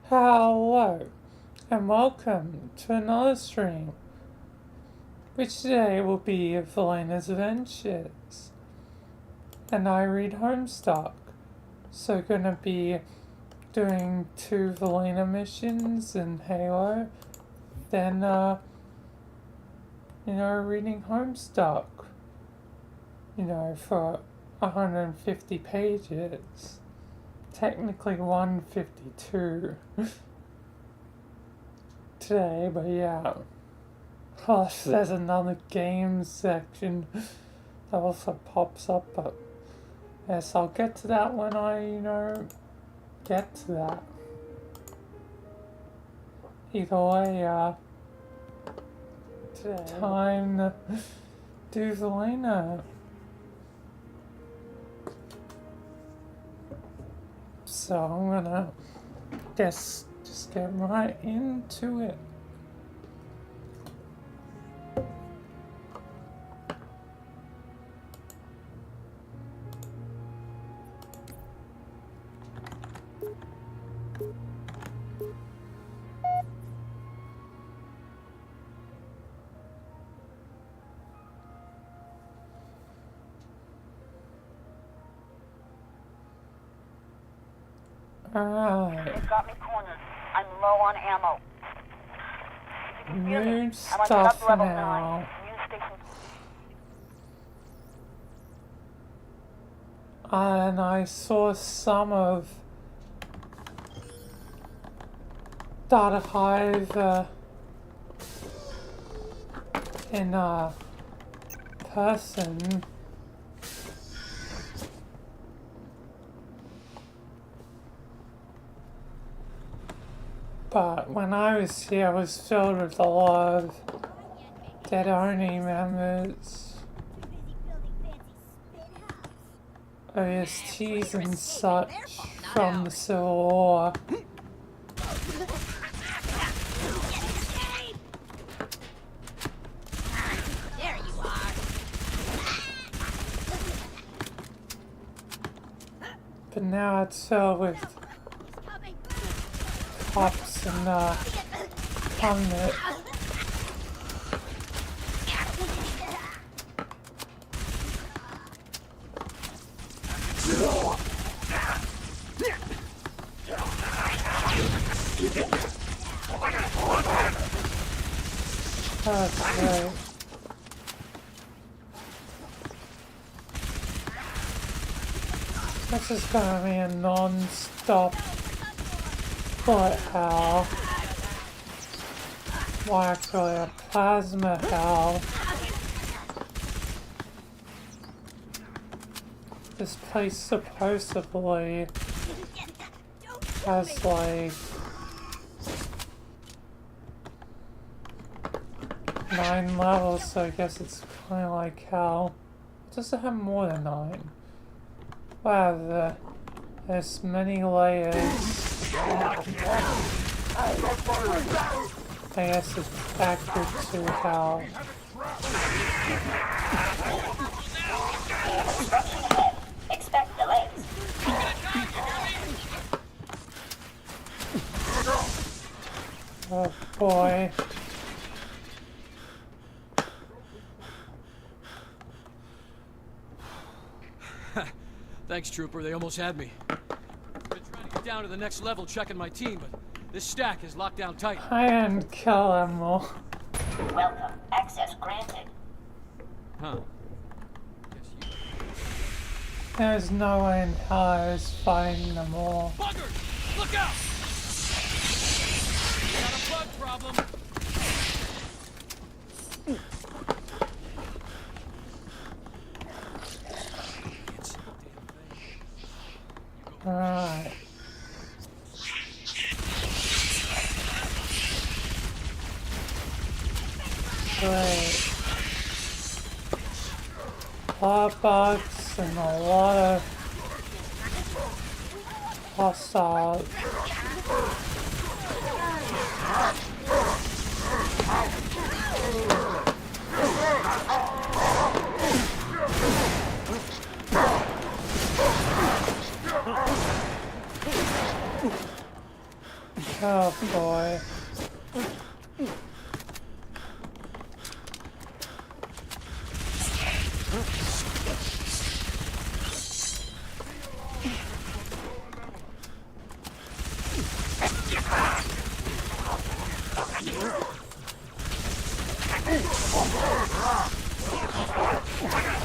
Hello, and welcome to another stream, which today will be Vilayna's Adventures, and I read Homestuck, so gonna be doing 2 Vilayna missions in Halo, then, reading Homestuck, for 150 pages. Technically 152 today, but yeah. Plus, there's another games section that also pops up, but yes, I'll get to that when I, get to that. Either way, today, time to do Vilayna. So I'm gonna just get right into it. Alright. They've got me cornered. I'm low on ammo. New I'm on stuff sub-level now. 9. Community station. And I saw some of Data Hive in person. But when I was here, I was filled with a lot of dead-only members, OSTs and such from the Civil War. There you are. But now it's filled with cops and convicts. That's right. This is gonna be a non-stop bullet hell. Well, actually, a plasma hell. This place supposedly has like 9 levels, so I guess it's kind of like hell. Does it have more than 9? Wow, there's many layers. I guess it's accurate to hell. Expect delays. Oh boy. Thanks, Trooper. They almost had me. Been trying to get down to the next level checking my team, but this stack is locked down tight. I didn't kill them all. Welcome. Access granted. Huh. Guess you... There's no way in hell I was fighting them all. Buggers! Look out! Got a bug problem. Alright. Great. A lot of bugs and a lot of hostiles. Oh boy.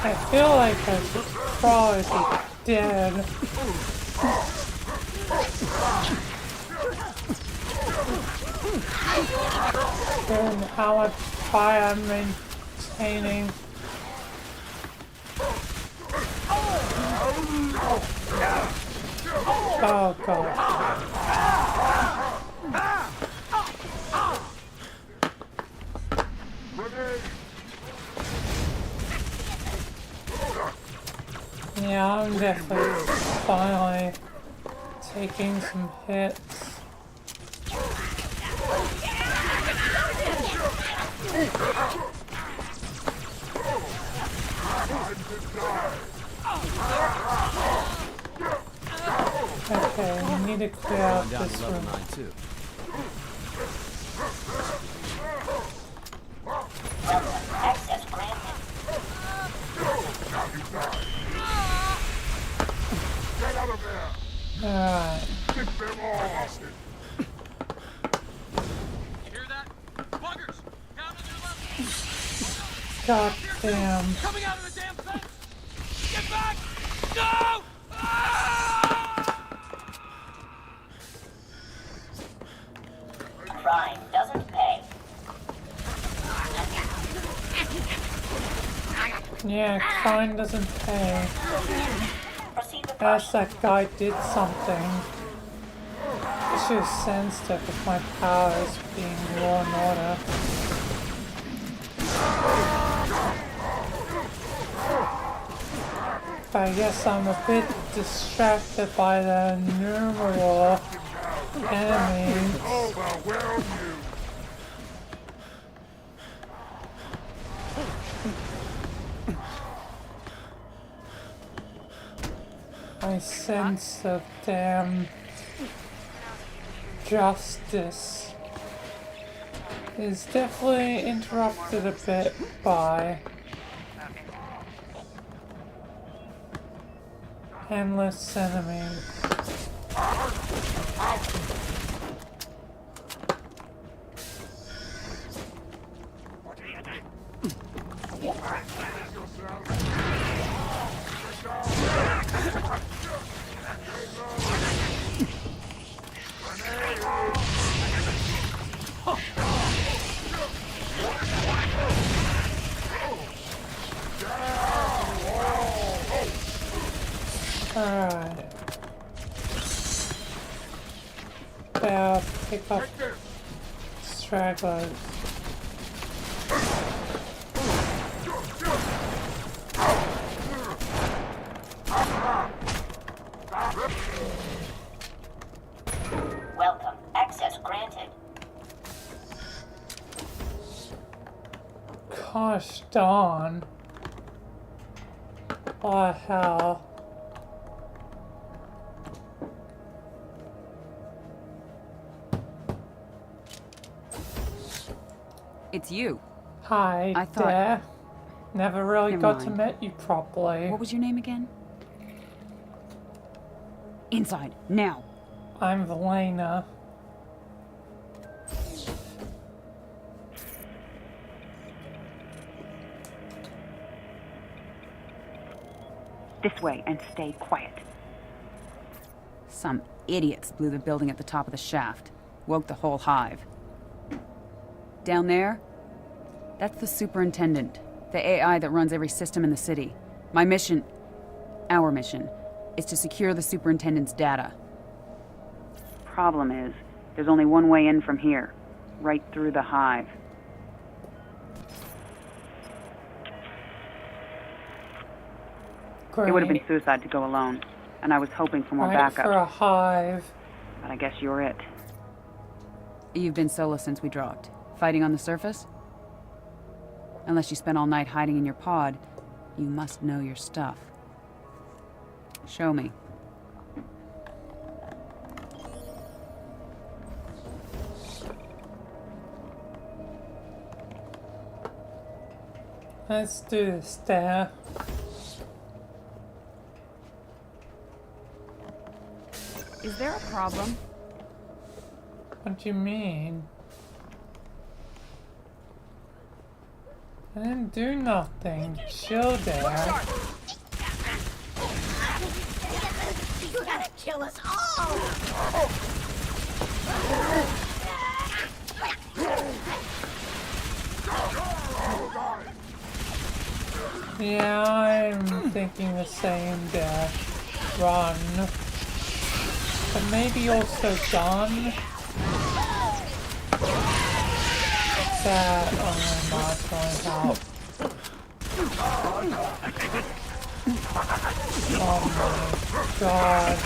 I feel like I should probably be dead. Given how much fire I'm maintaining. Oh god. Yeah, I'm definitely finally taking some hits. Okay, we need to clear out Down this to level room. 9 too. Welcome. Access granted. Alright. You hear that? Buggers! Down to their level! God damn. Coming out of the damn fence! Get back! No! Crime doesn't pay. Yeah, crime doesn't pay. Proceed with Guess caution. that guy did something. I should have sensed it with my powers being law and order. But I guess I'm a bit distracted by the innumerable enemies. My sense of damn justice is definitely interrupted a bit by endless enemies. Alright. Better pick up stragglers. Welcome. Access granted. Gosh darn. What the hell? It's you. Hi I thought- there. Never really Never got to mind. meet you properly. What was your name again? Inside, now. I'm Vilayna. This way, and stay quiet. Some idiots blew the building at the top of the shaft. Woke the whole hive. Down there? That's the superintendent. The AI that runs every system in the city. My mission, our mission, is to secure the superintendent's data. Problem is, there's only one way in from here. Right through the hive. Great. It would have been suicide to go alone, and I was hoping for more Right backup. for a hive. But I guess you're it. You've been solo since we dropped. Fighting on the surface? Unless you spent all night hiding in your pod, you must know your stuff. Show me. Let's do this there. Is there a problem? What do you mean? I didn't do nothing. Chill there. You gotta kill us all! Yeah, I'm thinking the same there. Run. But maybe also gun. That not going to help. Oh my god.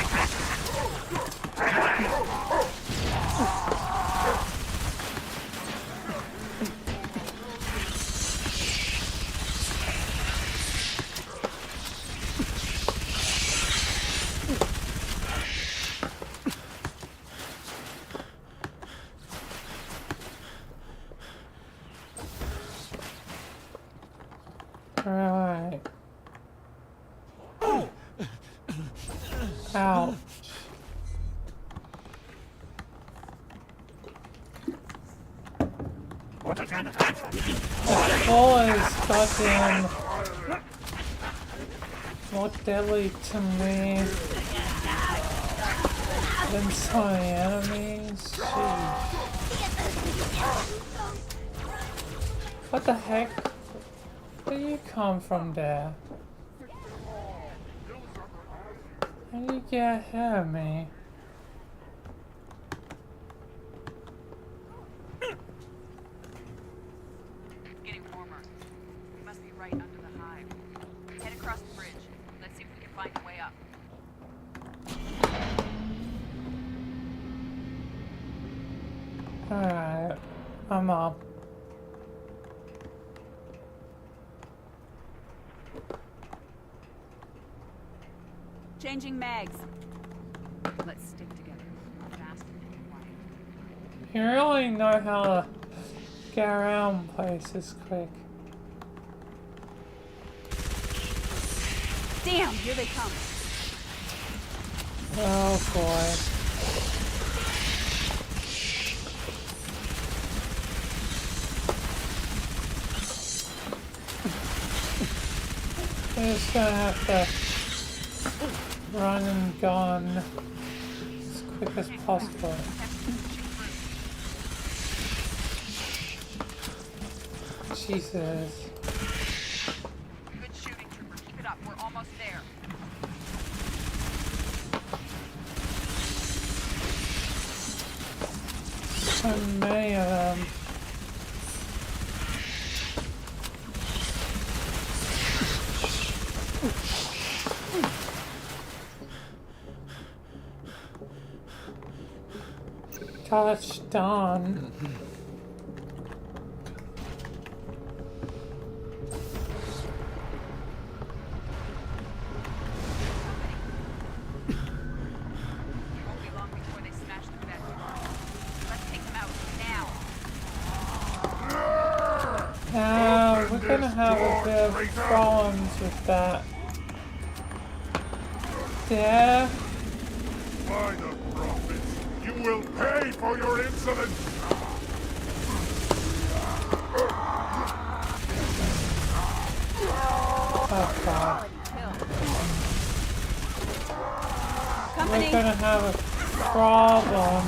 Alright. Ouch. The ball is goddamn more deadly to me than some of the enemies. Jeez. What the heck? Where do you come from there? How do you get ahead of me? Getting warmer. We must be right under the hive. Head across the bridge. Let's see if we can find a way up. Alright, I'm up. Changing mags. Let's stick together. Fast and quiet. You really know how to get around places quick. Damn, here they come. Oh boy. We're just gonna have to run and gun as quick as possible. Jesus. Good shooting, Trooper. Keep it up. We're almost there. So many of them. Touchdown. Won't be long before they smash the bed. Let's take them out now. We're gonna have a bit of problems with that. Yeah. By the prophets, you will pay for your insolence! Oh god. Company. We're gonna have a problem.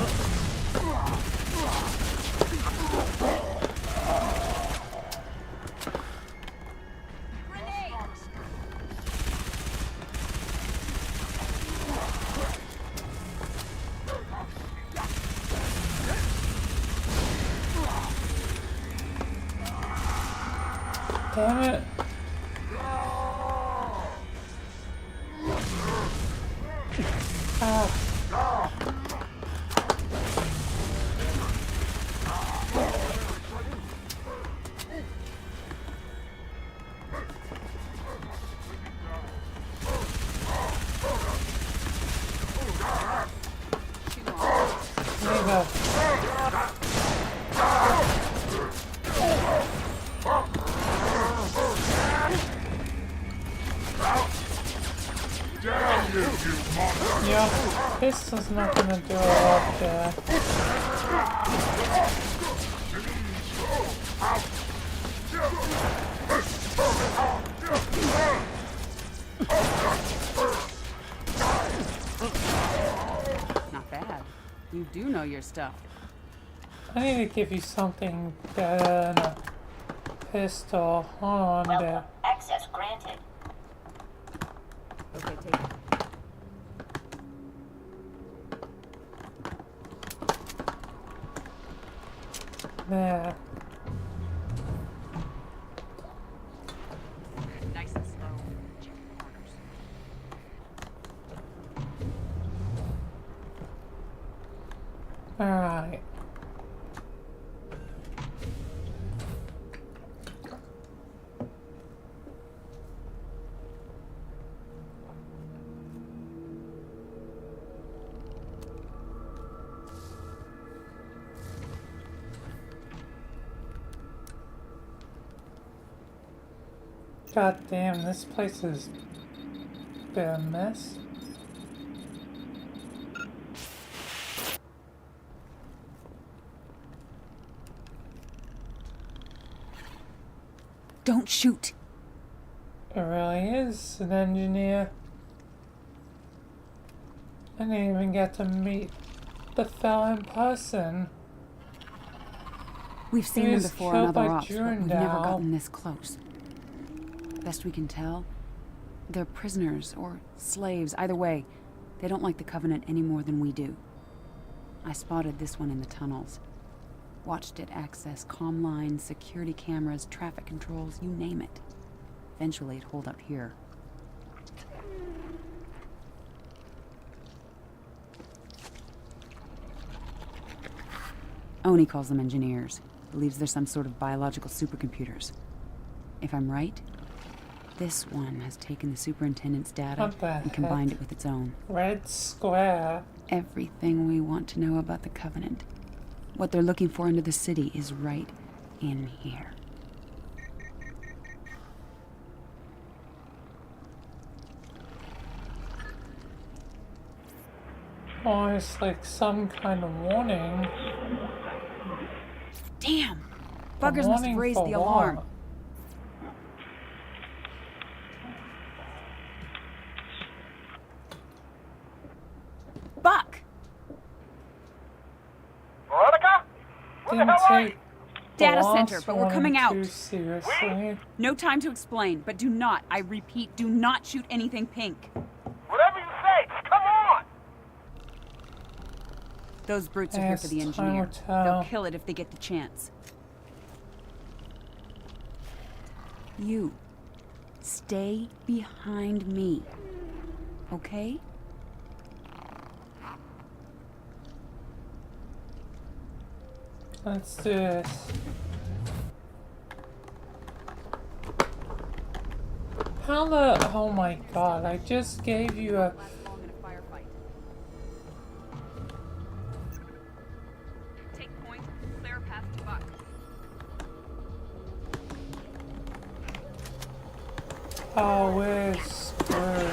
Damn it. Ah. There you go. pistol's not gonna do a lot there. Not bad. You do know your stuff. I need to give you something better than a pistol. Hold on there. Welcome. Access granted. Okay, take it. There. Nice and slow. Check the corners. Alright. God damn, this place is a bit of a mess. Don't shoot. It really is an engineer. I didn't even get to meet the fella in person. We've seen He them was before on killed other by ops, but we've never Durandal. gotten this close. Best we can tell, they're prisoners or slaves. Either way, they don't like the Covenant any more than we do. I spotted this one in the tunnels. Watched it access comm lines, security cameras, traffic controls, you name it. Eventually it holed up here. Oni calls them engineers. Believes they're some sort of biological supercomputers. If I'm right, this one has taken the superintendent's data What the and combined heck? it with its own. Red square. Everything we want to know about the Covenant. What they're looking for under the city is right in here. Oh, it's like some kind of warning. Damn! A Buggers must have warning raised for the alarm. what? Buck! Veronica? Where the Didn't hell are you? take the Data last center, but we're warning coming out. too seriously. No time to explain, but do not, I repeat, do not shoot anything pink. Whatever you say, just come on! Those brutes are here for the Yes, time engineer. will tell. They'll kill it if they get the chance. You. Stay behind me. Okay? Let's do this. How the... Oh my god, I just gave you a... Last long in a firefight. Take point, clear path to Buck. Oh, we're screwed.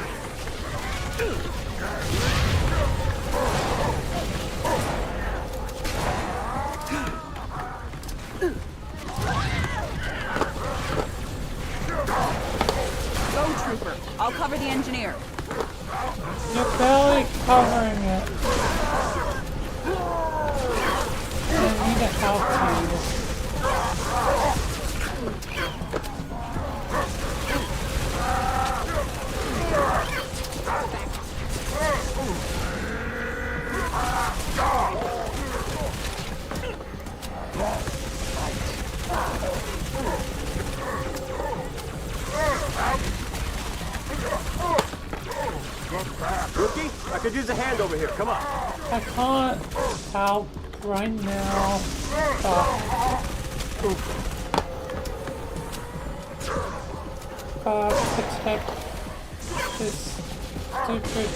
Go, Trooper. I'll cover the engineer. You're barely covering it. I need to help you. Rookie, I could use a hand over here. Come on. I can't help right now. Protect this stupid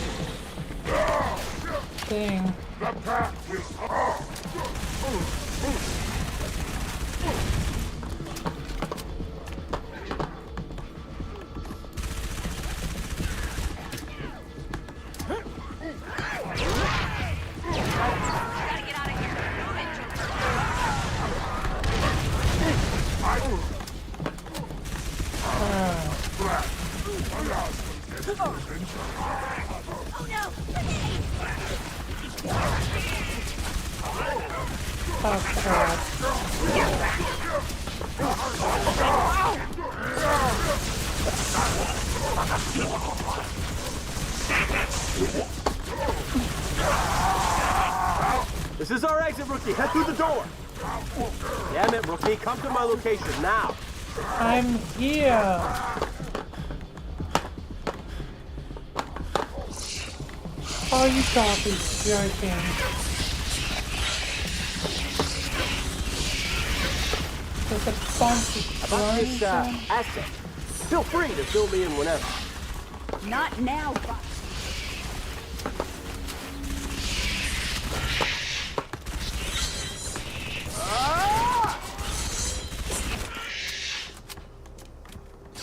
thing. Oh god. This is our exit, Rookie. Head through the door. Damn it, Rookie. Come to my location now. I'm here. Oh, you gotta be joking. There's a bunch of About this drones on. asset. Feel free to fill me in whenever. Not now, but...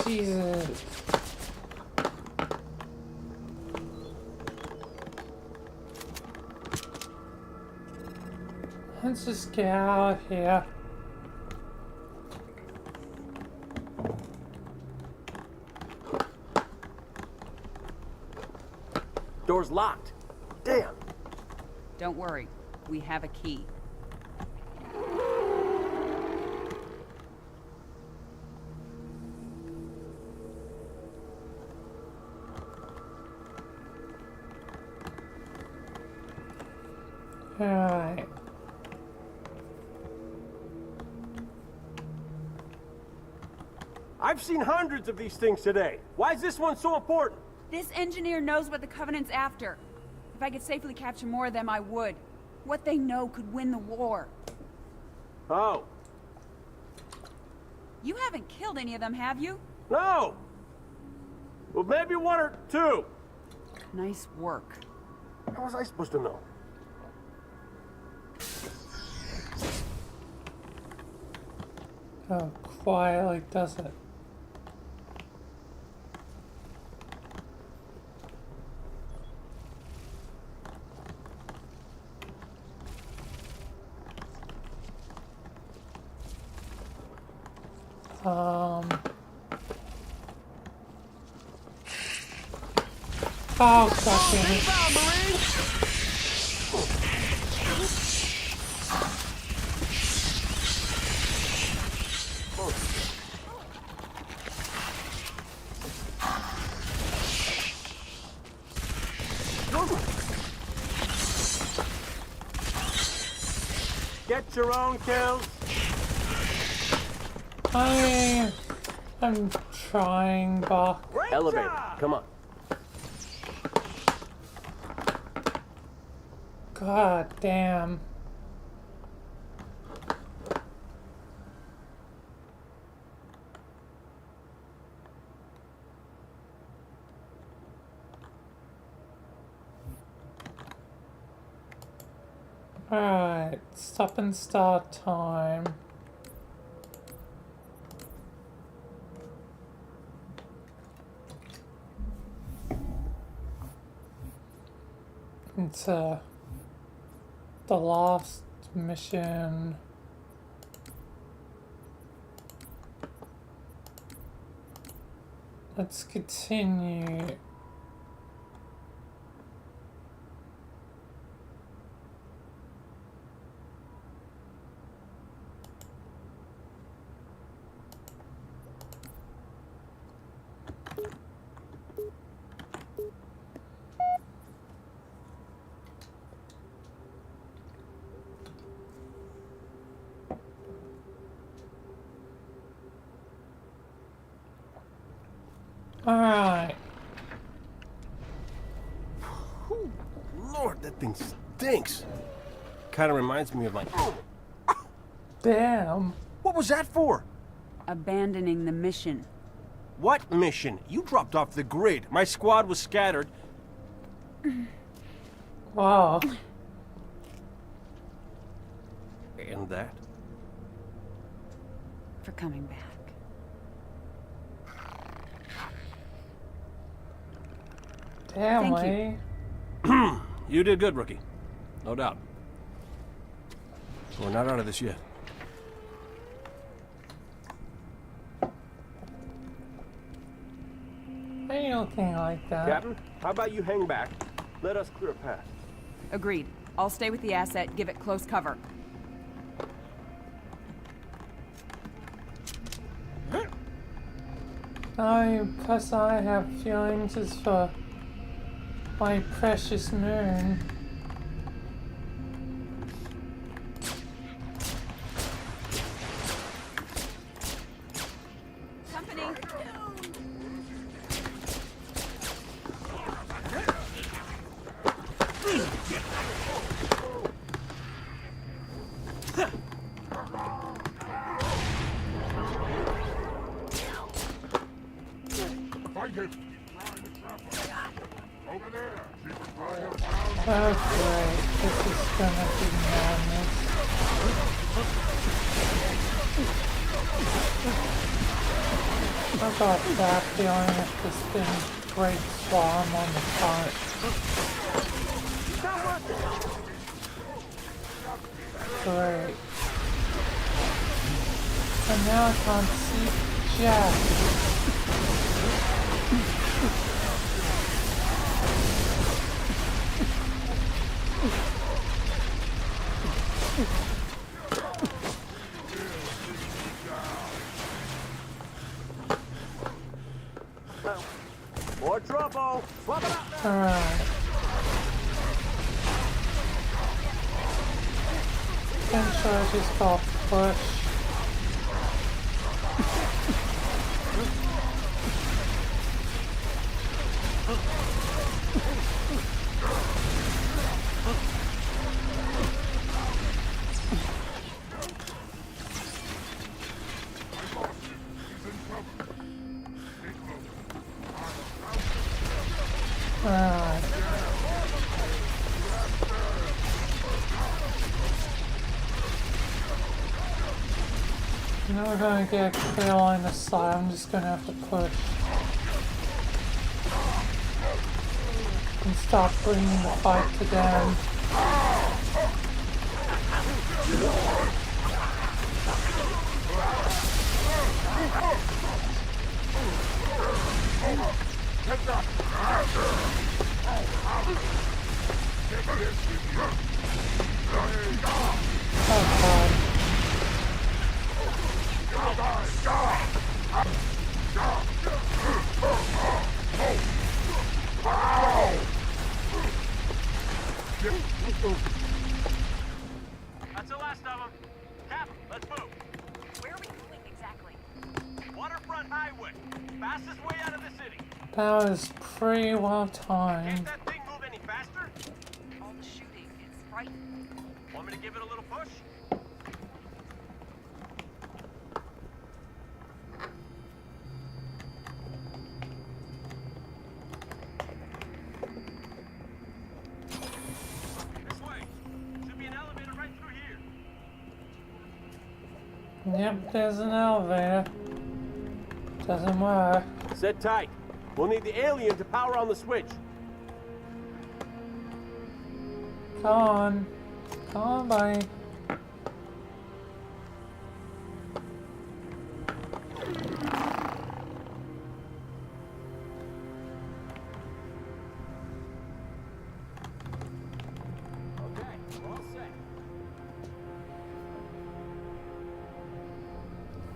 Jesus. Let's just get out of here. Door's locked. Damn. Don't worry. We have a key. Alright. I've seen hundreds of these things today. Why is this one so important? This engineer knows what the Covenant's after. If I could safely capture more of them, I would. What they know could win the war. Oh, You haven't killed any of them, have you? no. Well, maybe one or two. Nice work. How was I supposed to know? Oh, quietly does it. Oh, fucking. Get your own kills. I'm trying, Buck. Elevator. Come on. God damn. Alright, stop and start time. Into the last mission. Let's continue. Alright. Lord, that thing stinks. Kind of reminds me of my... Damn. What was that for? Abandoning the mission. What mission? You dropped off the grid. My squad was scattered. Wow. And that? For coming back. Damn, Thank you. Lee. You did good, Rookie. No doubt. We're not out of this yet. Why are you looking like that? Captain, how about you hang back? Let us clear a path. Agreed. I'll stay with the asset, give it close cover. Because I have feelings is for my precious moon. Company. Find him! Over there! Secret fire! Oh great, this is gonna be madness. I got a bad feeling if this thing breaks while I'm on the front. Great. And now I can't see Jack. More trouble! Swap it up now! Alright. Potentially I just got push. Alright. Now we're gonna get a clear line of sight. I'm just gonna have to push. And stop bringing the fight to them. Oh god. That's the last of them. Cap, let's move. Where are we going exactly? Waterfront highway. Fastest way out of the city. That was pretty well timed. Can't that thing move any faster? All the shooting. It's frightening. Want me to give it a little push? This way. Should be an elevator right through here. Yep, there's an elevator. Doesn't work. Sit tight. We'll need the alien to power on the switch. Come on. Come on, buddy. Okay, we're all set.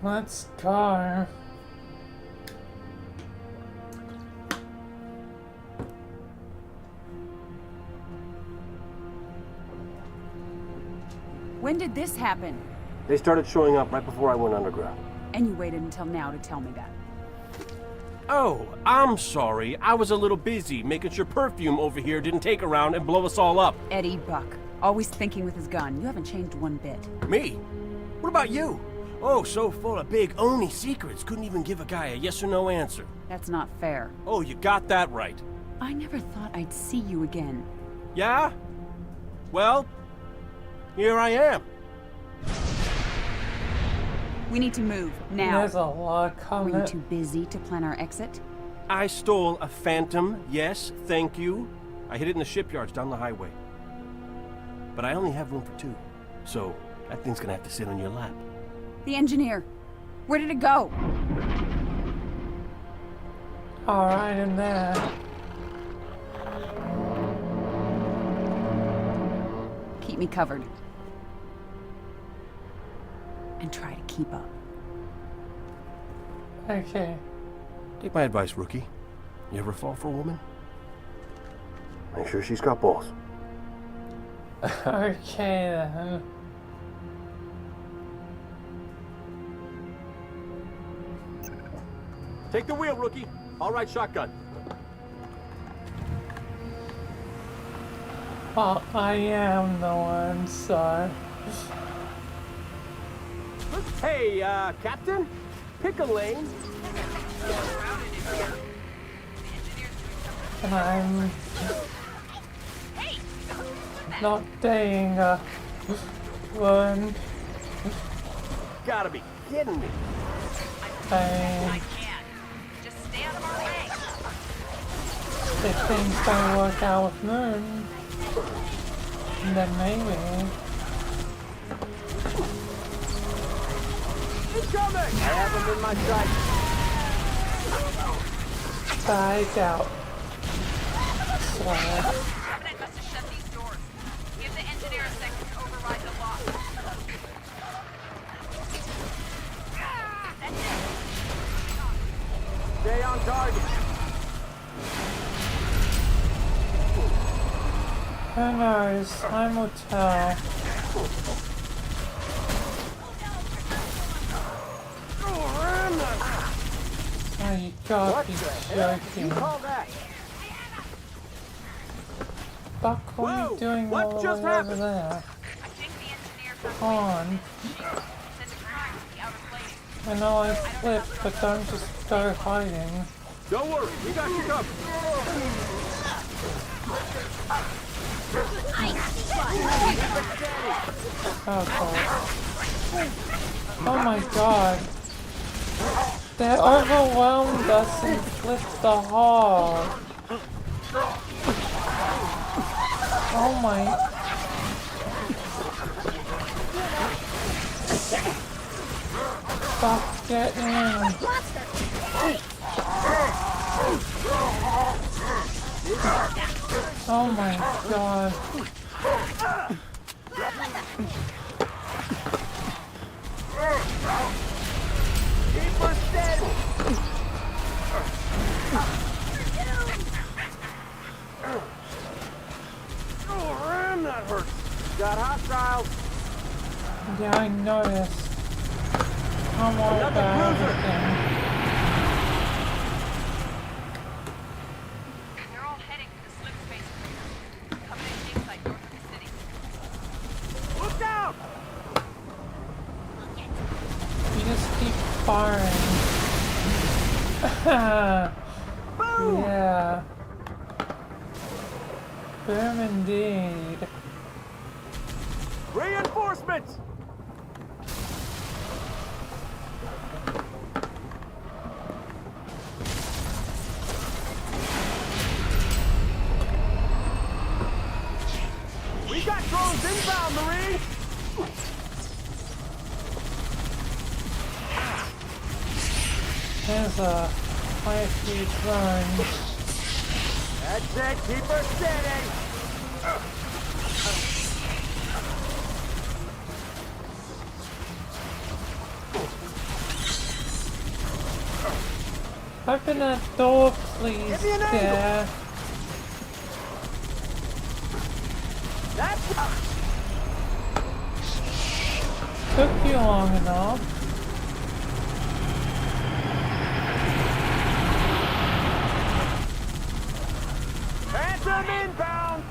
Let's go. When did this happen? They started showing up right before I went underground. And you waited until now to tell me that. Oh, I'm sorry. I was a little busy making sure perfume over here didn't take around and blow us all up. Eddie Buck. Always thinking with his gun. You haven't changed one bit. Me? What about you? Oh, so full of big Oni secrets. Couldn't even give a guy a yes or no answer. That's not fair. Oh, you got that right. I never thought I'd see you again. Yeah? Well, here I am. We need to move, now. There's a lot Were coming. you too busy to plan our exit? I stole a Phantom, yes, thank you. I hid it in the shipyards down the highway. But I only have room for two, so that thing's gonna have to sit on your lap. The engineer. Where did it go? Alright, in there. Keep me covered. And try to keep up. Okay. Take my advice, rookie. You ever fall for a woman? Make sure she's got balls. Okay then. Take the wheel, rookie. All right, shotgun. Well, I am the one, so... Hey, Captain? Pick a lane. And I'm... not dating a one. Gotta be kidding me. If things don't work out with Moon, then maybe. Incoming! I have him in my sight. I doubt. So, Covenant must have shut these doors. Give the engineer a second to override the lock. That's it. Stay on target. who knows? Time will tell. Oh, you gotta be joking. Call that. Fuck, what are you Whoa, doing what all the just way over happened? there? I think the engineer found Come on. sends a crime to the outer plating. I know I flipped, but don't just go hiding. Don't worry, we got you covered. Oh god. Oh my god. They overwhelmed us and flipped the hog. Oh my. Fuck, get in. Oh my god. Keep her steady. Oh, ram, that hurts. Got hostiles. Yeah, I noticed. Come on Another back cruiser. again. They're all heading to the slip space crater. Covenant dig site north of the city. Look out! You just keep firing. Boom! Yeah. Boom indeed. Reinforcements! We got drones inbound, Marines! There's a high-speed drone. That's it, keep her steady! Open that door, please, Give me an angle. there. That's... Took you long enough. Phantom inbound!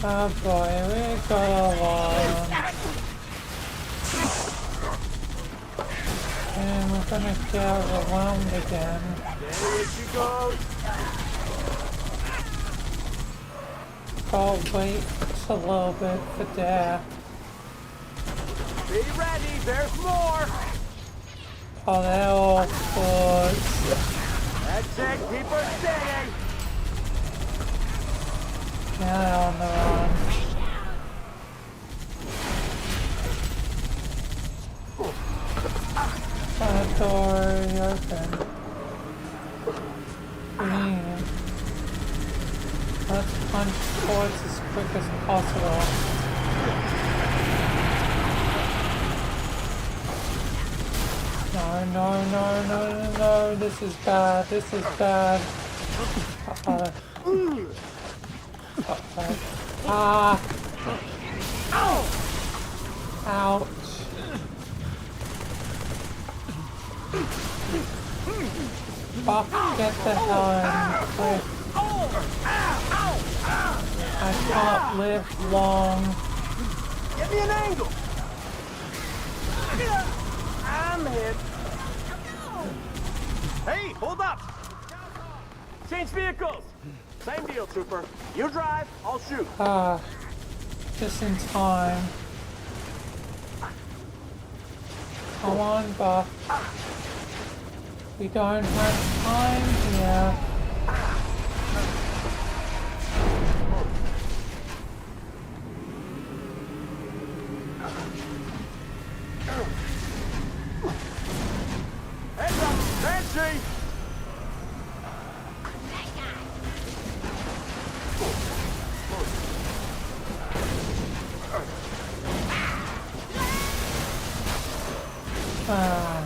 Oh boy, we got a lot. And we're gonna get overwhelmed again. There she goes! I'll wait just a little bit for Dad. Be ready, there's more! Oh, they're all forts. That's it, keep her steady! Now they're on the run. That door already open. Green. Let's punch forts as quick as possible. No, no, no, no, no, no. This is bad. This is bad. Uh-oh. Uh-oh. Ah! Ouch. Fuck, get the hell out of here. I can't live long. Get me an angle! I'm hit. Hey, hold up! Change vehicles! Same deal, Trooper. You drive, I'll shoot. Ah, just in time. Come on, Buck. We don't have time here. Heads up! Banshee! Ah.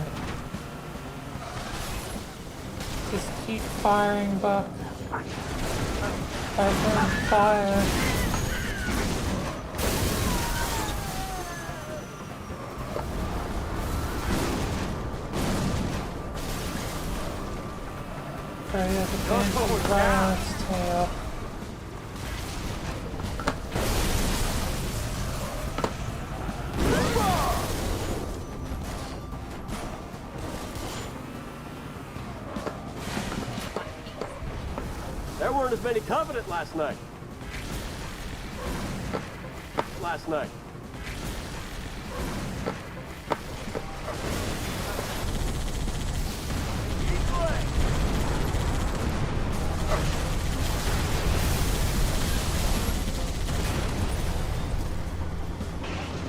Just keep firing, Buck. Open fire. Sorry, there's a banshee right on its tail. There weren't as many Covenant last night.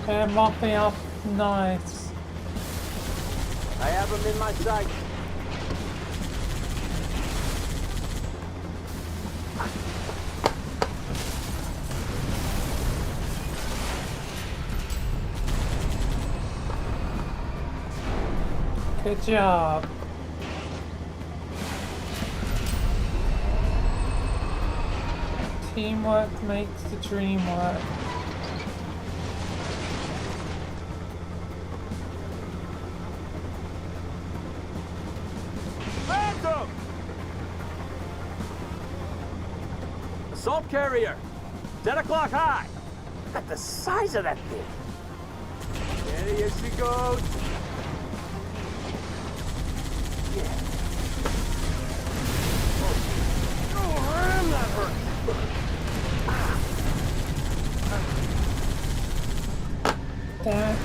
They're mopping up nice. I have them in my sight. Good job. Teamwork makes the dream work. Phantom! Assault carrier. 10 o'clock high. Look at the size of that thing. Steady as she goes. Damn it.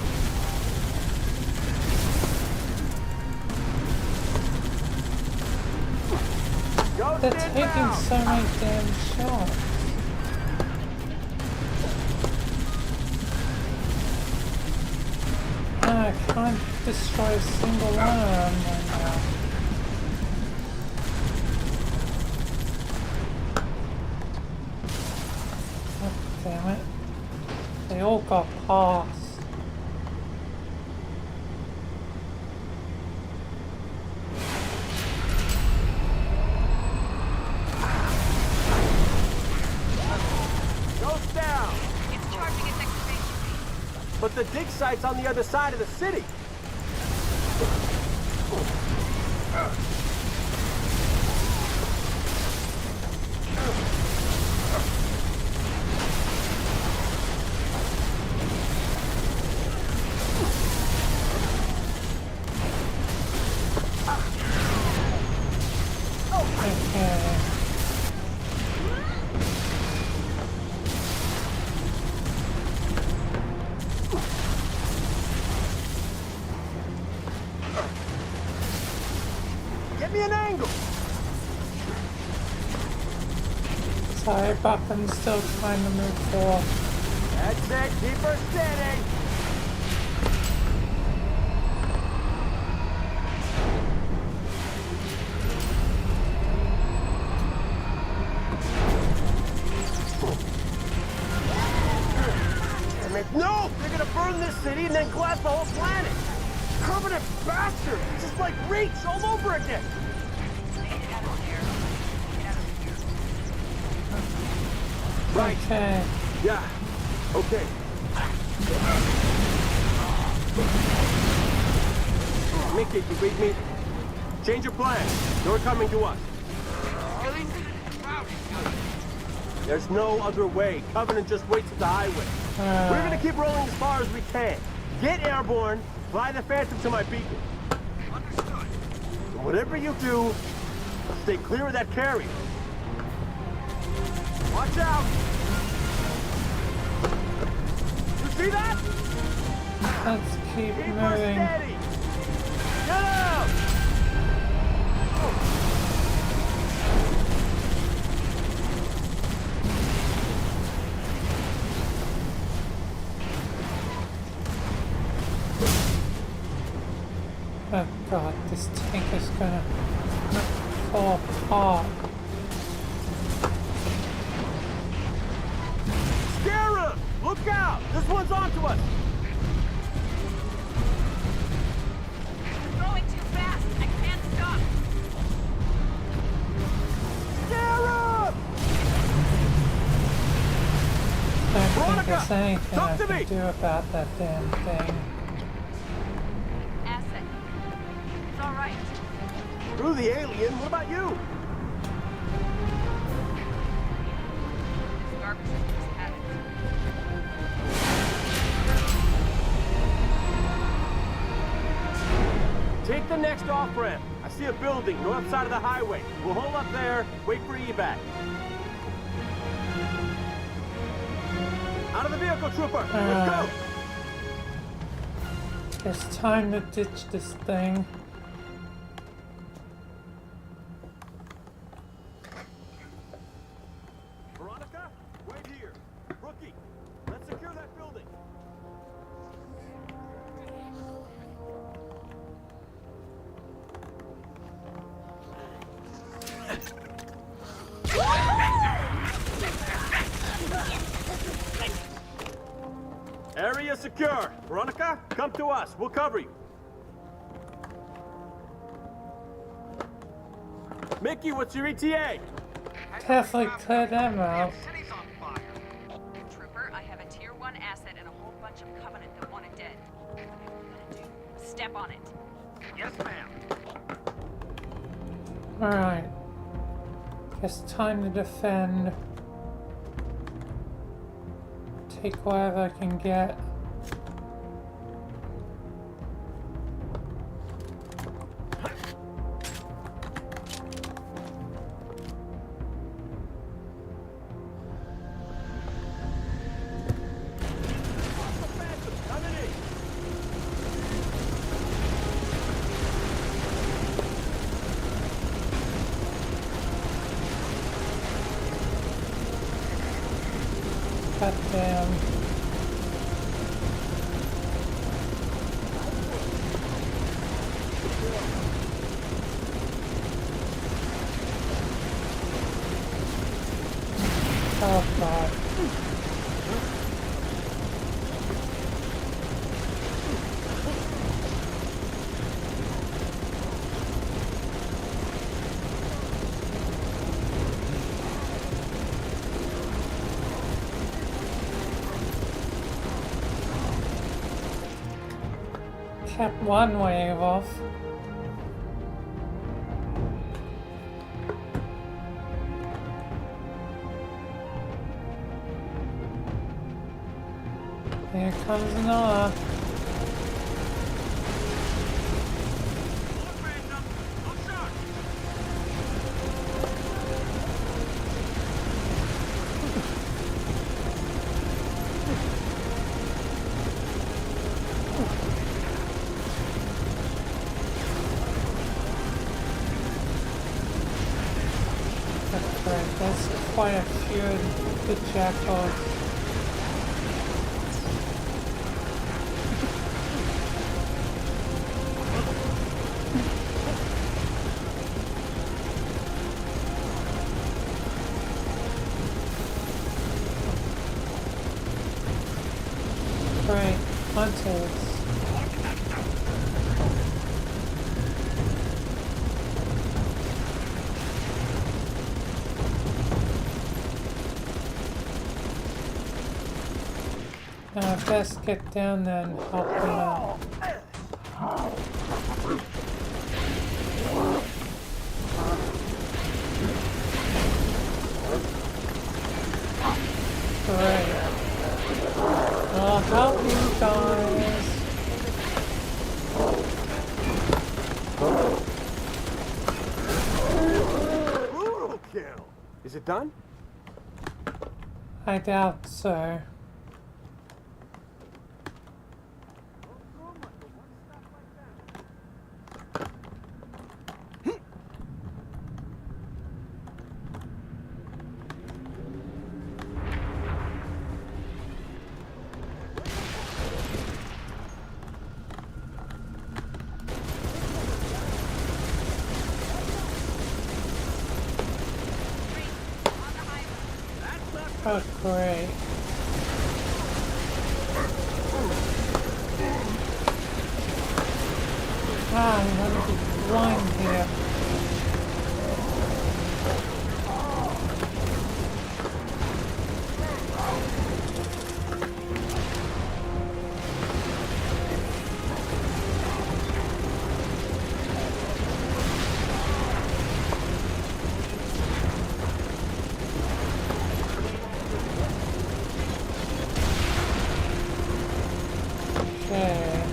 They're taking so many damn shots. I can't destroy a single one of them right now. God damn it. They all got past. Goes down. It's charging its excavation phase. But the dig site's on the other side of the city. Okay. Get me an angle. Sorry, Buck, I'm still trying to move forward. That's it. Keep her steady. Damn it. No! They're gonna burn this city and then collapse the whole planet. Covenant bastard! It's just like Reach all over again! Get out of there. Get out of here. Right. Okay. Yeah. Okay. Mickey, you read me? Change your plan. You're coming to us. There's no other way. Covenant just waits at the highway. We're gonna keep rolling as far as we can. Get airborne, fly the Phantom to my beacon. Understood. And whatever you do, stay clear of that carrier. Watch out! You see that? Let's keep Keep her moving. steady! Get out! Oh god, this tank is gonna fall apart. Scarab! Look out! This one's onto us! You're going too fast. I can't stop. Scarab! I don't think Veronica, there's anything talk I to can me. do about that damn thing. Asset. It's all right. Screw the alien, what about you? This garbage just had it. Take the next off-ramp. I see a building, north side of the highway. We'll hold up there, wait for evac. Out of the vehicle, trooper! Let's go! It's time to ditch this thing. Veronica, wait here. Rookie, let's secure that building. Area secure. Veronica, come to us. We'll cover you. Mickey, what's your ETA? Definitely clear them out. City's on fire. Trooper, I have a tier 1 asset and a whole bunch of Covenant that want it dead. What are you gonna do? Step on it. Yes, ma'am. Alright. It's time to defend. Take whatever I can get. Coming in. God damn. Oh god. Kept one wave off. Here comes another. That's right, that's quite a few of the jackals. Great, hunters. Now I best get down there and help them out. Great. I'll help you guys. Brutal kill. Is it done? I doubt so. Oh, great. Ah, I'm gonna be blind here. Okay.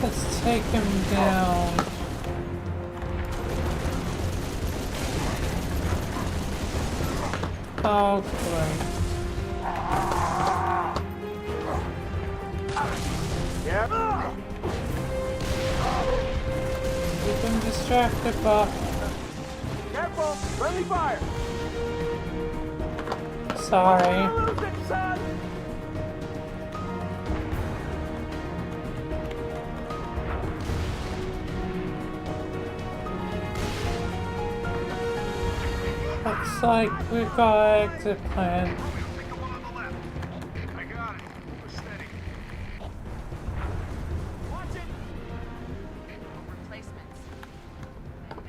Let's take him down. Oh, great. Yep. Keep him distracted, Buck. Careful! Friendly fire! Sorry. Lose it, son! Looks like we've got an exit plan. Pick the one on the left. I got it. We're steady. Watch it! Replacements. Hell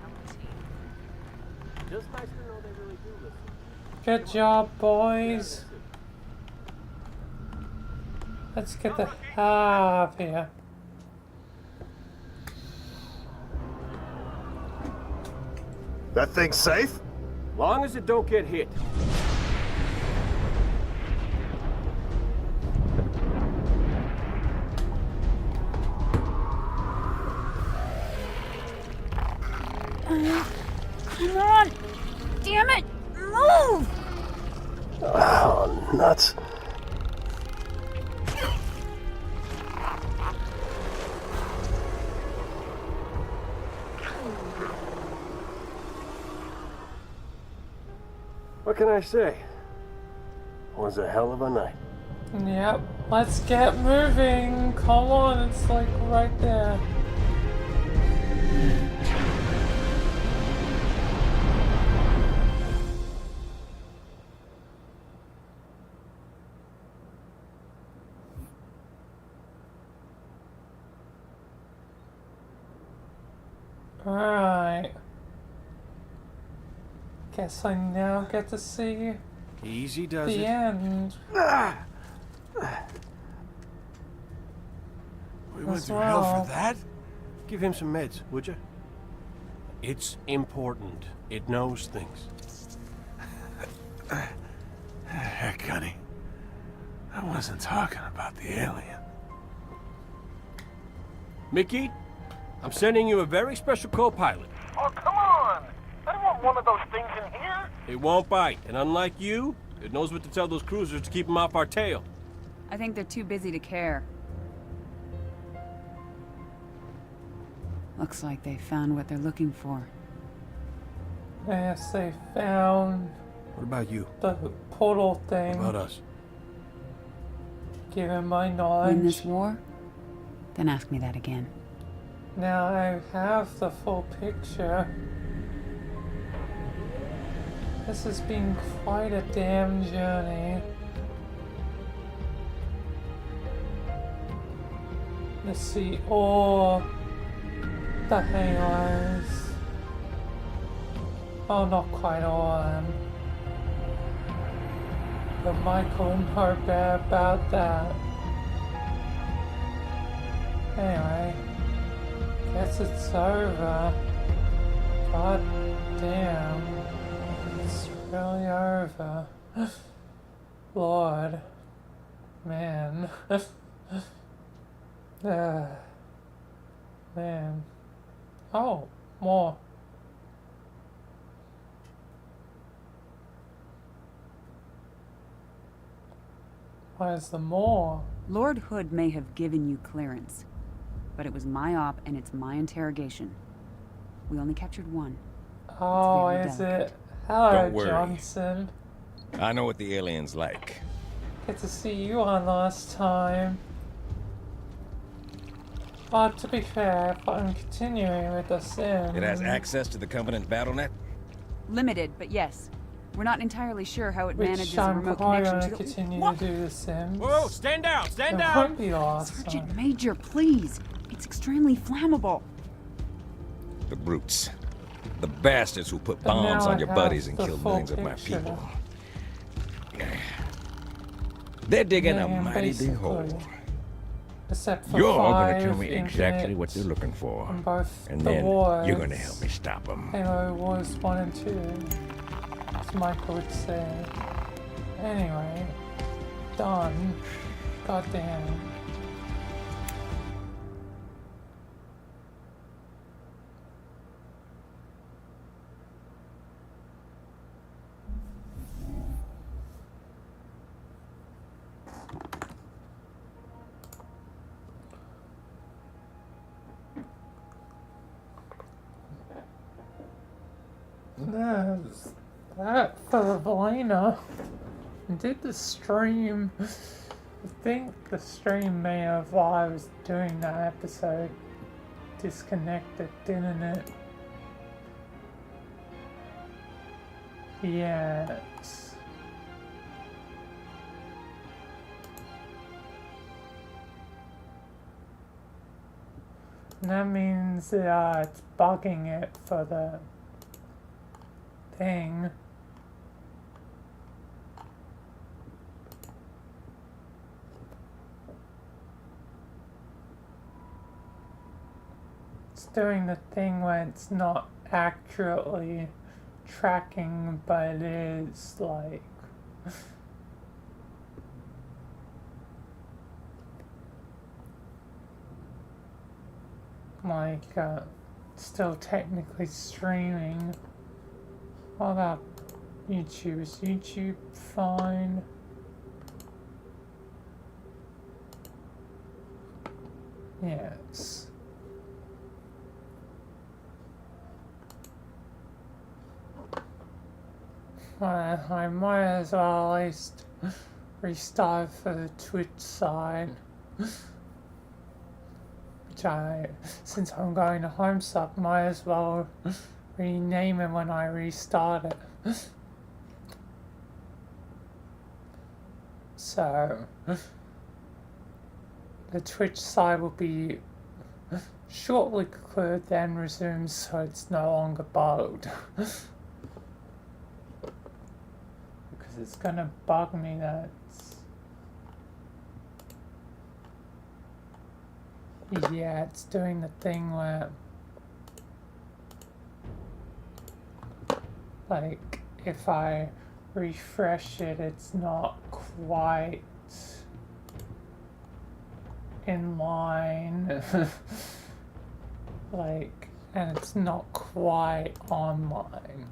of a team. Just nice to know they really do listen. Good job, boys. Let's get the hell out of here. That thing's safe? Long as it don't get hit. Come on! Damn it! Move! Oh, nuts. What can I say? Was a hell of a night. Yep, let's get moving. Come on, it's like right there. Alright. Guess I now get to see Easy does the it. end. We went As through hell well. for that? Give him some meds, would you? It's important. It knows things. Heck, honey. I wasn't talking about the alien. Mickey, I'm sending you a very special co-pilot. Oh, come on! I don't want one of those things in here. It won't bite, and unlike you, it knows what to tell those cruisers to keep them off our tail. I think they're too busy to care. Looks like they found what they're looking for. Yes, they found What about you? the portal thing. What about us? Given my Win knowledge. this war? Then ask me that again. Now I have the full picture. This has been quite a damn journey. To see all the halos. Oh, not quite all of them. But Michael know better about that. Anyway, guess it's over. God damn. It's really over. Lord. Man. Man. Oh, more. Where's the more? Lord Hood may have given you clearance, but it was my op and it's my interrogation. We only captured one. Oh, very is delicate. it? Hello, Don't worry. Johnson. I know what the aliens like. Good to see you on last time. But to be fair, if I'm continuing with the Sims... It has access to the Covenant BattleNet? Limited, but yes. We're not entirely sure how it manages Which a I'm remote probably connection going to to the... continue What? to do the Sims. Whoa, stand down, stand It down! won't be last Sergeant time. Major, please. It's extremely flammable. The brutes. The bastards who put But bombs now on I your have buddies and the killed full millions of my picture. people. They're digging a Yeah, mighty big hole. basically. Except for You're gonna 5 tell me exactly infinite what they're looking for. on both And the then wars. you're gonna help me stop them. Halo Wars 1 and 2, as Michael would say. Anyway, done. Goddamn. There's that for the Vilayna. Did the stream... I think the stream may have, while I was doing that episode, disconnected, didn't it? Yes. And that means it's bugging it for the thing. It's doing the thing where it's not accurately tracking, but it is like still technically streaming. What about YouTube? Is YouTube fine? Yes. I might as well at least restart for the Twitch side. Which since I'm going to homestuck, might as well rename it when I restart it. So, the Twitch side will be shortly cleared, then resumed, so it's no longer bugged. Because it's gonna bug me that yeah, it's doing the thing where, like, if I refresh it, it's not quite in line. Like, and it's not quite online.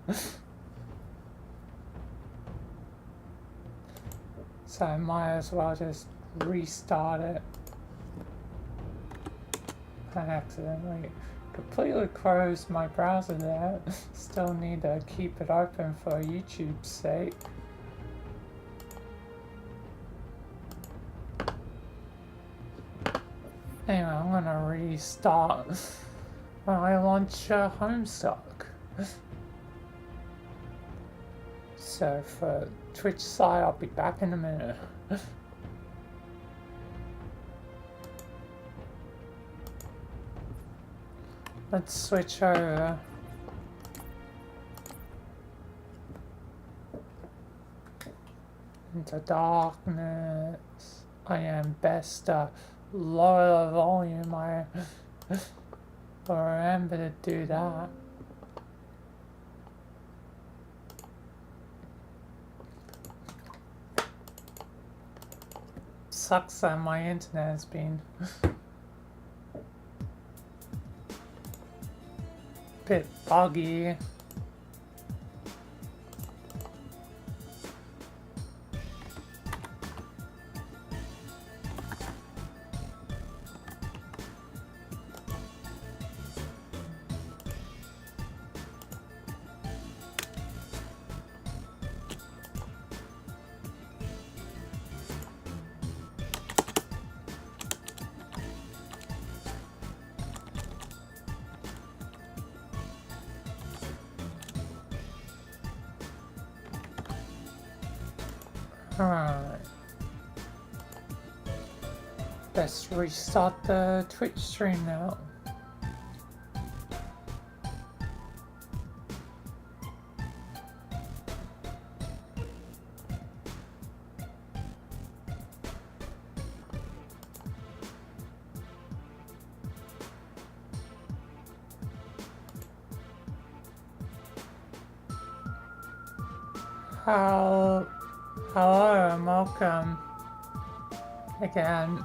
So I might as well just restart it. I accidentally completely closed my browser there. Still need to keep it open for YouTube's sake. Anyway, I'm gonna restart when I launch Homestuck. So for Twitch side, I'll be back in a minute. Let's switch over. Into darkness. I am best lower the volume. I will remember to do that. Sucks that my internet has been bit buggy. Alright. Let's restart the Twitch stream now. Hello and welcome again,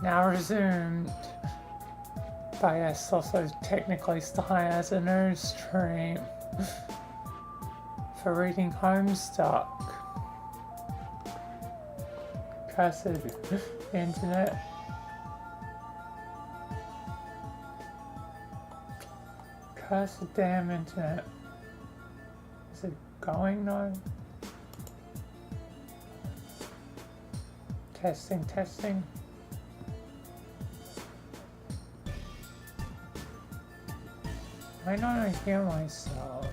now resumed, but yes, also technically starting as a news stream for reading Homestuck. Cursed internet. Cursed damn internet. Is it going though? Testing, testing. Why don't I hear myself?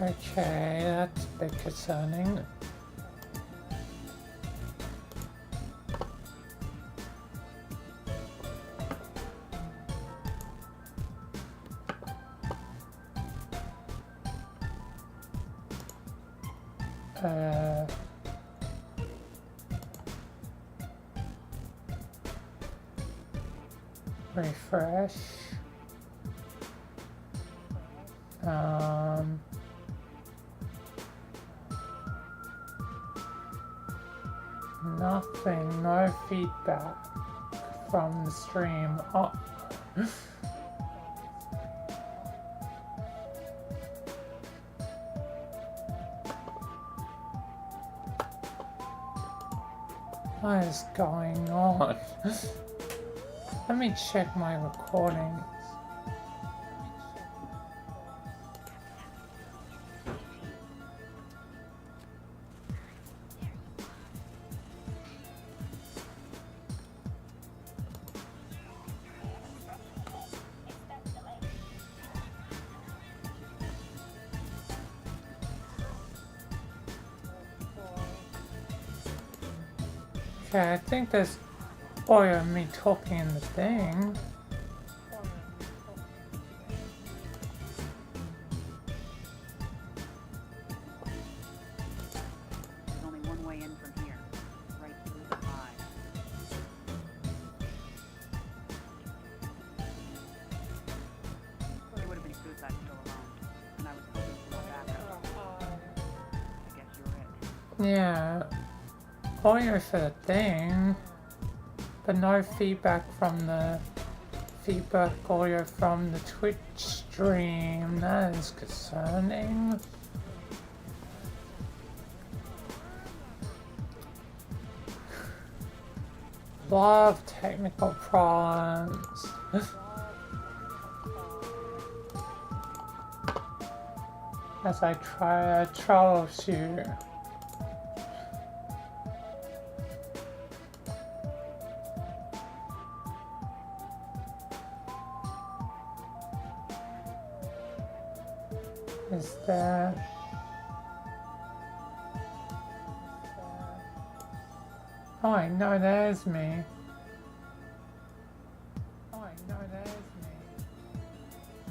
Okay, that's a bit concerning. Refresh. Nothing, no feedback from the stream. Oh. What is going on? Let me check my recordings. Okay, I think there's audio of me talking in the thing. There's only one way in from here, right through the hive. It would have been suicide still alone, and I was hoping for more backup. I guess you're it. Yeah. Audio for the thing, but no feedback audio from the Twitch stream. That is concerning. Lot of technical problems. as I try to troubleshoot. Is that... Oh, I know that is me. Oh, I know that is me.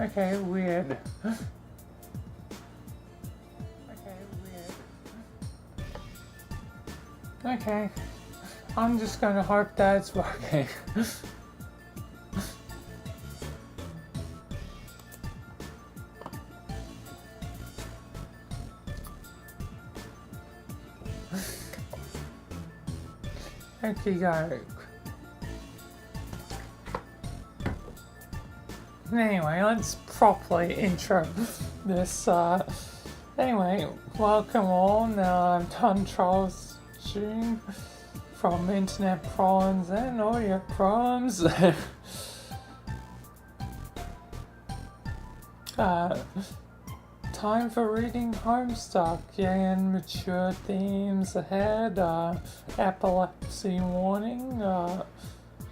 Okay, weird. Okay, weird. Okay. I'm just gonna hope that it's working. Okay, go. Anyway, let's properly intro this. Anyway, welcome all. Now I'm done troubleshooting from internet problems and audio problems. Time for reading Homestuck, and mature themes ahead, epilepsy warning,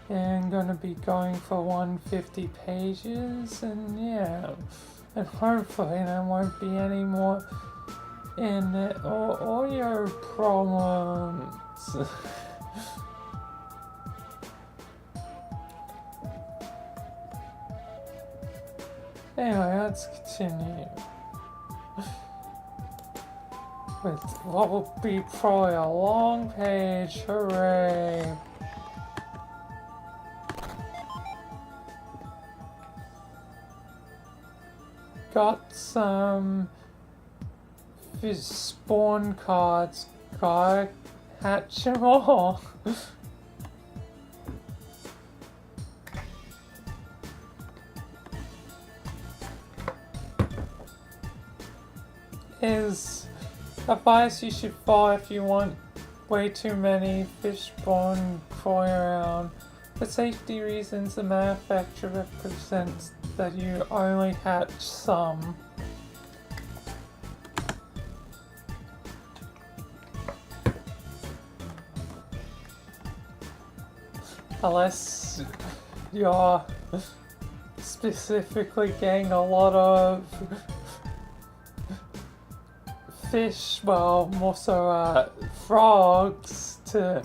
and gonna be going for 150 pages, and yeah, and hopefully there won't be any more internet or audio problems. Anyway, let's continue with what will be probably a long page. Hooray! Got some spawn cards. Gotta hatch them all. Is advice you should follow if you want way too many fish spawn crawling around. For safety reasons, the manufacturer represents that you only hatch some. Unless you're specifically getting a lot of fish, well, more so frogs to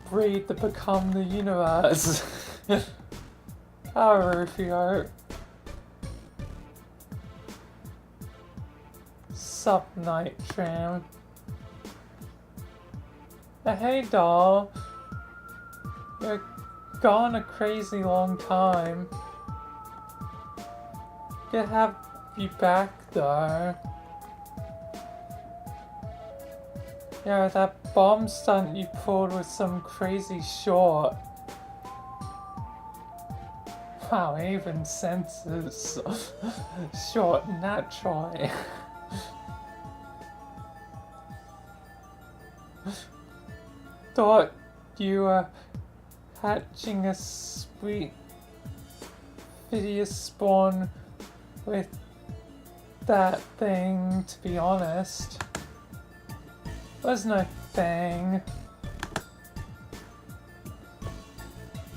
breed to become the universe. Oh, Rufio. Sup, Night Tram. Hey, doll. You're gone a crazy long time. Good to have you back, though. Yeah, that bomb stunt you pulled was some crazy short. Wow, even senses short naturally. Thought you were hatching a sweet hideous spawn with that thing, to be honest. There's no thing.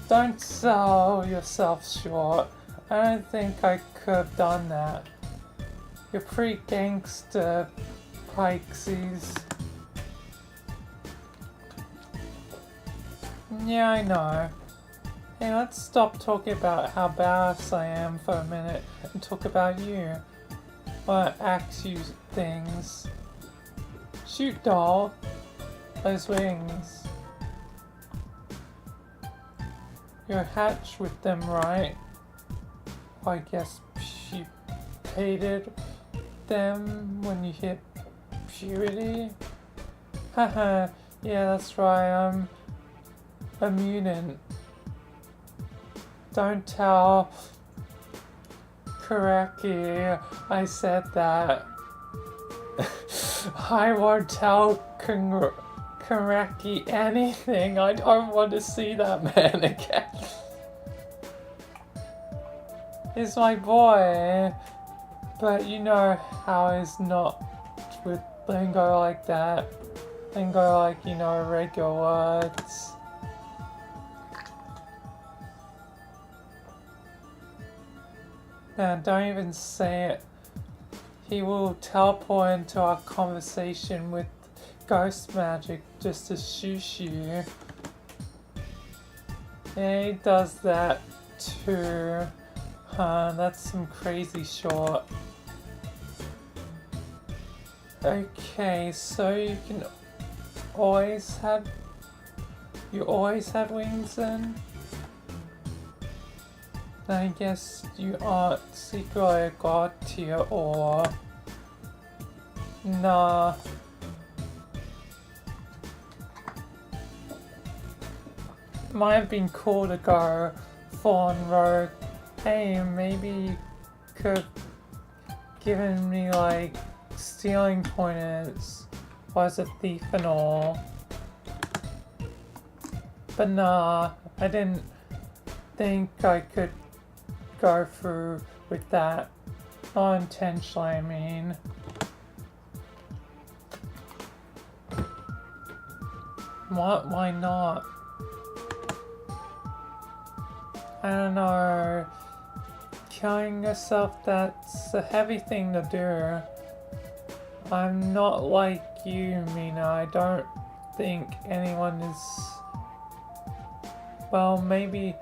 Don't sell yourself short. I don't think I could have done that. You're pretty gangster, Pikesies. Yeah, I know. Hey, let's stop talking about how badass I am for a minute and talk about you. I want to ask you things. Shoot, doll. Those wings. You're hatched with them, right? I guess you hated them when you hit puberty? Haha, yeah, that's right, I'm a mutant. Don't tell Karaki I said that. I won't tell Karaki anything. I don't want to see that man again. He's my boy. But you know how it's not with lingo like that. Lingo like, you know, regular words. Man, don't even say it. He will teleport into our conversation with ghost magic just to shoosh you. Yeah, he does that too. That's some crazy short. Okay, so you can always have... You always had wings then? I guess you aren't secretly a god tier, or... Nah. Might have been cool to go Fallen Rogue. Hey, maybe you could have given me like stealing pointers. Was a thief and all. But nah, I didn't think I could go through with that. Not intentionally, I mean. What? Why not? I don't know. Killing yourself, that's a heavy thing to do. I'm not like you, Mina. I don't think anyone is... Well, maybe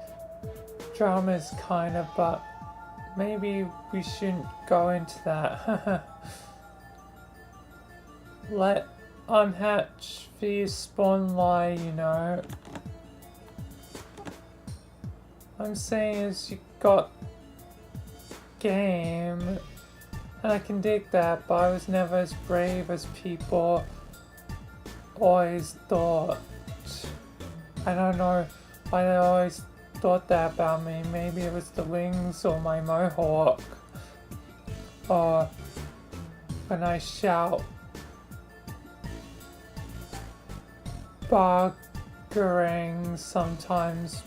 drama's kind of, but maybe we shouldn't go into that. Let unhatch the spawn lie, you know. I'm saying is you got game, and I can dig that, but I was never as brave as people always thought. I don't know why they always thought that about me. Maybe it was the wings or my mohawk, or when I shout bargering sometimes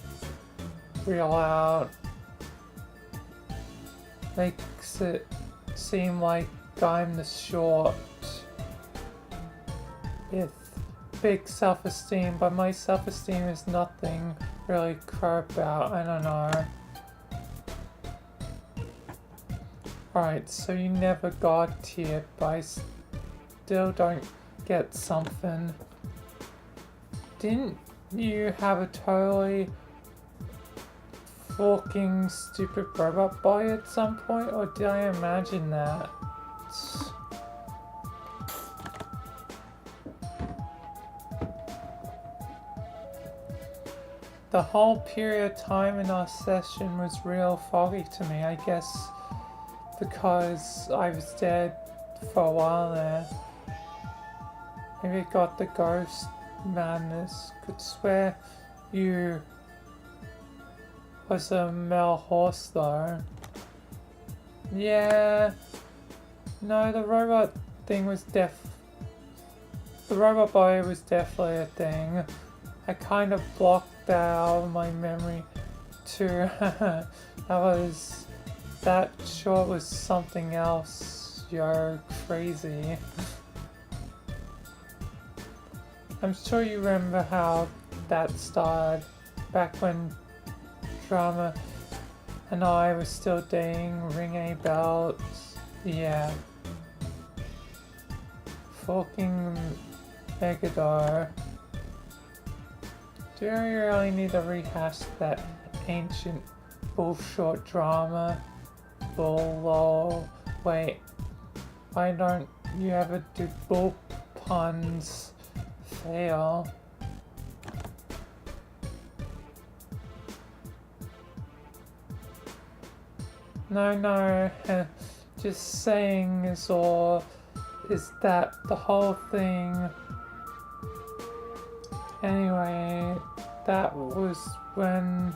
real loud. Makes it seem like I'm the short with big self-esteem, but my self-esteem is nothing really crap about. I don't know. Alright, so you never got tiered, but I still don't get something. Didn't you have a totally fucking stupid robot boy at some point, or did I imagine that? The whole period of time in our session was real foggy to me, I guess because I was dead for a while there. Maybe it got the ghost madness. Could swear you was a male horse though. Yeah. No, the robot thing was the robot boy was definitely a thing. I kind of blocked that out of my memory too. That short was something else. You're crazy. I'm sure you remember how that started back when Drama and I was still dating. Ring a bell. Yeah. Fucking Megador. Do I really need to rehash that ancient bullshit drama? Bull. Wait. Why don't you ever do bull puns fail? No, just saying is that the whole thing. Anyway, that was when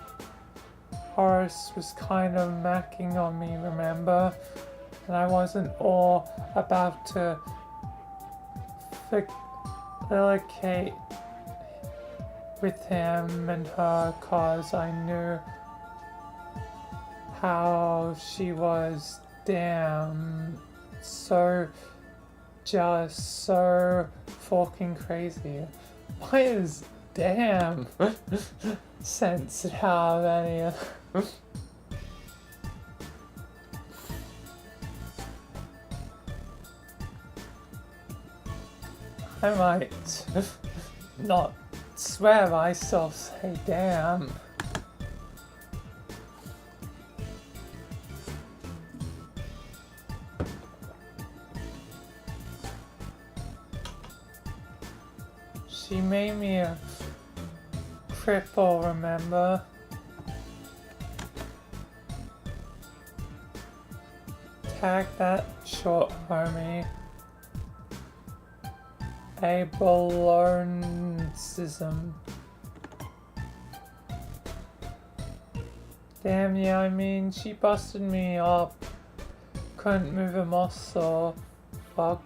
Horace was kind of macking on me, remember? And I wasn't all about to facilitate with him and her, cause I knew how she was damn so jealous, so fucking crazy. Why is damn sense to have any of I might not swear myself, say damn. She made me a cripple, remember? Tag that short, homie. Ableism. Damn, yeah, I mean, she busted me up. Couldn't move a muscle. Well,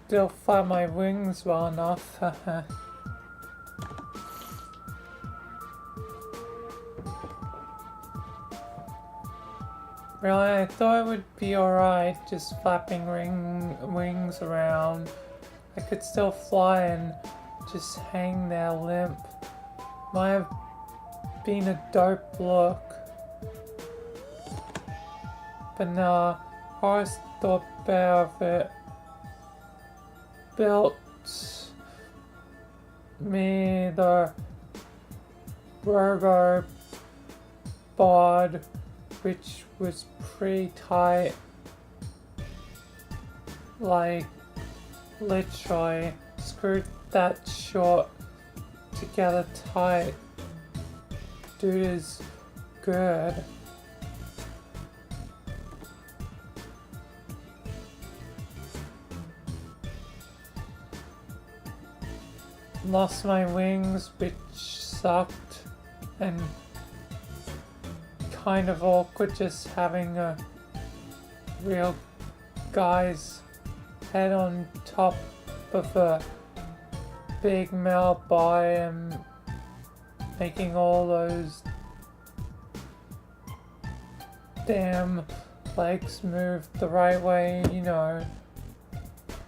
still flap my wings well enough. Really, I thought it would be alright just flapping wings around. I could still fly and just hang there limp. Might have been a dope look. But nah, Horace thought better of it. Built me the Robo bod, which was pretty tight, like literally screwed that short together tight. Dude is good. Lost my wings, which sucked, and kind of awkward just having a real guy's head on top of a big male body and making all those damn legs move the right way, you know.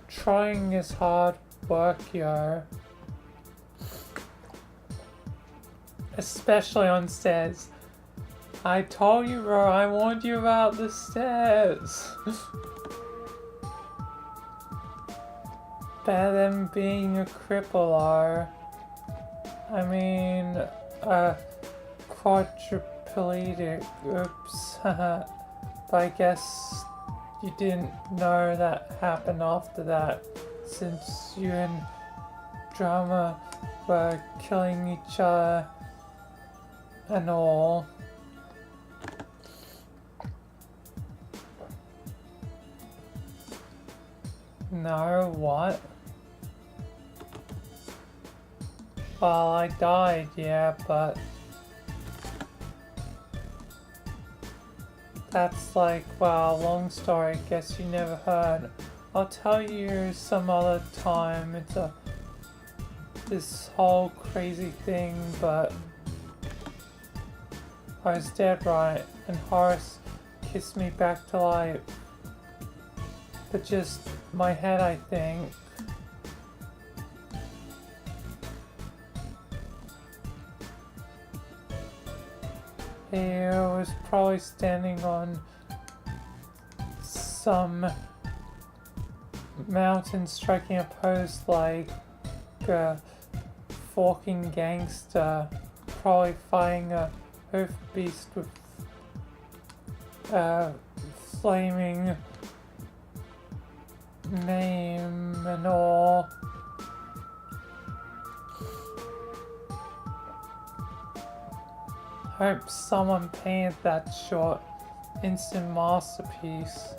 Trying is hard work, yo. Especially on stairs. I told you, bro, I warned you about the stairs. Better than being a cripple, I mean, a quadriplegic, oops. But I guess you didn't know that happened after that, since you and Drama were killing each other and all. No, what? Well, I died, yeah, but that's like, wow, long story, guess you never heard. I'll tell you some other time. It's this whole crazy thing, but I was dead right, and Horace kissed me back to life. But just my head, I think. He was probably standing on some mountain striking a pose like a forking gangster, probably fighting a hoof beast with flaming name and all. Hope someone painted that short. Instant masterpiece.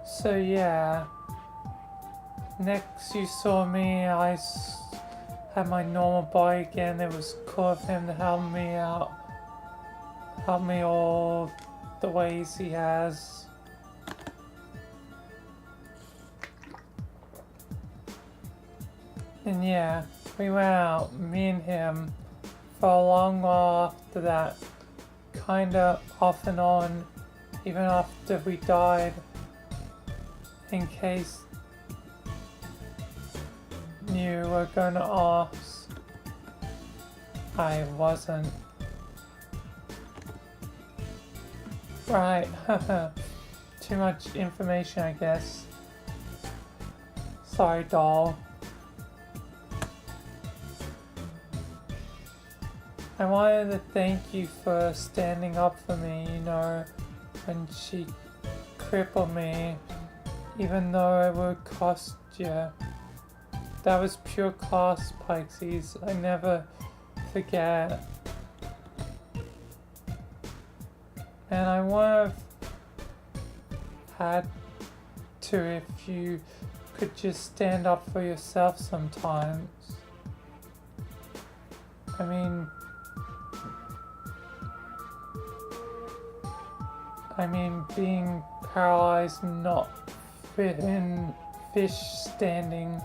So yeah. Next you saw me, I had my normal body again. It was cool of him to help me out. Help me all the ways he has. And yeah, we went out, me and him, for a long while after that. kinda off and on, even after we died, in case you were gonna ask. I wasn't. Right, too much information, I guess. Sorry, doll. I wanted to thank you for standing up for me, you know, when she crippled me, even though it would cost you. That was pure class, Pixies. I never forget. And I would have had to if you could just stand up for yourself sometimes. I mean, being paralyzed, not fit in fish standing.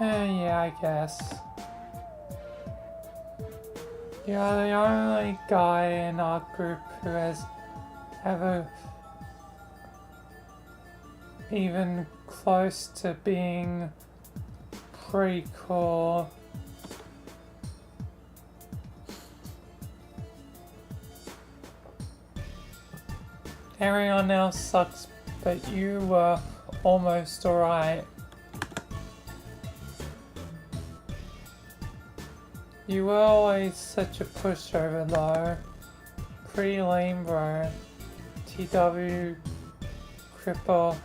Yeah, I guess. You're the only guy in our group who has ever even close to being pretty cool. Everyone else sucks, but you were almost alright. You were always such a pushover though. Pretty lame, bro. TW, cripple,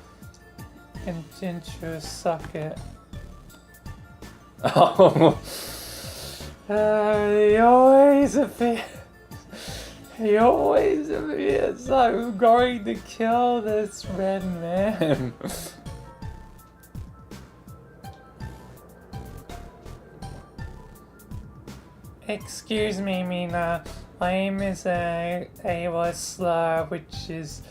and ginger suck it. Oh. He always appears. He always appears. I'm going to kill this red man. Excuse me, Mina. Lame is a word slur, which is,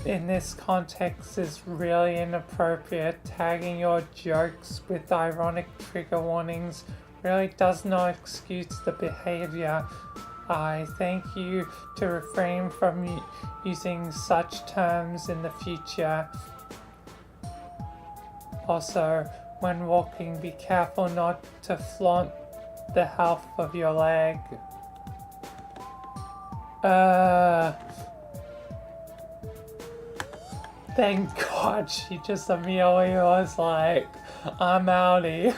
in this context, is really inappropriate. Tagging your jokes with ironic trigger warnings really does not excuse the behavior. I thank you to refrain from using such terms in the future. Also, when walking, be careful not to flaunt the health of your leg. Thank God she just immediately was like, I'm outie.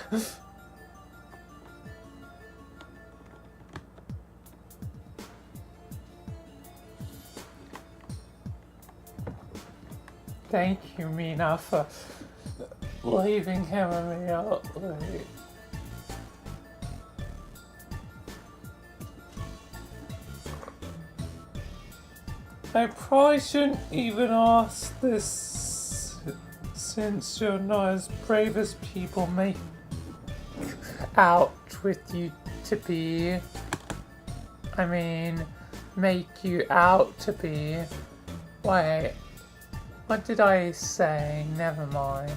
Thank you, Mina, for leaving him immediately. I probably shouldn't even ask this, since you're not as brave as people make out with you to be. I mean, make you out to be. Wait, what did I say? Never mind.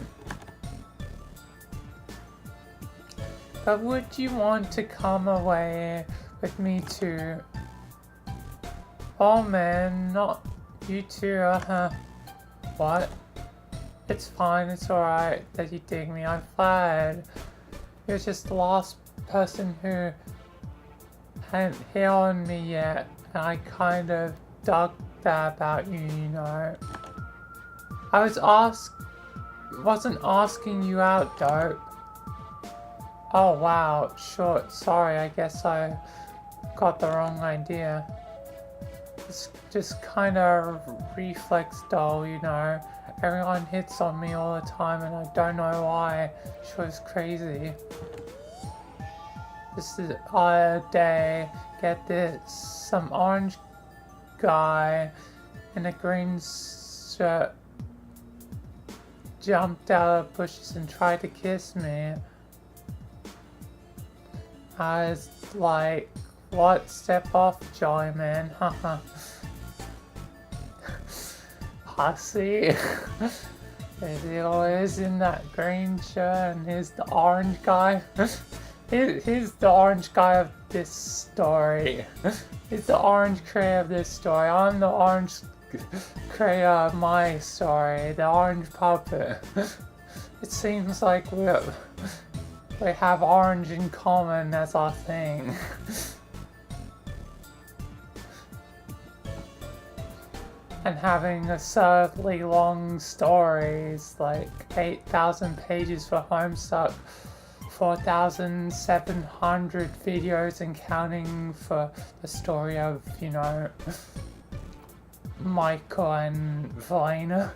But would you want to come away with me too? Oh man, not you two, What? It's fine, it's alright that you dig me, I'm flattered. You're just the last person who hadn't hit on me yet, and I kind of dug that about you, you know. I wasn't asking you out, dope. Oh wow, sure, sorry, I guess I got the wrong idea. It's just kind of reflex doll, you know. Everyone hits on me all the time and I don't know why. Sure, it's crazy. This is a day, get this, some orange guy in a green shirt jumped out of the bushes and tried to kiss me. I was like, what? Step off, jolly man, haha. Hussy. He's in that green shirt, and here's the orange guy. Here's the orange guy of this story. He's the orange creator of this story. I'm the orange creator of my story, the orange puppet. It seems like we have orange in common as our thing. And having absurdly long stories, like 8,000 pages for Homestuck, 4,700 videos and counting for the story of, you know, Michael and Vilayna.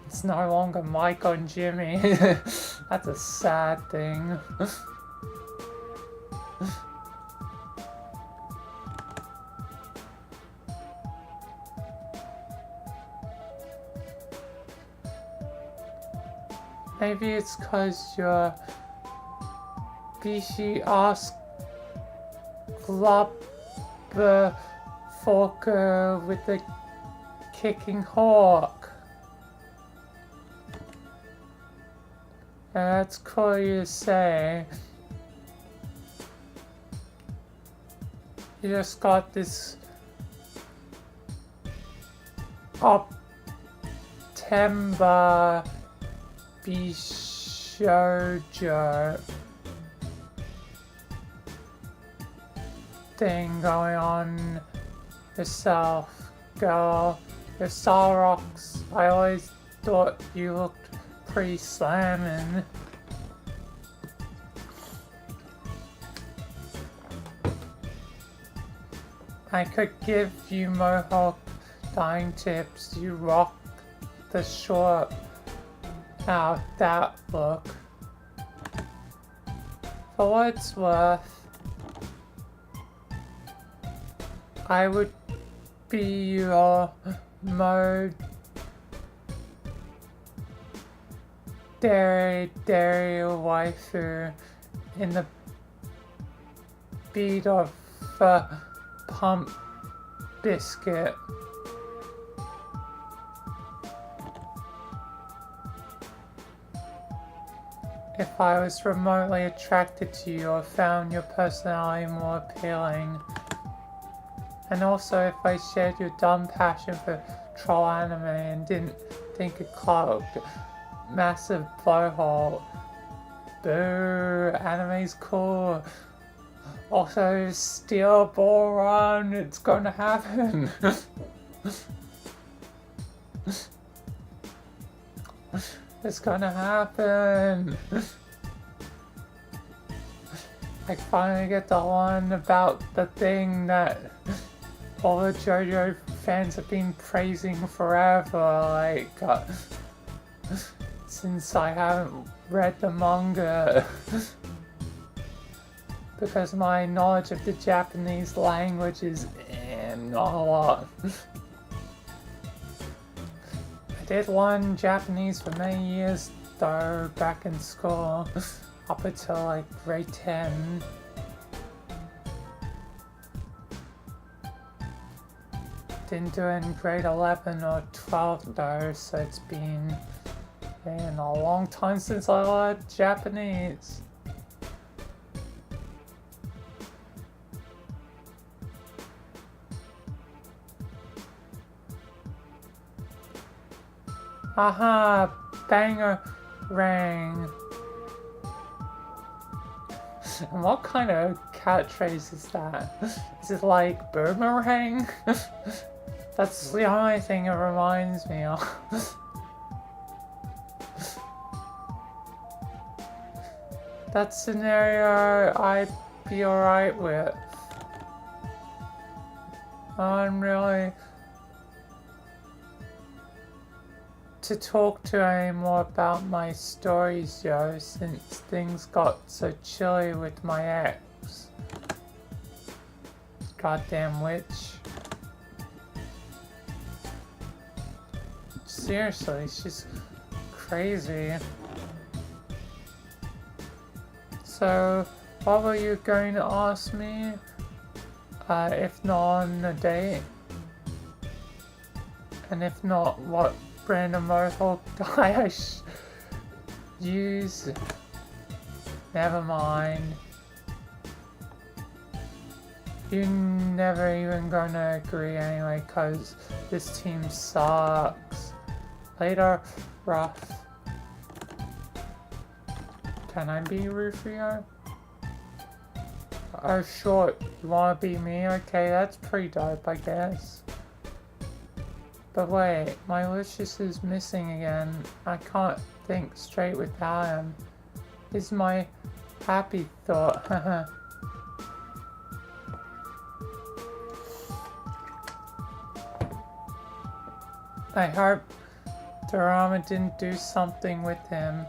It's no longer Michael and Jimmy. That's a sad thing. Maybe it's cause you're Bishi ask Glubber Forker with the kicking hawk. That's cool you say. You just got this September Bishojo thing going on yourself, girl. Your Star Rocks, I always thought you looked pretty slamming. I could give you Mohawk dyeing tips. You rock the short out that look. For what it's worth, I would be your dairy waifu in the beat of pump biscuit. If I was remotely attracted to you or found your personality more appealing. And also if I shared your dumb passion for troll anime and didn't think it clogged. Massive blowhole. Boo, anime's cool. Also, steal ball run, it's gonna happen. It's gonna happen. I finally get the one about the thing that all the JoJo fans have been praising forever, like, since I haven't read the manga. Because my knowledge of the Japanese language is not a lot. I did learn Japanese for many years though, back in school, up until like grade 10. Didn't do it in grade 11 or 12 though, so it's been a long time since I learned Japanese. Aha! Banger rang. And what kind of catchphrase is that? Is it like boomerang? That's the only thing it reminds me of. That scenario I'd be alright with. I'm really to talk to anymore about my stories, yo, since things got so chilly with my ex. Goddamn witch. Seriously, she's crazy. So, what were you going to ask me? If not on a date? And if not, what brand of mohawk dye I use? Never mind. You're never even gonna agree anyway, cause this team sucks. Later, rough. Can I be Rufio? Oh, short. You wanna be me? Okay, that's pretty dope, I guess. But wait, my Lucius is missing again. I can't think straight without him. Is my happy thought, haha. I hope Dorama didn't do something with him.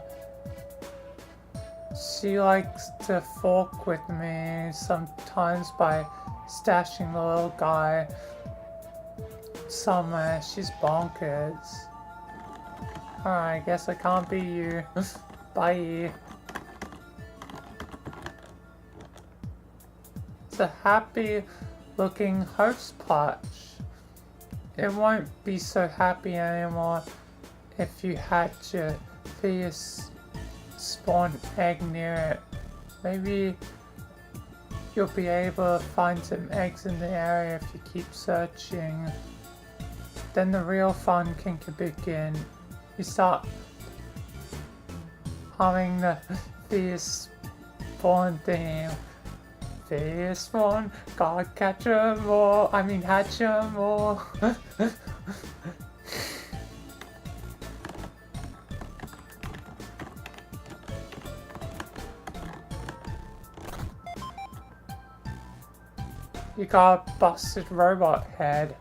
She likes to fork with me sometimes by stashing the little guy somewhere. She's bonkers. Alright, I guess I can't be you. Bye. It's a happy looking host patch. It won't be so happy anymore if you hatch a fetus spawn egg near it. Maybe you'll be able to find some eggs in the area if you keep searching. Then the real fun can begin. You start humming the fetus spawn theme. Fetus spawn, gotta catch 'em all. I mean hatch 'em all. You got a busted robot head.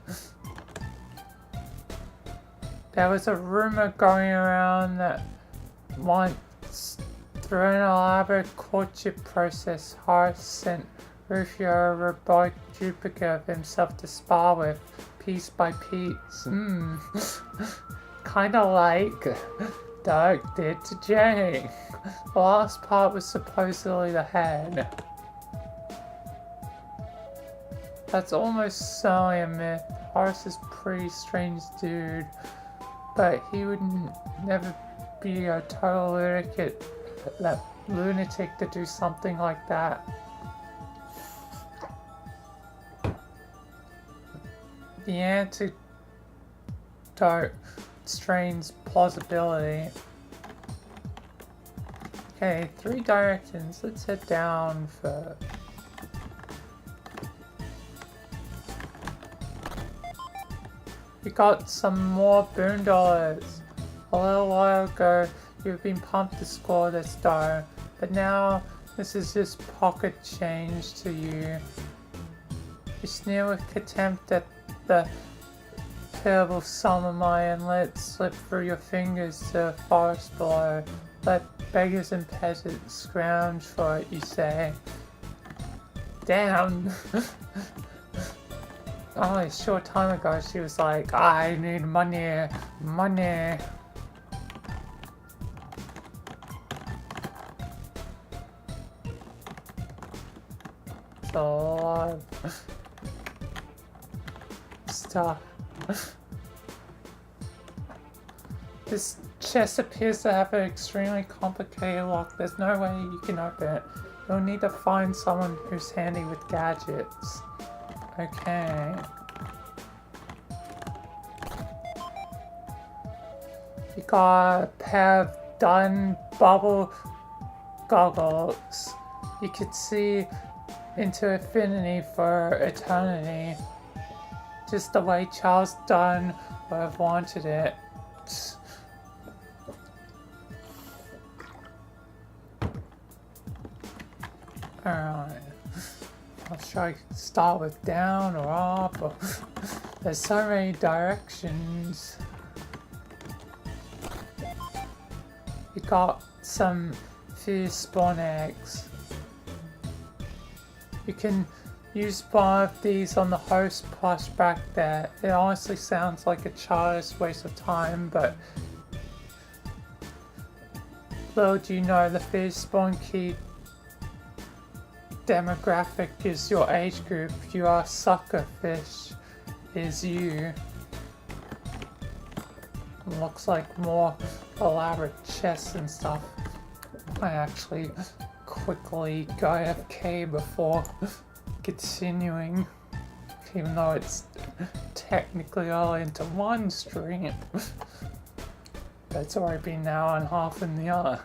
There was a rumor going around that once, through an elaborate courtship process, Horace sent Rufio a robotic duplicate of himself to spar with, piece by piece. Kinda like Doug did to Jane. The last part was supposedly the head. That's almost certainly a myth. Horace is a pretty strange dude, but he would never be a total lunatic to do something like that. The antidote strains plausibility. Okay, 3 directions. Let's head down for. We got some more boondollars. A little while ago, you've been pumped to score this dough, but now this is just pocket change to you. You sneer with contempt at the terrible sum of money and let it slip through your fingers to the forest below. Let beggars and peasants scrounge for it, you say. Damn! Only a short time ago she was like, I need money, money. It's a lot of stuff. This chest appears to have an extremely complicated lock. There's no way you can open it. You'll need to find someone who's handy with gadgets. Okay. You got a pair of Dunn bubble goggles. You could see into infinity for eternity. Just the way Charles Dunn would have wanted it. Alright. I'll try to start with down or up. Or there's so many directions. You got some few spawn eggs. You can use one of these on the host plush back there. It honestly sounds like a childish waste of time, but little do you know the fish spawn key demographic is your age group. You are sucker fish is you. looks like more elaborate chests and stuff. I actually quickly go AFK before continuing, even though it's technically all into one stream. But it's already been an hour and a half in the other.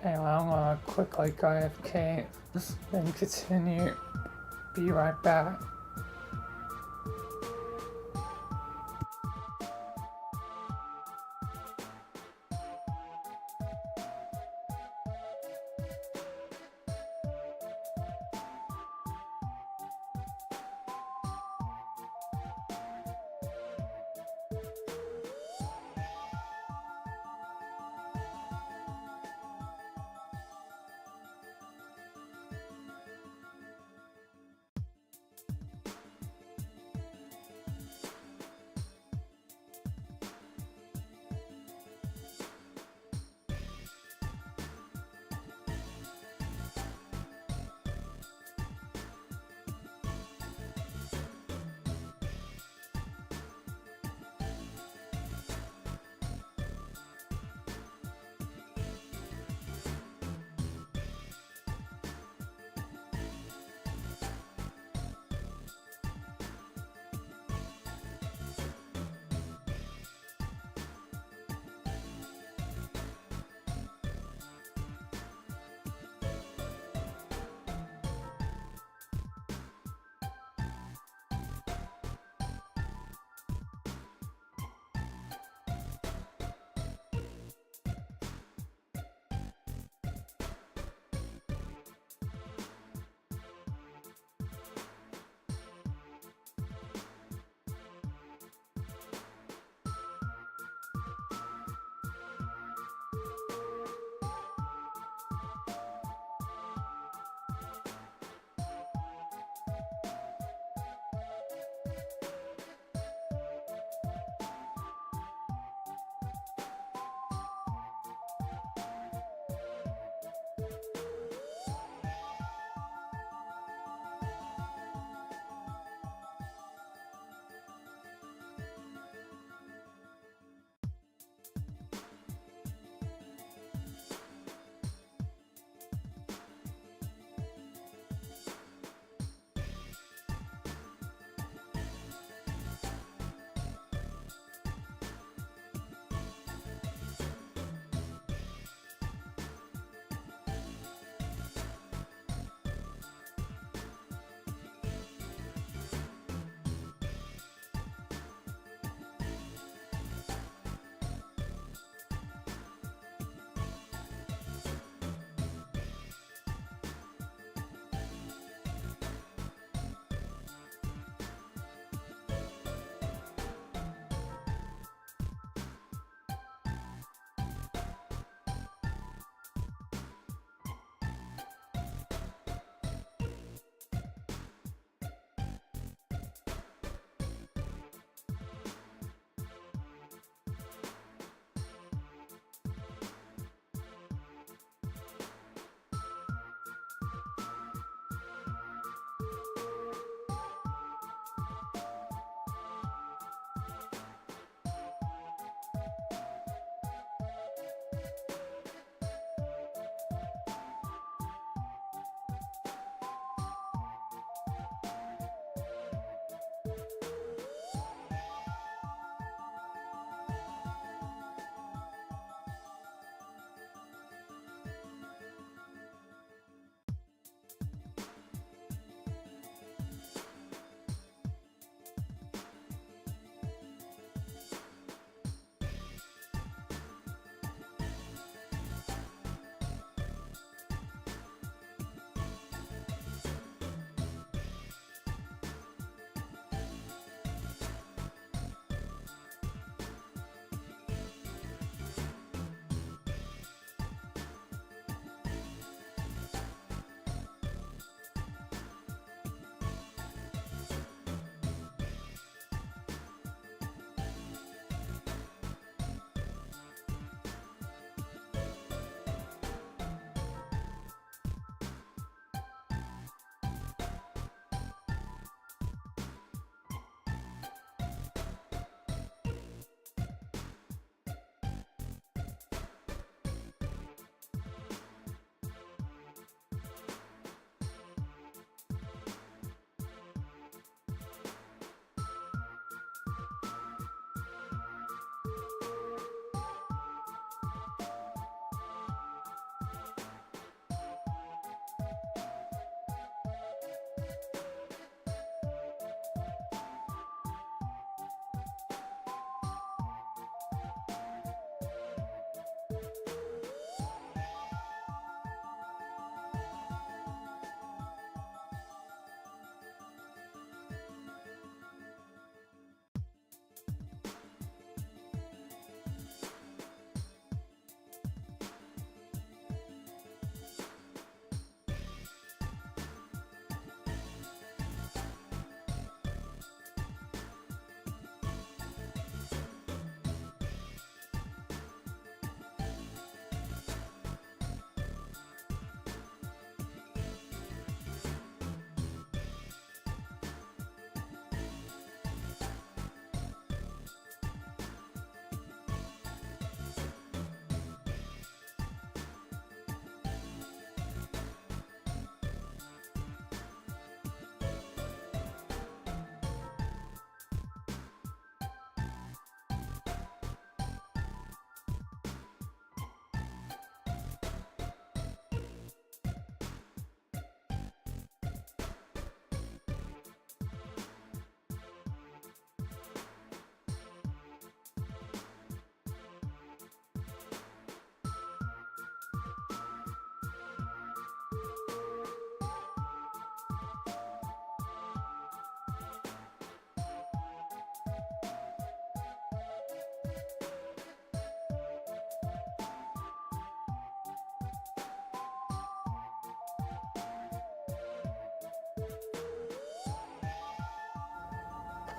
Anyway, I'm gonna quickly go AFK, then continue. Be right back.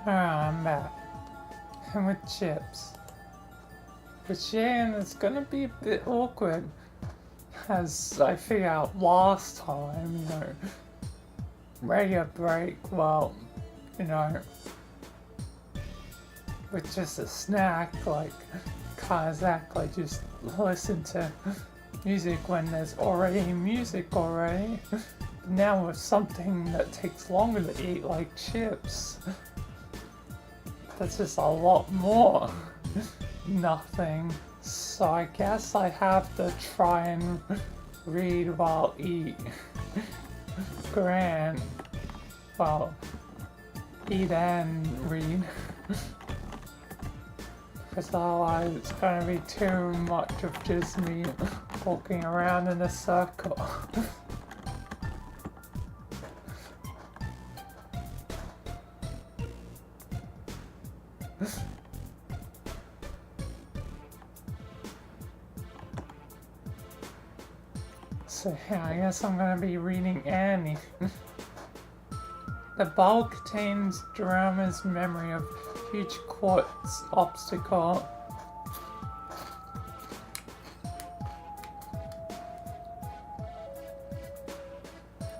I'm back. And with chips. Which, yeah, and it's gonna be a bit awkward. As I figured out last time, you know, radio break, well, you know, with just a snack, like, can't exactly just listen to music when there's already music already. Now with something that takes longer to eat, like chips, that's just a lot more nothing. So I guess I have to try and read while eat. Grand. Well, eat and read. Because otherwise it's gonna be too much of just me walking around in a circle. So yeah, I guess I'm gonna be reading Annie. The ball contains Drama's memory of huge quartz obstacle.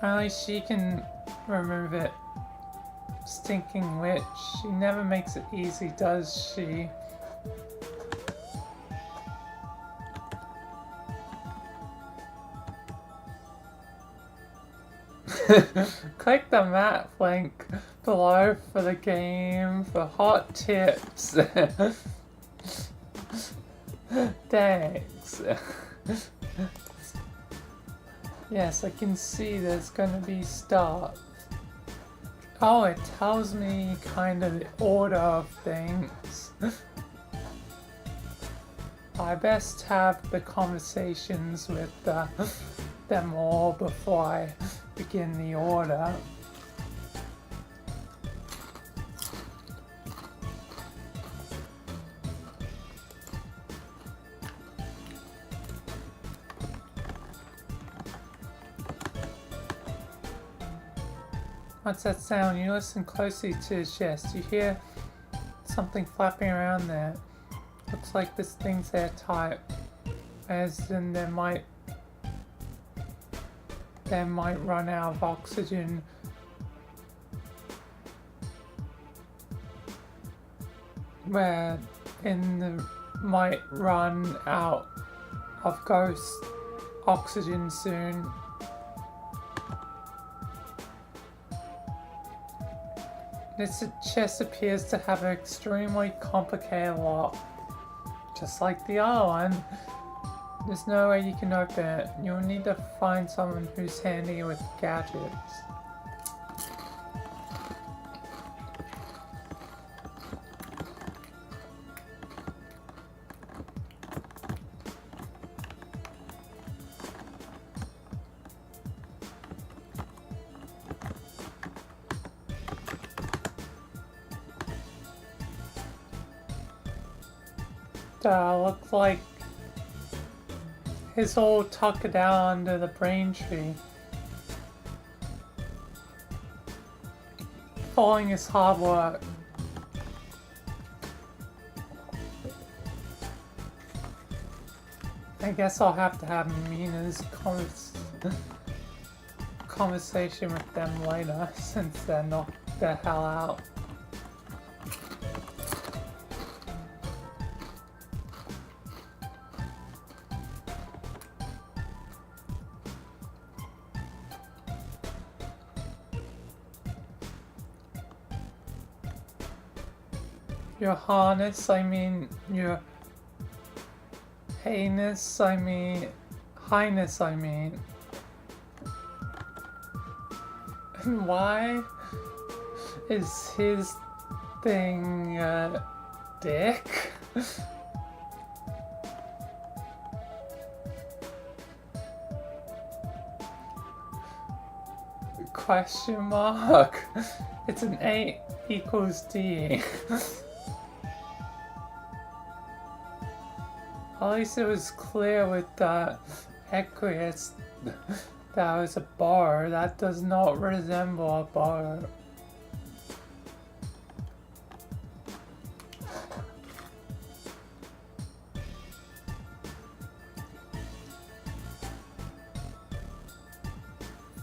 Only she can remove it. Stinking witch. She never makes it easy, does she? Click the map link below for the game for hot tips. Thanks. Yes, I can see there's gonna be stuff. Oh, it tells me kind of the order of things. I best have the conversations with them all before I begin the order. What's that sound? You listen closely to his chest. You hear something flapping around there. Looks like this thing's airtight. As in they might run out of oxygen. Where might run out of ghost oxygen soon. This chest appears to have an extremely complicated lock. Just like the other one. There's no way you can open it. You'll need to find someone who's handy with gadgets. Looks like it's all tucked down under the brain tree. Falling is hard work. I guess I'll have to have Mina's conversation with them later, since they're knocked the hell out. Your harness, I mean, your highness, I mean. And why is his thing, dick? Question mark? It's an A equals D. At least it was clear with the Aquarius that was a bar. That does not resemble a bar.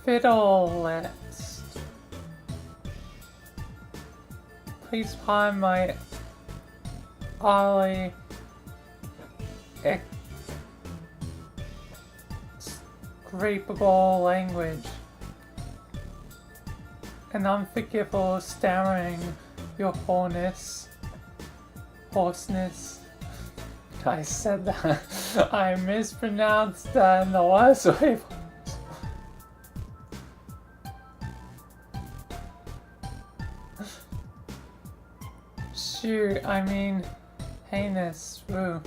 fiddlelist. Please find my Ollie execrable language. An unforgivable stammering, your hoarseness. I said that. I mispronounced that in the worst way. Shoot, I mean, heinous. Woo.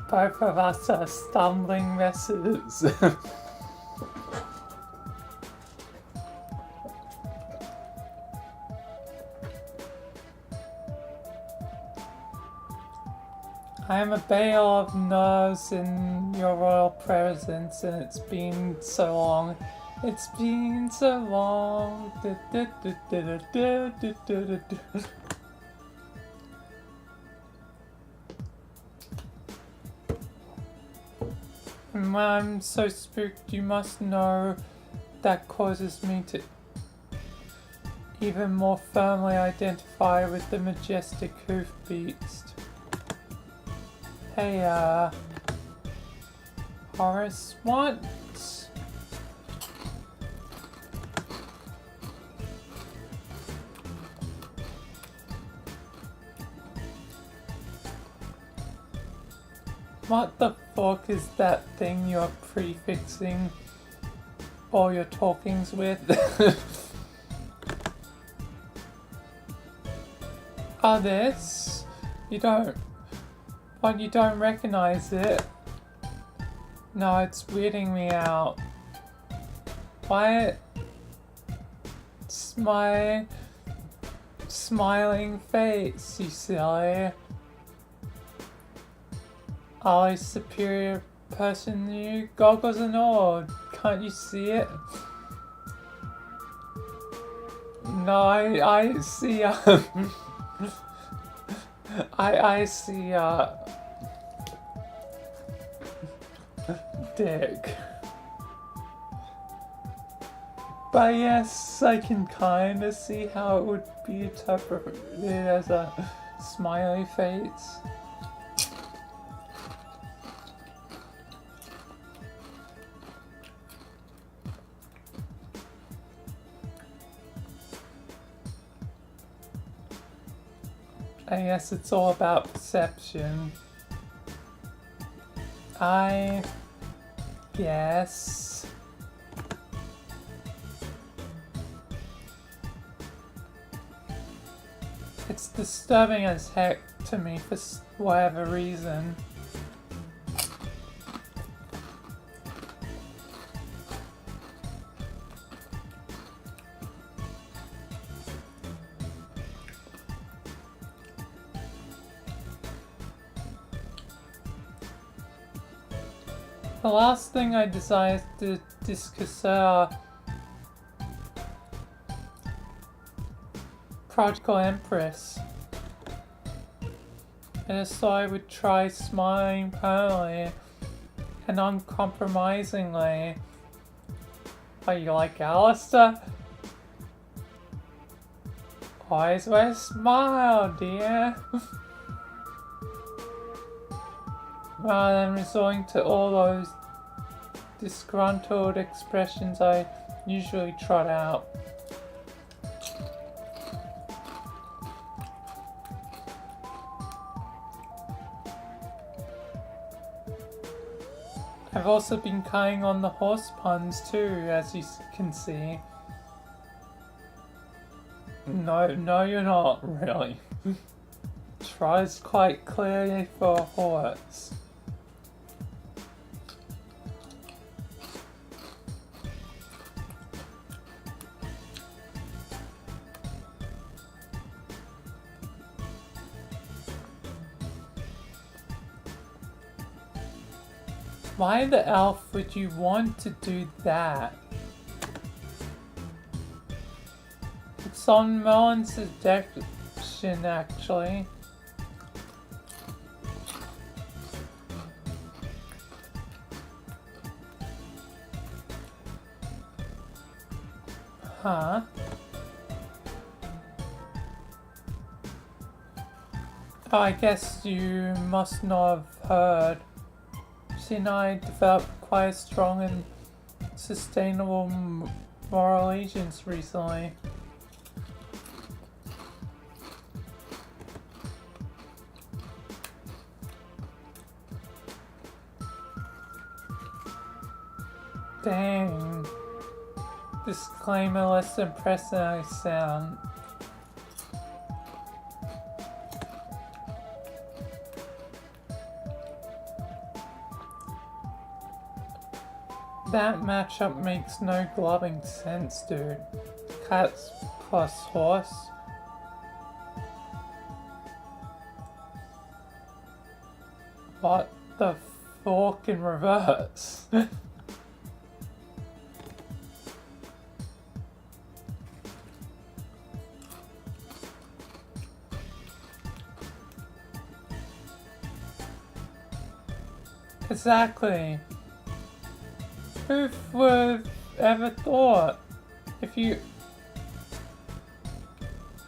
Both of us are stumbling messes. I am a bale of nerves in your royal presence, and it's been so long. It's been so long. And when I'm so spooked, you must know that causes me to even more firmly identify with the majestic hoof beast. Hey, Horace, what? What the fuck is that thing you're prefixing all your talkings with? Oh, this? You don't... What, you don't recognize it? No, it's weirding me out. Why? It's my smiling face, you silly. Ollie's superior person than you, goggles and all. Can't you see it? No, I see, I see, dick. But yes, I can kinda see how it would be interpreted as a smiley face. I guess it's all about perception. I guess. It's disturbing as heck to me for whatever reason. The last thing I desire to discuss are Prodigal Empress. And I thought I would try smiling permanently and uncompromisingly. Oh, you like Alistair? Always wear a smile, dear. Rather than resorting to all those disgruntled expressions I usually trot out. I've also been cutting on the horse puns too, as you can see. No, you're not, really. Tries quite clearly for a horse. Why the elf would you want to do that? It's on Merlin's suggestion, actually. Huh? Oh, I guess you must not have heard. She and I developed quite a strong and sustainable moral allegiance recently. Dang. Disclaimer less impressed than I sound. That matchup makes no gloving sense, dude. Cats plus horse. What the fork in reverse? Exactly. Who would ever thought? If you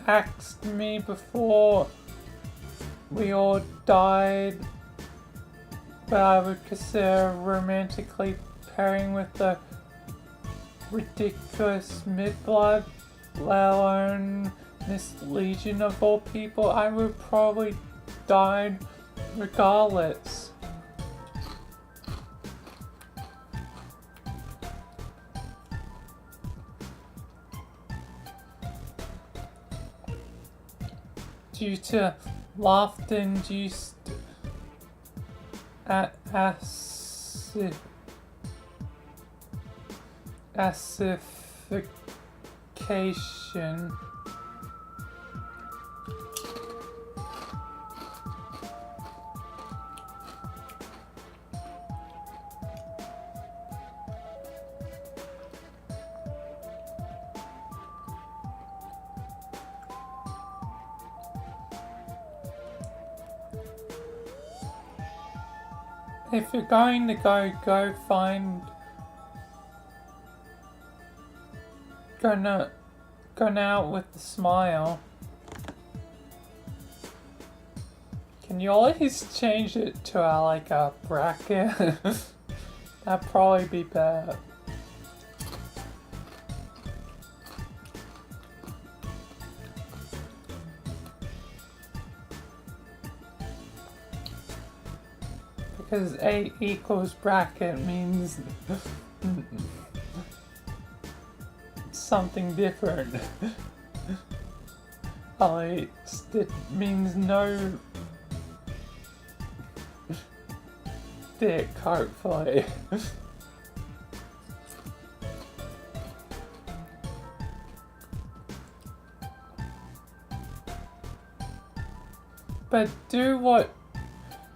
asked me before we all died that I would consider romantically pairing with the ridiculous mid-blood, let alone Miss Legion of all people, I would probably die regardless. Due to laughter-induced acidification. If you're going to go find... Going out with a smile. Can you always change it to like a bracket? That'd probably be better. Because 8 equals bracket means something different. At least it means no dick, hopefully. But do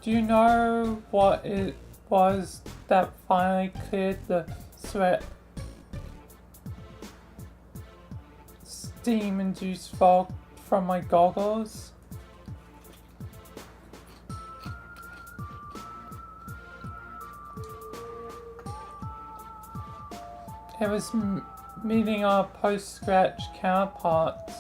you know what it was that finally cleared the sweat? Steam-induced fog from my goggles? It was meeting our post-scratch counterparts.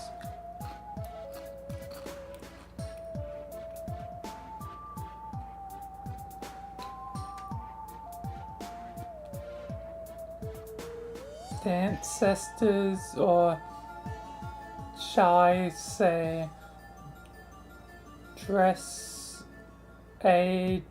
The ancestors, or shall I say, dress ancestors.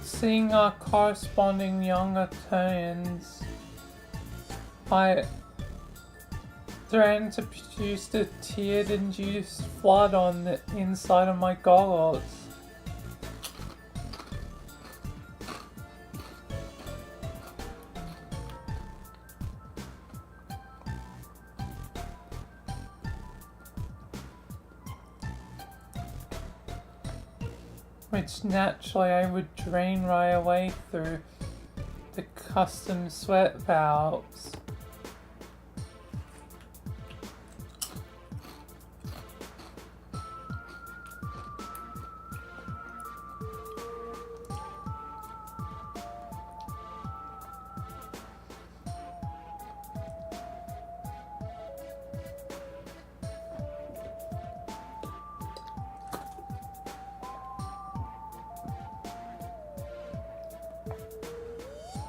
Seeing our corresponding younger turns, I threatened to produce a tear-induced flood on the inside of my goggles. which naturally I would drain right away through the custom sweat valves.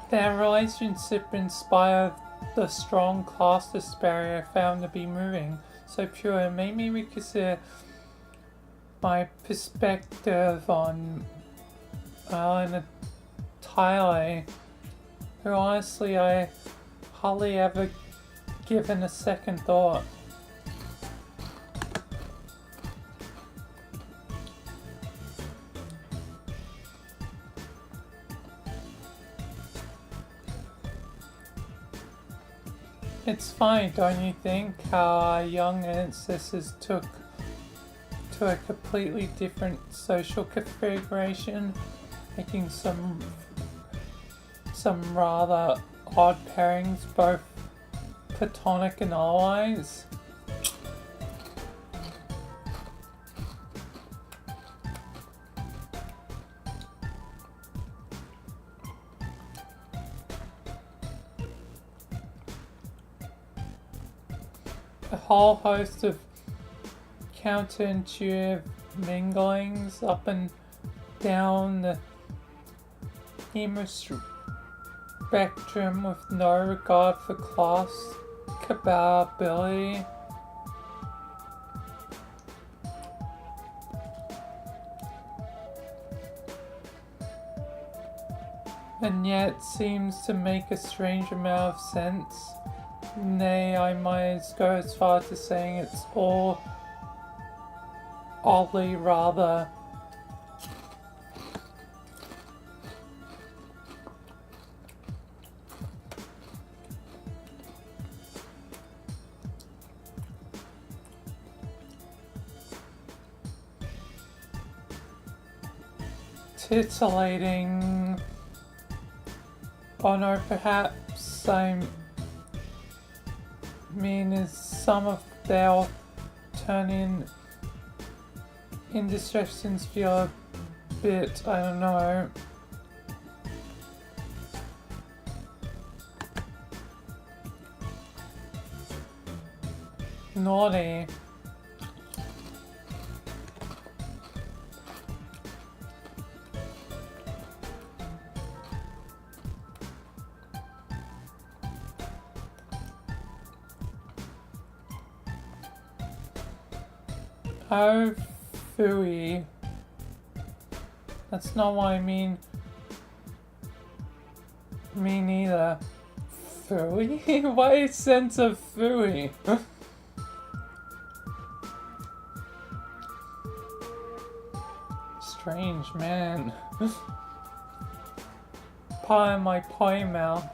Their relationship inspired the strong class disparity I found to be moving so pure. It made me reconsider my perspective on Elena Tyler, who honestly I hardly ever given a second thought. It's funny, don't you think, how our young ancestors took to a completely different social configuration, making some rather odd pairings, both platonic and otherwise. A whole host of counterintuitive minglings up and down the human spectrum with no regard for class compatibility. And yet seems to make a strange amount of sense. Nay, I might go as far to saying it's all oddly rather titillating. Oh no, perhaps I mean is some of their turning indiscretions feel a bit, I don't know, naughty. Oh, phooey. That's not what I mean. Me neither. Phooey? Why sense of phooey? Strange, man. Pie my pie mouth.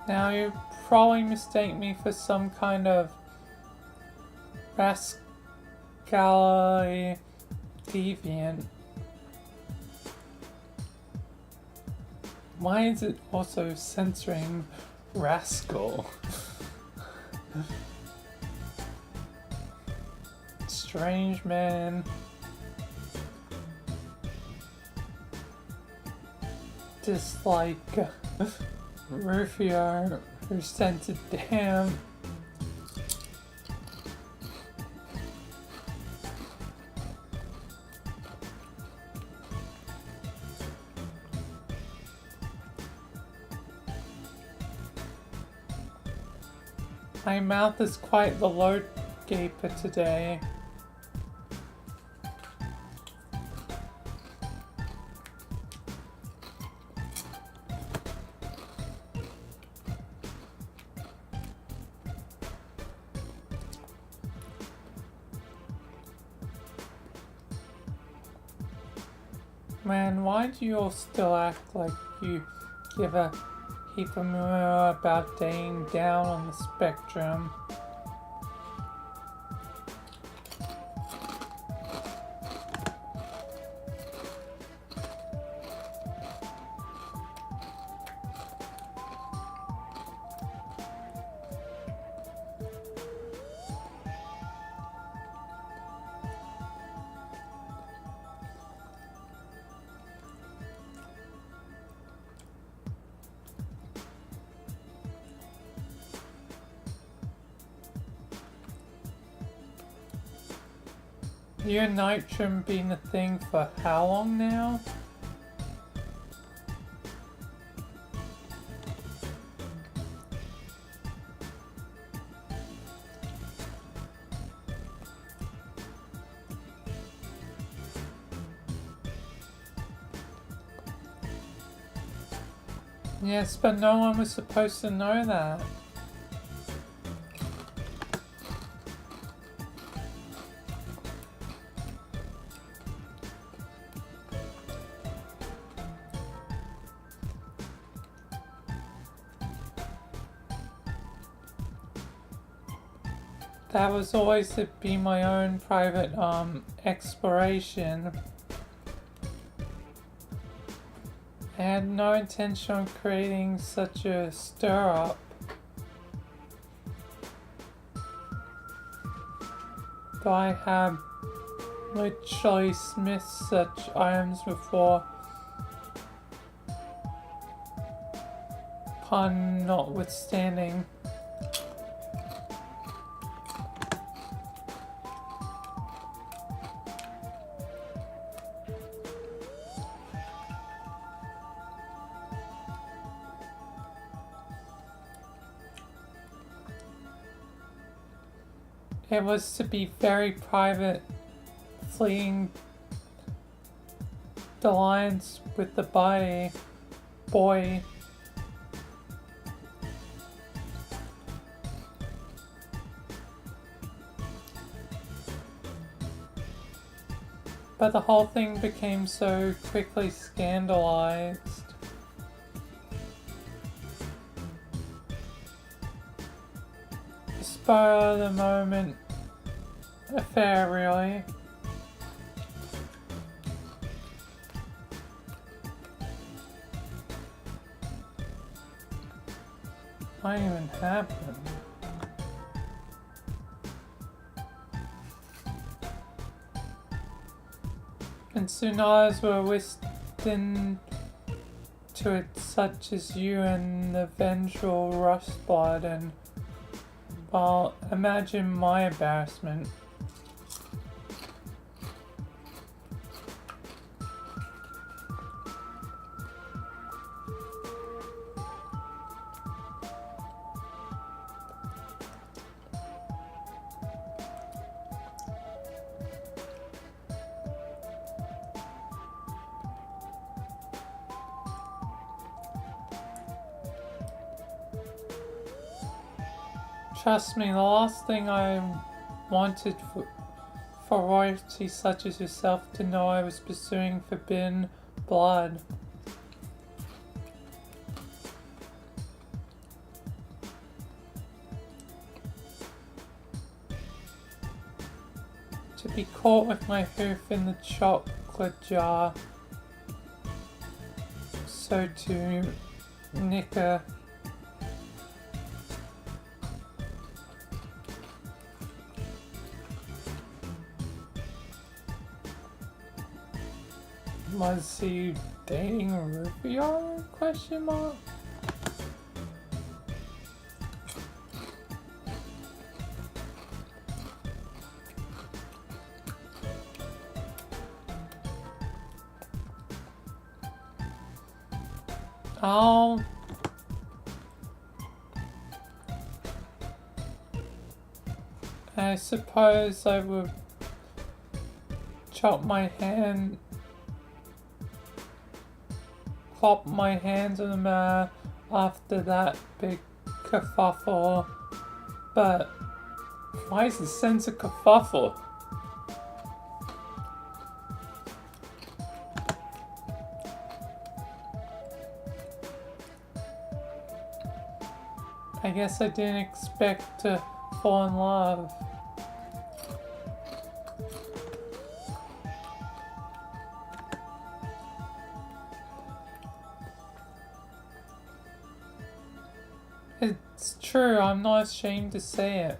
Now you probably mistake me for some kind of rascally deviant. Why is it also censoring rascal? Strange, man. Just like Rufio, who sent it down. My mouth is quite the load gaper today. Man, why do you all still act like you give a heap of more about staying down on the spectrum? You and Nitrum been a thing for how long now? Yes, but no one was supposed to know that. That was always to be my own private exploration. I had no intention of creating such a stir-up. Though I have literally smithed such items before, pun notwithstanding. It was to be very private, fleeing the lines with the boy. But the whole thing became so quickly scandalized. Spur of the moment affair, really. What even happened? And soon others were whisked into it, such as you and the vengeful Rustblood, and well, imagine my embarrassment. Trust me, the last thing I wanted for royalty such as yourself to know I was pursuing forbidden blood. To be caught with my hoof in the chocolate jar, so to Nika. Was he dating Rufio? Question mark. Oh. I suppose I would chop my hand. Clap my hands on the mirror after that big kerfuffle, but why is the sense of kerfuffle? I guess I didn't expect to fall in love. It's true, I'm not ashamed to say it.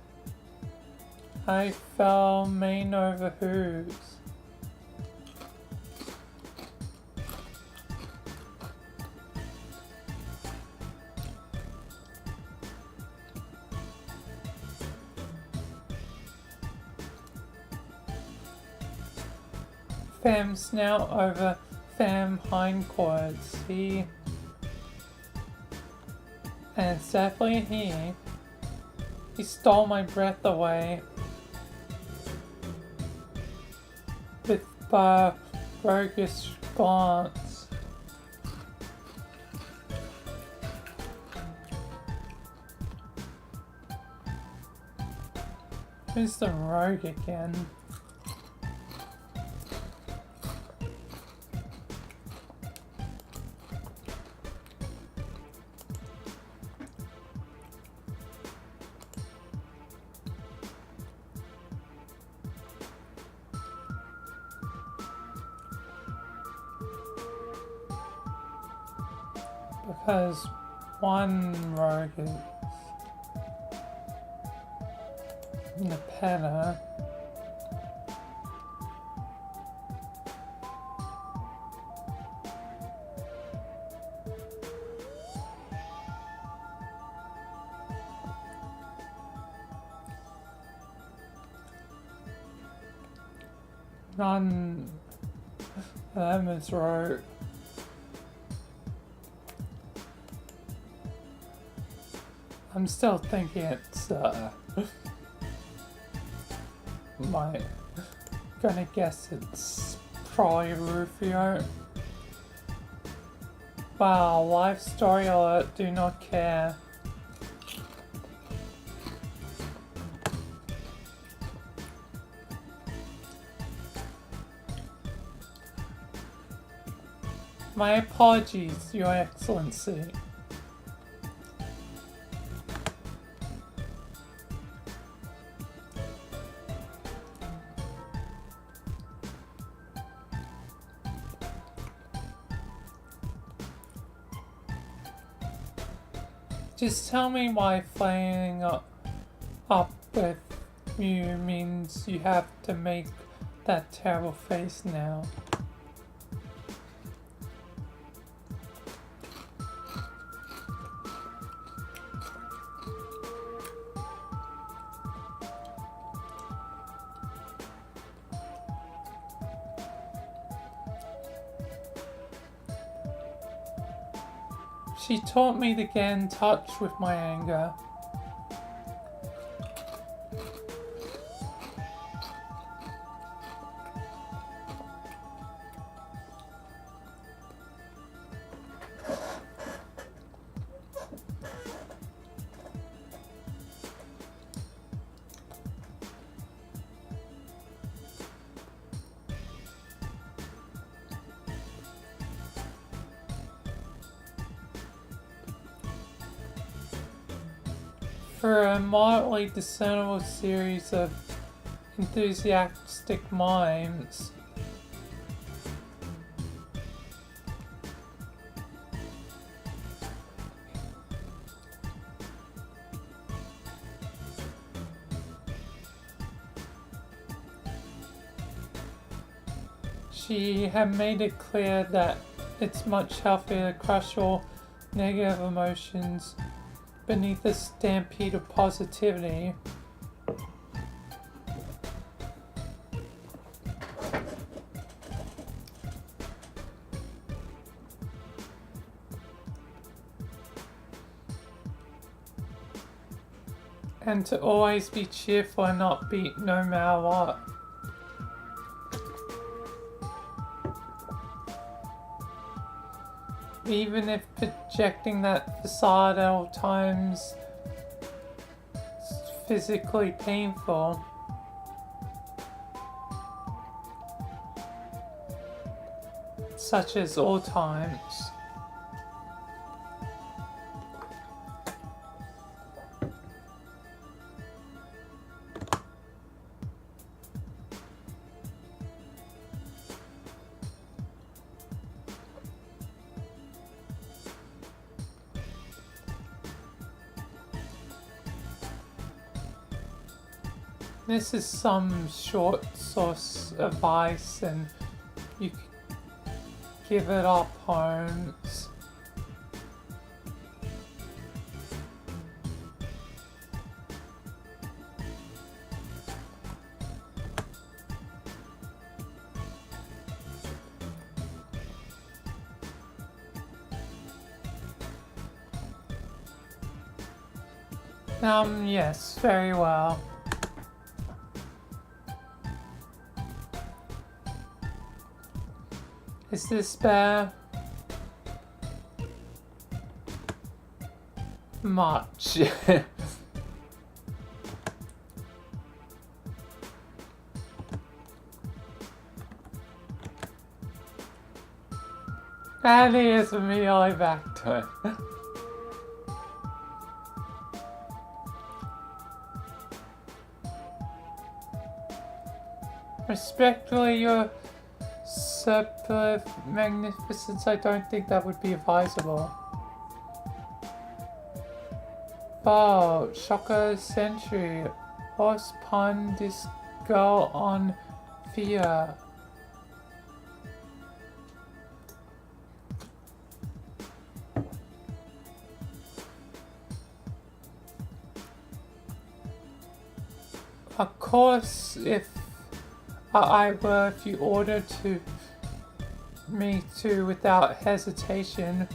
I fell main over hooves. Fam snout over fam hindquarters. And it's definitely he. He stole my breath away with a roguish glance. Who's the rogue again? Because one rogue is Nepeta. None of them is rogue. I'm still thinking it's, gonna guess it's probably Rufio. Wow, life story alert, do not care. My apologies, Your Excellency. Just tell me why flying up with you means you have to make that terrible face now. She taught me to get in touch with my anger. For a moderately discernible series of enthusiastic mimes, she had made it clear that it's much healthier to crush all negative emotions beneath a stampede of positivity. And to always be cheerful and upbeat no matter what. Even if projecting that facade at all times is physically painful. Such as all times. this is some short source advice and you can give it up, Holmes. Yes, very well. Is this bear? Much. And here's me all back to it. Respectfully, your superb magnificence, I don't think that would be advisable. Oh, shocker century. Horse pun this girl on fear. Of course, if you order me to without hesitation.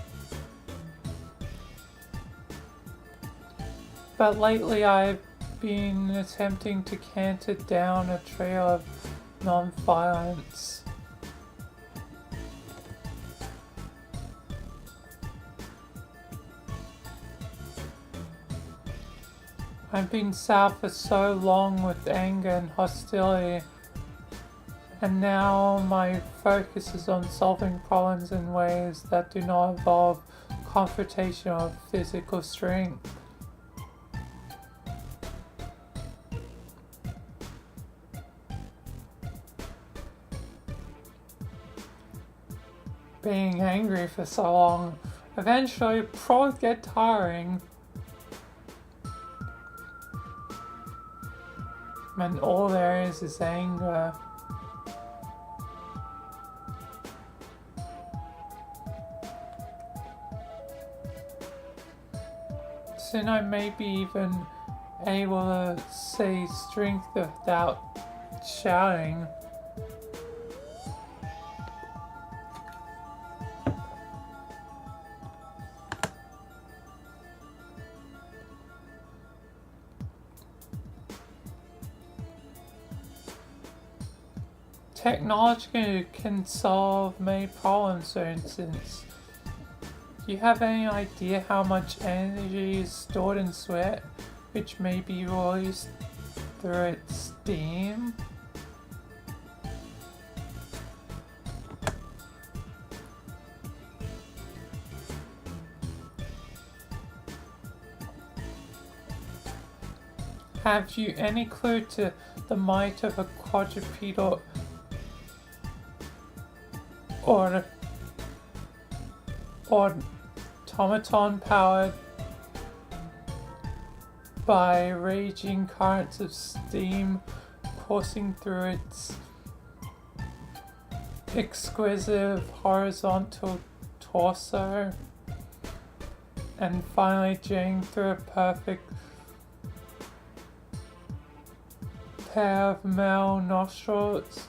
But lately I've been attempting to canter down a trail of non-violence. I've been south for so long with anger and hostility. And now my focus is on solving problems in ways that do not involve confrontation or physical strength. Being angry for so long eventually probably get tiring. And all there is anger. Soon I may be even able to say strength without shouting. Technology can solve many problems, for instance. Do you have any idea how much energy is stored in sweat, which may be released through its steam? Have you any clue to the might of a quadrupedal or automaton powered by raging currents of steam coursing through its exquisite horizontal torso and finally draining through a perfect pair of male nostrils?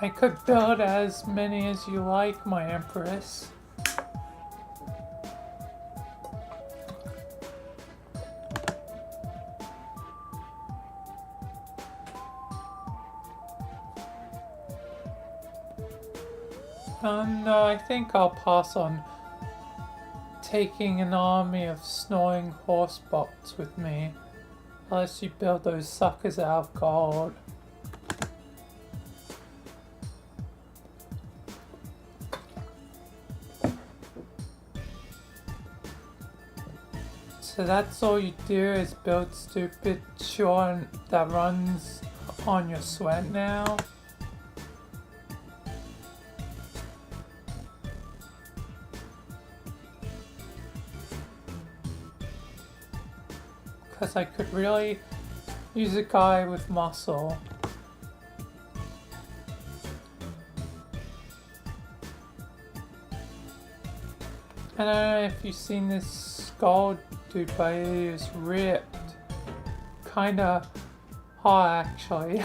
I could build as many as you like, my Empress. No, I think I'll pass on taking an army of snoring horse bots with me, unless you build those suckers out of gold. So that's all you do is build stupid shore that runs on your sweat now? because I could really use a guy with muscle. I don't know if you've seen this skull dude, but he is ripped. Kinda hot, actually.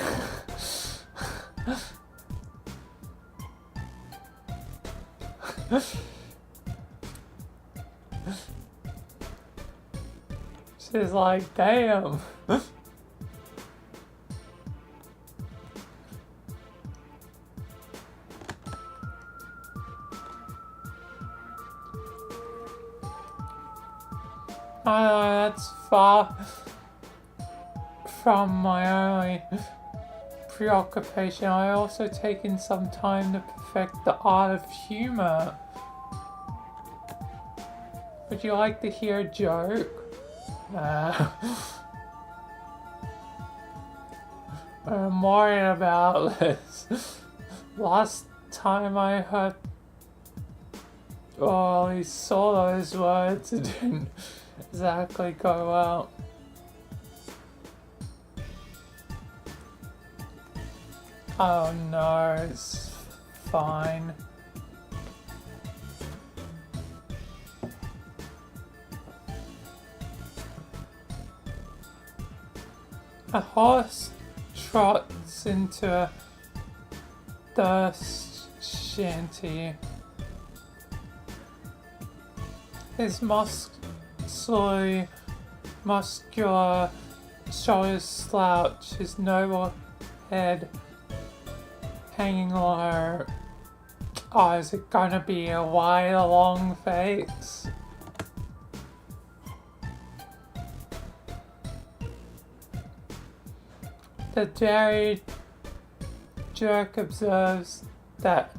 She's like, damn. I know that's far from my only preoccupation. I also taken some time to perfect the art of humor. Would you like to hear a joke? I'm worried about this. Last time I heard, well, he saw those words, it didn't exactly go well. Oh no, it's fine. A horse trots into the shanty. His muscular shoulders slouch, his noble head hanging low. Oh, is it gonna be a wide, long face? The dairy jerk observes that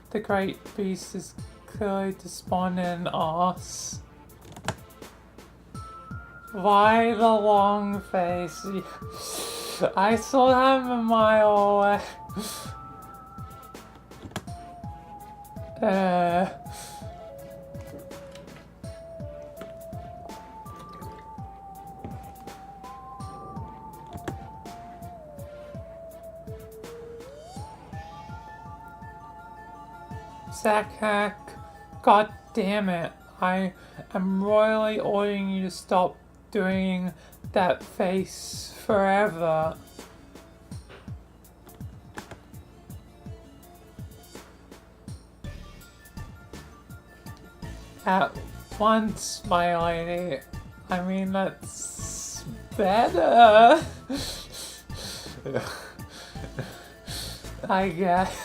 the great beast is clearly despondent and asks, why the long face? I saw him a mile away. Zach Hack, god damn it. I am royally ordering you to stop doing that face forever. At once, my lady. I mean, that's better. I guess.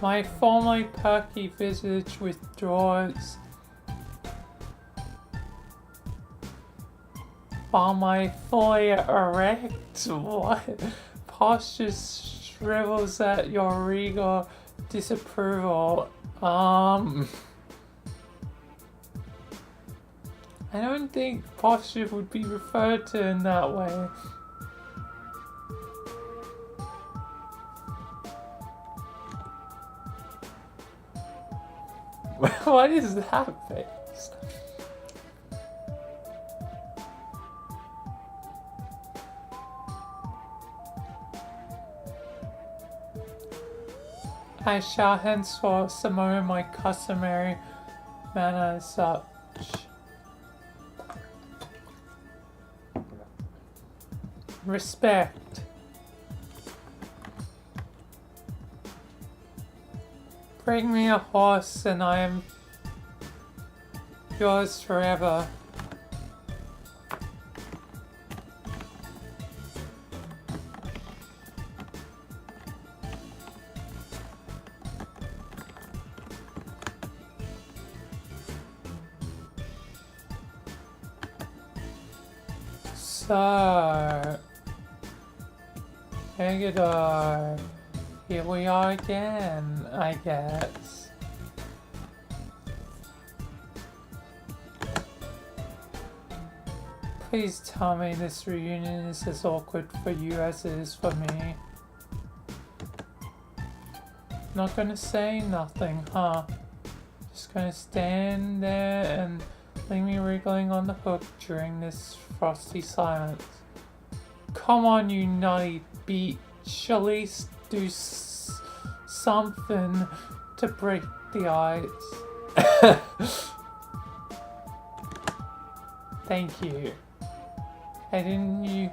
My formerly perky visage withdraws, while my fully erect posture shrivels at your regal disapproval. I don't think posture would be referred to in that way. What is that face? I shall henceforth summon my customary manner as such. Respect. Bring me a horse and I am yours forever. So, Agador, here we are again, I guess. Please tell me this reunion is as awkward for you as it is for me. Not gonna say nothing, huh? Just gonna stand there and leave me wriggling on the hook during this frosty silence. Come on, you nutty beach. At least do something to break the ice. Thank you. You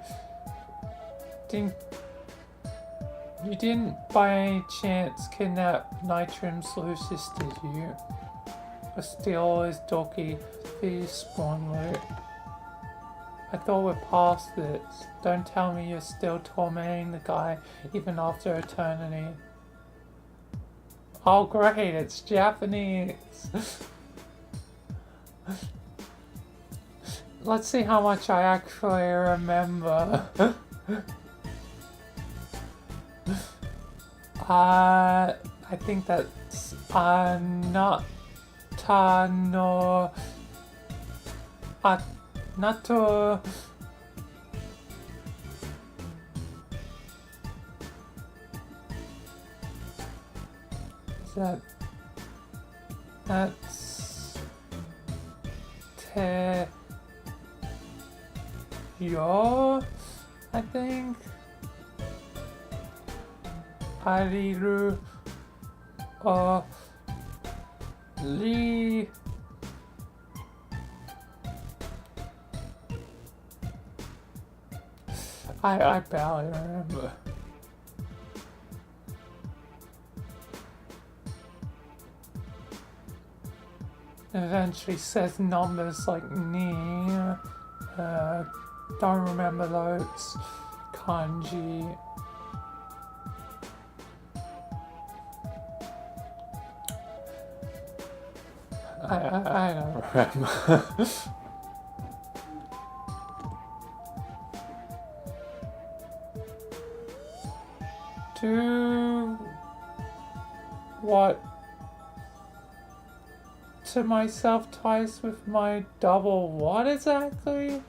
didn't by any chance kidnap Nitrim's Lucis, did you? Or steal his dorky fish spawn loot? I thought we're past this. Don't tell me you're still tormenting the guy even after eternity. Oh great, it's Japanese. Let's see how much I actually remember. I think that's Nato that's Yo, I think. Ariru Lee. I barely remember. Eventually says numbers like ni. Don't remember those kanji. I don't remember. Do what to myself twice with my double what exactly?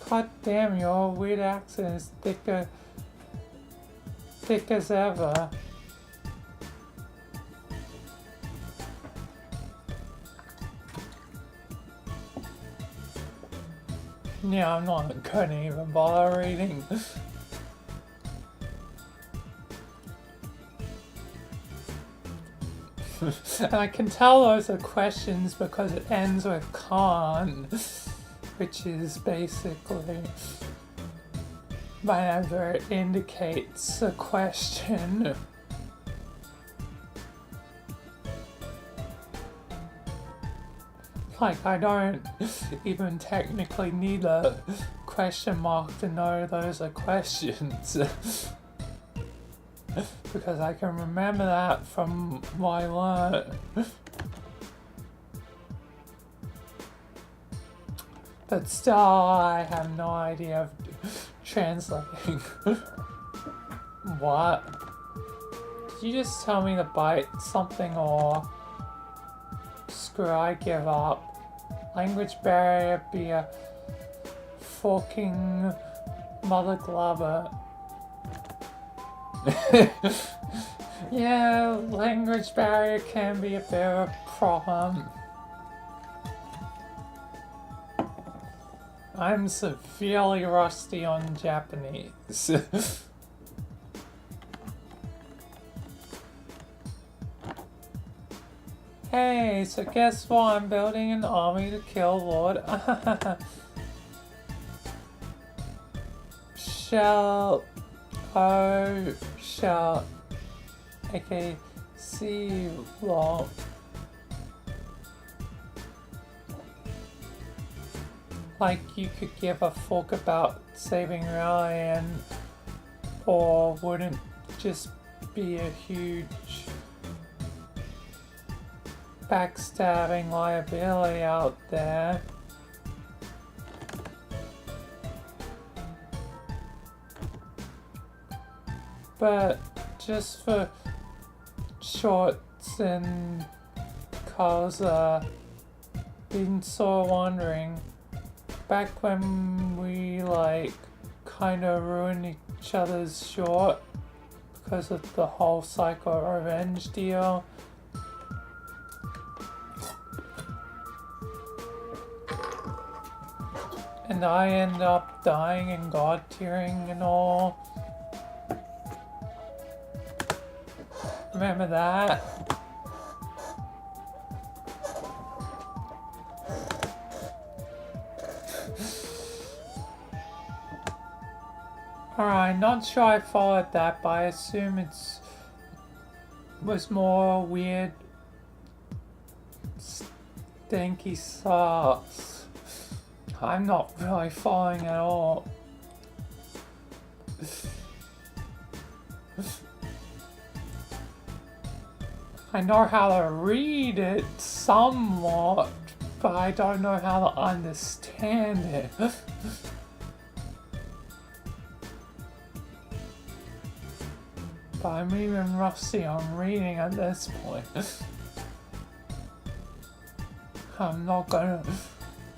God damn, your weird accent is thick as ever. Yeah, I'm not gonna even bother reading. And I can tell those are questions because it ends with Khan, which is basically whenever it indicates a question. Like, I don't even technically need a question mark to know those are questions. Because I can remember that from what I learned. But still, I have no idea of translating. What? Did you just tell me to bite something or... Screw, I give up. Language barrier be a fucking mother glover. Yeah, language barrier can be a bit of a problem. I'm severely rusty on Japanese. Hey, so guess what? I'm building an army to kill Lord. Shell. Okay, see, lol. Like you could give a fuck about saving Ryan, or wouldn't just be a huge backstabbing liability out there. But just for shorts and cause been so wondering, back when we like kind of ruined each other's short because of the whole psycho revenge deal. And I end up dying and god tearing and all. Remember that? Alright, not sure I followed that, but I assume it's was more weird stinky sauce. I'm not really following at all. I know how to read it somewhat, but I don't know how to understand it. But I'm even rusty on reading at this point. I'm not gonna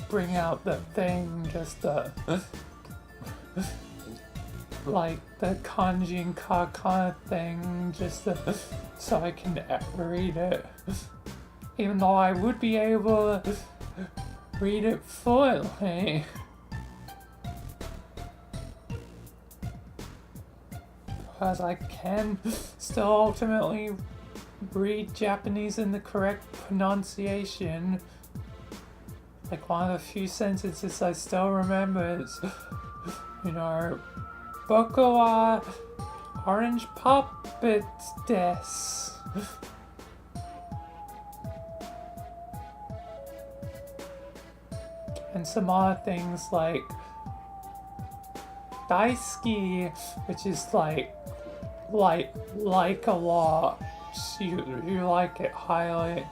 bring out the thing just to like the kanji and katakana thing just to, so I can read it. Even though I would be able to read it fluently. Because I can still ultimately read Japanese in the correct pronunciation. Like one of the few sentences I still remember is, you know, Boku wa orange puppet desu. And some other things like daisuki, which is like a lot. You like it highly.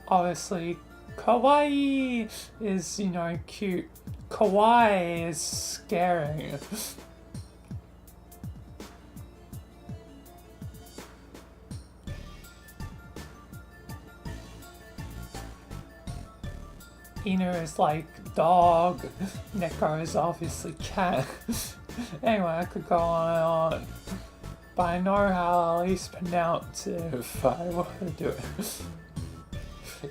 Obviously, kawaii is, you know, cute. Kawaii is scary. Inu is like dog. Neko is obviously cat. Anyway, I could go on and on. But I know how to at least pronounce it if I were to do it.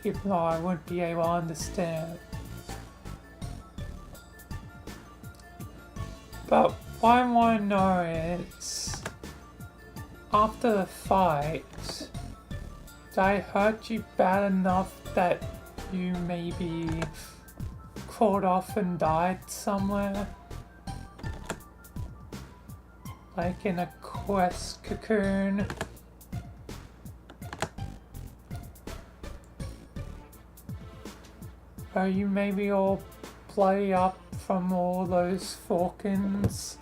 Even though I wouldn't be able to understand. But what I want to know is, after the fight, did I hurt you bad enough that you maybe crawled off and died somewhere? Like in a quest cocoon? Are you maybe all bloody up from all those forkins?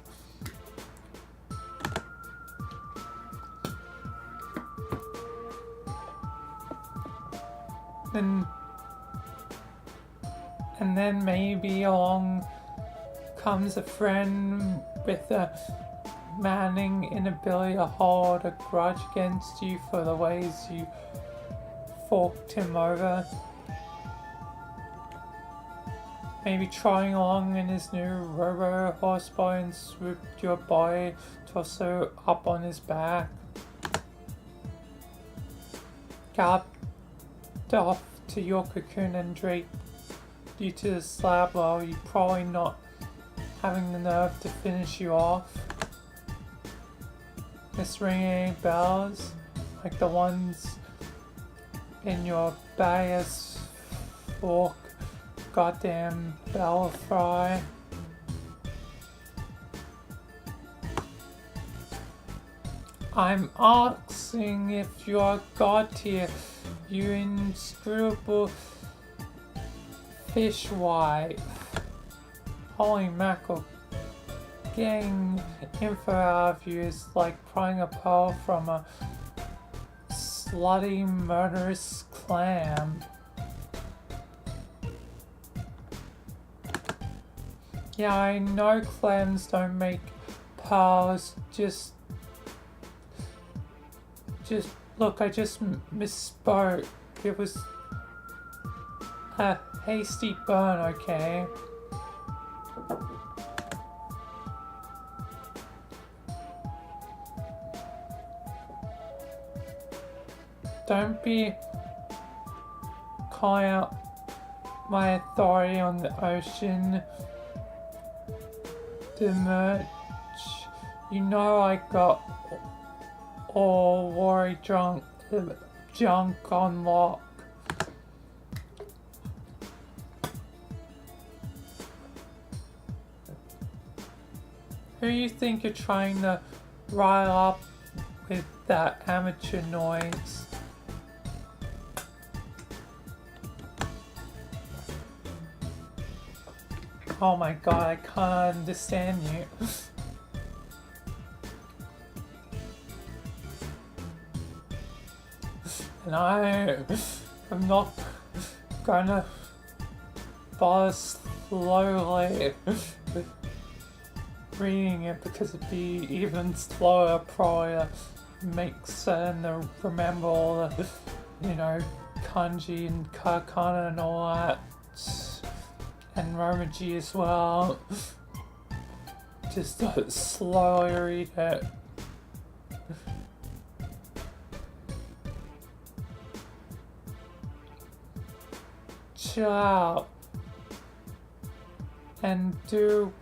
And then maybe along comes a friend with a manning inability to hold a grudge against you for the ways you forked him over. Maybe trotting along in his new robo horseboy and swooped your body torso up on his back. Galloped off to your cocoon and draped you to the slab while you probably not having the nerve to finish you off. This ringing any bells like the ones in your bias fork goddamn bell fry. I'm asking if you're god tier, you inscrutable fishwife. Holy mackerel. Getting info out of you is like prying a pearl from a slutty murderous clam. Yeah, I know clams don't make pearls, just look, I just misspoke. It was, a hasty burn, okay? Don't be calling out my authority on the ocean. The merch. You know I got all worry junk on lock. Who you think you're trying to rile up with that amateur noise? Oh my god, I can't understand you. And I'm not gonna bother slowly reading it because it'd be even slower probably to make certain to remember all the, you know, kanji and katakana and all that. And Romaji as well. Just to slowly read it. Chill out. And do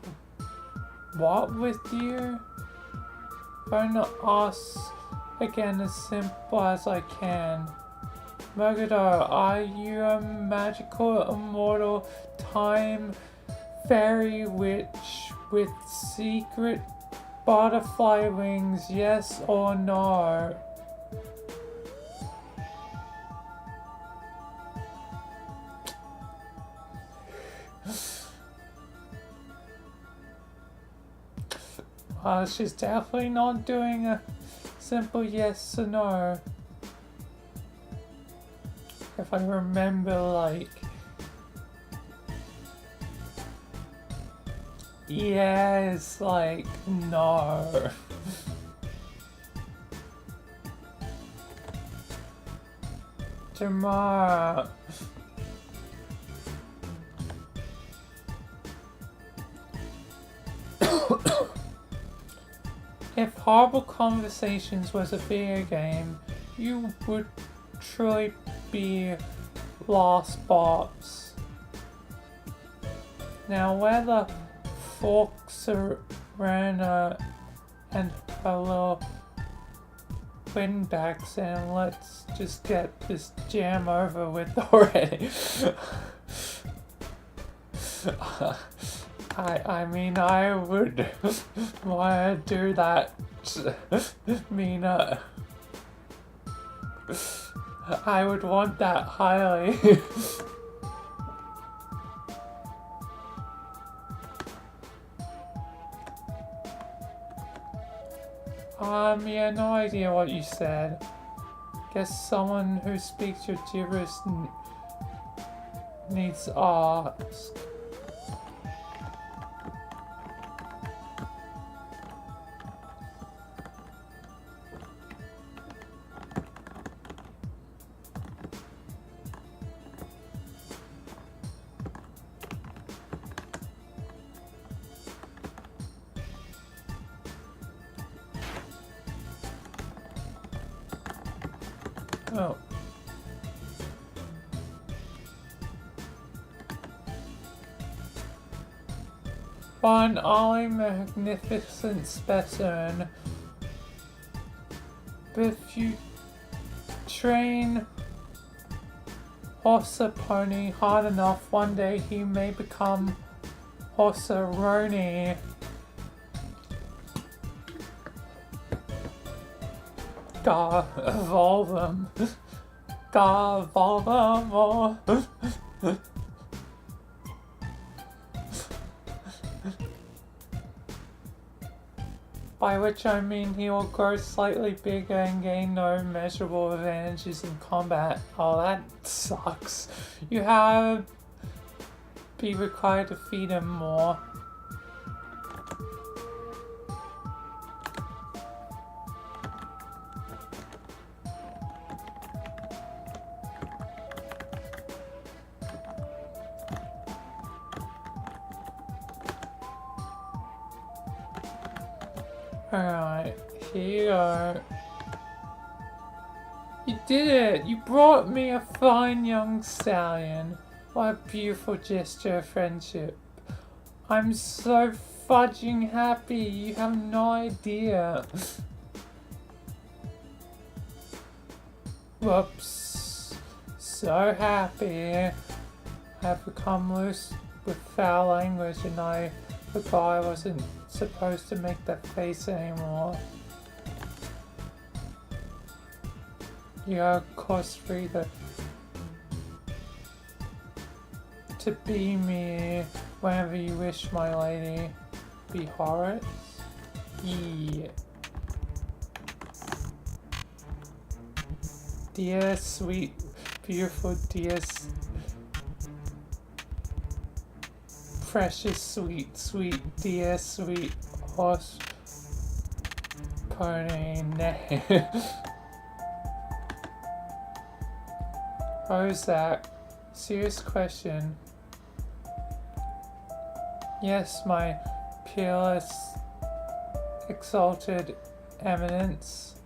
what with you? I'm gonna ask again as simple as I can. Megado, are you a magical, immortal, time fairy witch with secret butterfly wings, yes or no? She's definitely not doing a simple yes or no. If I remember, like, yes, like, no. Tomorrow. If Horrible Conversations was a video game, you would truly be lost bots. Now where the forks Serena and her little windbags, and let's just get this jam over with already. I mean, I would want to do that. Mina. I would want that highly. Yeah, no idea what you said. Guess someone who speaks your gibberish needs to ask. Oh. One eye magnificent specimen. But if you train Horsa Pony hard enough, one day he may become Horsa Roni. Gotta evolve them. Gotta evolve them more. By which I mean he will grow slightly bigger and gain no measurable advantages in combat. Oh, that sucks. You have be required to feed him more. Alright, here you go. You did it! You brought me a fine young stallion. What a beautiful gesture of friendship. I'm so fudging happy, you have no idea. Whoops. So happy. I've become loose with foul language and I forgot I wasn't supposed to make that face anymore. You are of course free to be me whenever you wish, my lady. Be Horace? Yeah. Dear, sweet, beautiful, dear, precious, sweet, sweet, dear, sweet horse, pony, nay. Zach, serious question. Yes, my peerless, exalted eminence.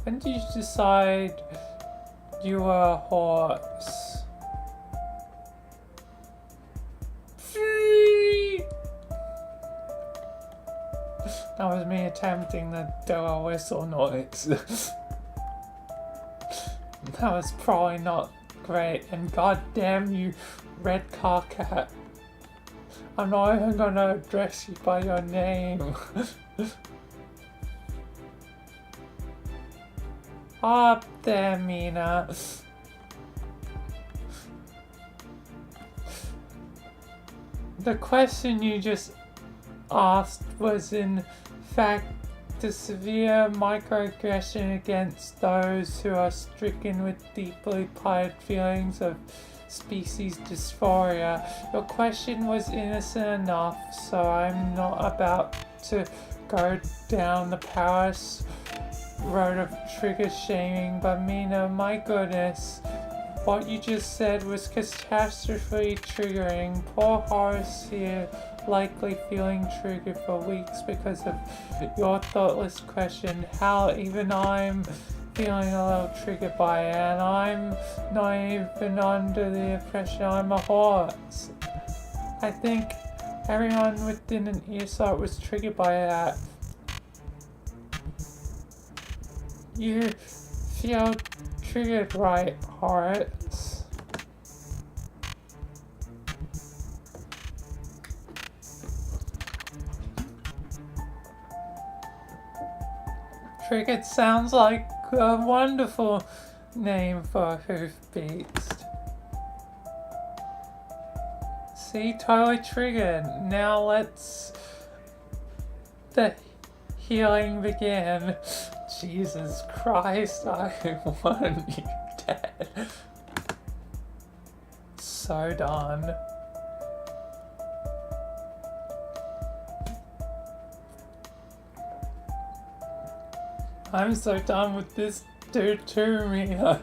When did you decide you were a horse? That was me attempting the dog whistle noise. That was probably not great, and goddamn you, red car cat. I'm not even gonna address you by your name. Up there, Mina. The question you just asked was in fact the severe microaggression against those who are stricken with deeply plied feelings of species dysphoria. Your question was innocent enough, so I'm not about to go down the Paris road of trigger shaming, but Mina, my goodness, what you just said was catastrophically triggering. Poor Horace here, likely feeling triggered for weeks because of your thoughtless question. Hell, even I'm feeling a little triggered by it, and I'm not even under the impression I'm a horse. I think everyone within an earshot was triggered by that. You feel triggered, right, Horace? Triggered sounds like a wonderful name for a hoof beast. See, totally triggered. Now let's the healing begin. Jesus Christ, I want you dead. So done. I'm so done with this dude too, Mina.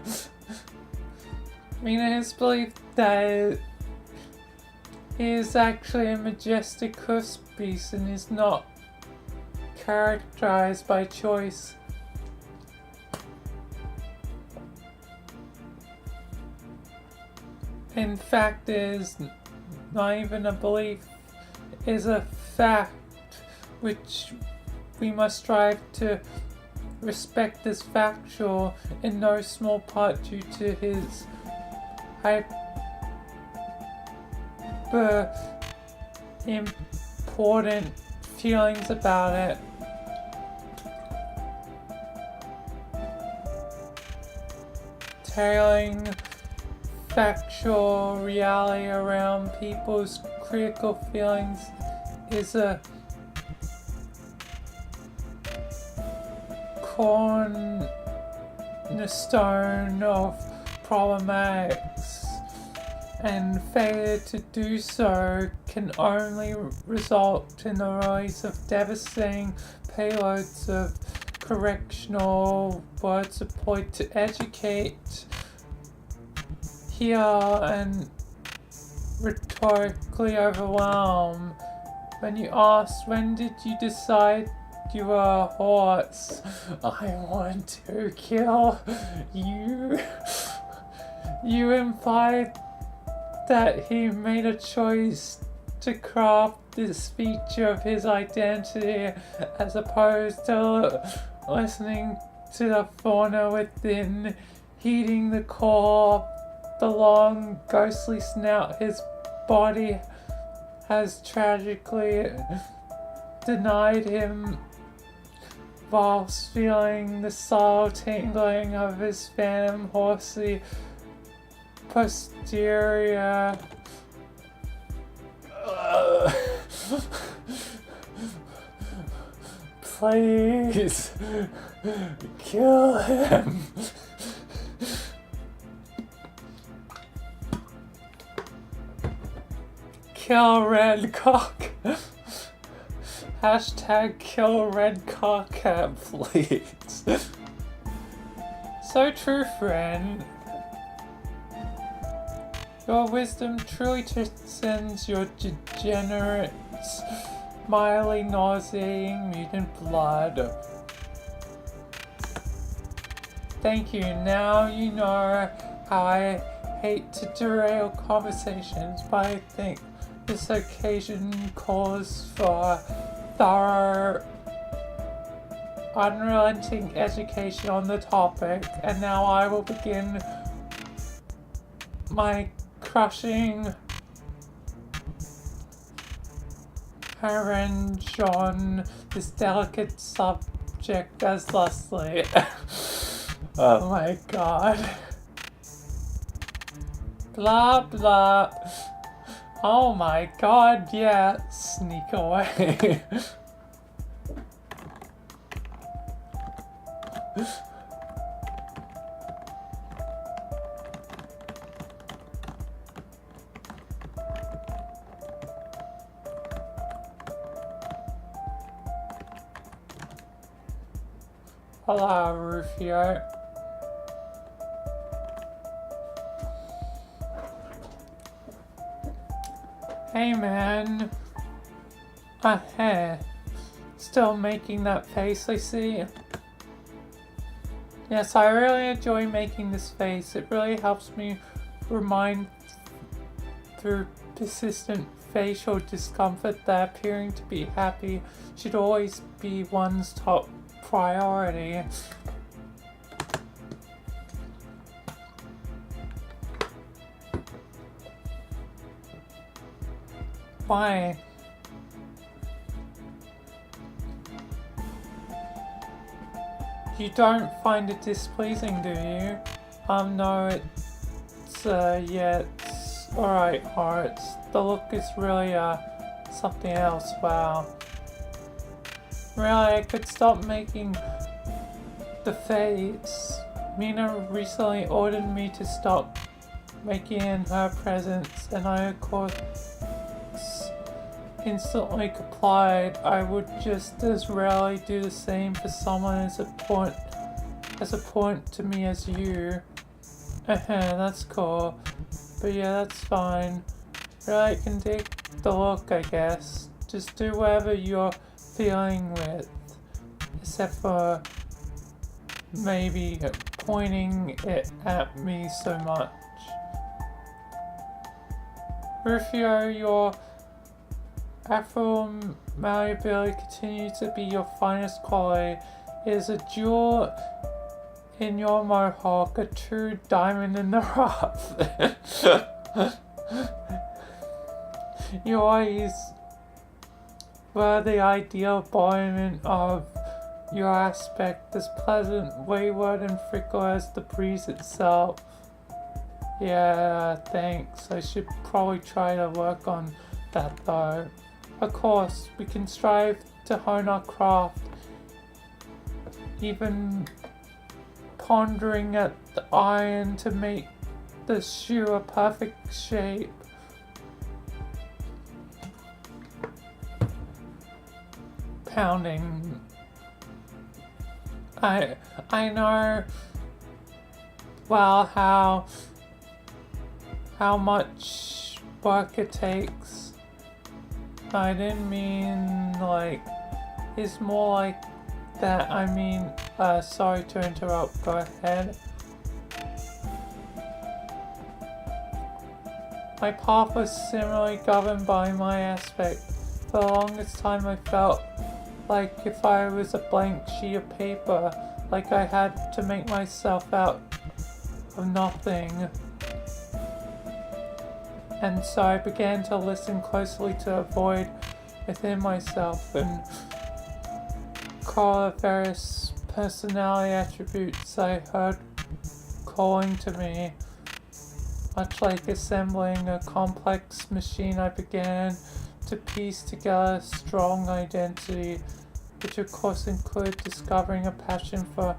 Mina has believed that he is actually a majestic hoof beast and is not characterized by choice. In fact, it is not even a belief, it is a fact which we must strive to respect as factual, in no small part due to his hyper important feelings about it. Tailoring factual reality around people's critical feelings is a cornerstone of problematics, and failure to do so can only result in the release of devastating payloads of correctional words employed to educate, heal, and rhetorically overwhelm. When you asked, when did you decide you a horse. I want to kill you. You implied that he made a choice to craft this feature of his identity as opposed to listening to the fauna within, heeding the call, the long ghostly snout his body has tragically denied him, whilst feeling the subtle tingling of his phantom horsey posterior. Please kill him. Kill Redcock. Hashtag kill Redcock, please. So true, friend. Your wisdom truly transcends your degenerate, mildly nauseating mutant blood. Thank you. Now you know how I hate to derail conversations, but I think this occasion calls for thorough, unrelenting education on the topic, and now I will begin my crushing revenge on this delicate subject as Leslie. Oh my god. Blah blah. Oh my god, yeah. Sneak away. Hello, Rufio. Hey, man. Hey. Still making that face, I see. Yes, I really enjoy making this face. It really helps me remind through persistent facial discomfort that appearing to be happy should always be one's top priority. Why? You don't find it displeasing, do you? No, it's, yeah, it's alright, Hearts. The look is really, something else, wow. Really, I could stop making the face. Mina recently ordered me to stop making in her presence, and I, of course, instantly complied. I would just as rarely do the same for someone as important to me as you. That's cool. But yeah, that's fine. Really, I can take the look, I guess. Just do whatever you're feeling with. Except for maybe pointing it at me so much. Rufio, your Afro malleability continues to be your finest quality. It is a jewel in your mohawk, a true diamond in the rough. You always were the ideal embodiment of your aspect, as pleasant, wayward, and fickle as the breeze itself. Yeah, thanks. I should probably try to work on that though. Of course, we can strive to hone our craft, even pondering at the iron to make the shoe a perfect shape. Pounding. I know, well, how much work it takes. I didn't mean like is more like that. I mean, sorry to interrupt, go ahead. My path was similarly governed by my aspect. For the longest time I felt like if I was a blank sheet of paper, like I had to make myself out of nothing. And so I began to listen closely to a void within myself and call the various personality attributes I heard calling to me. Much like assembling a complex machine, I began to piece together a strong identity, which of course included discovering a passion for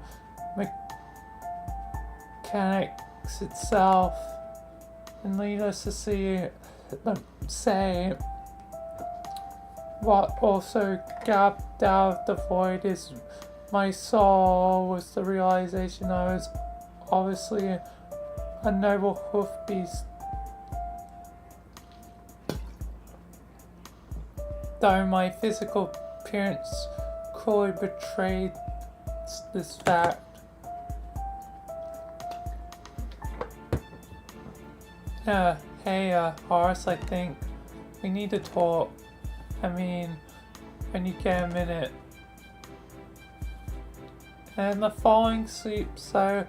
mechanics itself. And needless to say, what also gaped out of the void is my soul was the realization I was obviously a noble hoof beast. Though my physical appearance cruelly betrayed this fact. Hey, Horace, I think we need to talk. I mean, when you get a minute. And the falling sleeps, I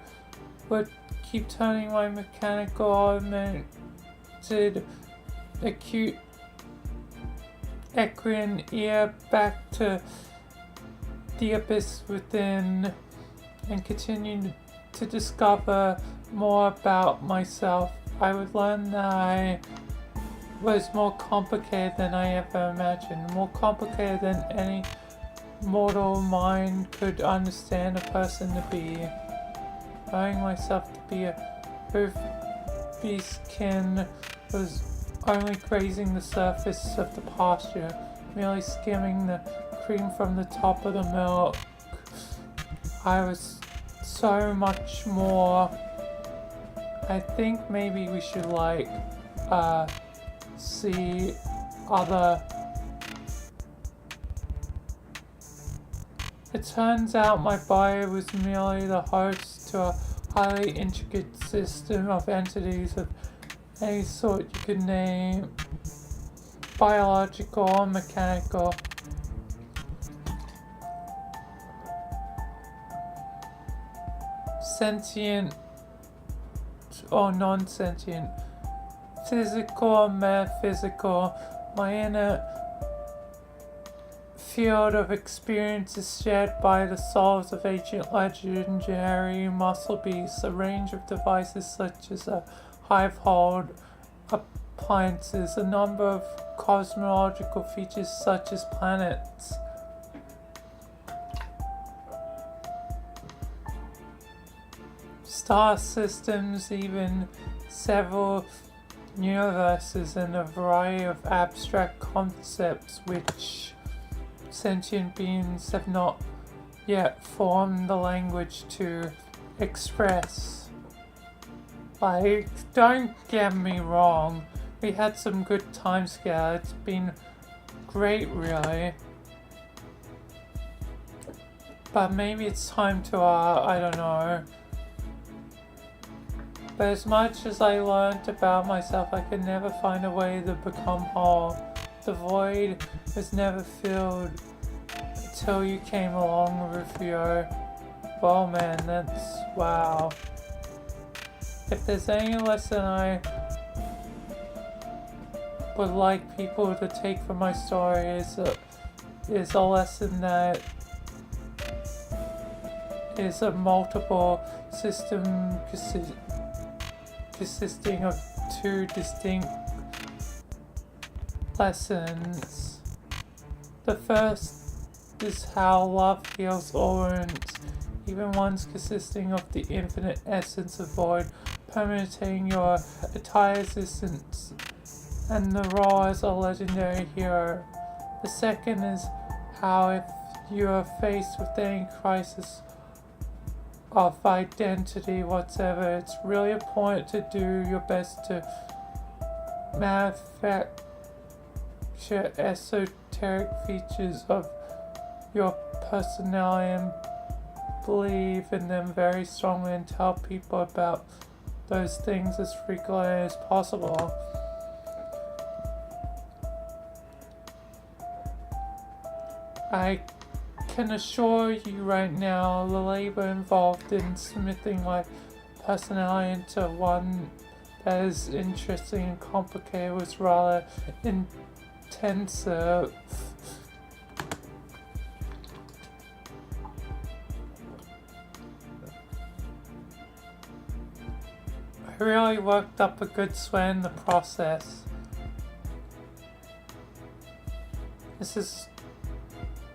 would keep turning my mechanical augmented acute equine ear back to the abyss within and continue to discover more about myself. I would learn that I was more complicated than I ever imagined, more complicated than any mortal mind could understand a person to be. Knowing myself to be a hoof beastkin was only grazing the surface of the pasture, merely skimming the cream from the top of the milk. I was so much more. I think maybe we should see other. It turns out my body was merely the host to a highly intricate system of entities of any sort you could name, biological or mechanical. Sentient or non-sentient, physical or metaphysical. My inner field of experience is shared by the souls of ancient legendary muscle beasts, a range of devices such as a hive-hold appliances, a number of cosmological features such as planets. Star systems, even several universes, and a variety of abstract concepts which sentient beings have not yet formed the language to express. Like, don't get me wrong, we had some good times together, it's been great really. But maybe it's time to, I don't know. But as much as I learned about myself, I could never find a way to become whole. The void was never filled until you came along, Rufio. Well, man, that's wow. If there's any lesson I would like people to take from my story is a lesson that is a multiple system consisting of two distinct lessons. The first is how love heals all wounds, even ones consisting of the infinite essence of void, permeating your entire existence, and the role as a legendary hero. The second is how if you are faced with any crisis of identity whatsoever, it's really important to do your best to manufacture esoteric features of your personality and believe in them very strongly and tell people about those things as frequently as possible. I can assure you right now, the labor involved in smithing my personality into one that is interesting and complicated was rather intensive. I really worked up a good sweat in the process. This is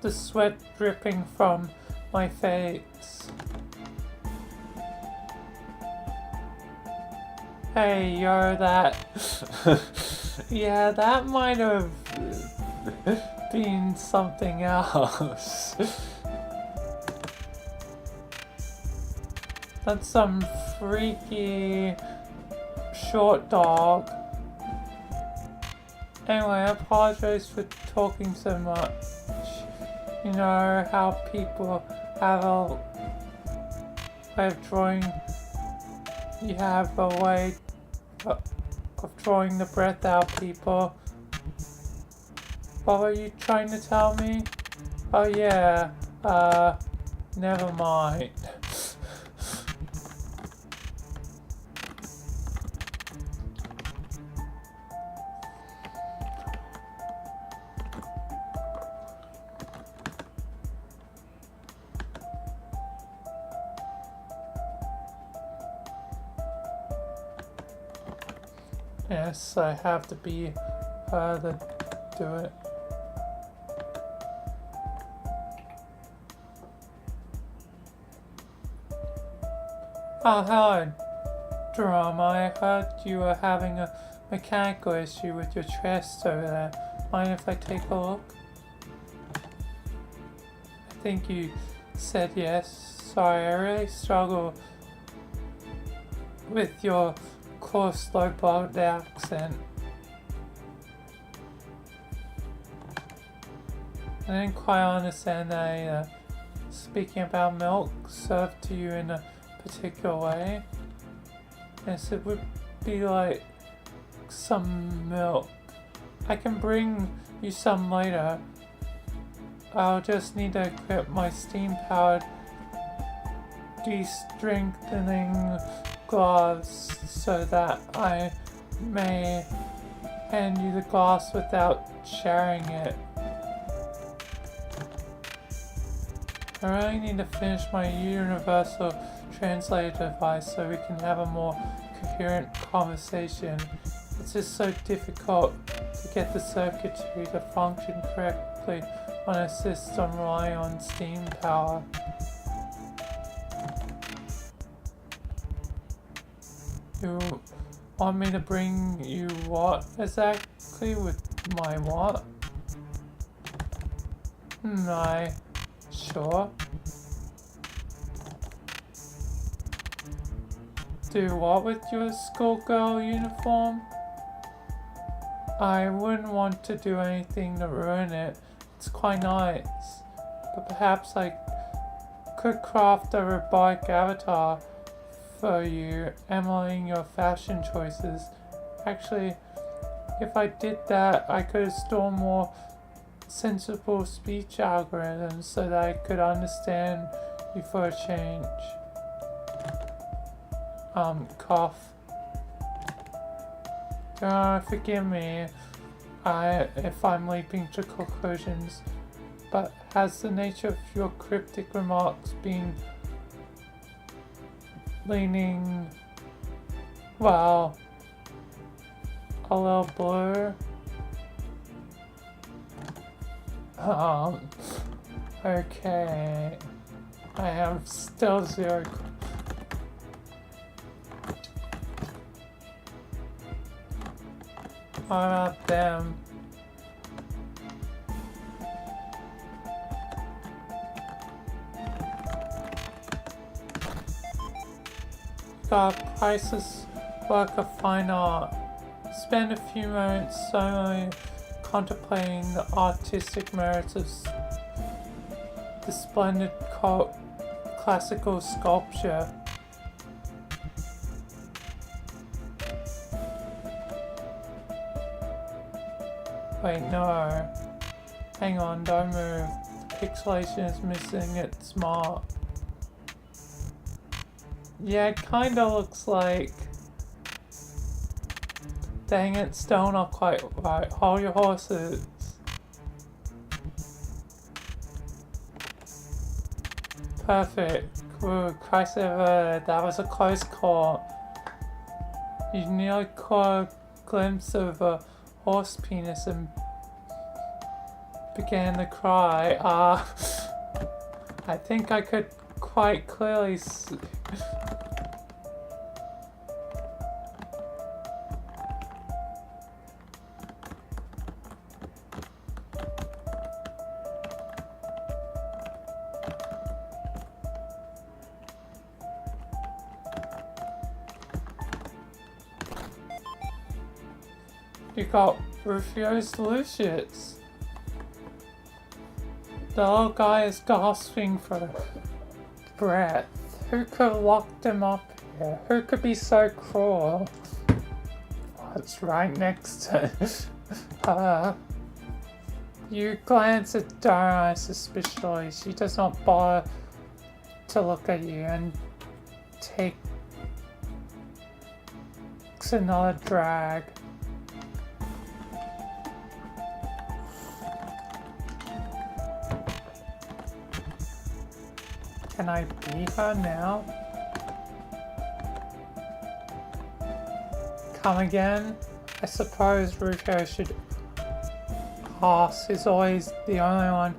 the sweat dripping from my face. Hey, you're that. Yeah, that might have been something else. That's some freaky short dog. Anyway, I apologize for talking so much. You know how people have a way of drawing. You have a way of drawing the breath out, people. What were you trying to tell me? Oh yeah, never mind. Yes, I have to be her to do it. Oh, hello, Drum. I heard you were having a mechanical issue with your chest over there. Mind if I take a look? I think you said yes. Sorry, I really struggle with your coarse, low-balled accent. I didn't quite understand that either. Speaking about milk served to you in a particular way. Yes, it would be like some milk. I can bring you some later. I'll just need to equip my steam-powered de-strengthening gloves so that I may hand you the glass without sharing it. I really need to finish my universal translator device so we can have a more coherent conversation. It's just so difficult to get the circuitry to function correctly on a system relying on steam power. You want me to bring you what exactly with my what? Sure. Do what with your schoolgirl uniform? I wouldn't want to do anything to ruin it. It's quite nice. But perhaps I could craft a robotic avatar for you, emulating your fashion choices. Actually, if I did that, I could install more sensible speech algorithms so that I could understand you for a change. Cough. Forgive me if I'm leaping to conclusions, but has the nature of your cryptic remarks been leaning, well, a little blur? Okay. I have still zero. What about them? Got priceless work of fine art. Spend a few moments solely contemplating the artistic merits of the splendid classical sculpture. Wait, no. Hang on, don't move. The pixelation is missing its mark. Yeah, it kinda looks like... Dang it, still not quite right. Hold your horses. Perfect. Ooh, Christ ever, that was a close call. You nearly caught a glimpse of a horse penis and began to cry. I think I could quite clearly see. You got Rufio's Lucius. The little guy is gasping for breath. Who could have locked him up here? Who could be so cruel? Oh, it's right next to her. You glance at Dara suspiciously. She does not bother to look at you and takes another drag. Can I be her now? Come again? I suppose Rufio should pass. He's always the only one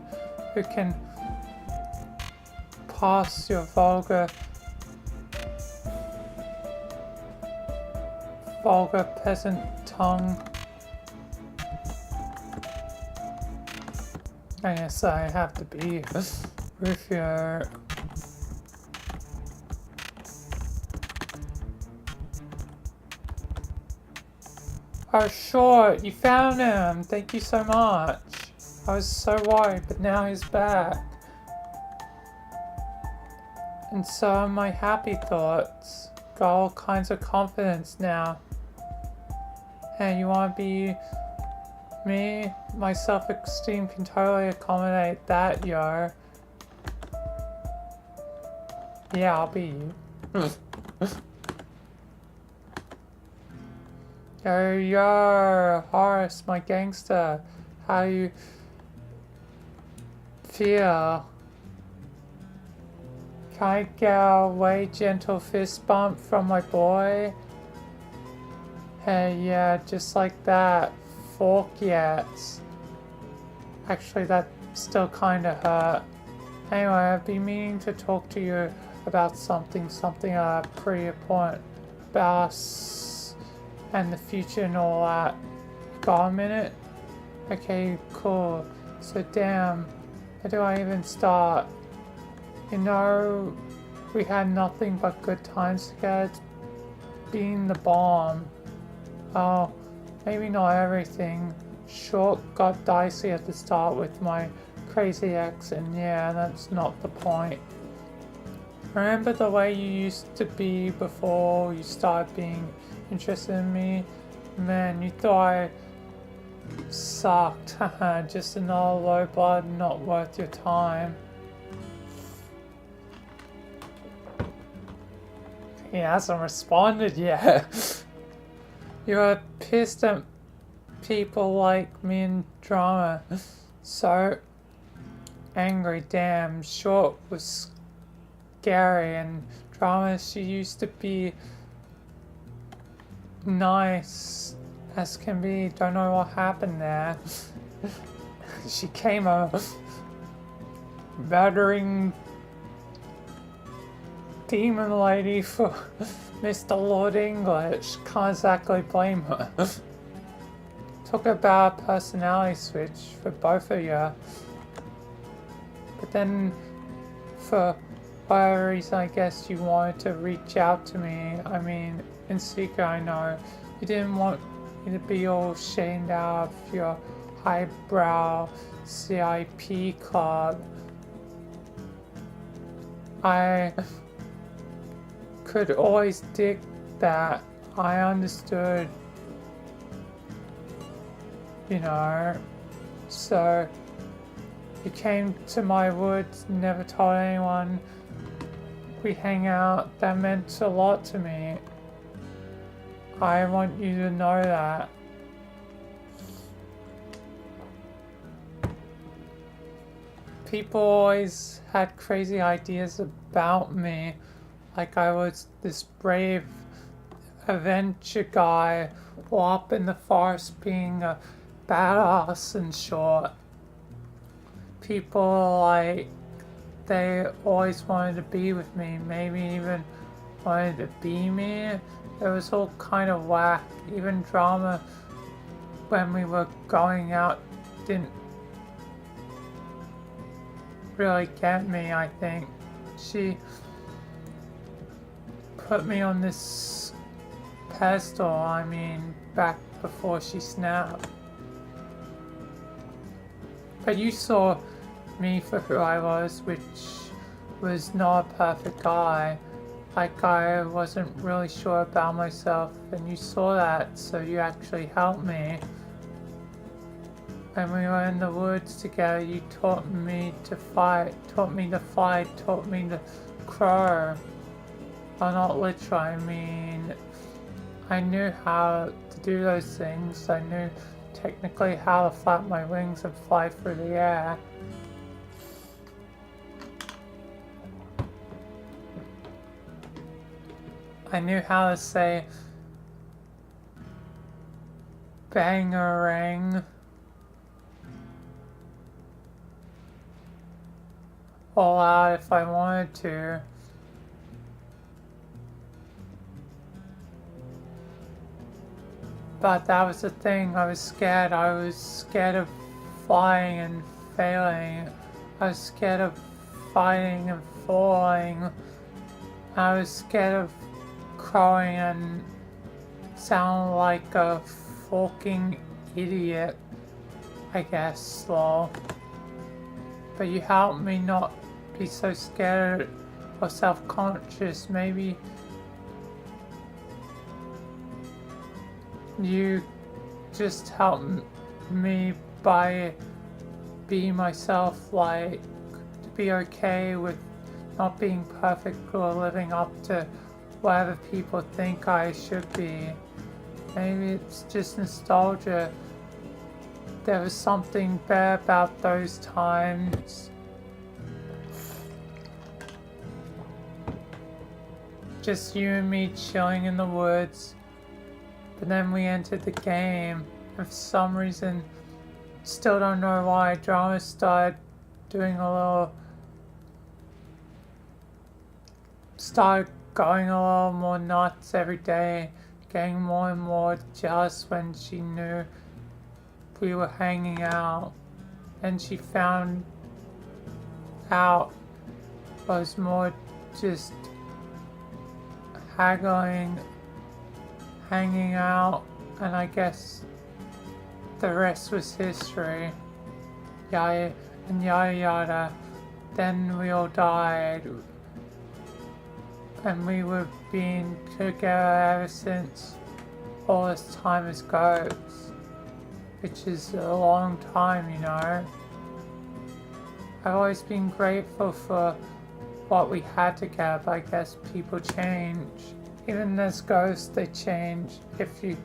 who can pass your vulgar peasant tongue. I guess I have to be Rufio. Oh, sure, you found him. Thank you so much. I was so worried, but now he's back. And so are my happy thoughts. Got all kinds of confidence now. And you want to be me? My self-esteem can totally accommodate that, yo. Yeah, I'll be you. Yo, Horace, my gangster. How you feel? Can I get a way gentle fist bump from my boy? Hey, yeah, just like that. Fork yes. Actually, that still kinda hurt. Anyway, I've been meaning to talk to you about something pretty important about us and the future and all that. Got a minute? Okay, cool. So damn, where do I even start? You know, we had nothing but good times together. Being the bomb. Oh, maybe not everything. Sure, got dicey at the start with my crazy ex, and yeah, that's not the point. Remember the way you used to be before you started being interested in me? Man, you thought I sucked. Haha, just another low blood, not worth your time. He hasn't responded yet. You're pissed at people like me in drama. So angry, damn. Short was scary, and drama, she used to be nice as can be. Don't know what happened there. She came a battering demon lady for Mr. Lord English. Can't exactly blame her. Talk about a personality switch for both of you. But then, for whatever reason, I guess you wanted to reach out to me. I mean, in secret, I know. You didn't want me to be all shamed out of your highbrow CIP club. I could always dig that. I understood, you know. So you came to my woods, never told anyone. We hang out. That meant a lot to me. I want you to know that. People always had crazy ideas about me, like I was this brave adventure guy, or up in the forest being a badass and short. People like, they always wanted to be with me, maybe even wanted to be me. It was all kind of whack. Even drama when we were going out didn't really get me, I think. She put me on this pedestal, I mean, back before she snapped. But you saw me for who I was, which was not a perfect guy. Like, I wasn't really sure about myself, and you saw that, so you actually helped me. When we were in the woods together, you taught me to fight, taught me to crow. Well, not literally, I mean, I knew how to do those things. I knew technically how to flap my wings and fly through the air. I knew how to say bangarang all out if I wanted to. But that was the thing, I was scared. I was scared of flying and failing. I was scared of fighting and falling. I was scared of crowing and sound like a fucking idiot, I guess, lol. But you helped me not be so scared or self-conscious. Maybe you just helped me by being myself, like, to be okay with not being perfect or living up to whatever people think I should be. Maybe it's just nostalgia. There was something better about those times. Just you and me chilling in the woods. But then we entered the game, and for some reason, still don't know why, drama started going a little more nuts every day, getting more and more jealous when she knew we were hanging out. And she found out I was more just haggling, hanging out, and I guess the rest was history. Yada and yada yada. Then we all died. And we were being together ever since all this time as ghosts. Which is a long time, you know. I've always been grateful for what we had together, but I guess people change. Even as ghosts, they change. If you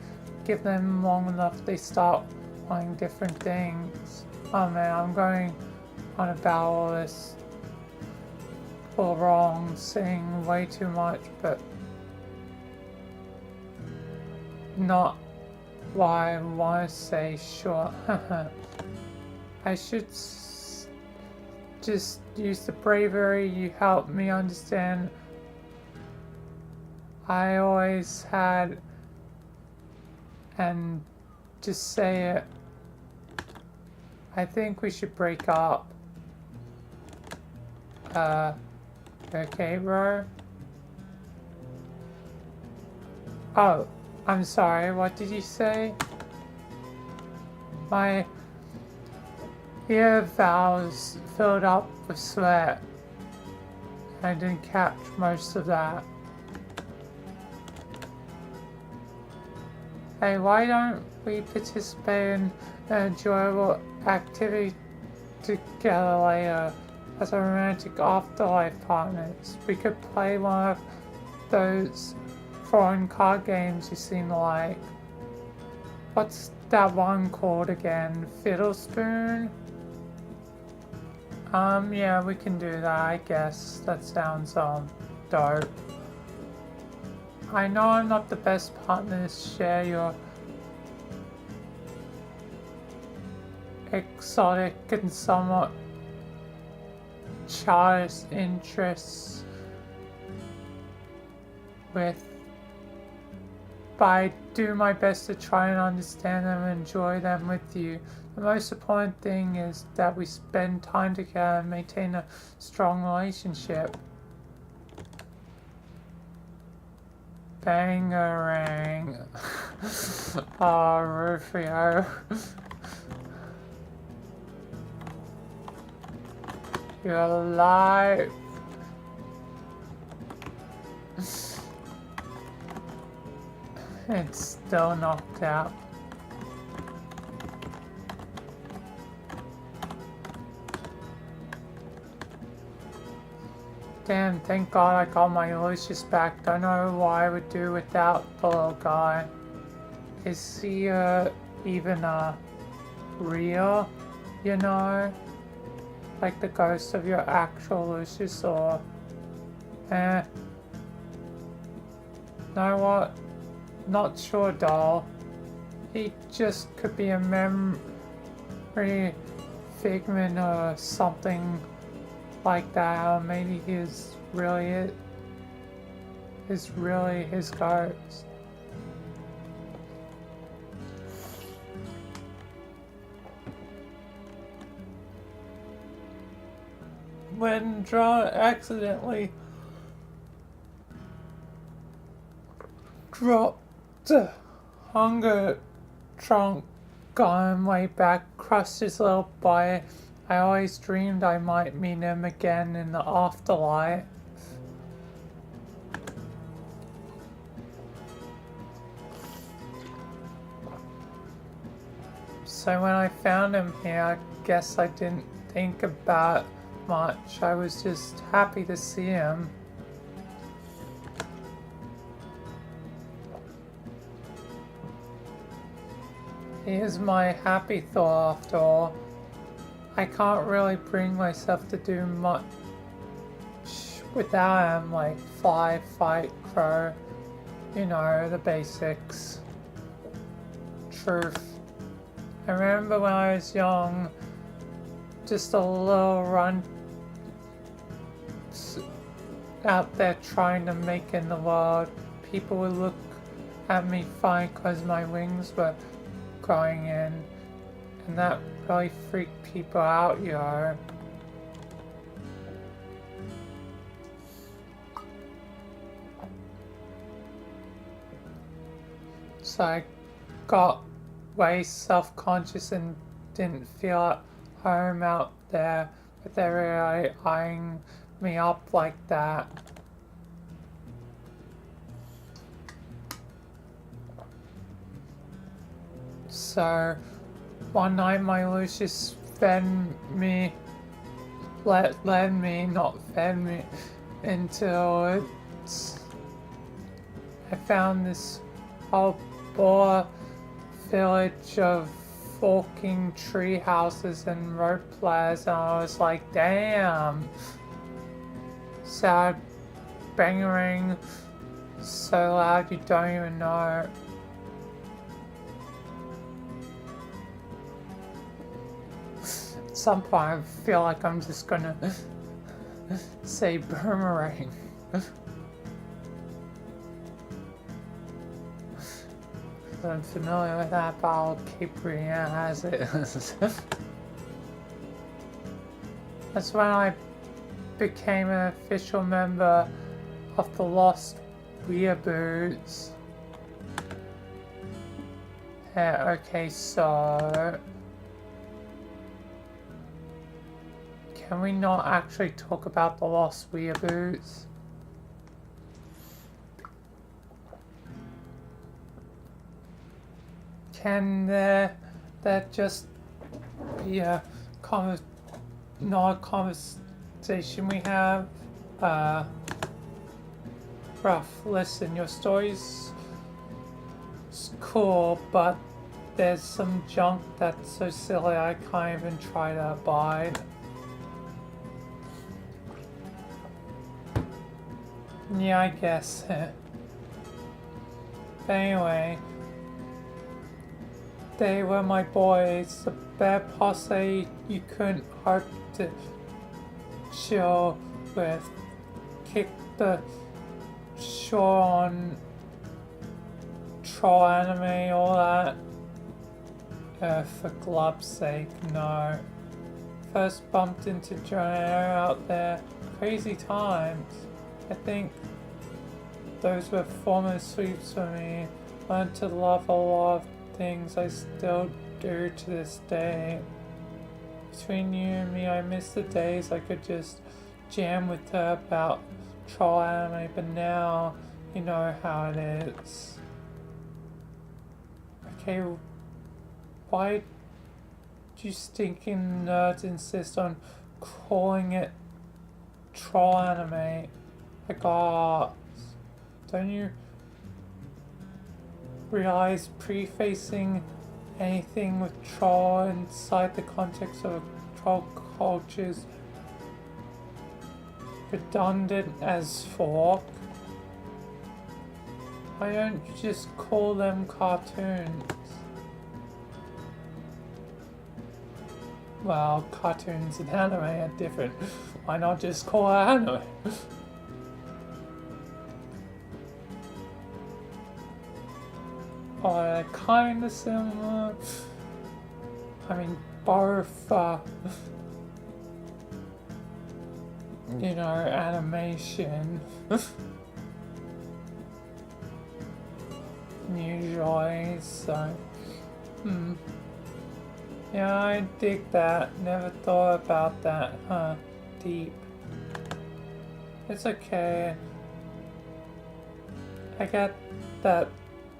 give them long enough, they start wanting different things. Oh man, I'm going on about all this all wrong, saying way too much, but not why I want to say short. I should just use the bravery you helped me understand. I always had, and just say it. I think we should break up. Okay, bro? Oh, I'm sorry, what did you say? My ear valves filled up with sweat. I didn't catch most of that. Hey, why don't we participate in an enjoyable activity together later as a romantic afterlife partners? We could play one of those foreign card games you seem to like. What's that one called again? Fiddle Spoon? Yeah, we can do that, I guess. That sounds, dope. I know I'm not the best partner to share your exotic and somewhat childish interests with, but I do my best to try and understand them and enjoy them with you. The most important thing is that we spend time together and maintain a strong relationship. Bangarang. Oh, Rufio. You're alive. It's still knocked out. Damn, thank God I got my Lucius back. Don't know what I would do without the little guy. Is he, even, real? You know? Like the ghost of your actual Lucius, or... Know what? Not sure, doll. He just could be a memory figment or something like that, or maybe he's really his ghost. When Draw accidentally dropped the hunger trunk on way back, crushed his little body, I always dreamed I might meet him again in the afterlife. So when I found him here, I guess I didn't think about it much. I was just happy to see him. He is my happy thought after all. I can't really bring myself to do much without him, like fly, fight, crow, you know, the basics. Truth. I remember when I was young, just a little run out there trying to make it in the world. People would look at me funny because my wings were growing in, and that really freaked people out, you know. So I got way self-conscious and didn't feel at home out there with everybody eyeing me up like that. So one night my Lucius led me into the woods. I found this whole boar village of forking tree houses and rope ladders, and I was like, damn. Sad bangering so loud you don't even know. At some point I feel like I'm just gonna say boomerang. I'm familiar with that, but I'll keep reading it as it is. That's when I became an official member of the Lost Weeaboos. Yeah, okay, so... Can we not actually talk about the lost weeaboos? Can there just be a not a conversation we have? Rough, listen, your story's cool, but there's some junk that's so silly I can't even try to abide. Yeah, I guess. But anyway, they were my boys, the bear posse you couldn't hope to chill with. Kick the shore on troll anime, all that. For Glub's sake, no. First bumped into Joanna out there. Crazy times. I think those were former sweeps for me. Learned to love a lot of things I still do to this day. Between you and me, I miss the days I could just jam with her about troll anime, but now you know how it is. Okay, why do you stinking nerds insist on calling it troll anime? My God, don't you realize prefacing anything with troll inside the context of troll cultures redundant as fork? Why don't you just call them cartoons? Well, cartoons and anime are different. Why not just call it anime? Oh, they're kinda similar. I mean, both, you know, animation. Usually, so, yeah, I dig that. Never thought about that, huh? Deep. It's okay. I get that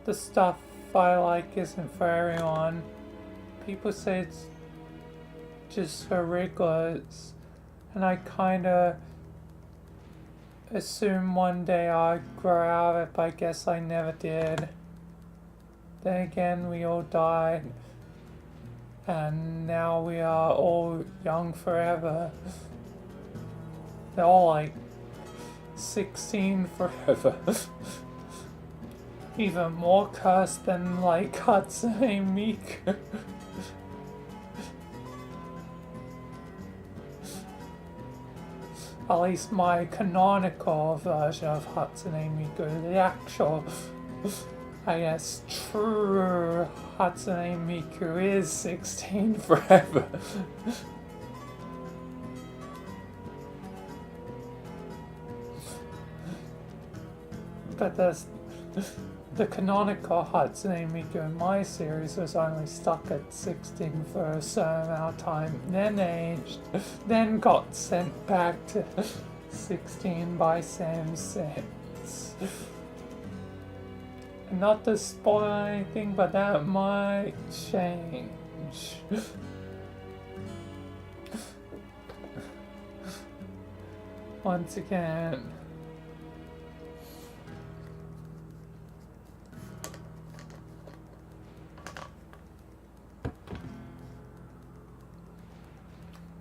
the stuff I like isn't for everyone. People say it's just for regulars, and I kinda assume one day I'd grow out of it, but I guess I never did. Then again, we all died, and now we are all young forever. They're all like 16 forever. Even more cursed than like Hatsune Miku. At least my canonical version of Hatsune Miku, the actual, I guess, true Hatsune Miku is 16 forever. But the canonical Hatsune Miku in my series was only stuck at 16 for a certain amount of time, then aged, then got sent back to 16 by Sam Six. Not to spoil anything, but that might change. Once again.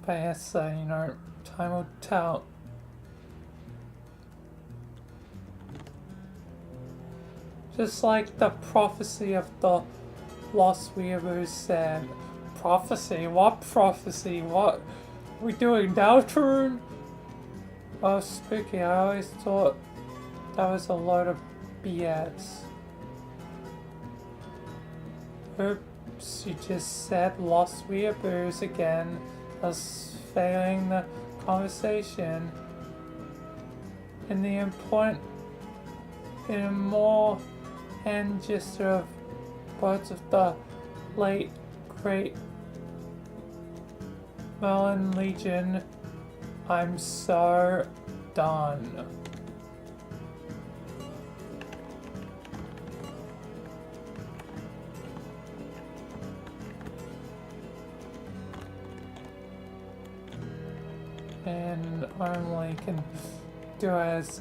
But yes, you know, time will tell. Just like the prophecy of the Lost Weeaboos said. Prophecy? What prophecy? What? We doing Deltarune? Oh, spooky. I always thought that was a load of BS. Oops, you just said Lost Weeaboos again. Thus failing the conversation. In the important, in a more and just sort of words of the late great Merlin Legion, I'm so done. And only can do as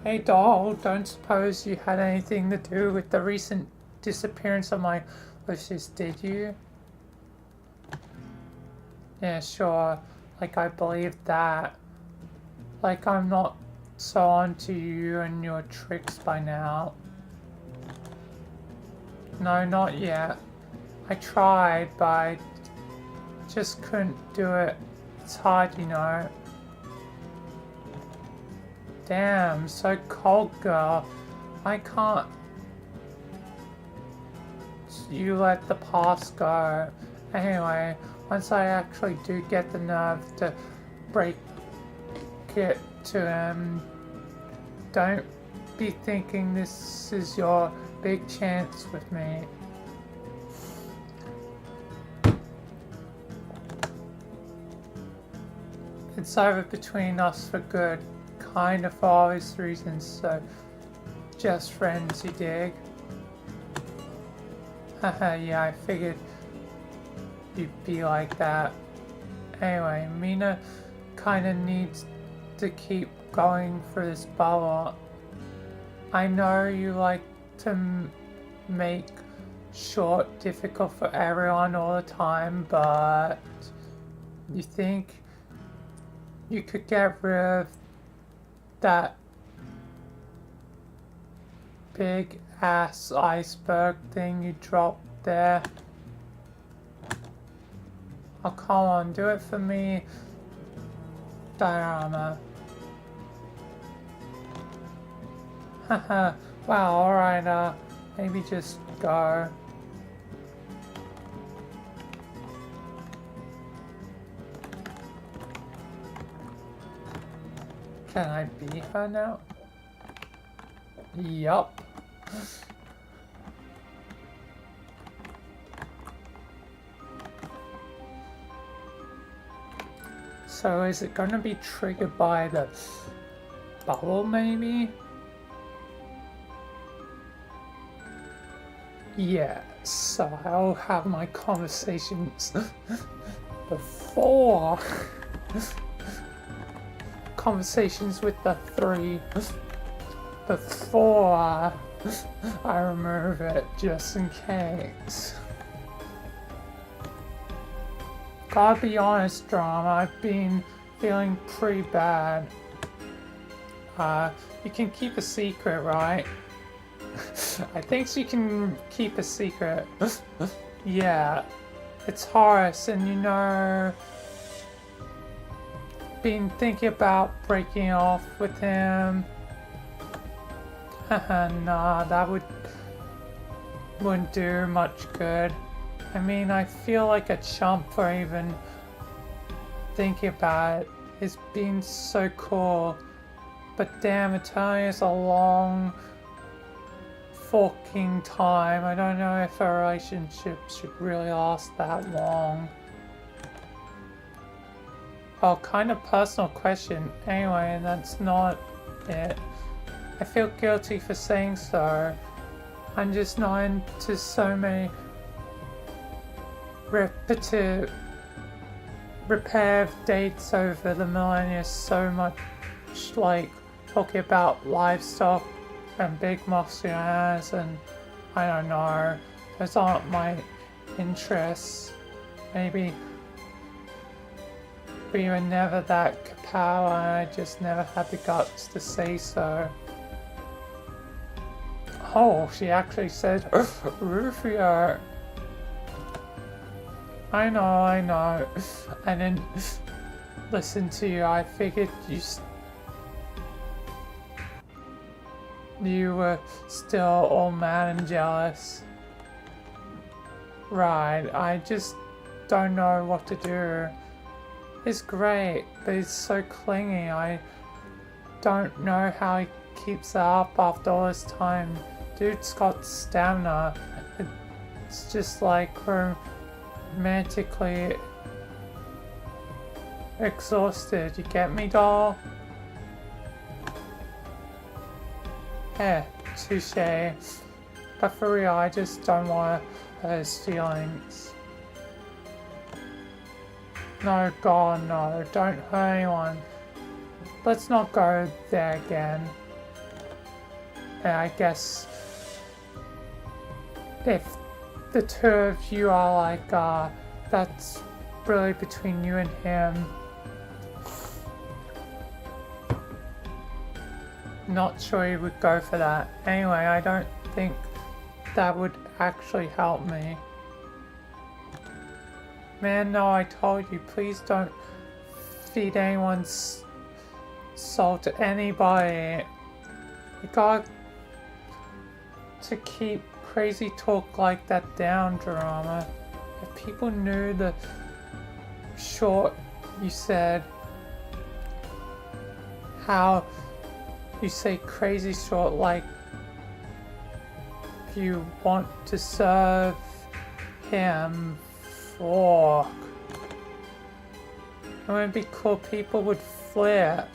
hey doll, don't suppose you had anything to do with the recent disappearance of my wishes, did you? Yeah, sure. Like, I believe that. Like, I'm not so onto you and your tricks by now. No, not yet. I tried, but I just couldn't do it. It's hard, you know. Damn, so cold, girl. I can't. You let the past go. Anyway, once I actually do get the nerve to break it to him, don't be thinking this is your big chance with me. It's over between us for good, kind of for obvious reasons, so just friends, you dig? Haha, yeah, I figured you'd be like that. Anyway, Mina kinda needs to keep going for this bubble. I know you like to make short difficult for everyone all the time, but you think you could get rid of that big ass iceberg thing you dropped there? Oh, come on, do it for me, Diorama. Haha, wow, alright, maybe just go. Can I be her now? Yup. So is it gonna be triggered by the bubble maybe? Yeah, so I'll have my conversations before conversations with the three before I remove it, just in case. Gotta be honest, Drama, I've been feeling pretty bad. You can keep a secret, right? I think you can keep a secret. Yeah, it's Horace, and you know, been thinking about breaking off with him. Haha, nah, that wouldn't do much good. I mean, I feel like a chump for even thinking about it. It's been so cool, but damn, eternity is a long fucking time. I don't know if a relationship should really last that long. Oh, kind of personal question. Anyway, that's not it. I feel guilty for saying so. I'm just not into so many repetitive dates over the millennia, so much like talking about livestock and big muscular ass, and I don't know, those aren't my interests. Maybe we were never that kapow, and I just never had the guts to say so. Oh, she actually said Rufio. I know. I didn't listen to you. I figured you were still all mad and jealous. Right, I just don't know what to do. He's great, but he's so clingy. I don't know how he keeps it up after all this time. Dude's got stamina. It's just like romantically exhausted. You get me, doll? Yeah, touche. But for real, I just don't want to hurt his feelings. No, God, no. Don't hurt anyone. Let's not go there again. And I guess if the two of you are like, that's really between you and him. Not sure he would go for that. Anyway, I don't think that would actually help me. Man, no, I told you, please don't feed anyone's soul to anybody. You got to keep crazy talk like that down, drama. If people knew the short you said, how you say crazy short like you want to serve him, fuck. It would be cool, people would flip.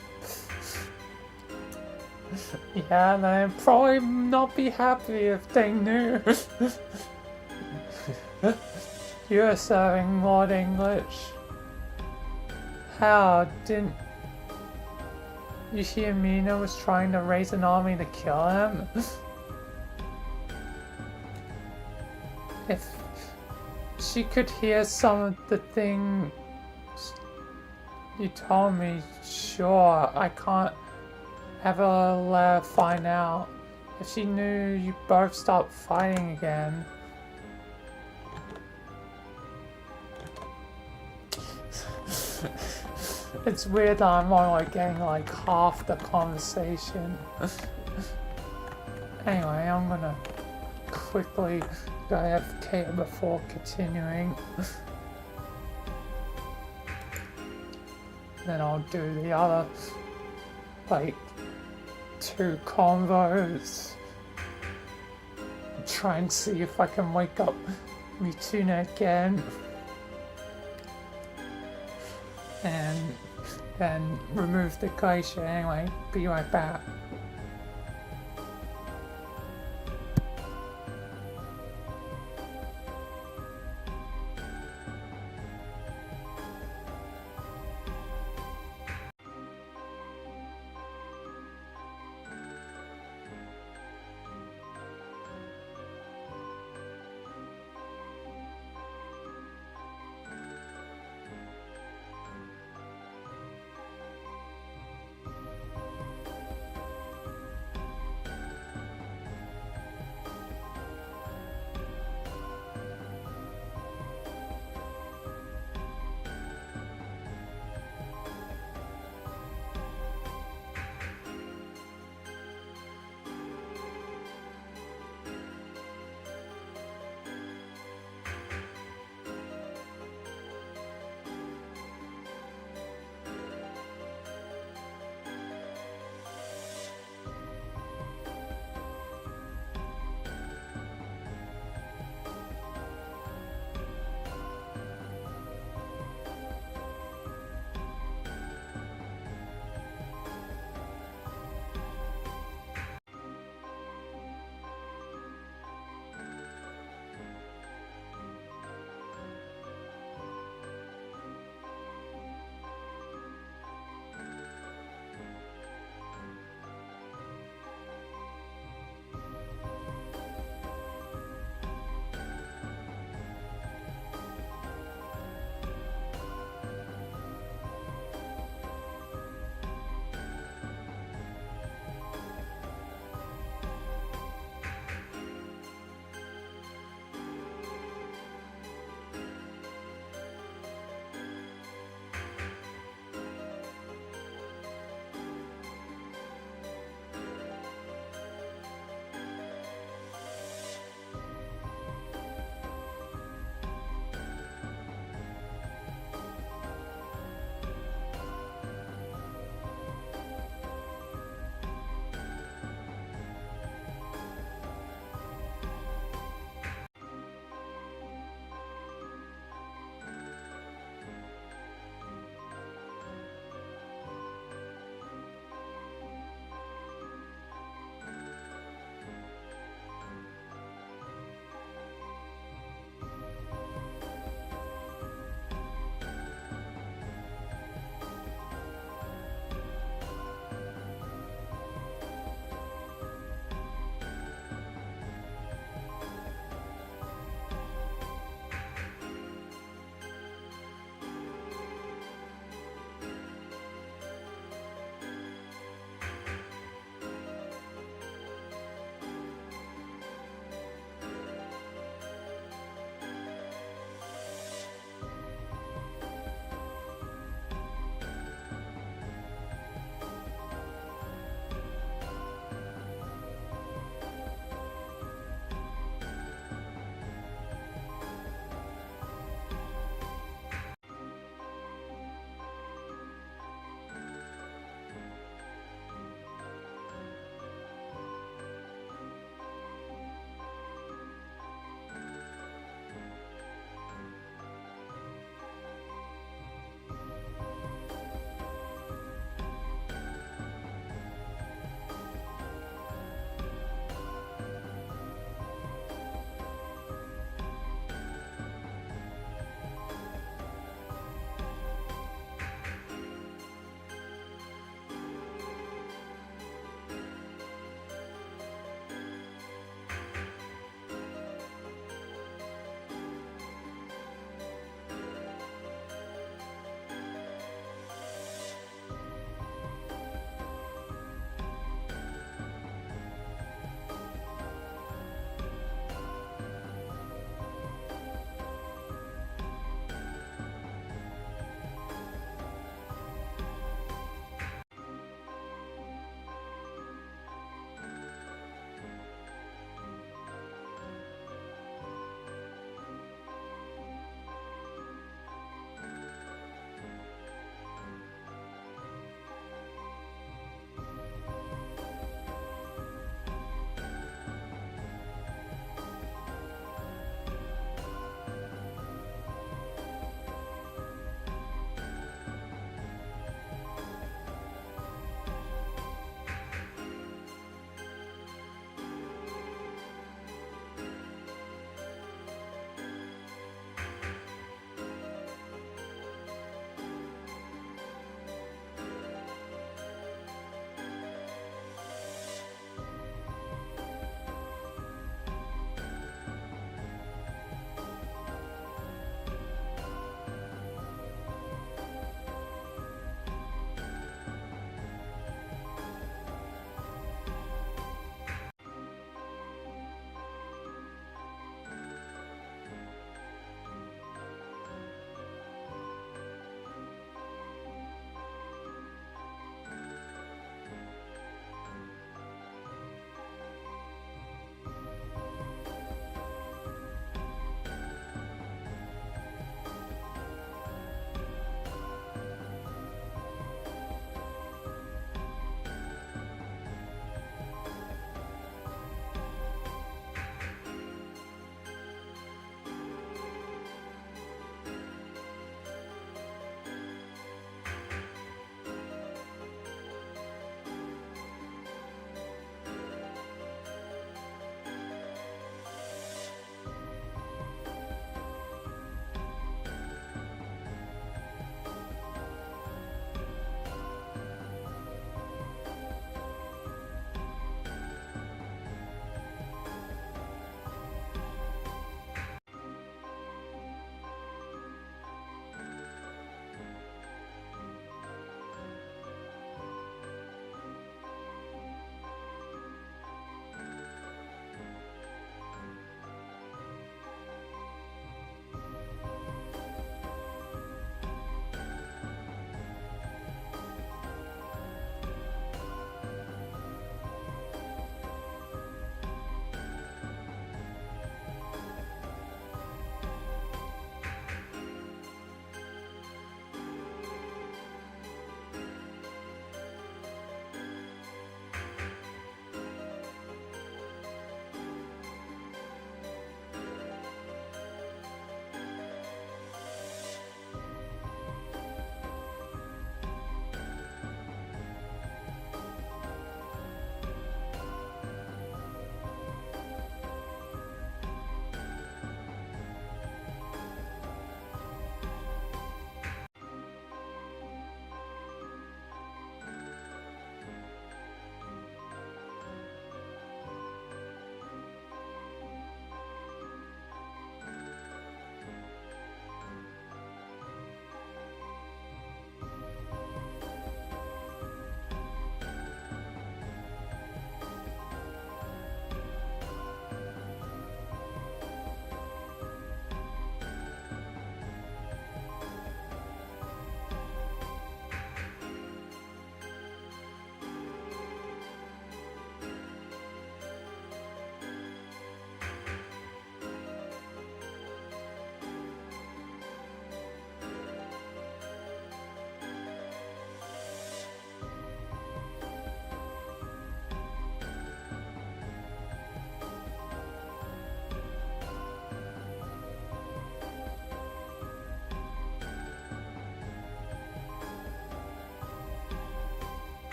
Yeah, they'd probably not be happy if they knew. You're serving Lord English. How didn't you hear Mina was trying to raise an army to kill him? If she could hear some of the things you told me, sure, I can't ever let her find out. If she knew you both stopped fighting again. It's weird that I'm only getting like half the conversation. Anyway, I'm gonna quickly go AFK before continuing. Then I'll do the other, like, 2 convos. Try and see if I can wake up Mutuna again. And then remove the glacier. Anyway, be right back.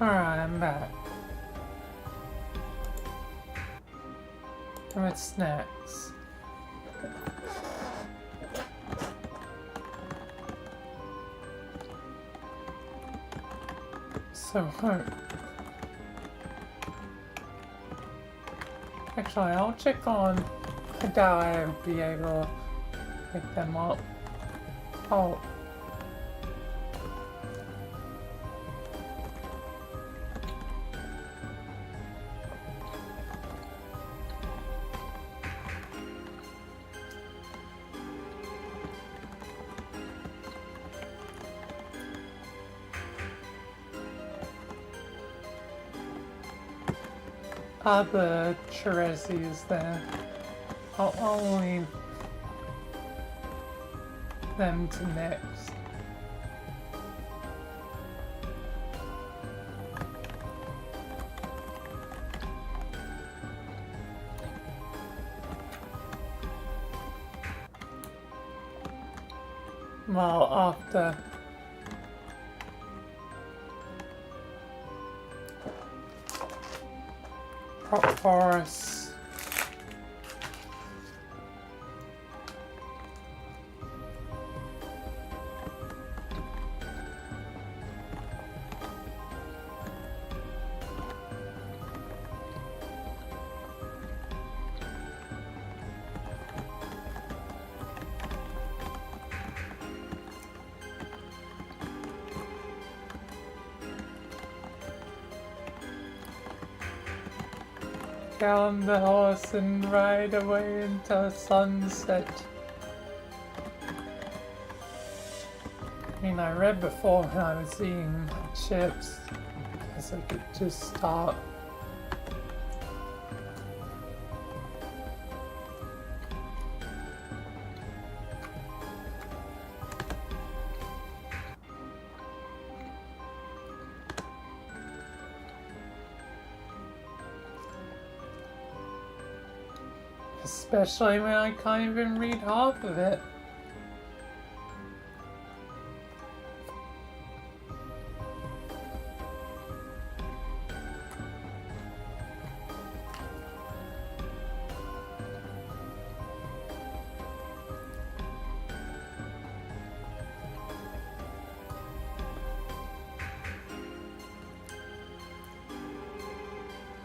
Alright, I'm back. And what's next? So, actually, I'll check on. I doubt I'll be able to pick them up. Oh. Other Cheresies there. I'll leave them to next. Well, after Forest. Get on the horse and ride away into sunset. I mean, I read before when I was eating chips, because I could just stop. Especially when I can't even read half of it.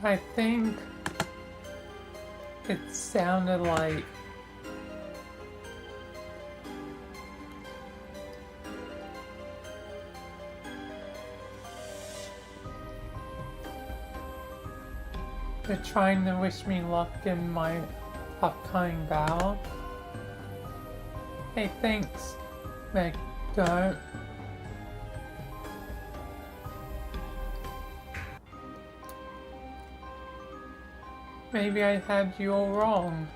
I think it sounded like they're trying to wish me luck in my upcoming battle. Hey, thanks, Meg. Don't. Maybe I had you all wrong.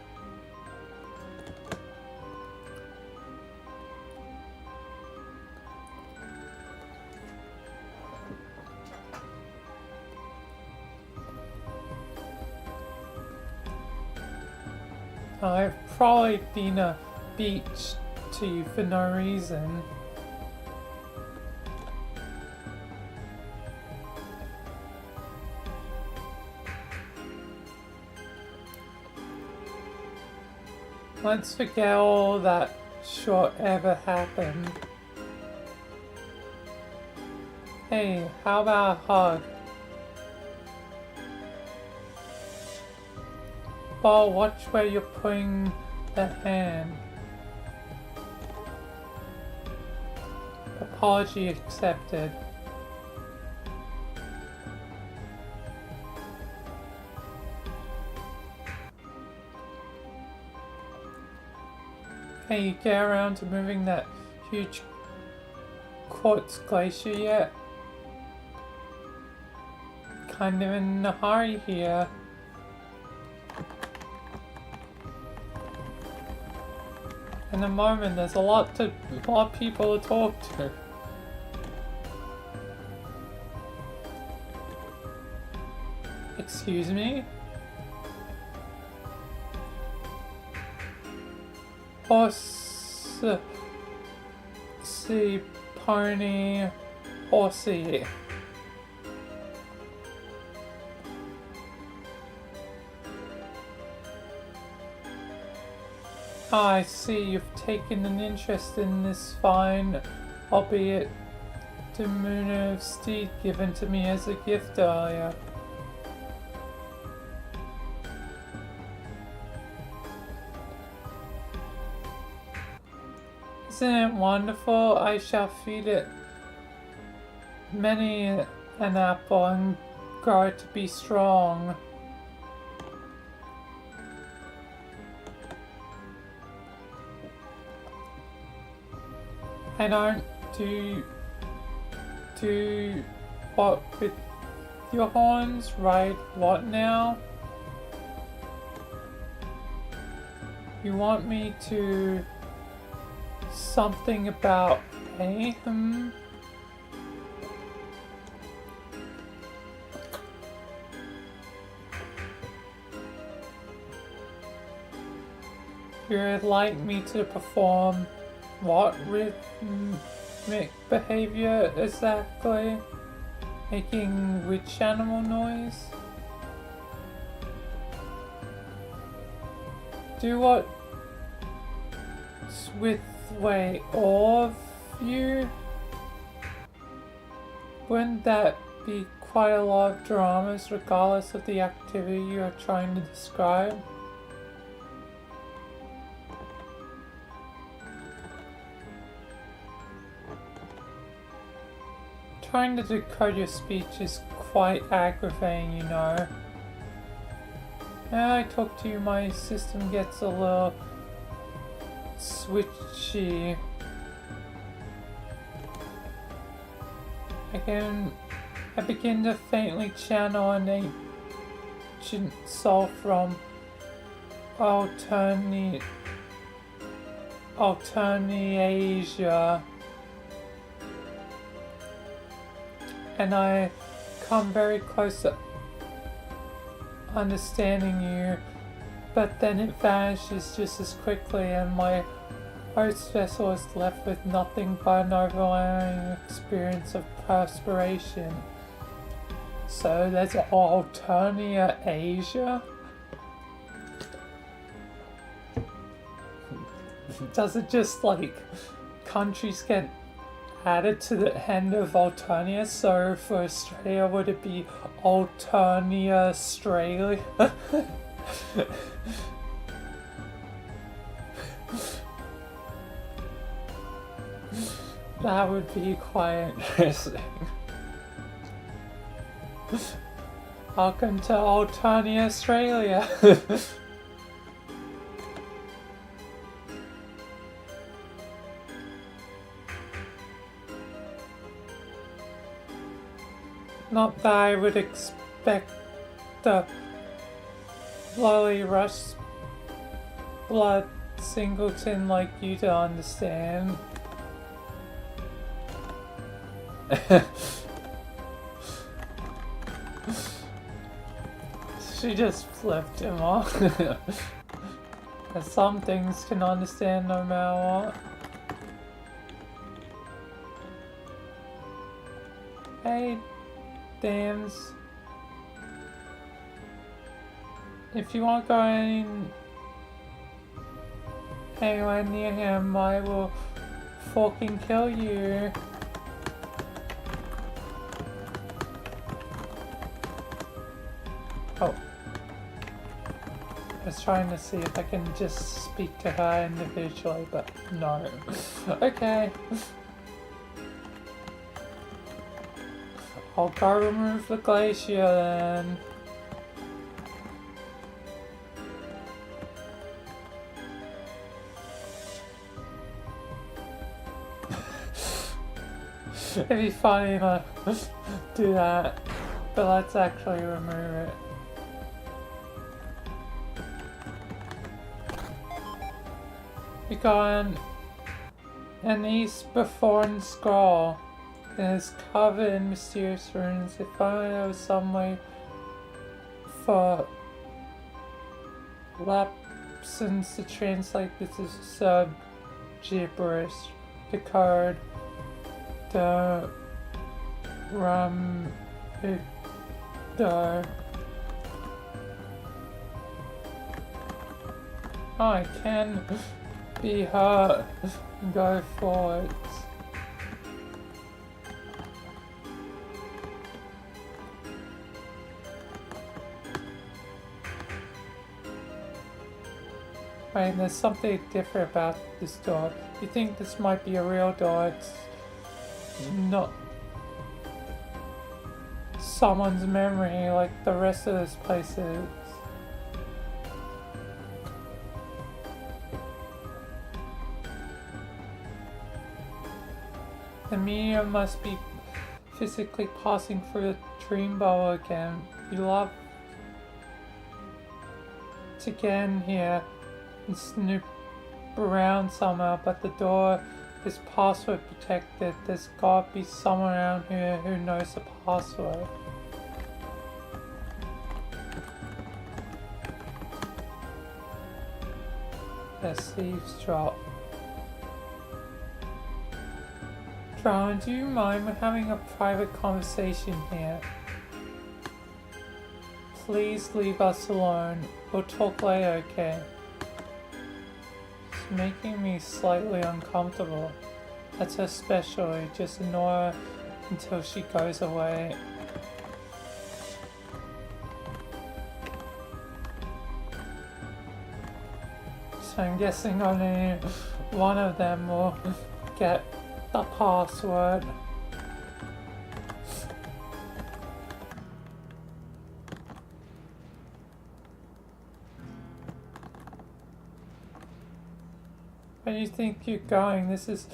I've probably been a beach to you for no reason. Let's forget all that short ever happened. Hey, how about a hug? Ball, watch where you're putting the hand. Apology accepted. Hey, you get around to moving that huge quartz glacier yet? Kind of in a hurry here. In a moment, there's a lot of people to talk to. Excuse me? Horsey, pony, horsey. I see you've taken an interest in this fine, albeit diminutive steed given to me as a gift earlier. Isn't it wonderful? I shall feed it many an apple and grow it to be strong. I don't do what with your horns, right? What now? You want me to something about pay? You'd like me to perform what rhythmic behavior exactly? Making which animal noise? Do what with way all of you? Wouldn't that be quite a lot of dramas regardless of the activity you are trying to describe? Trying to decode your speech is quite aggravating, you know. When I talk to you, my system gets a little switchy. I begin to faintly channel an ancient soul from Asia. And I come very close to understanding you, but then it vanishes just as quickly and my host vessel is left with nothing but an overwhelming experience of perspiration. So that's Alternia Asia? Does it just like countries get added to the end of Alternia? So for Australia, would it be Alternia Australia? That would be quite interesting. Welcome to Alternia Australia. Not that I would expect the bloody rush blood singleton like you to understand. She just flipped him off. Some things can understand no matter what. Hey, Dams. If you want to go anywhere near him, I will fucking kill you. Oh. I was trying to see if I can just speak to her individually, but no. Okay. I'll go remove the glacier then. It'd be funny to do that, but let's actually remove it. We got an East Before scroll. It is covered in mysterious runes. If only there was some way for Lapsons to translate this as sub gibberish. The code, the Oh, I can Be hurt. Go forwards. Wait, there's something different about this door. You think this might be a real door? It's not someone's memory like the rest of this place is. The medium must be physically passing through the dream bubble again. You love to get in here and snoop around somehow, but the door is password protected. There's gotta be someone around here who knows the password. The sleeves drop. Drown, do you mind having a private conversation here? Please leave us alone. We'll talk later, okay? It's making me slightly uncomfortable. That's her specialty. Just ignore her until she goes away. So I'm guessing only one of them will get the password. Where do you think you're going? This is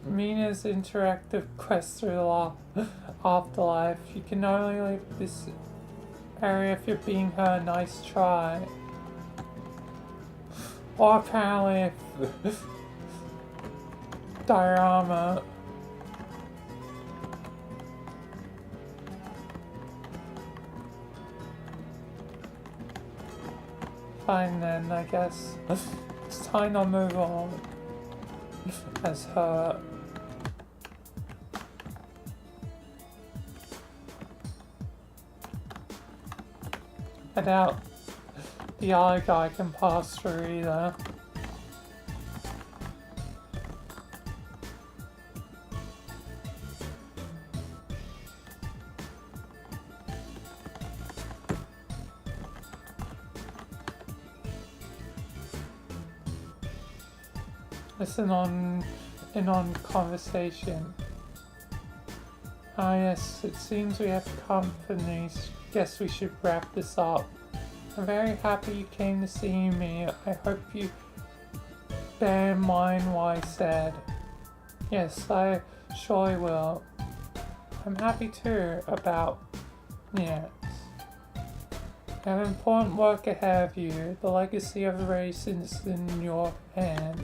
Mina's interactive quest through the afterlife. You can only leave this area if you're being her. Nice try. Or apparently if diorama. Fine then, I guess. It's time to move on. As her. I doubt the other guy can pass through either. Listen in on conversation. Ah yes, it seems we have company. Guess we should wrap this up. I'm very happy you came to see me. I hope you bear in mind what I said. Yes, I surely will. I'm happy too about yes. You have important work ahead of you. The legacy of the race is in your hands.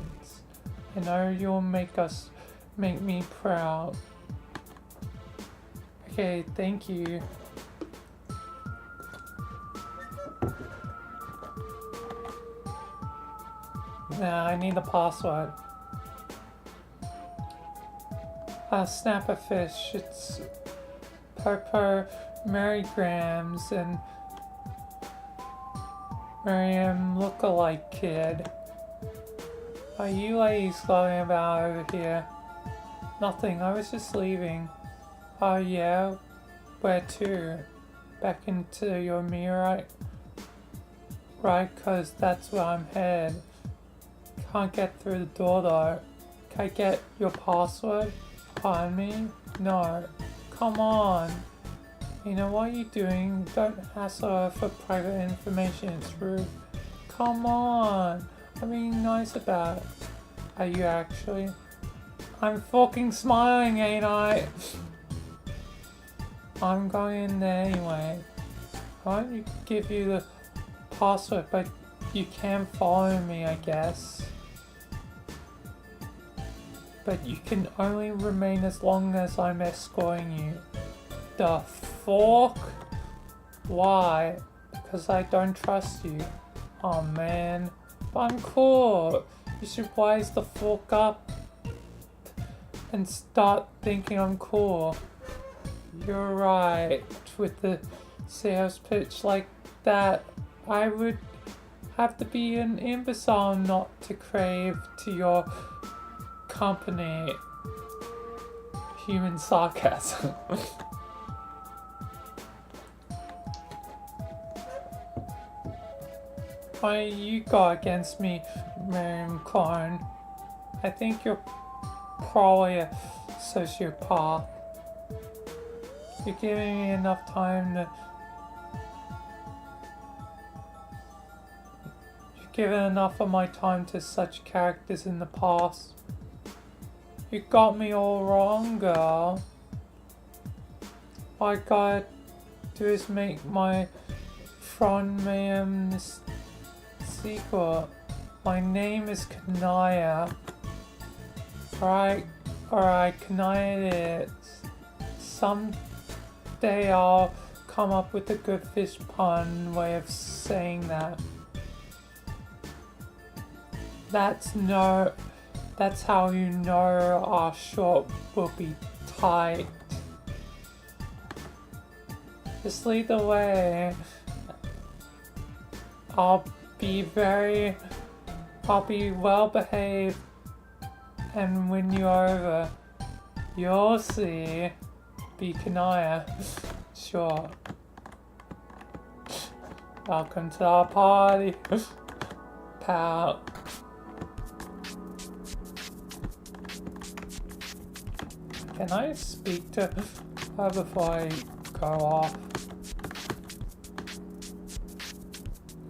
I know you'll make me proud. Okay, thank you. Nah, I need the password. Snap a fish. It's Popo, Mary Grams, and Miriam look-alike kid. Are you ladies going about over here? Nothing, I was just leaving. Oh yeah? Where to? Back into your mirror, right? Cause that's where I'm headed. Can't get through the door though. Can I get your password? Pardon me? No. Come on. You know what are you doing? Don't hassle her for private information, it's rude. Come on. I'm being nice about it. Are you actually? I'm fucking smiling, ain't I? I'm going in there anyway. I won't give you the password, but you can follow me, I guess. But you can only remain as long as I'm escorting you. The fuck? Why? Because I don't trust you. Oh man. But I'm cool. You should wise the fuck up and start thinking I'm cool. You're right. With the sales pitch like that, I would have to be an imbecile not to crave to your company. Human sarcasm. What you got against me, Miriam Klein? I think you're probably a sociopath. You're giving me enough time to... You've given enough of my time to such characters in the past. You got me all wrong, girl. All I gotta do is make my front name this secret. My name is Kanaya. Alright, Kanaya it is. Someday I'll come up with a good fish pun way of saying that. That's how you know our short will be tight. Just lead the way. I'll be well behaved and win you over. You'll see. Be Kanaya. Sure. Welcome to our party, pal. Can I speak to her before I go off?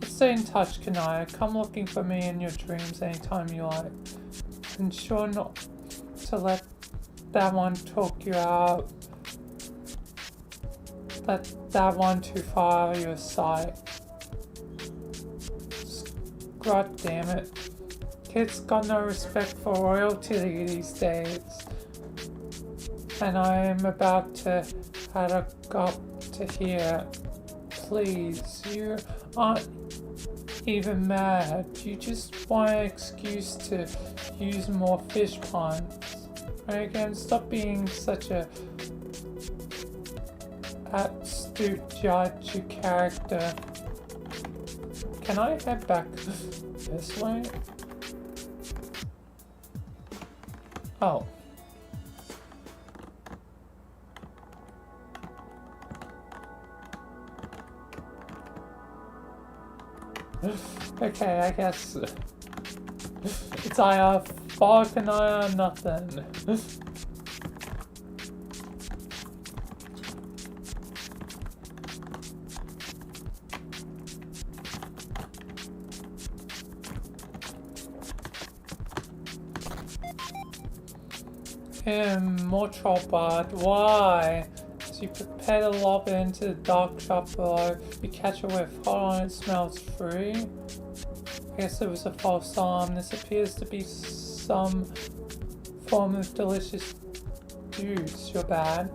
Let's stay in touch, Kanaya. Come looking for me in your dreams anytime you like. And sure not to let that one talk you out. Let that one too far out of your sight. God damn it. Kids got no respect for royalty these days. And I am about to head up to here. Please, you aren't even mad. You just want an excuse to use more fish puns. And again, stop being such a astute judge your character. Can I head back this way? Oh. Okay, I guess it's either fog and I or nothing. More tripod. Why? As you prepare to lob it into the dark shop below, you catch a whiff. Hold on, it smells free. I guess it was a false alarm. This appears to be some form of delicious juice. You're bad.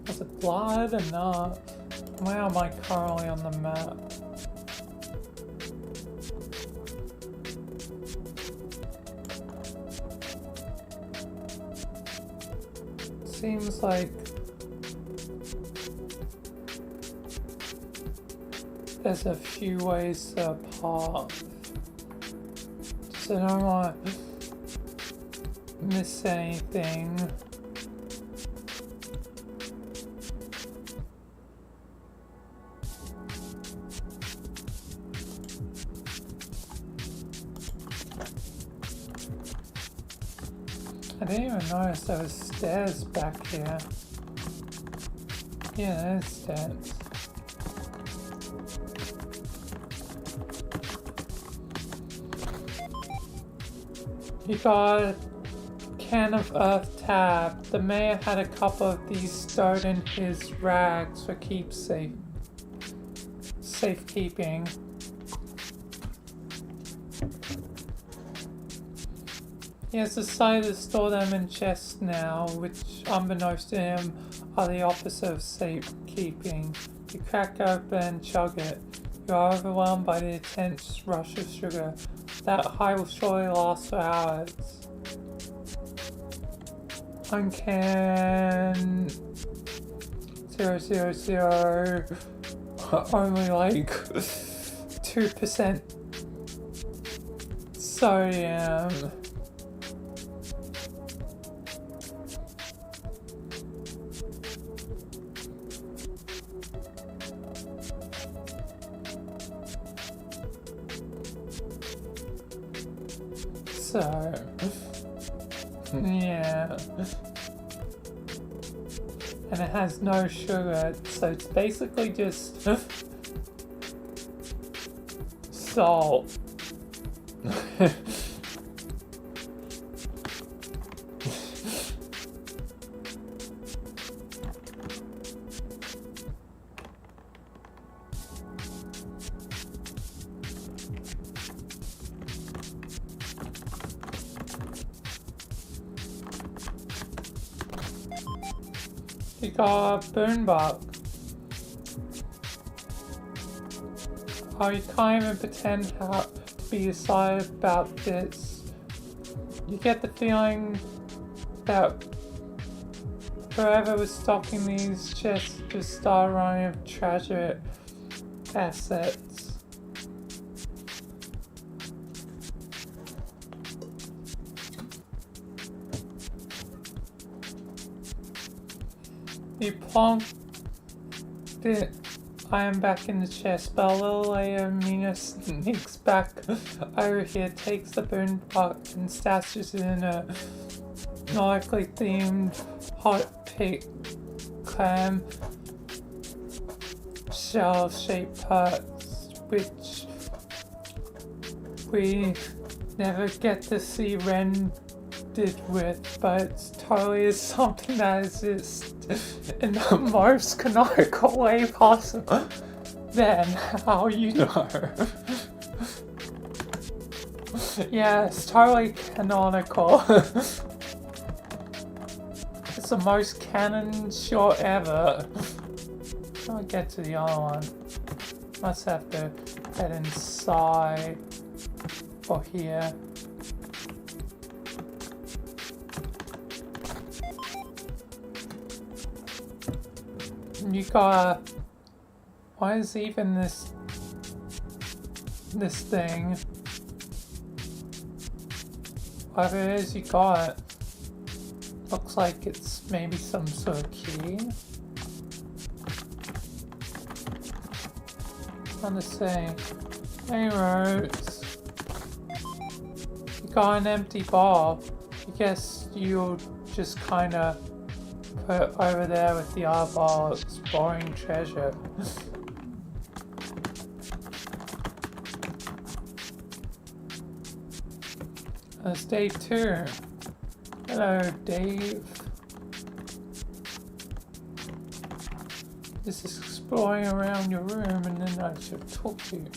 Was it blood or not? Where am I currently on the map? Seems like there's a few ways to park, so I don't want to miss anything. I didn't even notice there was stairs back here. Yeah, there's stairs. You got a can of earth tab. The mayor had a couple of these stowed in his rags for safekeeping. He has decided to store them in chests now, which, unbeknownst to him, are the opposite of safekeeping. You crack open and chug it. You are overwhelmed by the intense rush of sugar. That high will surely last for hours. Uncan 000. only like 2% sodium. So, yeah. And it has no sugar, so it's basically just salt. You got a boombox. Oh, you can't even pretend how to be excited about this. You get the feeling that whoever was stocking these chests just started running with treasure assets. You plonked it. I am back in the chest, but a little later Mina sneaks back over here, takes the boom pot and stashes it in a nautically themed hot pig clam shell shaped parts, which we never get to see rendered with, but it's totally something that exists in the most canonical way possible. Then how you know? Yeah, it's totally canonical. It's the most canon shot ever. I'll get to the other one. Must have to head inside or here. You got why is even this thing? Whatever it is you got, looks like it's maybe some sort of key. I'm just saying. Hey Rose, you got an empty ball. I guess you'll just kinda put over there with the other ball, exploring treasure. That's Dave too. Hello, Dave. This is exploring around your room and then I should talk to you.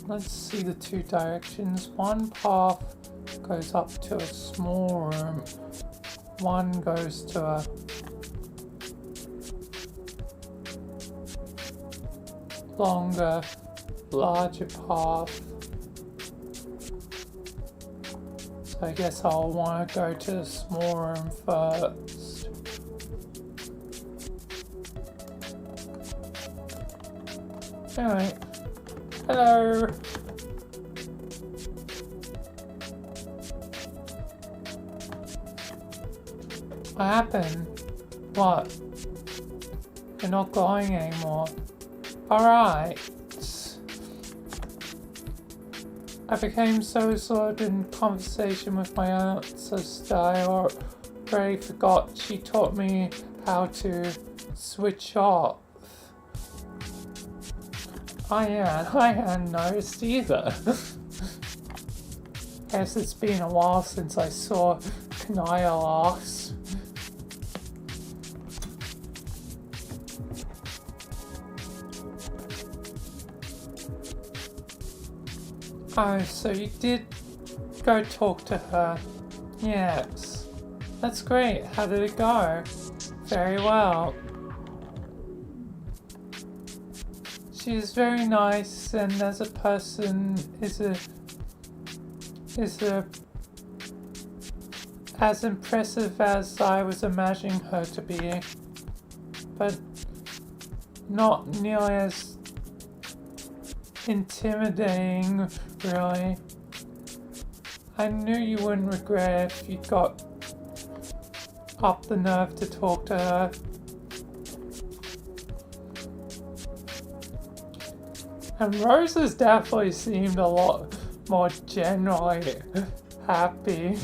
Let's see the two directions. One path goes up to a small room. One goes to a longer, larger path. So I guess I'll want to go to the small room first. Anyway, hello. What happened? What? You're not going anymore. Alright. I became so absorbed in conversation with my aunt sister I already forgot she taught me how to switch off. I hadn't noticed either. Guess it's been a while since I saw Kanaya last. Oh, so you did go talk to her. Yes. That's great. How did it go? Very well. She is very nice and as a person is as impressive as I was imagining her to be. But not nearly as intimidating, really. I knew you wouldn't regret it if you got up the nerve to talk to her. And Rosa's definitely seemed a lot more generally happy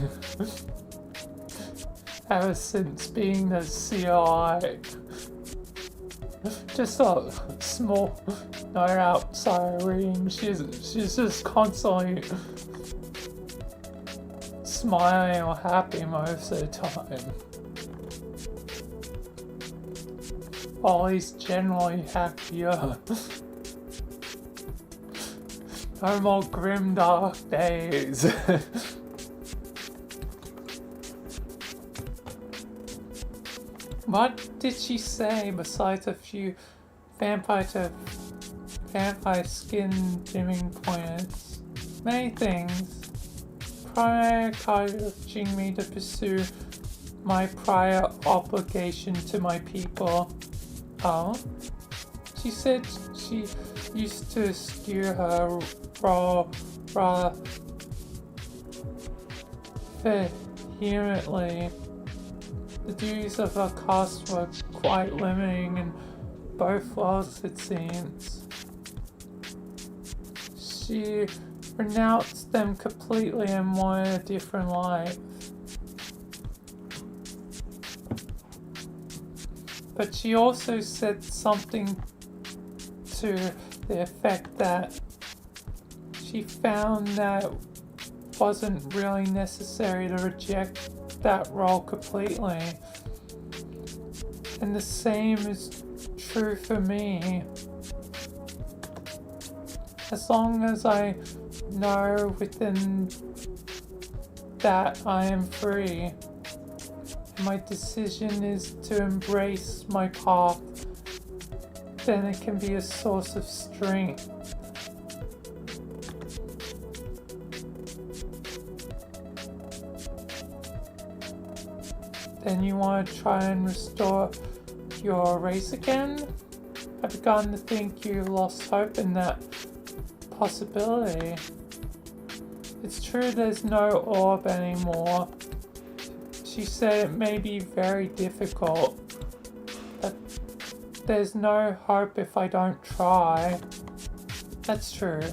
ever since being the CI. Just a small note outside reading. She's just constantly smiling or happy most of the time. Or at least generally happier. No more grim dark days. What did she say besides a few vampire skin dimming points? Many things. Prior encouraging me to pursue my prior obligation to my people. Oh? She said she used to skew her rather vehemently. The duties of her caste were quite limiting in both worlds, it seems. She renounced them completely and wanted a different life. But she also said something to the effect that she found that it wasn't really necessary to reject that role completely. And the same is true for me. As long as I know within that I am free, my decision is to embrace my path, then it can be a source of strength. Then you want to try and restore your race again? I've begun to think you lost hope in that possibility. It's true there's no orb anymore. She said it may be very difficult, but there's no hope if I don't try. That's true.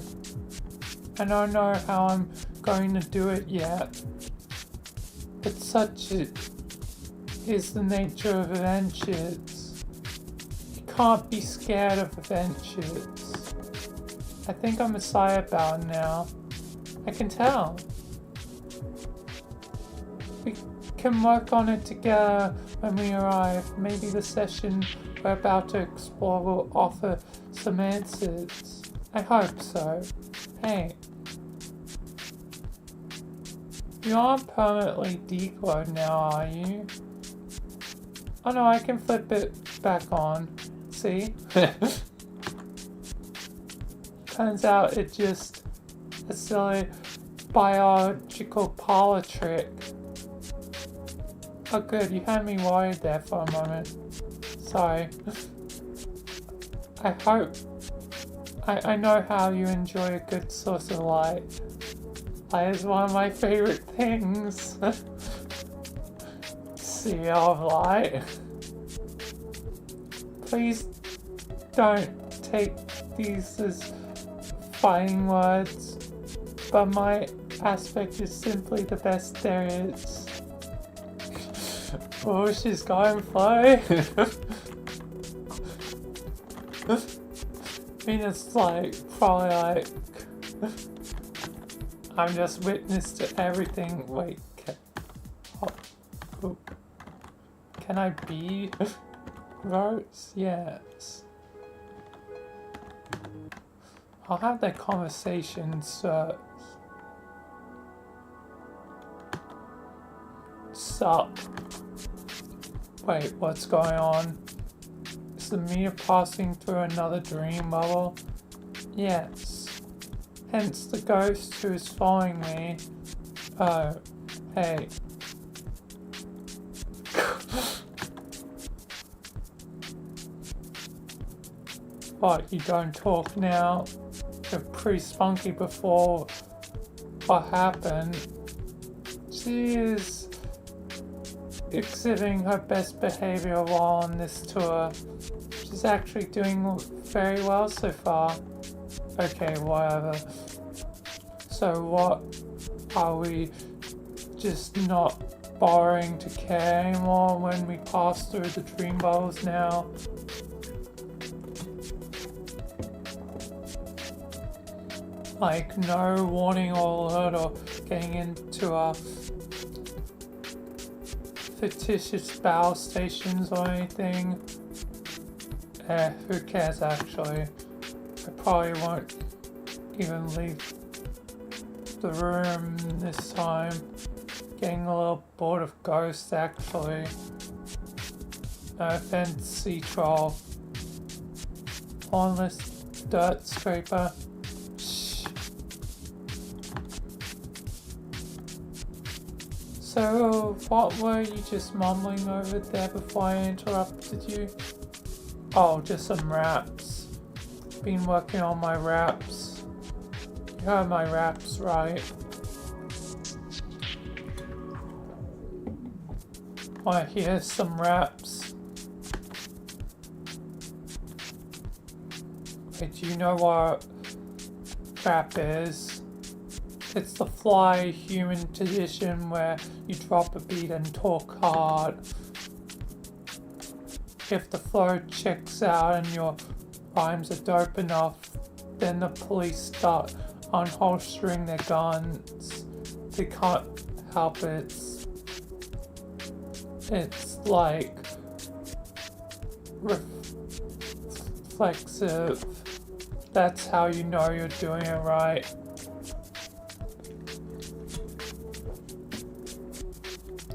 I don't know how I'm going to do it yet, but such is the nature of adventures. You can't be scared of adventures. I think I'm excited about it now. I can tell. We can work on it together when we arrive. Maybe the session we're about to explore will offer some answers. I hope so. Hey. You aren't permanently deglowed now, are you? Oh no, I can flip it back on. See? Turns out it's just a silly biological parlor trick. Oh good, you had me worried there for a moment. Sorry. I know how you enjoy a good source of light. Light is one of my favorite things. Sea of light. Please don't take these as fighting words, but my aspect is simply the best there is. Oh, she's going fly. I mean, it's like, probably like, I'm just witness to everything. Wait, can I be Rose? Yes. I'll have that conversation, sir. Sup? Wait, what's going on? Is the meter passing through another dream bubble? Yes. Hence the ghost who is following me. Oh, hey. What, you don't talk now? You're pretty spunky before what happened. She is exhibiting her best behavior while on this tour. She's actually doing very well so far. Okay, whatever. So what, are we just not bothering to care anymore when we pass through the dream bubbles now? Like, no warning or alert or getting into our fictitious battle stations or anything. Who cares actually? I probably won't even leave the room this time. Getting a little bored of ghosts actually. No offense, sea troll. Hornless dirt scraper. Shh. So, what were you just mumbling over there before I interrupted you? Oh, just some raps. Been working on my raps. You heard my raps, right? Wanna hear some raps? Wait, do you know what rap is? It's the fly human tradition where you drop a beat and talk hard. If the flow checks out and your rhymes are dope enough, then the police start unholstering their guns. They can't help it. It's like reflexive. That's how you know you're doing it right.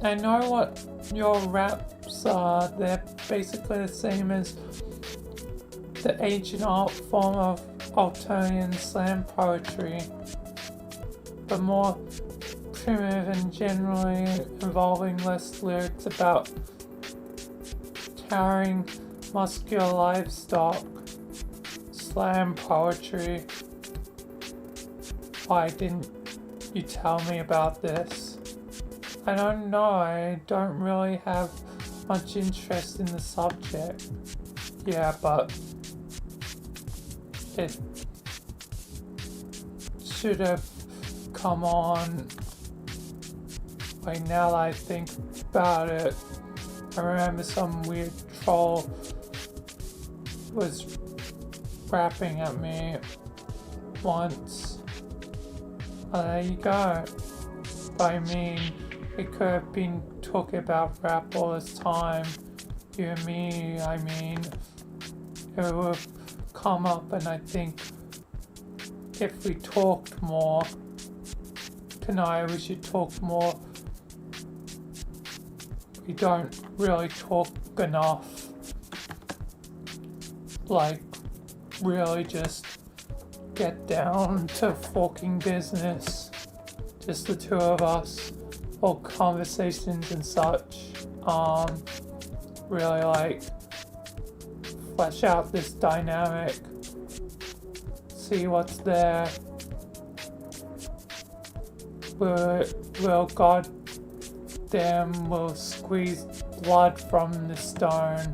I know what your raps are. They're basically the same as the ancient art form of Altonian slam poetry, but more primitive and generally involving less lyrics about towering muscular livestock. Slam poetry. Why didn't you tell me about this? I don't know, I don't really have much interest in the subject. Yeah, but it should have come on. Like, now that I think about it, I remember some weird troll was rapping at me once. There you go. But I mean, it could have been talking about rap all this time. You and me, I mean, it would have come up, and I think if we talked more, tonight we should talk more. We don't really talk enough. Like, really just get down to fucking business. Just the two of us. All conversations and such. Really like flesh out this dynamic. See what's there. We'll goddamn will squeeze blood from the stone.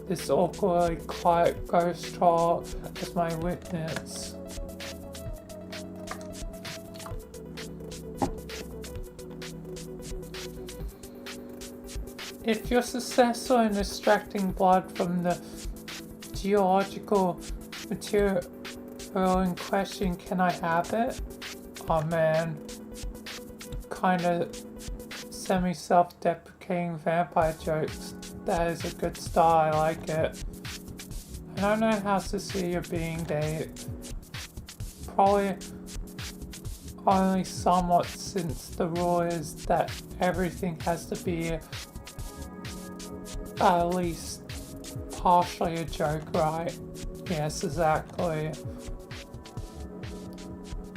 This awkwardly quiet ghost troll as my witness. If you're successful in extracting blood from the geological material in question, can I have it? Oh man. Kinda semi-self-deprecating vampire jokes. That is a good style, I like it. I don't know how sincere you're being, Dave. Probably only somewhat, since the rule is that everything has to be at least partially a joke, right? Yes, exactly.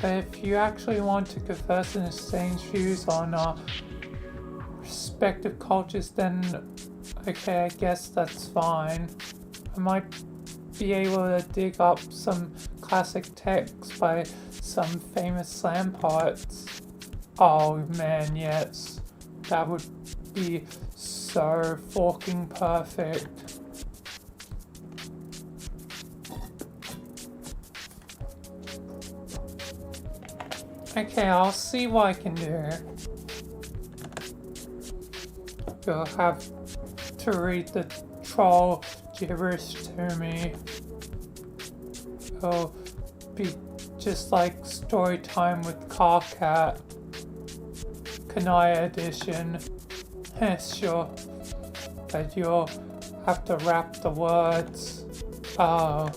But if you actually want to converse and exchange views on our respective cultures, then okay, I guess that's fine. I might be able to dig up some classic texts by some famous slam poets. Oh man, yes. That would be so fucking perfect. Okay, I'll see what I can do. You'll have to read the troll gibberish to me. It'll be just like story time with Carcat. Kanaya edition. Sure. But you'll have to rap the words. Oh.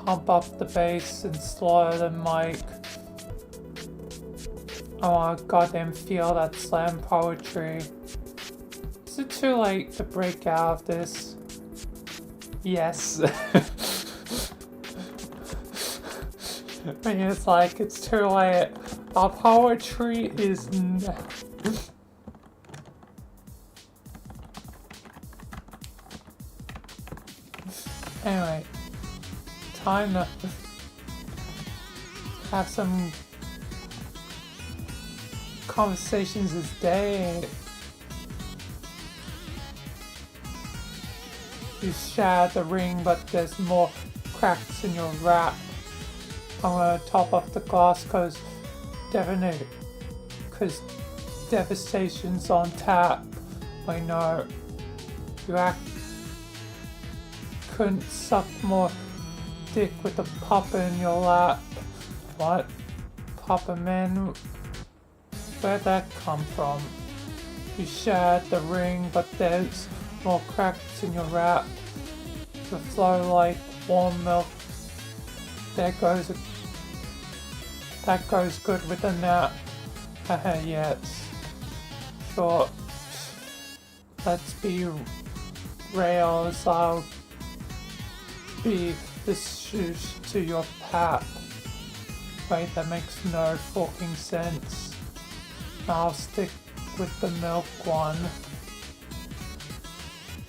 Pump up the bass and slaughter the mic. I wanna goddamn feel that slam poetry. Is it too late to break out of this? Yes. I mean, it's like, it's too late. Our poetry is now. Anyway, time to have some conversations this day. You share the ring, but there's more cracks in your wrap. I'm gonna top off the glass cause devastation's on tap. I know. You couldn't suck more dick with a papa in your lap. What? Papa man? Where'd that come from? You shared the ring, but there's more cracks in your wrap. You flow like warm milk. That goes good with a nap. Haha, yes. Sure. Let's be rails. I'll be the shoosh to your pap. Wait, that makes no fucking sense. I'll stick with the milk one.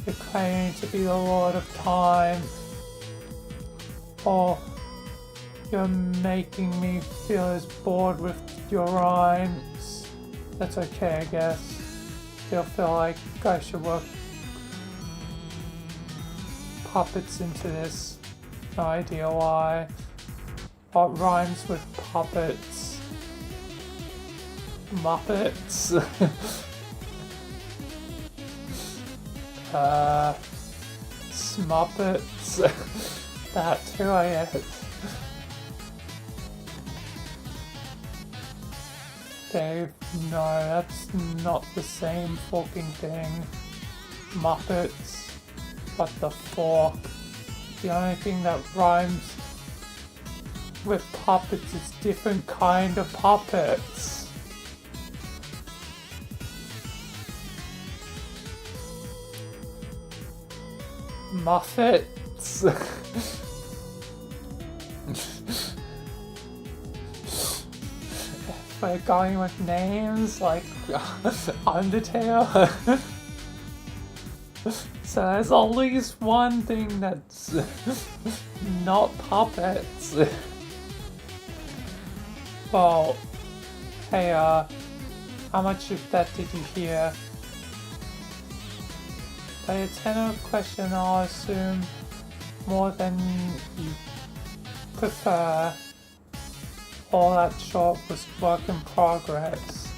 You're claiming to be the Lord of Time. Or you're making me feel as bored with your rhymes. That's okay, I guess. Still feel like I should work puppets into this. No idea why. What rhymes with puppets? Muppets? Smuppets? That too, I guess. Dave, no, that's not the same fucking thing. Muppets. What the fuck? The only thing that rhymes with puppets is different kind of puppets. Muffets. We're going with names like Undertale. So there's at least one thing that's not puppets. Well, hey, how much of that did you hear? By a tenor question, I'll assume more than you prefer. All that short was work in progress.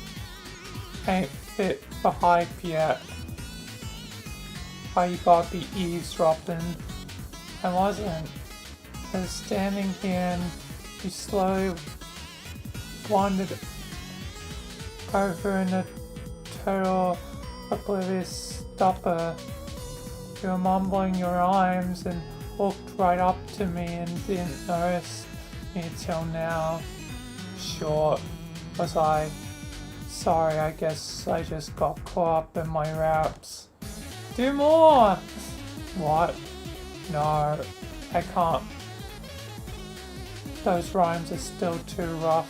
Ain't fit for hype yet. Why you gotta be eavesdropping? I wasn't. I was standing here and you slowly wandered over in a total oblivious stopper. You were mumbling your rhymes and walked right up to me and didn't notice me till now. Sure, was I? Sorry, I guess I just got caught up in my raps. Do more! What? No, I can't. Those rhymes are still too rough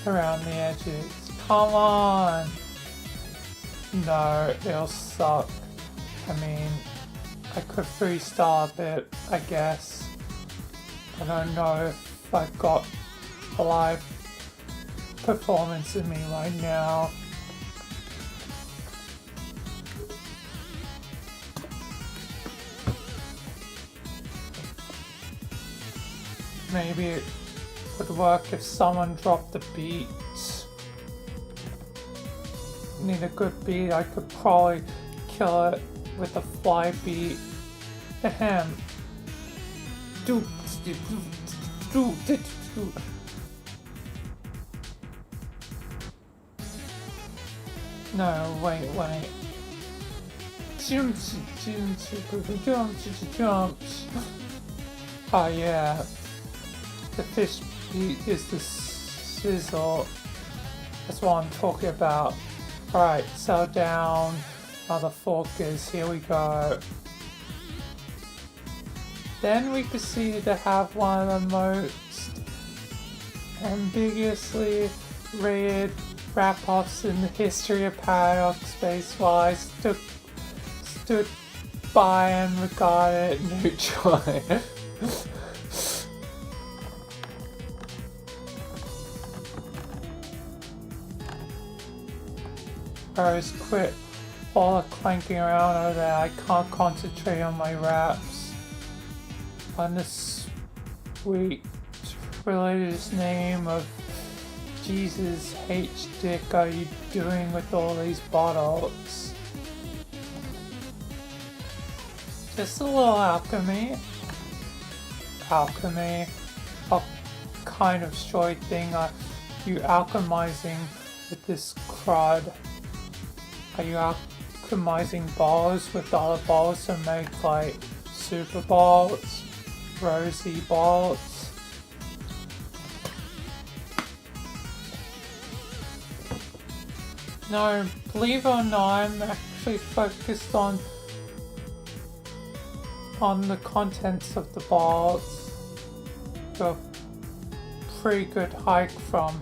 around the edges. Come on! No, it'll suck. I mean, I could freestyle a bit, I guess. I don't know if I've got a live performance in me right now. Maybe it would work if someone dropped a beat. Need a good beat, I could probably kill it with a fly beat. Ahem. No, wait. Oh yeah. The fish beat is the sizzle. That's what I'm talking about. Alright, settle down. Motherfuckers, here we go. Then we proceeded to have one of the most ambiguously rated wrap-offs in the history of Paradox Space while I stood by and regarded it neutrally. Rose, quit all the clanking around over there. I can't concentrate on my raps. On the sweet religious name of Jesus H. Dick are you doing with all these bottles? Just a little alchemy. Alchemy. What kind of short thing are you alchemizing with this crud? Are you alchemizing balls with other balls to make like super balls? Rosy balls? No, believe it or not, I'm actually focused on the contents of the balls. Got a pretty good hike from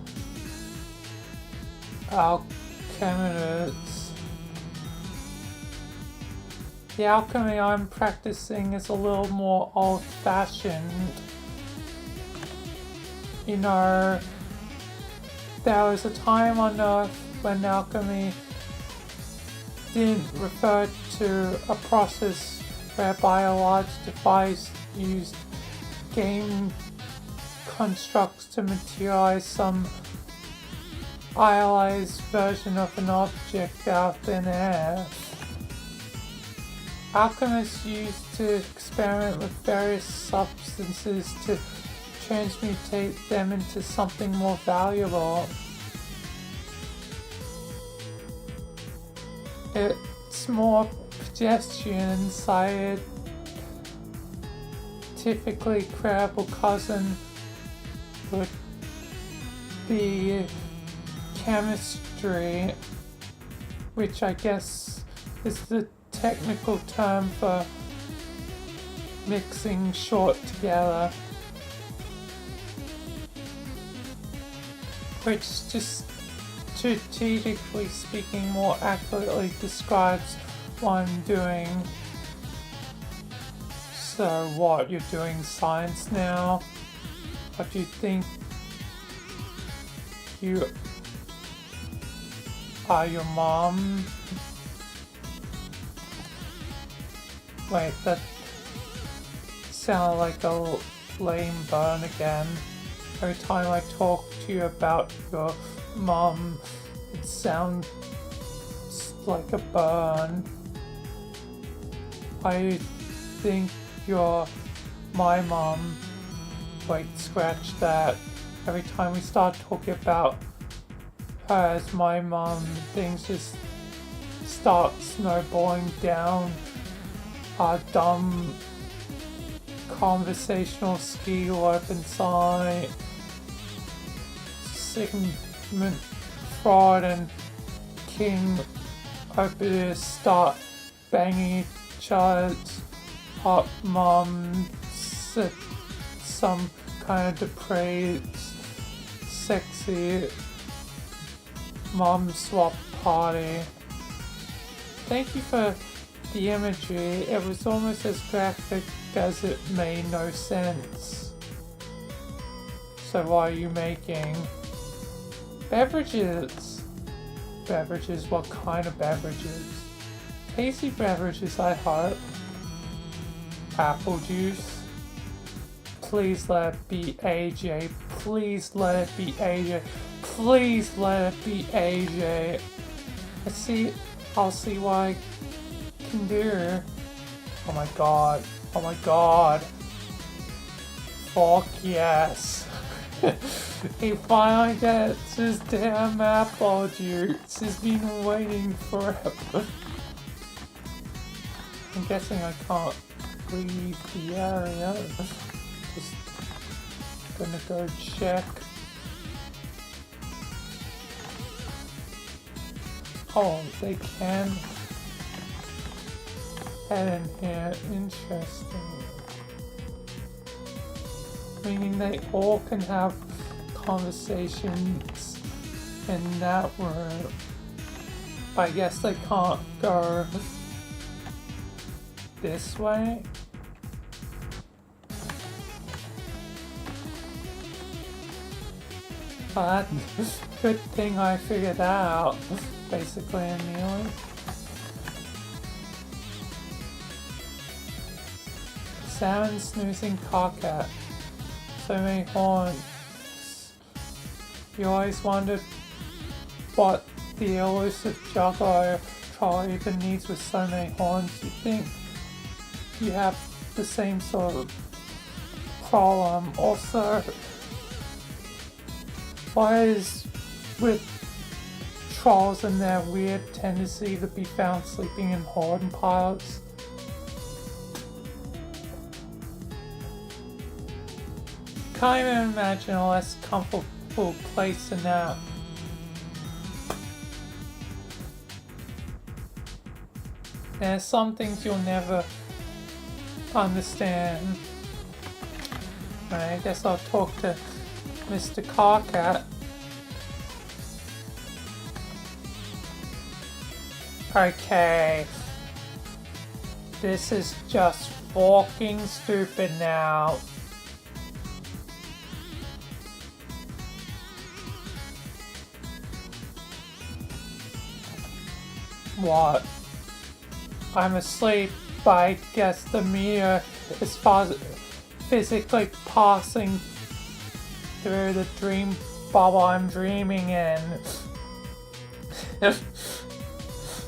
alchemists. The alchemy I'm practicing is a little more old-fashioned. You know, there was a time on Earth when alchemy didn't refer to a process whereby a large device used game constructs to materialize some idealized version of an object out of thin air. Alchemists used to experiment with various substances to transmutate them into something more valuable. It's more pedestrian and scientifically credible cousin would be chemistry, which I guess is the technical term for mixing short together, which just strategically speaking more accurately describes what I'm doing. So what, you're doing science now? What do you think you are your mom? Wait, that sounded like a lame burn again. Every time I talk to you about your mom, it sounds like a burn. I think you're my mom. Wait, scratch that. Every time we start talking about her as my mom, things just start snowballing down our dumb conversational skill open side. Sigmund Freud and King Opus start banging each other's hot moms at some kind of depraved, sexy mom swap party. Thank you for the imagery, it was almost as graphic as it made no sense. So why are you making beverages? Beverages? What kind of beverages? Tasty beverages, I hope. Apple juice. Please let it be AJ. Please let it be AJ. Please let it be AJ. I'll see what I can do. Oh my god. Oh my god. Fuck yes. He finally gets his damn apple juice. He's been waiting forever. I'm guessing I can't leave the area. Just gonna go check. Oh, they can head in here. Interesting. Meaning they all can have conversations in that room. But I guess they can't go this way. But good thing I figured that out, basically, immediately. Salmon snoozing cockcat. So many horns. You always wondered what the elusive juggler troll even needs with so many horns. You think you have the same sort of problem. Also, what is with trolls and their weird tendency to be found sleeping in horn piles? Can't even imagine a less comfortable place than that. There's some things you'll never understand. I guess I'll talk to Mr. Carcat. Okay. This is just fucking stupid now. What? I'm asleep, but I guess the meter is physically passing through the dream bubble I'm dreaming in.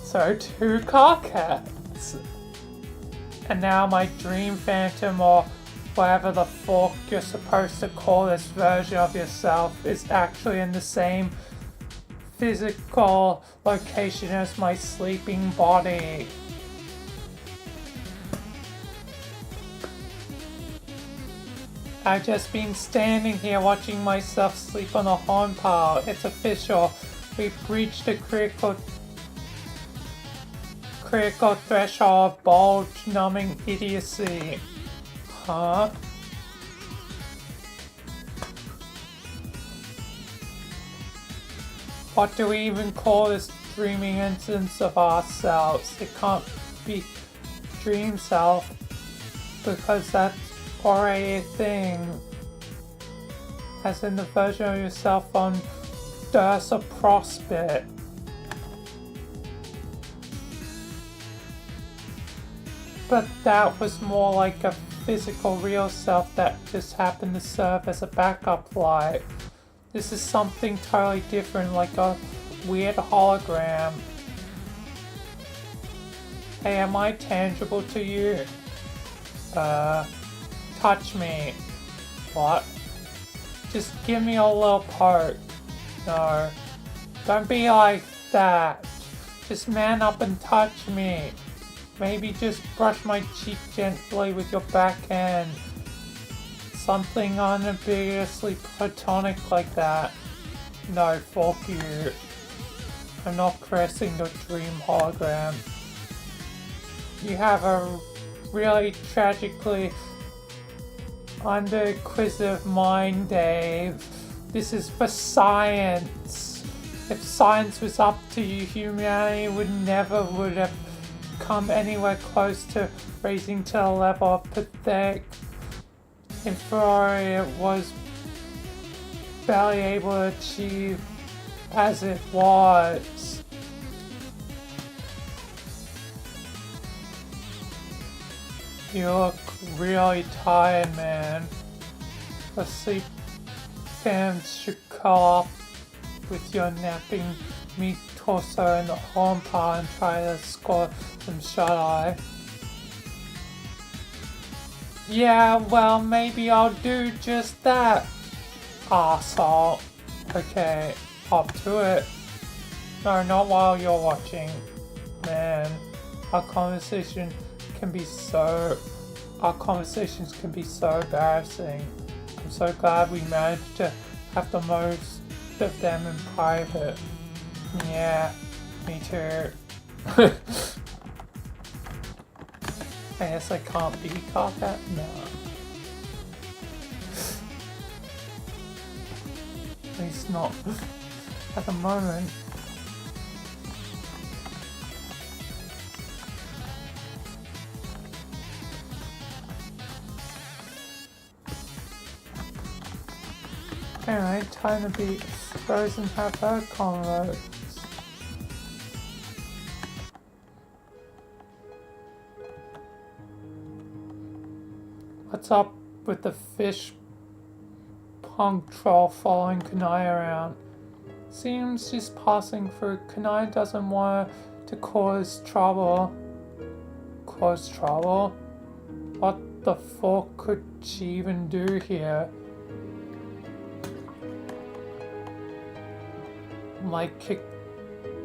So 2 Carcats. And now my dream phantom, or whatever the fuck you're supposed to call this version of yourself, is actually in the same physical location as my sleeping body. I've just been standing here watching myself sleep on a horn pile. It's official. We've reached the critical threshold of bulge-numbing idiocy. Huh? What do we even call this dreaming instance of ourselves? It can't be dream self, because that's already a thing. As in the version of yourself on Dursa Prospect. But that was more like a physical real self that just happened to serve as a backup light. This is something totally different, like a weird hologram. Hey, am I tangible to you? Touch me. What? Just give me a little poke. No. Don't be like that. Just man up and touch me. Maybe just brush my cheek gently with your backhand. Something unambiguously platonic like that. No, fuck you. I'm not caressing your dream hologram. You have a really tragically under-acquisitive mind, Dave. This is for science. If science was up to you, humanity would have come anywhere close to raising to the level of pathetic. In Ferrari, it was barely able to achieve as it was. You look really tired, man. The sleep fans should call off with your napping meat torso in the horn pile and try to score some shut-eye. Yeah, well, maybe I'll do just that, arsehole. Okay, up to it. No, not while you're watching. Man, our conversations can be so embarrassing. I'm so glad we managed to have the most of them in private. Yeah, me too. I guess I can't be cockeyed? No. At least not at the moment. Anyway, time to be exposed and have her convos. What's up with the fish punk troll following Kanai around? Seems she's passing through. Kanai doesn't want to cause trouble. Cause trouble? What the fuck could she even do here? Like kick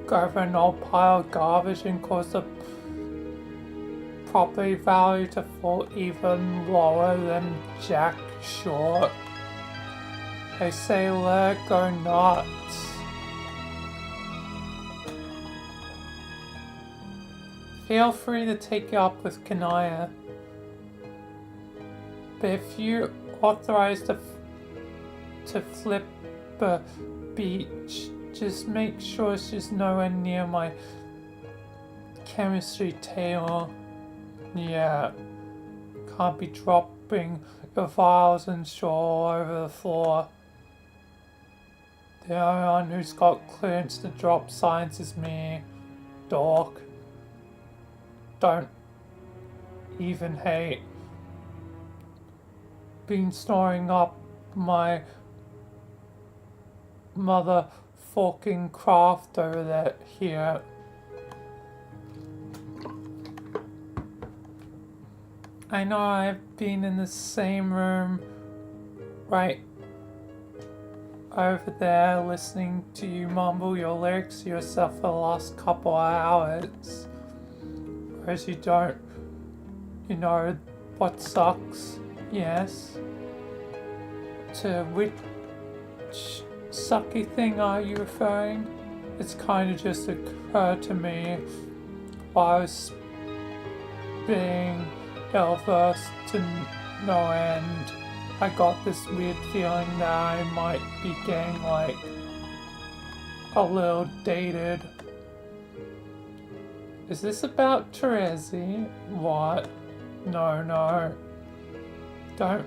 over an old pile of garbage and cause the property value to fall even lower than Jack Short. They say let it go nuts. Feel free to take it up with Kanaya. But if you authorize to flip a beach, just make sure she's nowhere near my chemistry table. Yeah, can't be dropping your vials and shit all over the floor. The only one who's got clearance to drop science is me, dork. Don't even hate. Been storing up my motherfucking craft over there here. I know I've been in the same room right over there listening to you mumble your lyrics to yourself for the last couple of hours. Whereas you don't, you know what sucks, yes. To which sucky thing are you referring? It's kind of just occurred to me while I was being ill-versed to no end. I got this weird feeling that I might be getting like a little dated. Is this about Terezi? What? No. Don't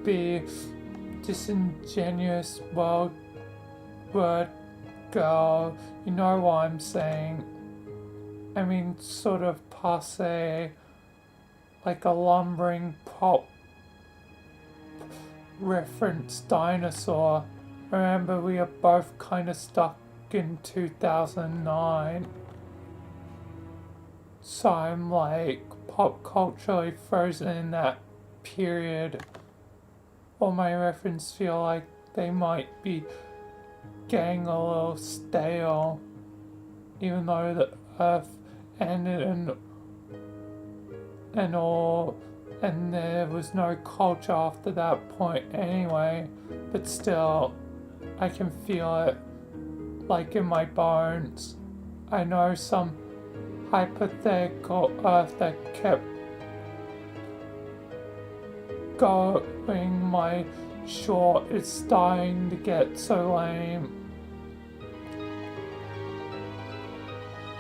be disingenuous word girl. You know what I'm saying. I mean, sort of passe, like a lumbering pop reference dinosaur. Remember, we are both kind of stuck in 2009. So I'm like pop culturally frozen in that period. All my references feel like they might be getting a little stale, even though the Earth ended and all, and there was no culture after that point anyway. But still, I can feel it like in my bones. I know some hypothetical Earth that kept going. My short is starting to get so lame.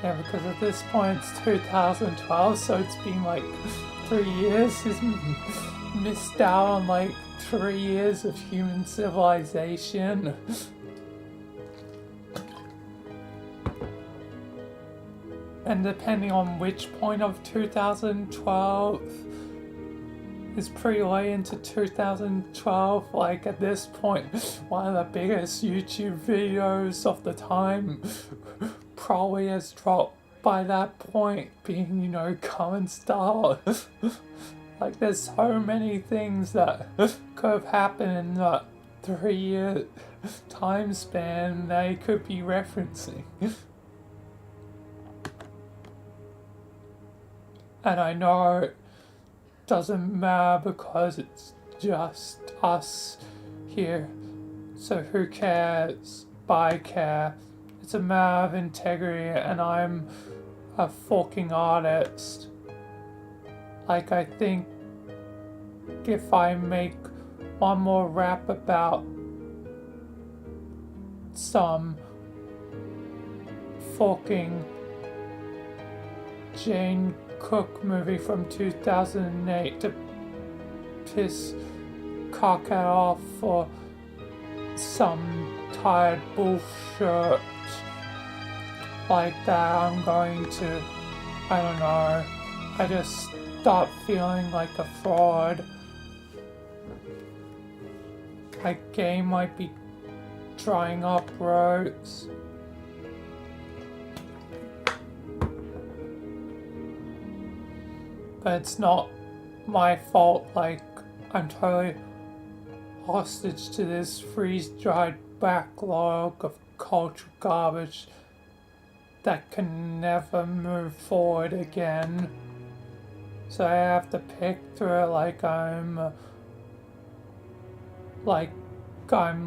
Yeah, because at this point it's 2012, so it's been like 3 years. He's missed out on like 3 years of human civilization. And depending on which point of 2012 is pretty late into 2012, like at this point, one of the biggest YouTube videos of the time probably has dropped by that point, being, you know, common style. Like there's so many things that could have happened in that 3-year time span they could be referencing. And I know it doesn't matter because it's just us here. So who cares? But I care. It's a matter of integrity, and I'm a fucking artist. Like, I think if I make one more rap about some fucking Jane Cook movie from 2008 to piss cock off for some tired bullshit like that, I'm going to, I don't know, I just start feeling like a fraud. My game might be drying up roads. But it's not my fault, like, I'm totally hostage to this freeze-dried backlog of cultural garbage that can never move forward again. So I have to pick through it like I'm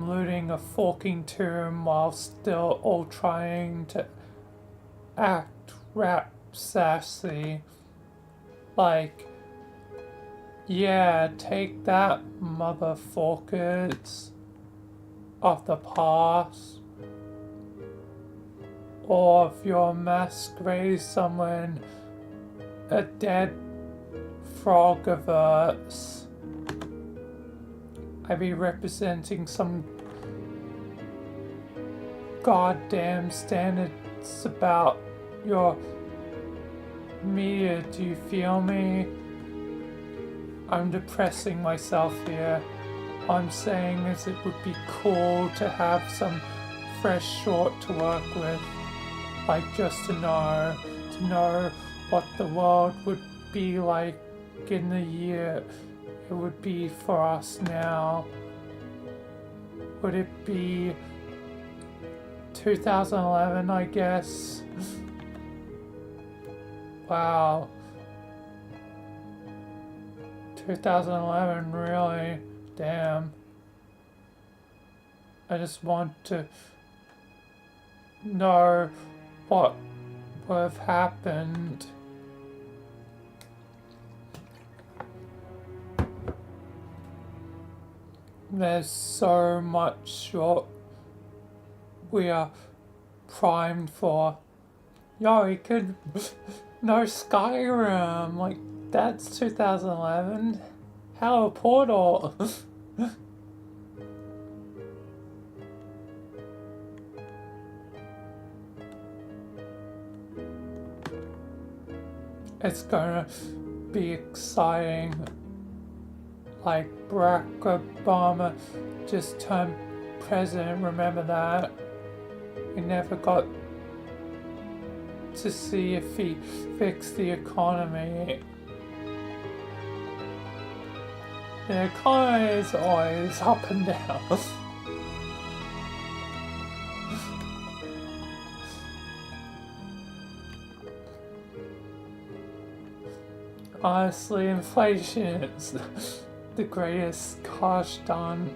looting a fucking tomb while still all trying to act rap sassy. Like, yeah, take that, motherfuckers of the past. Or if you're masquerading somewhere in a dead frogiverse, I'd be representing some goddamn standards about your media. Do you feel me? I'm depressing myself here. All I'm saying is it would be cool to have some fresh short to work with. Like, just to know what the world would be like in the year it would be for us now. Would it be 2011, I guess? Wow. 2011, really? Damn. I just want to know what would have happened. There's so much what we are primed for. Yo, we could no Skyrim, like that's 2011. Hello Portal. It's gonna be exciting. Like Barack Obama just turned president, remember that? We never got to see if he fixed the economy. The economy is always up and down. Honestly, inflation is the greatest gosh darn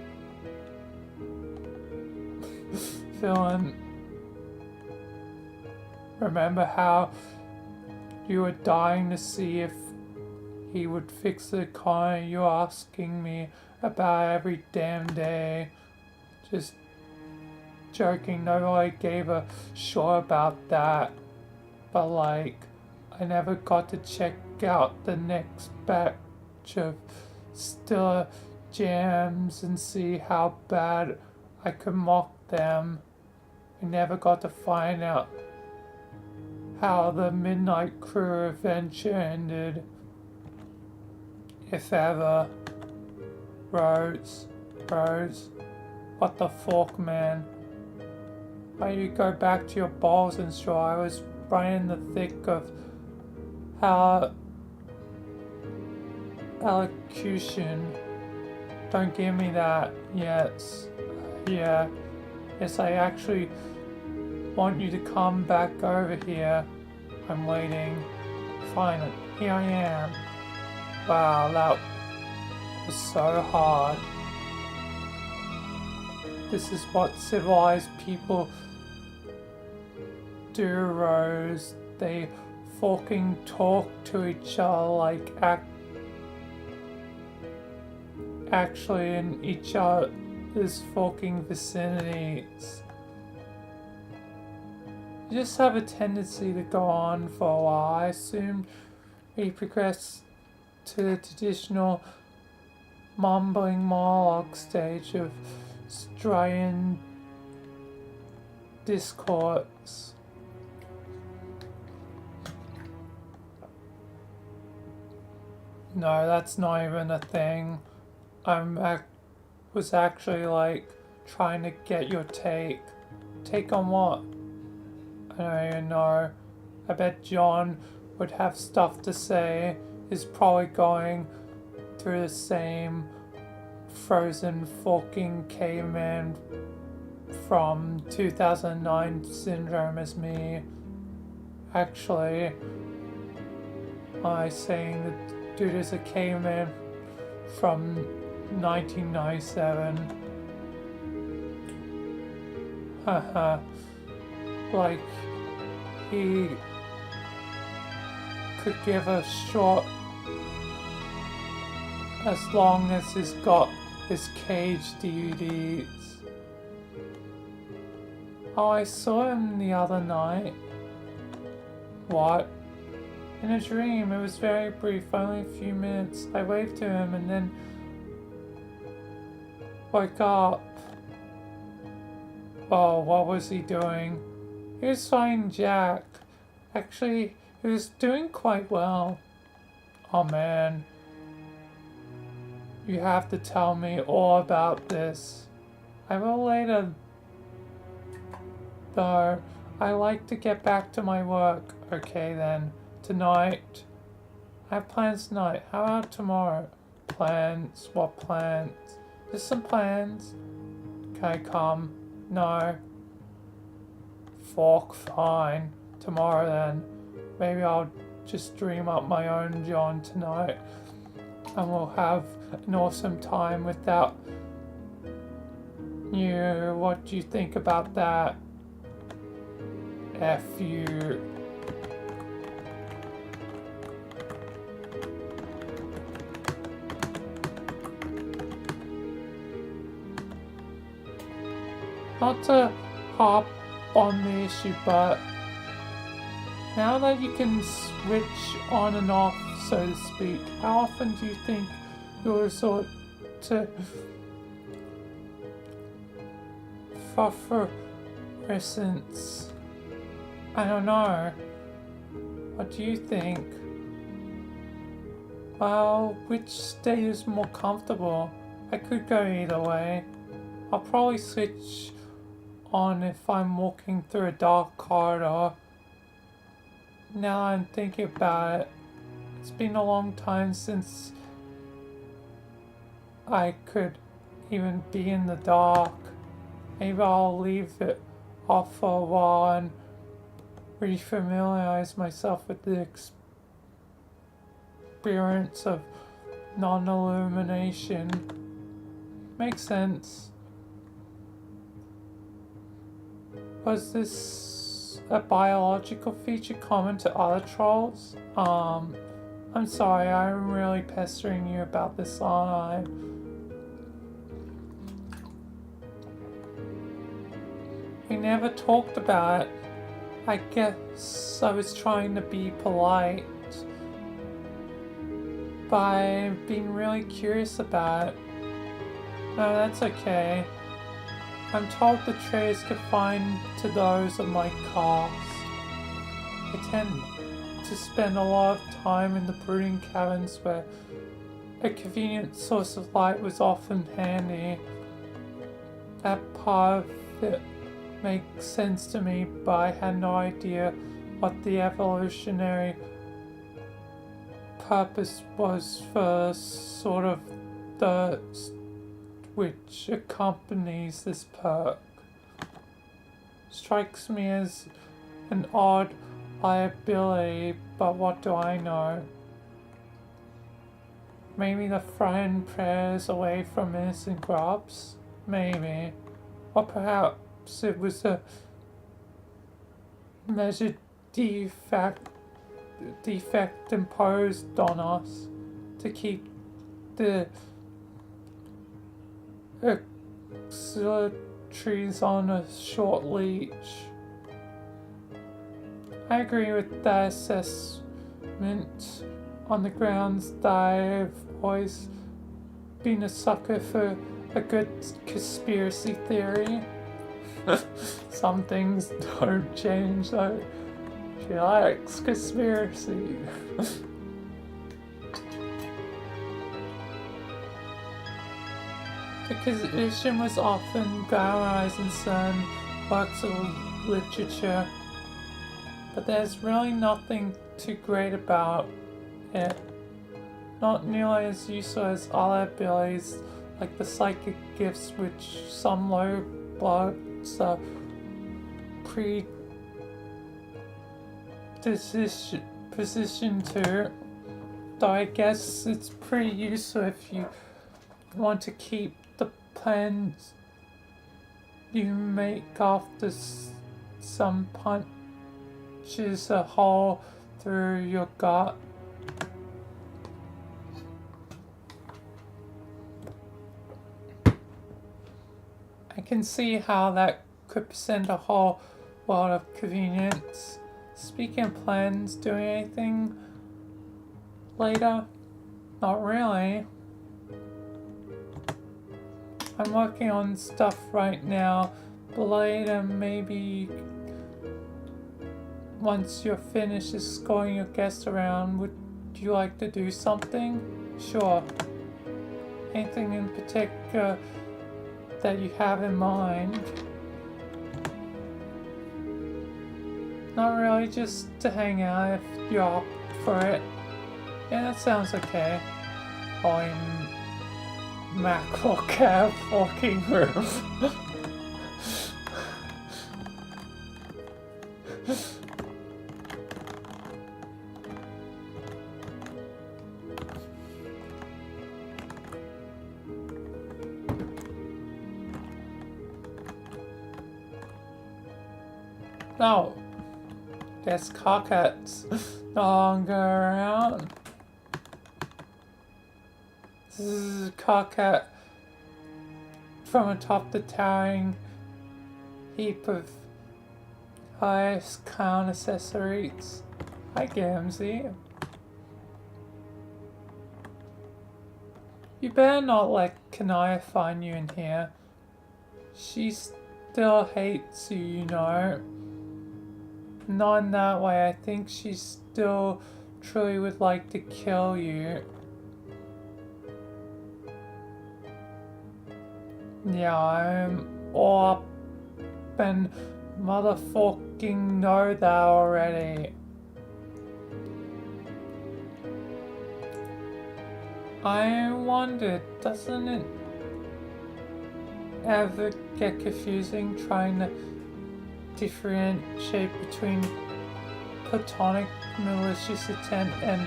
villain. Remember how you were dying to see if he would fix the economy? You're asking me about every damn day. Just joking, nobody gave a shit about that. but like, I never got to check out the next batch of Stiller jams and see how bad I could mock them. I never got to find out how the Midnight Crew adventure ended. If ever. Rose, what the fuck, man? Why do you go back to your balls and straw? I was right in the thick of how elocution. Don't give me that. Yes. Yeah. Yes, I actually want you to come back over here. I'm waiting. Fine, here I am. Wow, that was so hard. This is what civilized people do, Rose. They fucking talk to each other like actually in each other's fucking vicinities. You just have a tendency to go on for a while. I assume we progress to the traditional mumbling monologue stage of Australian discourse. No, that's not even a thing. Was actually like trying to get your take. Take on what? I don't even know. I bet John would have stuff to say. He's probably going through the same frozen fucking caveman from 2009 syndrome as me. Actually, I saying the dude is a caveman from 1997. Haha. Like, he could give a short as long as he's got his Cage DVDs. Oh, I saw him the other night. What? In a dream. It was very brief, only a few minutes. I waved to him and then woke up. Oh, what was he doing? He was fighting Jack. Actually, he was doing quite well. Oh man. You have to tell me all about this. I will later. Though, I like to get back to my work. Okay then. Tonight. I have plans tonight. How about tomorrow? Plans? What plans? Just some plans. Can I come? No. Fuck, fine. Tomorrow then. Maybe I'll just dream up my own John tonight. And we'll have an awesome time without you. What do you think about that? F you. Not to hop on the issue, but now that you can switch on and off, so to speak, how often do you think you'll resort to phosphorescence? I don't know. What do you think? Well, which state is more comfortable? I could go either way. I'll probably switch on if I'm walking through a dark corridor. Now I'm thinking about it. It's been a long time since I could even be in the dark. Maybe I'll leave it off for a while and refamiliarize myself with the experience of non-illumination. Makes sense. Was this a biological feature common to other trolls? I'm sorry, I'm really pestering you about this, aren't I? We never talked about it. I guess I was trying to be polite by being really curious about it. No, that's okay. I'm told the trade is confined to those of my caste. I tend to spend a lot of time in the brooding cabins where a convenient source of light was often handy. That part of it makes sense to me, but I had no idea what the evolutionary purpose was for sort of thirst which accompanies this perk. Strikes me as an odd liability, but what do I know? Maybe the frightened prayers away from innocent grubs? Maybe. Or perhaps it was a measured defect imposed on us to keep the trees on a short leash. I agree with that assessment on the grounds that I've always been a sucker for a good conspiracy theory. Some things don't change though. She likes conspiracy. The condition was often glamorized in certain works of literature, but there's really nothing too great about it. Not nearly as useful as other abilities like the psychic gifts, which some low bloods are positioned to. Though I guess it's pretty useful if you want to keep the plans you make after some punches a hole through your gut. I can see how that could present a whole world of convenience. Speaking of plans, doing anything later? Not really. I'm working on stuff right now, but later maybe once you're finished escorting your guests around, would you like to do something? Sure. Anything in particular that you have in mind? Not really, just to hang out if you're up for it. Yeah, that sounds okay. I'm mackerel cab walking room. No. Guess Cocket's no longer around. This is Cocket from atop the towering heap of highest crown accessories. Hi, Gamzee. You better not let Kanaya find you in here. She still hates you, you know. Not in that way. I think she still truly would like to kill you. Yeah, I'm all up and motherfucking know that already. I wondered, doesn't it ever get confusing trying to differentiate between platonic malicious intent and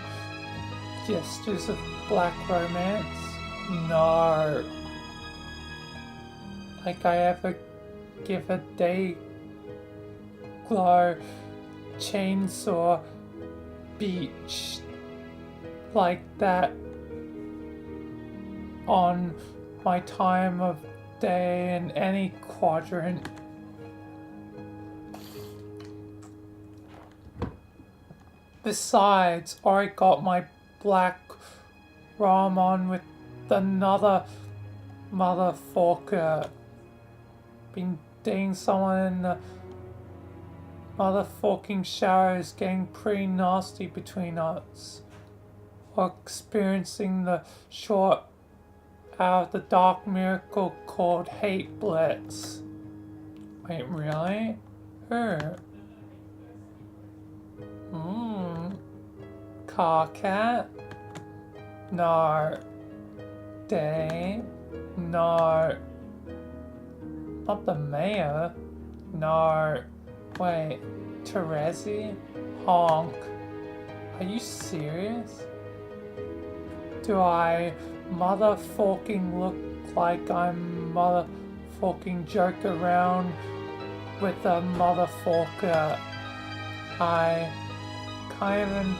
gestures of black romance? No. Like I ever give a day glow chainsaw beach like that on my time of day in any quadrant. Besides, I got my black rum on with another motherfucker. Been dating someone in the motherfucking showers, getting pretty nasty between us. Or experiencing the short out of the dark miracle called hate blitz. Wait, really? Her? Car cat? No. Dave? No. Not the mayor? No. Wait, Terezi? Honk. Are you serious? Do I motherfucking look like I'm motherfucking joke around with a motherfucker? I can't even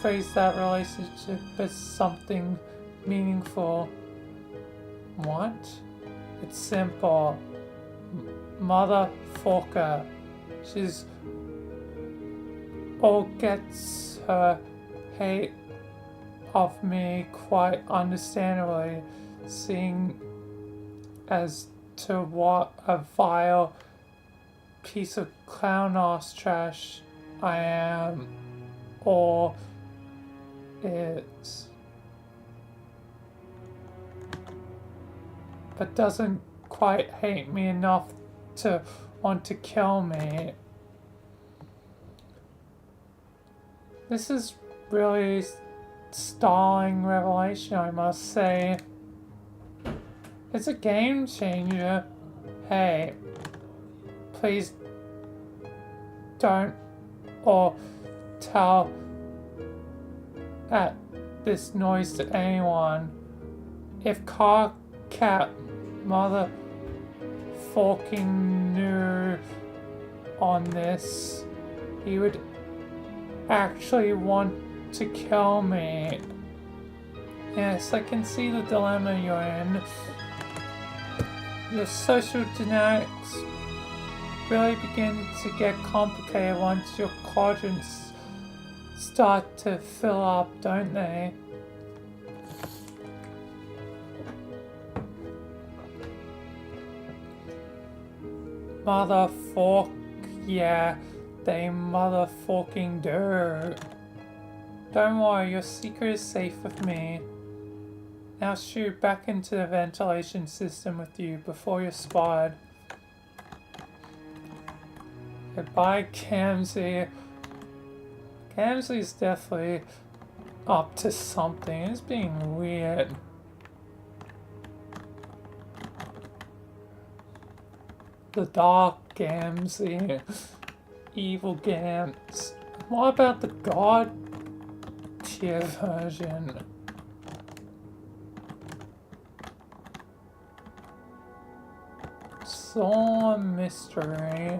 phrase that relationship as something meaningful. What? It's simple. Motherfucker. She's all gets her hate of me quite understandably, seeing as to what a vile piece of clown ass trash I am or is. But doesn't quite hate me enough to want to kill me. This is really stalling revelation, I must say. It's a game changer. Hey, please don't or tell at this noise to anyone. If Car Cat motherfucking knew on this, he would actually want to kill me. Yes, I can see the dilemma you're in. Your social dynamics really begin to get complicated once your quadrants start to fill up, don't they? Motherfuck, yeah, they motherfucking do. Don't worry, your secret is safe with me. Now shoot back into the ventilation system with you before you're spotted. Goodbye, Kamsey. Kamsey's definitely up to something. It's being weird. The dark Gamsey. Evil Gams. What about the god tier version? It's all a mystery.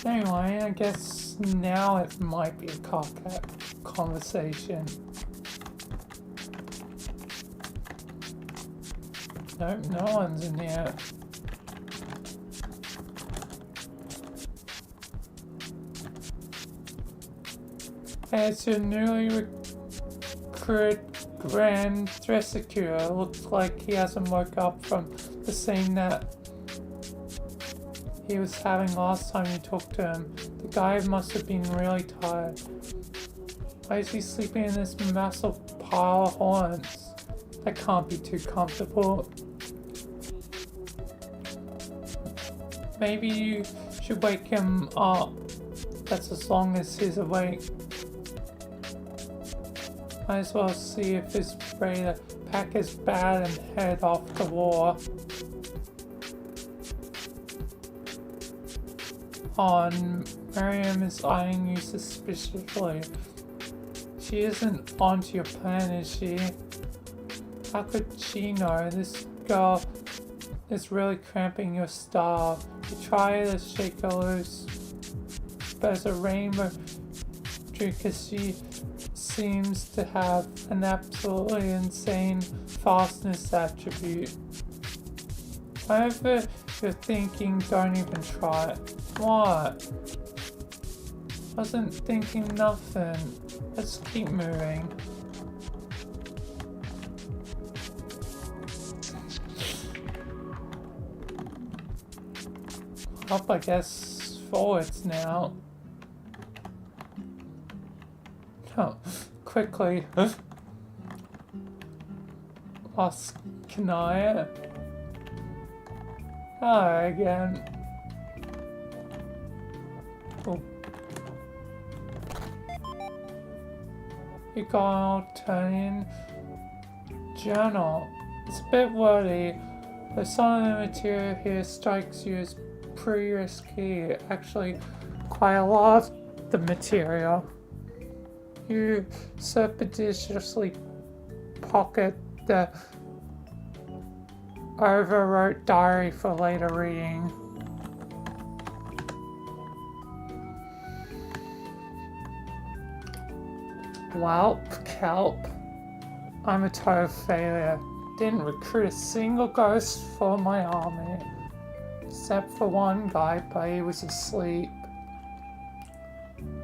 Anyway, I guess now it might be a cockpit conversation. Nope, no one's in here. Hey, it's your newly recruited Grand Thresecutor. Looks like he hasn't woke up from the same nap he was having last time you talked to him. The guy must have been really tired. Why is he sleeping in this massive pile of horns? That can't be too comfortable. Maybe you should wake him up. That's as long as he's awake. Might as well see if he's ready to pack his bag and head off to war. Miriam is eyeing you suspiciously. She isn't onto your plan, is she? How could she know? This girl is really cramping your style. You try to shake her loose, but as a rainbow drinker, she seems to have an absolutely insane fastness attribute. Whatever you're thinking, don't even try it. What? Wasn't thinking nothing. Let's keep moving. Up, I guess, forwards now. Oh, quickly. Lost Kanaya. Hi again. Oh. Egalitarian journal. It's a bit wordy, but some of the material here strikes you as pretty risky. Actually, quite a lot of the material. You surreptitiously pocket the overwrote diary for later reading. Welp, kelp. I'm a total failure. Didn't recruit a single ghost for my army. Except for one guy, but he was asleep.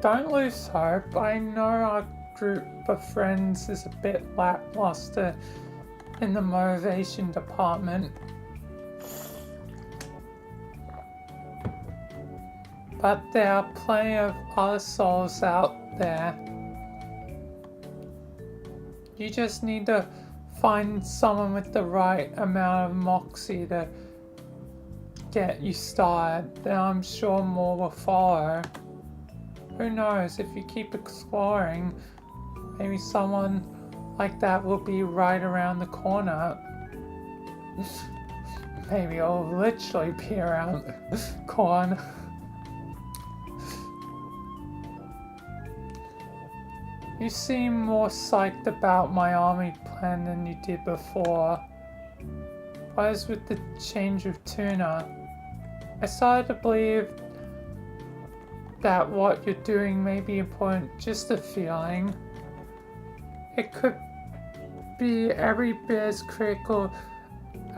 Don't lose hope. I know our group of friends is a bit lackluster in the motivation department. But there are plenty of other souls out there. You just need to find someone with the right amount of moxie to get you started. Then I'm sure more will follow. Who knows, if you keep exploring, maybe someone like that will be right around the corner. Maybe it'll literally be around the corner. You seem more psyched about my army plan than you did before. What is with the change of tuna? I started to believe that what you're doing may be important, just a feeling. It could be every bit as critical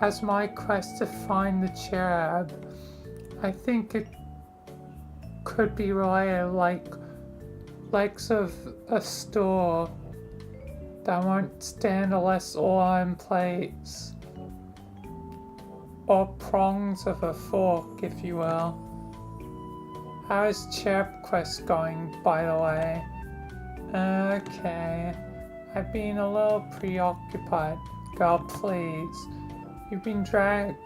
as my quest to find the cherub. I think it could be related, like legs of a store that won't stand unless all are in place. Or prongs of a fork, if you will. How is Cherub Quest going, by the way? Okay. I've been a little preoccupied. Girl, please. You've been dragging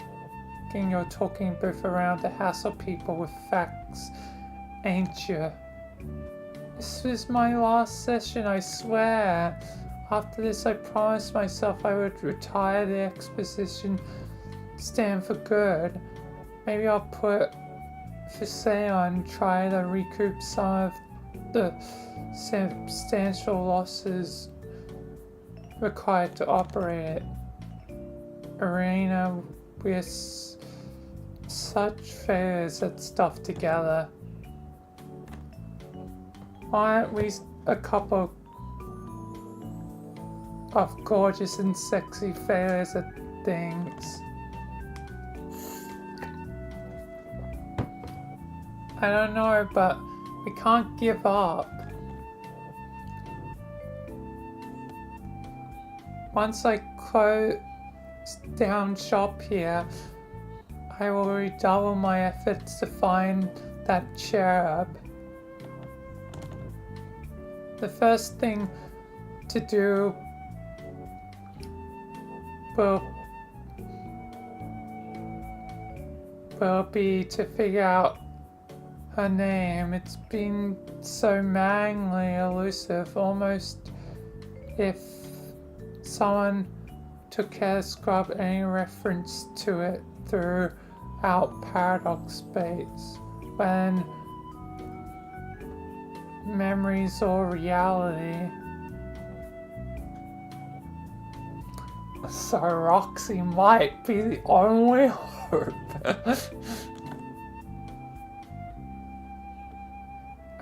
your talking booth around to hassle people with facts, ain't you? This was my last session, I swear. After this, I promised myself I would retire the exposition stand for good. Maybe I'll put for sale and try to recoup some of the substantial losses required to operate it. Arena, we're such failures at stuff together. Why aren't we a couple of gorgeous and sexy failures at things? I don't know, but we can't give up. Once I close down shop here, I will redouble my efforts to find that cherub. The first thing to do will be to figure out her name. It's been so maddeningly elusive, almost if someone took care to scrub any reference to it throughout Paradox Space, when memories or reality. So Roxy might be the only hope.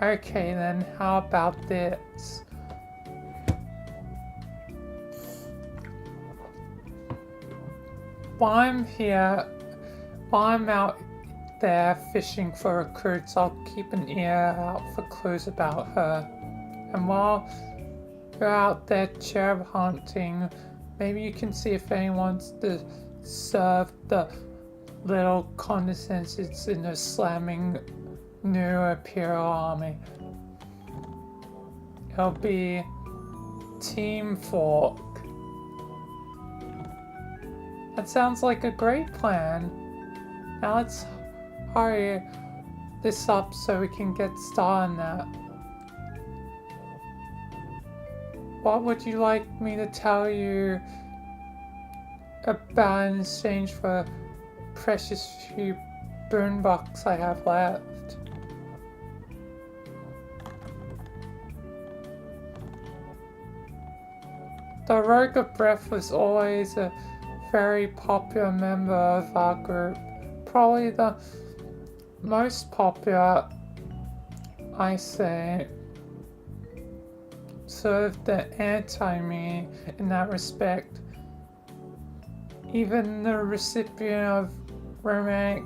Okay then, how about this? While I'm here, While I'm out there fishing for recruits, I'll keep an ear out for clues about her. And while you're out there cherub hunting, maybe you can see if anyone's to serve the little condescendents in the slamming new Imperial army. It'll be Team Fork. That sounds like a great plan. Now let's hurry this up so we can get started on that. What would you like me to tell you about in exchange for precious few burn bucks I have left? The Rogue of Breath was always a very popular member of our group. Probably the most popular, I say. Served the anti-me in that respect. Even the recipient of romantic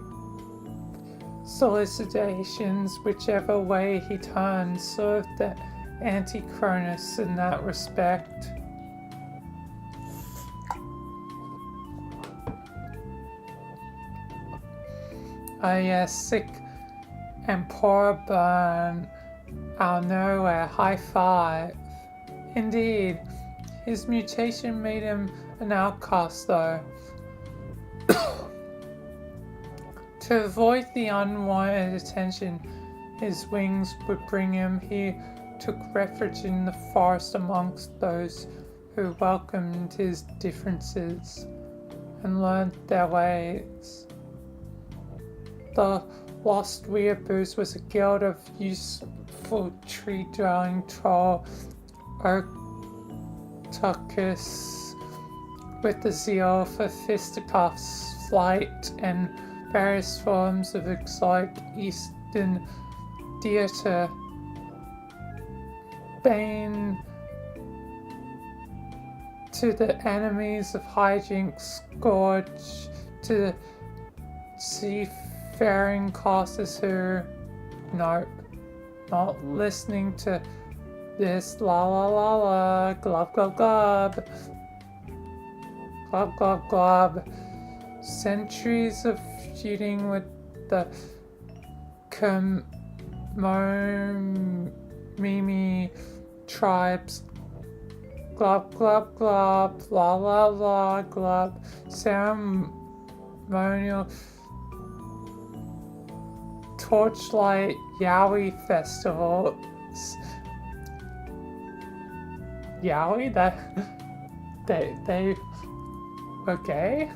solicitations, whichever way he turned, served the anti-Cronus in that respect. Oh yes, sick and poor burn out of nowhere, high five. Indeed, his mutation made him an outcast though. To avoid the unwanted attention his wings would bring him, he took refuge in the forest amongst those who welcomed his differences and learned their ways. The Lost Weeaboos was a guild of useful tree-dwelling troll Octocus with the zeal for fisticuffs, flight, and various forms of exotic Eastern theatre. Bane to the enemies of hijinks, scourge to the seafaring classes who, nope, not listening to this la la la la, glub glub glub, glub glub glub. Centuries of feuding with the Mimi tribes, glub glub glub, la la la glub, ceremonial torchlight Yowie festivals. Yowie? That they okay?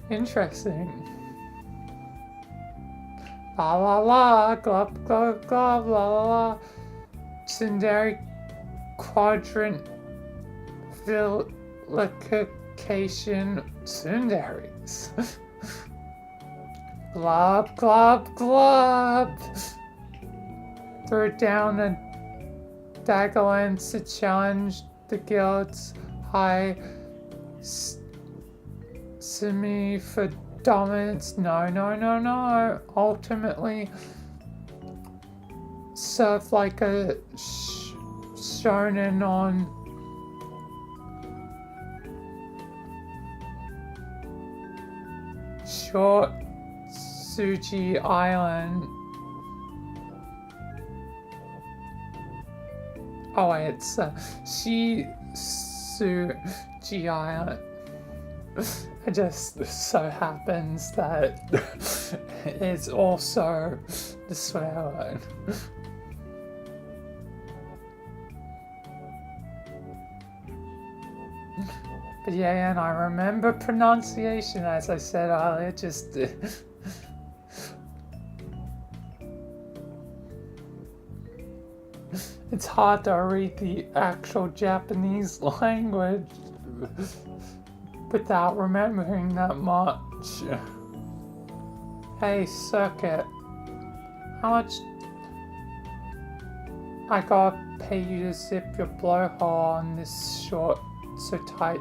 Interesting. La la la, glub glub glub, la la la. Tsundere quadrant vilification tsunderes. Glub glub glub. Threw down a dagger lance to challenge the guild's high semi for dominance. No, no, no, no. Ultimately, served like a shonen on short Suji Island. Oh wait, it's Shisuji Island. It just so happens that it's also the swear word. But yeah, and I remember pronunciation, as I said earlier, just it's hard to read the actual Japanese language without remembering that much. Hey, Circuit, how much I gotta pay you to zip your blowhole on this short so tight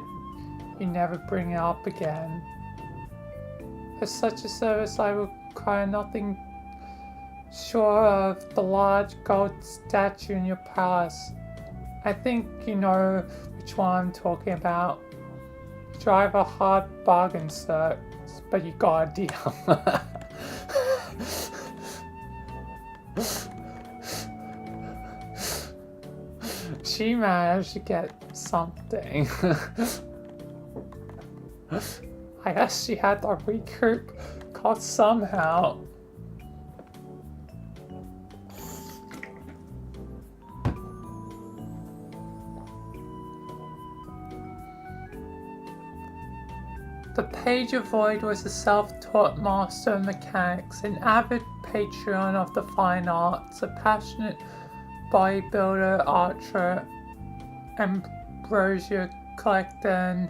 you never bring it up again? For such a service I require nothing short of the large gold statue in your palace. I think you know which one I'm talking about. You drive a hard bargain, sir, but you got a deal. She managed to get something. I guess she had to recoup costs somehow. The Page of Void was a self-taught master of mechanics, an avid patron of the fine arts, a passionate bodybuilder, archer, ambrosia collector, and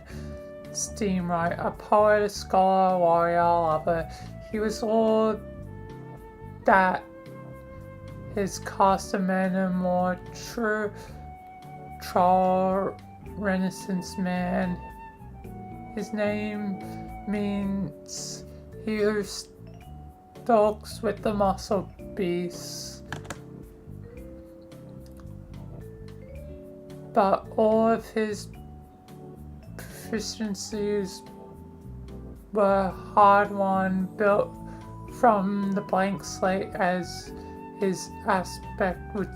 steamwright, a poet, a scholar, a warrior, a lover. He was all that his cast of men and more true Renaissance man. His name means he who stalks with the muscle beasts. But all of his proficiencies were hard-won, built from the blank slate, as his aspect would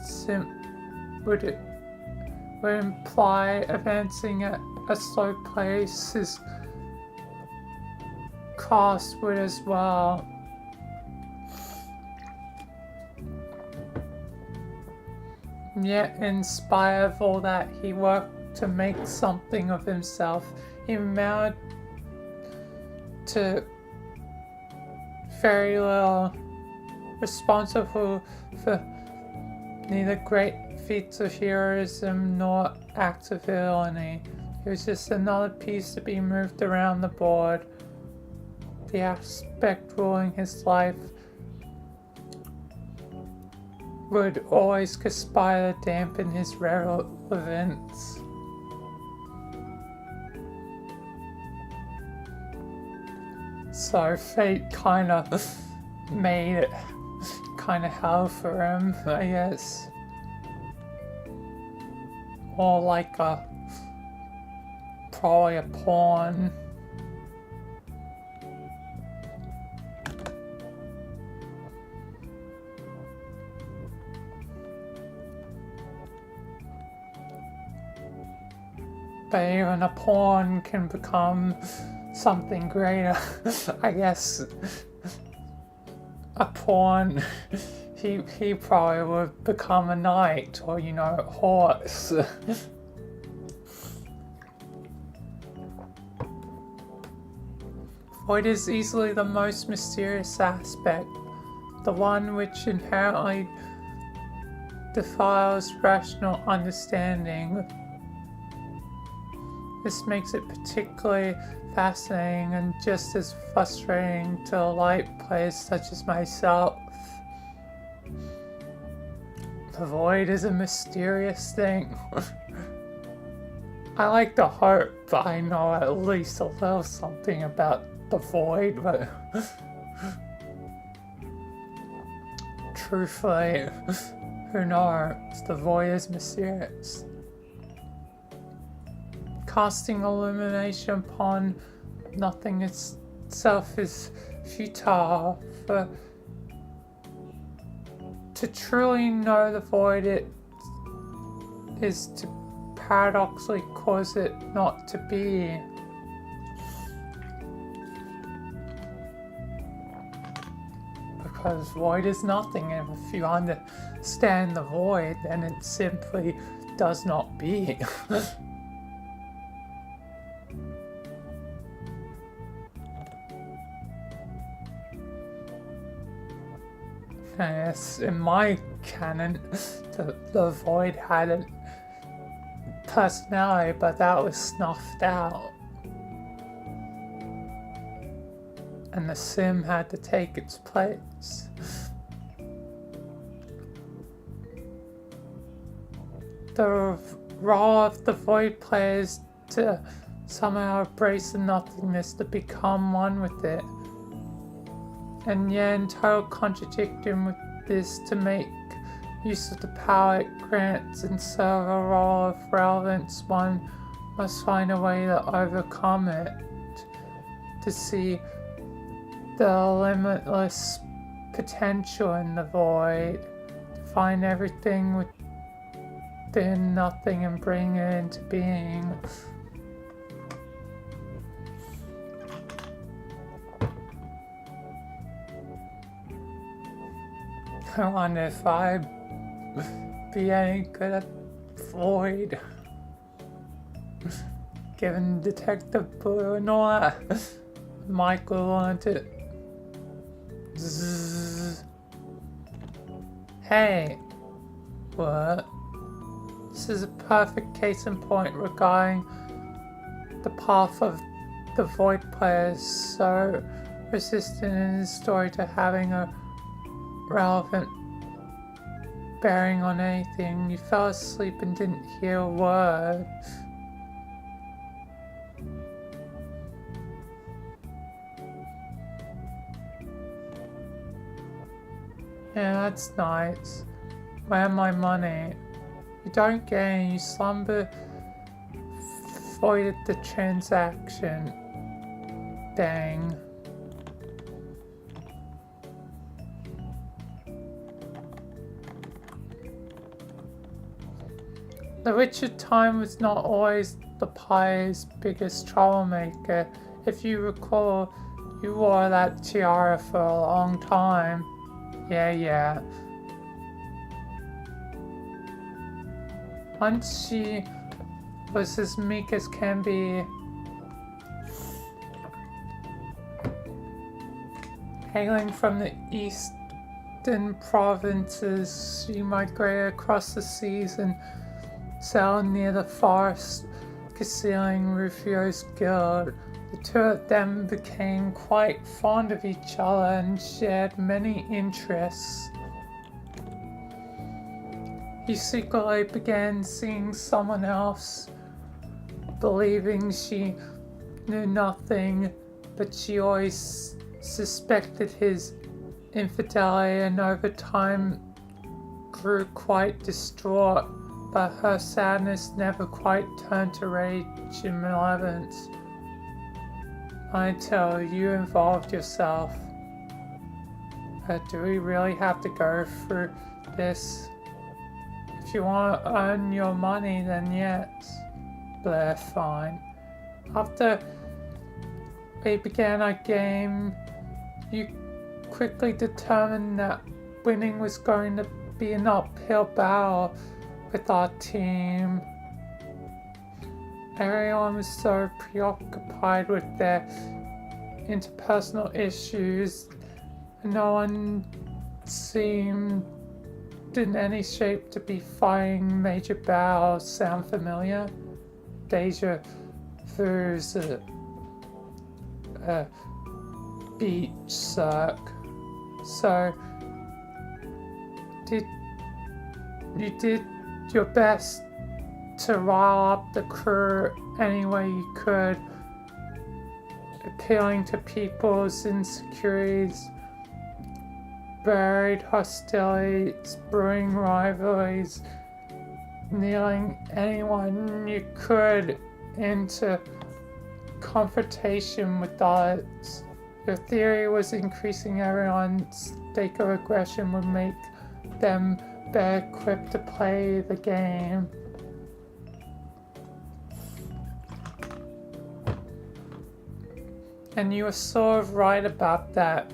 imply. Advancing at a slow pace, his cost would as well. Yet, in spite of all that, he worked to make something of himself. He amounted to very little, responsible for neither great feats of heroism nor acts of villainy. He was just another piece to be moved around the board. The aspect ruling his life would always conspire to dampen his relevance. So fate kind of made it kind of hell for him, I guess. Or like probably a pawn. But even a pawn can become something greater. I guess a pawn, he probably would become a knight or, you know, a horse. Void is easily the most mysterious aspect, the one which inherently defiles rational understanding. This makes it particularly fascinating and just as frustrating to a light player such as myself. The void is a mysterious thing. I like to hope that I know at least a little something about the void, but truthfully, who knows? The void is mysterious. Casting illumination upon nothing itself is futile. For to truly know the void, it is to paradoxically cause it not to be. Because void is nothing, and if you understand the void, then it simply does not be. Yes, in my canon, the void had a personality, but that was snuffed out. And the sim had to take its place. The role of the void player is to somehow embrace the nothingness, to become one with it. and Yan total contradicting with this to make use of the power it grants and serve a role of relevance. One must find a way to overcome it, to see the limitless potential in the void, to find everything within nothing and bring it into being. I wonder if I'd be any good at void, given Detective Blue and all that. Michael wanted it. Zzz. Hey, what? This is a perfect case in point regarding the path of the void players, so resistant in his story to having a relevant bearing on anything. You fell asleep and didn't hear a word. Yeah, that's nice. Where's my money? You don't gain, you slumber voided the transaction. Dang. The Richard Time was not always the pie's biggest troublemaker. If you recall, you wore that tiara for a long time. Yeah. Once she was as meek as can be. Hailing from the eastern provinces, she migrated across the seas and settled near the forest concealing Rufio's guild. The two of them became quite fond of each other and shared many interests. He secretly began seeing someone else, believing she knew nothing, but she always suspected his infidelity and over time grew quite distraught, but her sadness never quite turned to rage and malevolence until you involved yourself. Do we really have to go through this? If you want to earn your money, then yes. Blair, fine. After we began our game, you quickly determined that winning was going to be an uphill battle with our team. Everyone was so preoccupied with their interpersonal issues, and no one seemed in any shape to be fighting major battles. Sound familiar? Deja vu's a beach circ. So, you did your best to rile up the crew any way you could, appealing to people's insecurities, buried hostilities, brewing rivalries, kneeling anyone you could into confrontation with others. Your theory was increasing everyone's stake of aggression would make them better equipped to play the game. And you were sort of right about that.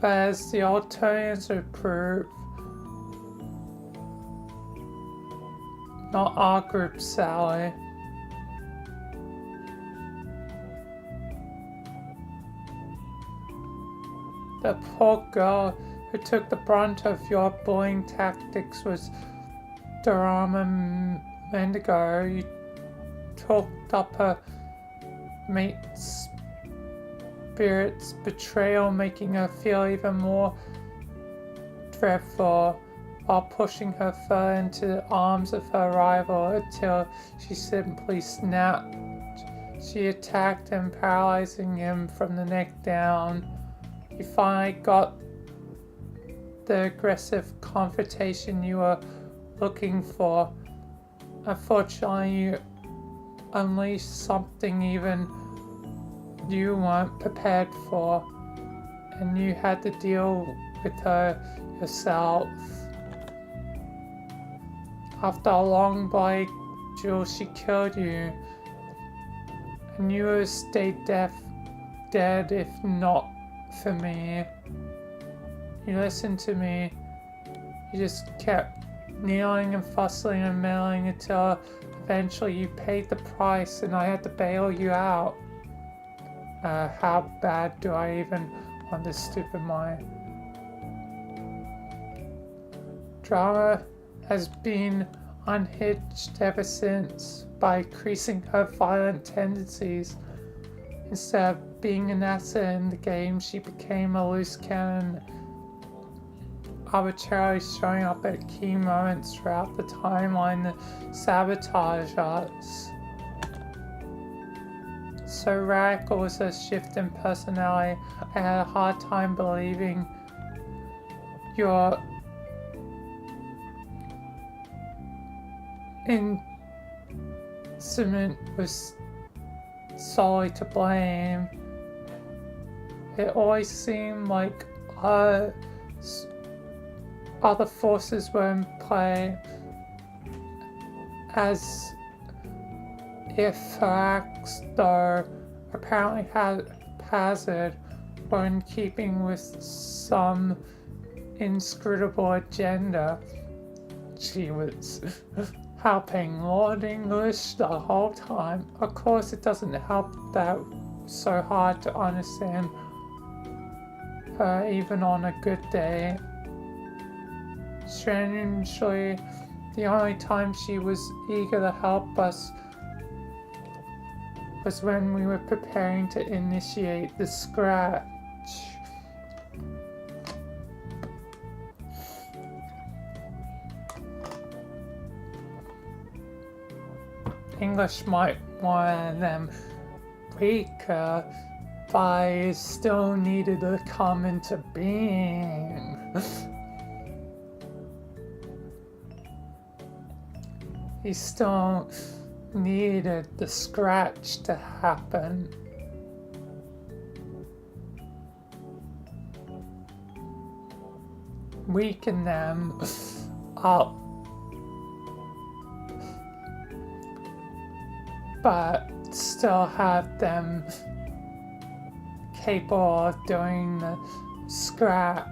But as the alternatives would prove, not our group, Sally. The poor girl who took the brunt of your bullying tactics was Dorama Mendigo. You talked up her mate's spirit's betrayal, making her feel even more dreadful, while pushing her further into the arms of her rival until she simply snapped. She attacked him, paralyzing him from the neck down. You finally got the aggressive confrontation you were looking for. Unfortunately, you unleashed something even you weren't prepared for, and you had to deal with her yourself. After a long body duel, she killed you, and you would have stayed dead if not for me. You listened to me. You just kept kneeling and fussing and meddling until eventually you paid the price and I had to bail you out. How bad do I even want this stupid mind? Drama has been unhinged ever since by increasing her violent tendencies. Instead of being an asset in the game, she became a loose cannon, arbitrarily showing up at key moments throughout the timeline to sabotage us. So radical was her shift in personality, I had a hard time believing your incident was solely to blame. It always seemed like other forces were in play, as if her acts, though apparently haphazard, were in keeping with some inscrutable agenda. She was helping Lord English the whole time. Of course, it doesn't help that it's so hard to understand her even on a good day. Strangely, the only time she was eager to help us was when we were preparing to initiate the scratch. English might want them weaker, but I still needed to come into being. He still needed the scratch to happen. Weaken them up, but still have them capable of doing the scratch.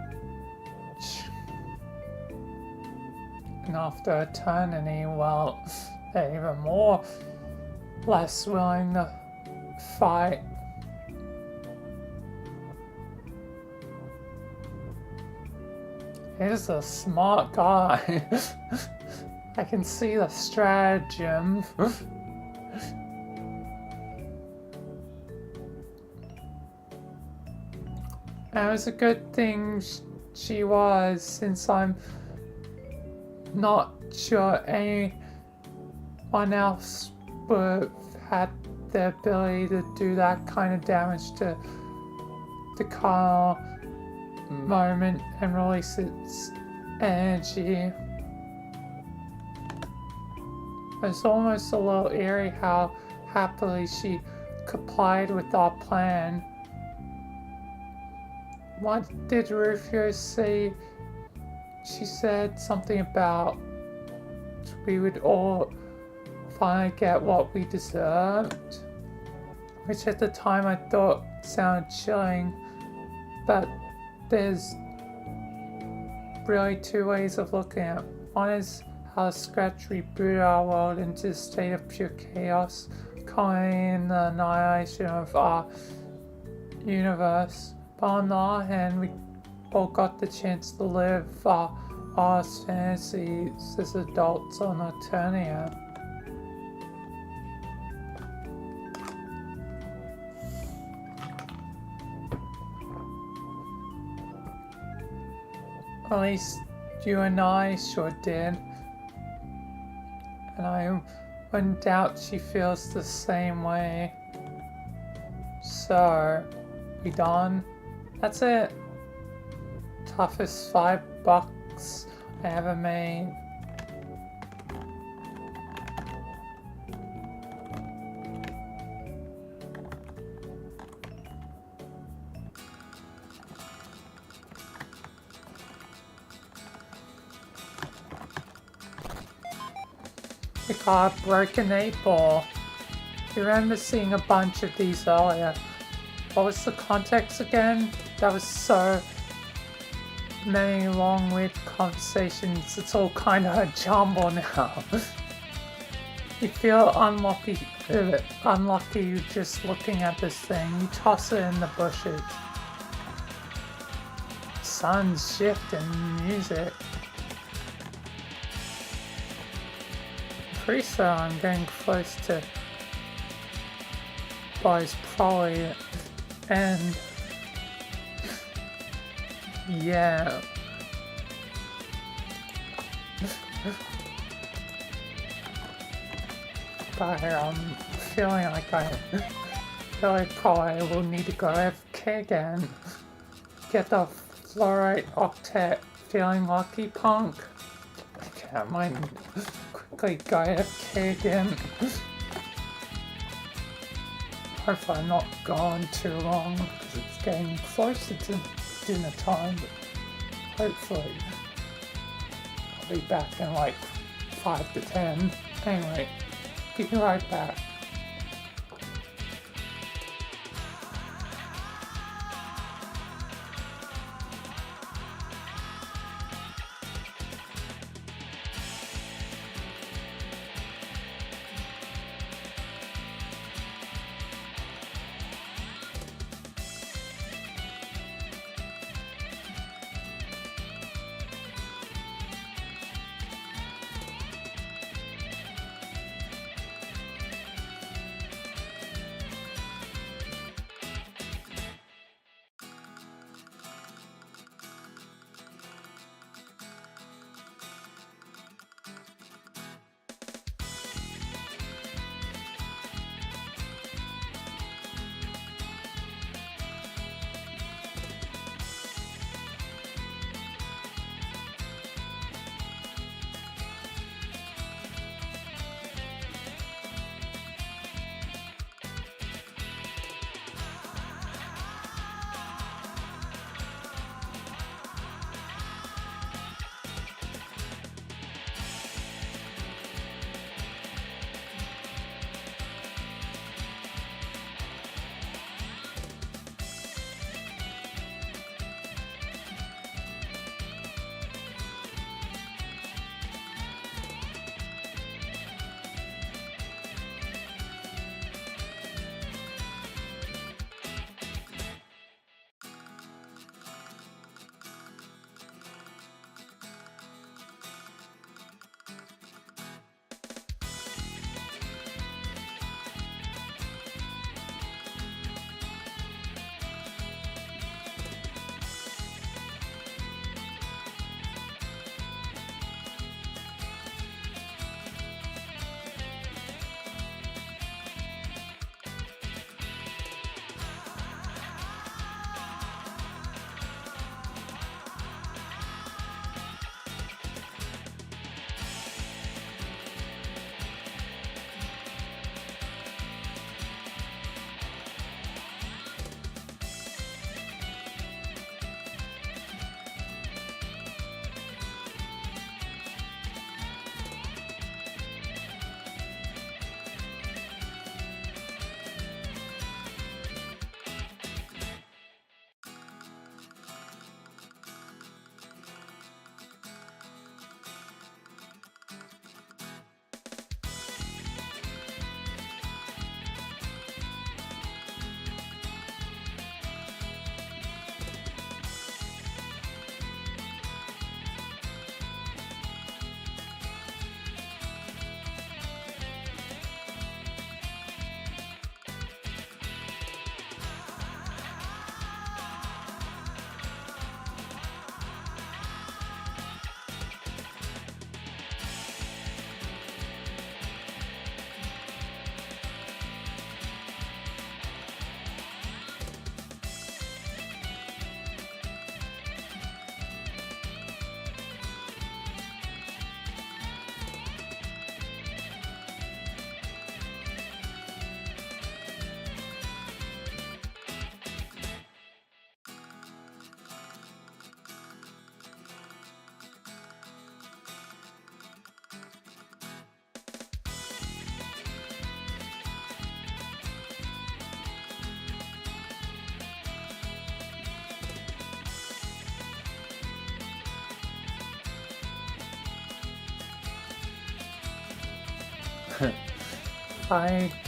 And after eternity, well, they're even more less willing to fight. He's a smart guy. I can see the stratagem. And it was a good thing she was, since I'm not sure anyone else would have had the ability to do that kind of damage to the carnal moment and release its energy. It's almost a little eerie how happily she complied with our plan. What did Rufio say? She said something about we would all finally get what we deserved, which at the time I thought sounded chilling, but there's really two ways of looking at it. One is how Scratch rebooted our world into a state of pure chaos, calling in the annihilation of our universe. But on the other hand, we all got the chance to live our last fantasies as adults on Eternia. At least you and I sure did. And I wouldn't doubt she feels the same way. So, we done? That's it. Toughest $5 I ever made. We got a broken 8-ball. You remember seeing a bunch of these earlier. What was the context again? That was so many long weird conversations. It's all kind of a jumble now. You feel unlucky just looking at this thing. You toss it in the bushes. Sun's shifting music. Pretty sure I'm getting close to boys probably and yeah. But I'm feeling like I really probably will need to go AFK again. Get the fluorite octet feeling lucky punk. Okay, I might quickly go AFK again. Hopefully I'm not gone too long because it's getting closer to dinner time, but hopefully I'll be back in like 5 to 10. Anyway, be right back.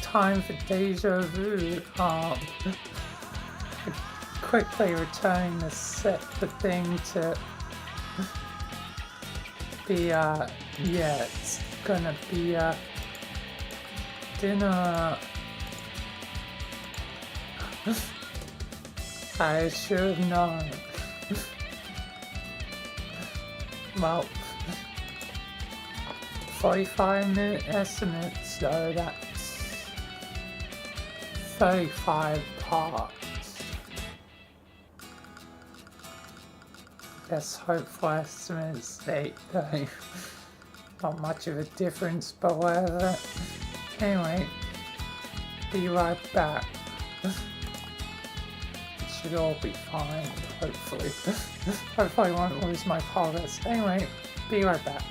time for deja vu. Quickly returning to set the thing to be yeah, it's gonna be dinner. I should have known. Well, 45-minute estimate, so that's 35 parts. Best hopeful estimate is 8 though. Not much of a difference, but whatever. Anyway, be right back. It should all be fine, hopefully. Hopefully I won't lose my progress. Anyway, be right back.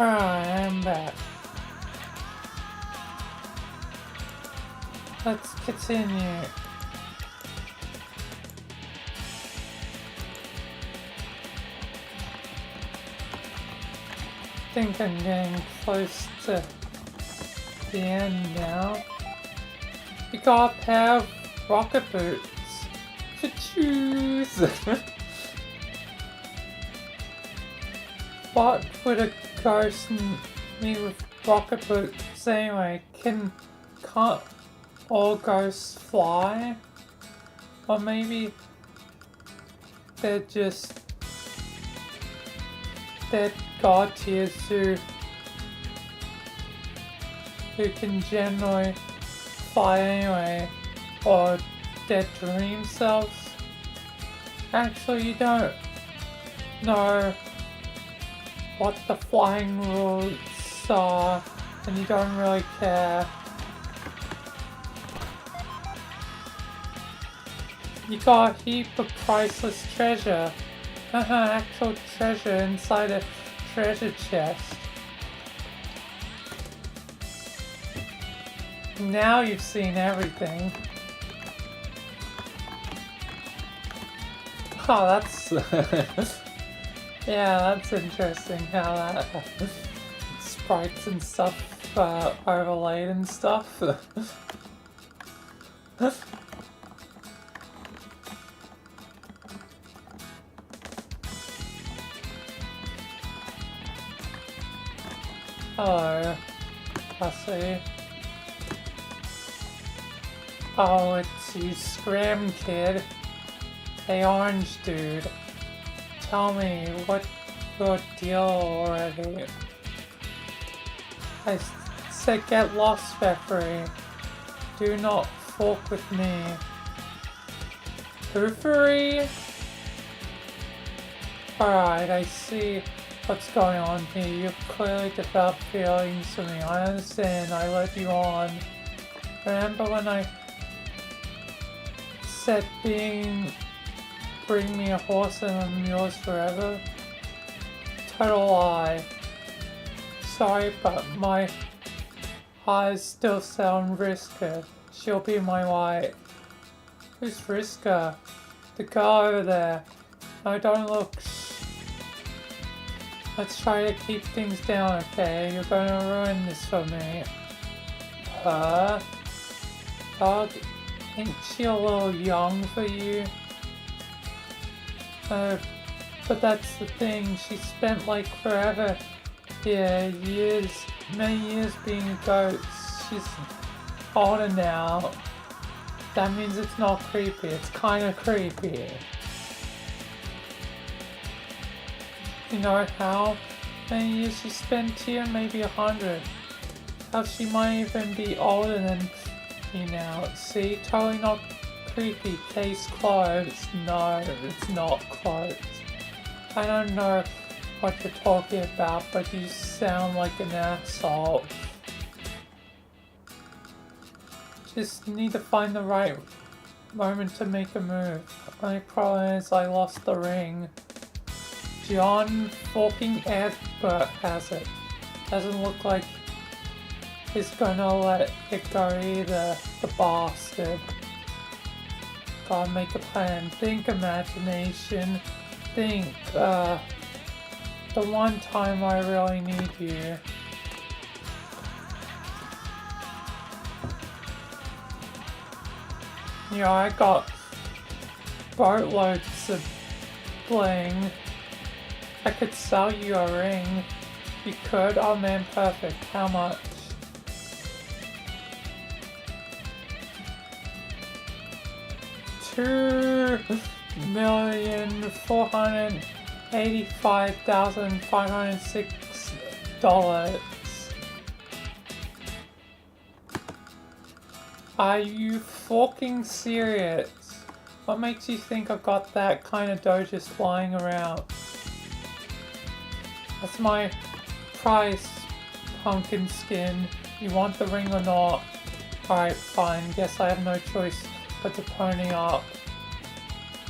Alright, I'm back. Let's continue. I think I'm getting close to the end now. We got a pair of rocket boots to choose. What would a ghost need with rocket boots anyway? Can't all ghosts fly? Or maybe they're god tiers who can generally fly anyway, or their dream selves. Actually, you don't know what the flying rules are, and you don't really care. You got a heap of priceless treasure. Actual treasure inside a treasure chest. Now you've seen everything. Oh, that's... yeah, that's interesting how that... sprites and stuff overlaid and stuff. Hello. I see. Oh, it's you, Scram Kid. Hey, Orange Dude. Tell me, what's your deal already? I said get lost, Peppery. Do not fork with me. Poofery? Alright, I see what's going on here. You've clearly developed feelings for me. I understand, I let you on. Remember when I said bring me a horse and I'm yours forever? Total lie. Sorry, but my eyes still sound Vriska. She'll be my wife. Who's Vriska? The girl over there. No, don't look. Let's try to keep things down, okay? You're gonna ruin this for me. Dog, ain't she a little young for you? But that's the thing, she spent like forever here, many years being a ghost. She's older now. That means it's not creepy, it's kinda creepy. You know how many years she spent here? Maybe 100. How she might even be older than you now. See, totally not creepy. Case closed. No, it's not closed. I don't know what you're talking about, but you sound like an asshole. Just need to find the right moment to make a move. Only problem is I lost the ring. John fucking Edbert has it. Doesn't look like he's gonna let it go either, the bastard. Gotta make a plan. Think, imagination. Think, the one time I really need you. You know, I got boatloads of bling. I could sell you a ring. You could? Oh man, perfect. How much? $2,485,506. Are you fucking serious? What makes you think I've got that kind of dough just flying around? That's my price, pumpkin skin. You want the ring or not? Alright, fine. Guess I have no choice but to pony up.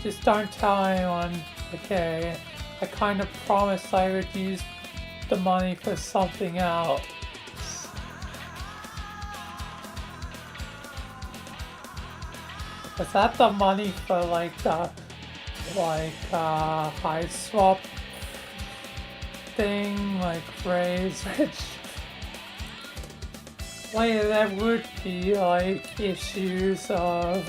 Just don't tell anyone, okay? I kind of promised I would use the money for something else. Was that the money for like high swap thing, like raise rich? Later there would be like issues of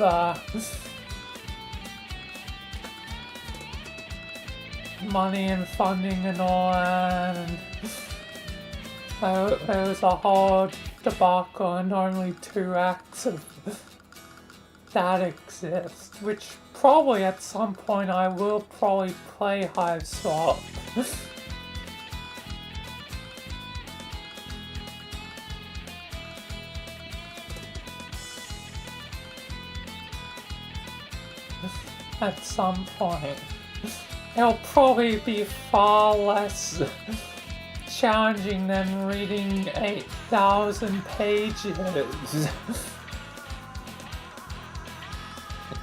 money and funding and all that, and there was a whole debacle, and only 2 acts of that exist, which probably at some point I will probably play Hive Swap. At some point. It'll probably be far less challenging than reading 8,000 pages.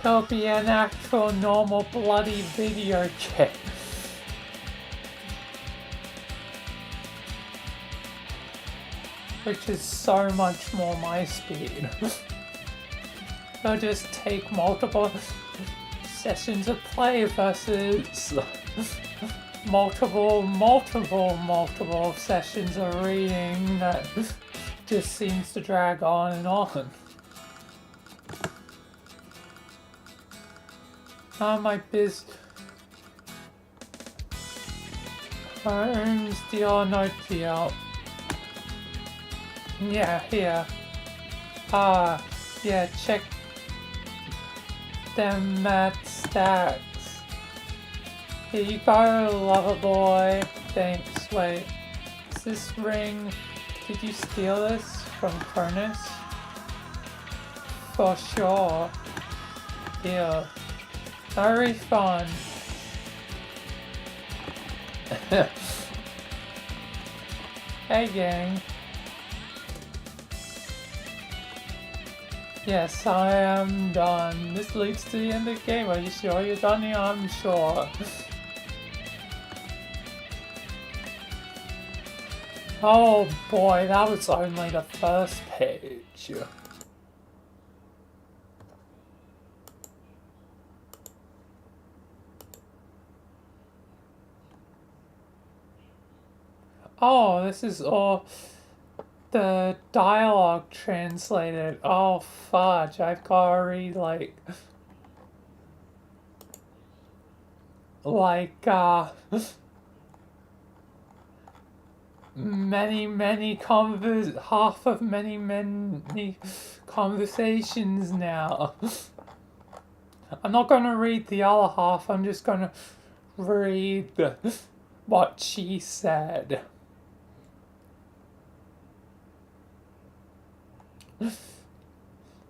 It'll be an actual normal bloody video game. Which is so much more my speed. It'll just take multiple sessions of play versus multiple sessions of reading that just seems to drag on and on. My homes deal or no deal? Yeah, here. Yeah, check them at stacks. Here you go, lover boy. Thanks. Wait, is this ring? Did you steal this from Cronus? For sure. Yeah. No refund. Hey gang. Yes, I am done. This leads to the end of the game. Are you sure you're done? Yeah, I'm sure. Oh boy, that was only the first page. Oh, this is all the dialogue translated. Oh fudge, I've gotta read half of many conversations now. I'm not gonna read the other half, I'm just gonna read what she said.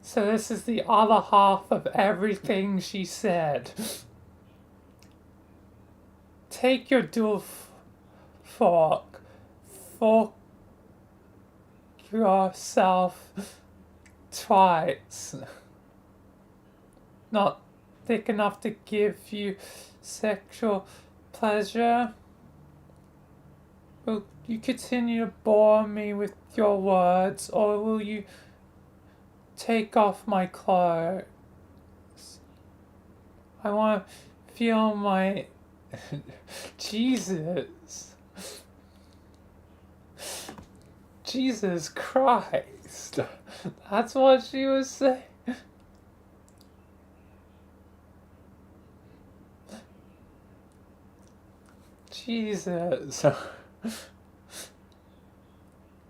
So this is the other half of everything she said. Take your dual fork. Fork yourself twice. Not thick enough to give you sexual pleasure? Will you continue to bore me with your words, or will you take off my clothes? I want to feel my... Jesus. Jesus Christ. That's what she was saying. Jesus.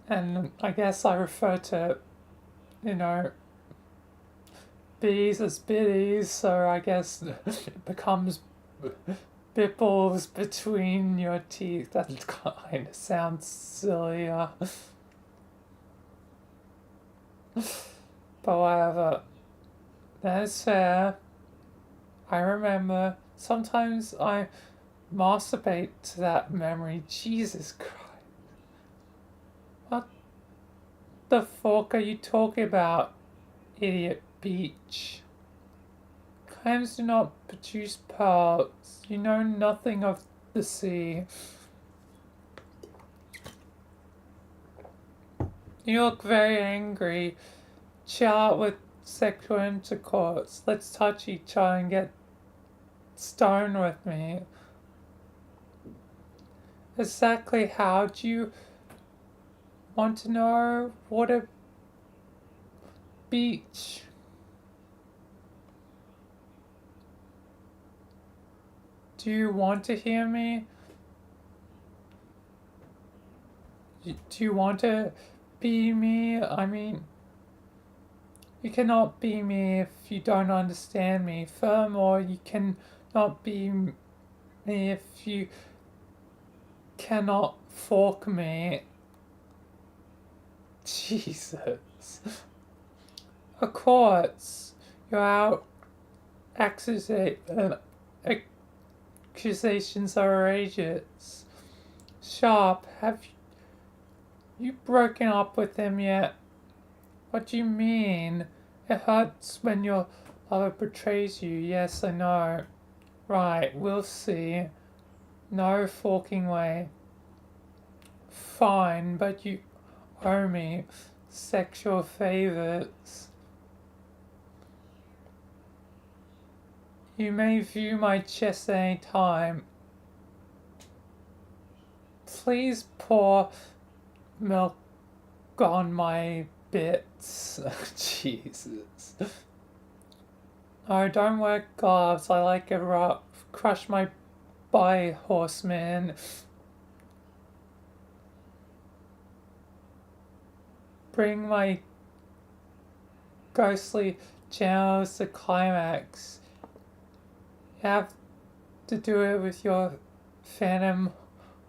And I guess I refer to, bees as biddies, so I guess it becomes bipples between your teeth. That kind of sounds sillier. But whatever. That is fair. I remember. Sometimes I masturbate to that memory. Jesus Christ. What the fuck are you talking about, idiot beach? Clams do not produce pearls. You know nothing of the sea. You look very angry. Chill out with sexual intercourse. Let's touch each other and get stoned with me. Exactly how do you want to know? What a beach. Do you want to hear me? Do you want to be me? I mean, you cannot be me if you don't understand me. Furthermore, you cannot be me if you cannot fork me. Jesus. Of course, you're out accusations are outrageous. Sharp, have you broken up with him yet? What do you mean? It hurts when your lover betrays you. Yes, I know. Right, we'll see. No forking way. Fine, but you owe me sexual favors. You may view my chest any time. Please pour milk on my bits. Jesus. Oh, don't wear gloves. I like it rough. Crush my body, horseman. Bring my ghostly channels to climax. You have to do it with your phantom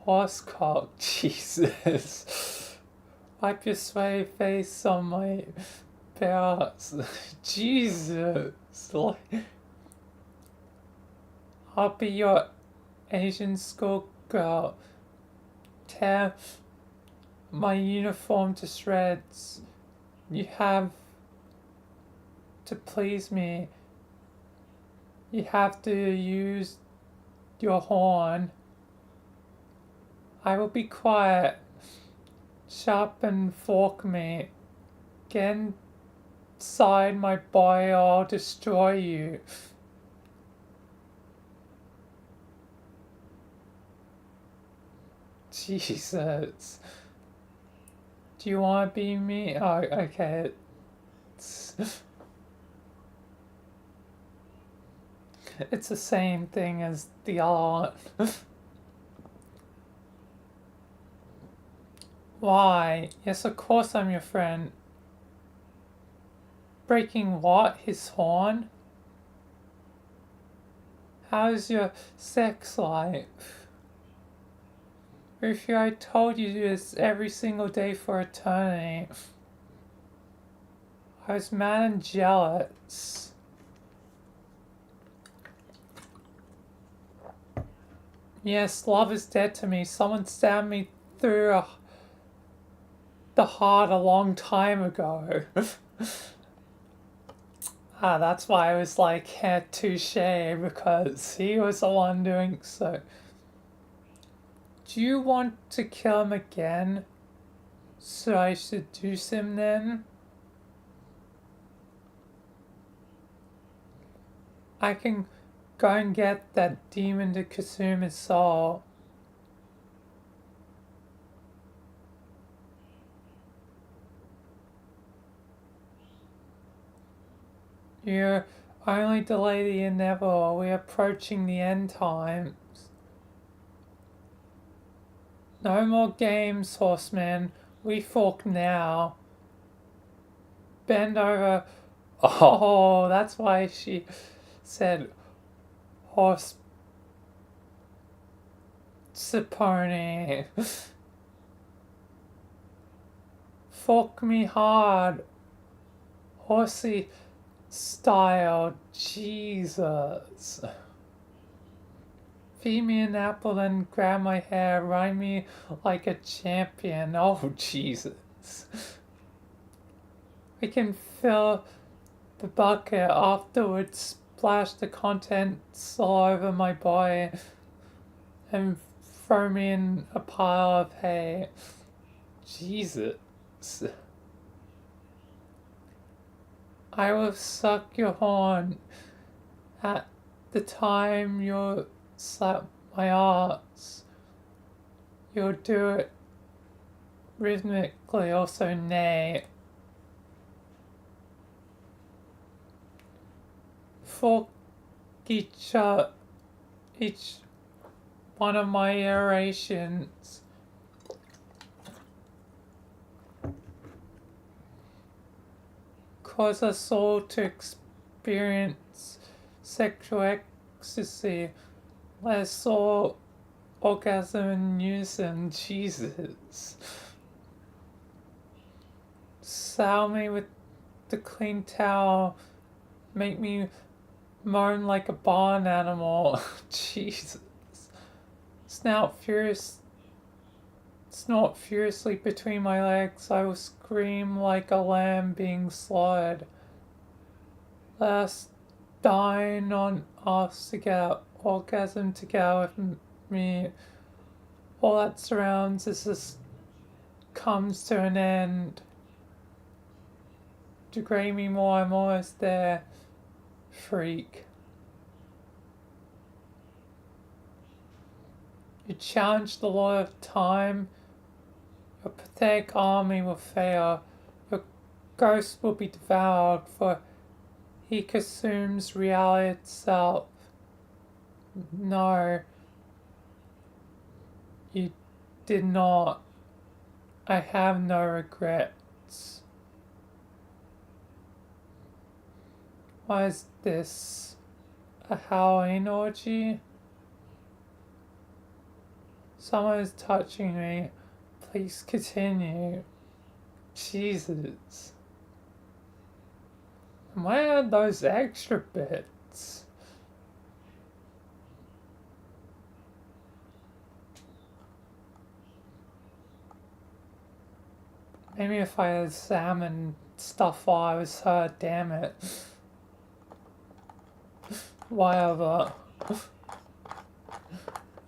horsecock. Jesus. Wipe your sweaty face on my belts. Jesus. I'll be your Asian schoolgirl. Tear my uniform to shreds. You have to please me. You have to use your horn. I will be quiet. Sharp and fork me. Get inside my body or I'll destroy you. Jesus. Do you want to be me? Oh, okay. It's the same thing as the other one. Why? Yes, of course I'm your friend. Breaking what? His horn? How's your sex life? If I told you this every single day for eternity. I was mad and jealous. Yes, love is dead to me. Someone stabbed me through the heart a long time ago. That's why I was like, touche, because he was the one doing so. Do you want to kill him again? So I seduce him then? I can go and get that demon to consume his soul. You only delay the inevitable. We're approaching the end times. No more games, horseman. We fork now. Bend over. Oh, that's why she said horse pony. Fork me hard. Horsey style. Jesus. Feed me an apple and grab my hair. Ride me like a champion. Oh, Jesus. We can fill the bucket, afterwards splash the contents all over my body and throw me in a pile of hay. Jesus. I will suck your horn at the time you slap my ass. You'll do it rhythmically, also neigh. For each one of my iterations. Cause us all to experience sexual ecstasy. Let's all orgasm in unison. Jesus. Sow me with the clean towel. Make me moan like a barn animal. Jesus. Snort furiously between my legs. I will scream like a lamb being slaughtered. Let us dine on us together, orgasm together with me. All that surrounds us as comes to an end. Degrade me more, I'm almost there. Freak. You challenge the law of time. Your pathetic army will fail. Your ghost will be devoured, for he consumes reality itself. No, you did not. I have no regrets. Why is this? A Halloween orgy? Someone is touching me. Please continue. Jesus. And where are those extra bits? Maybe if I had salmon stuff while I was hurt, damn it. Whatever.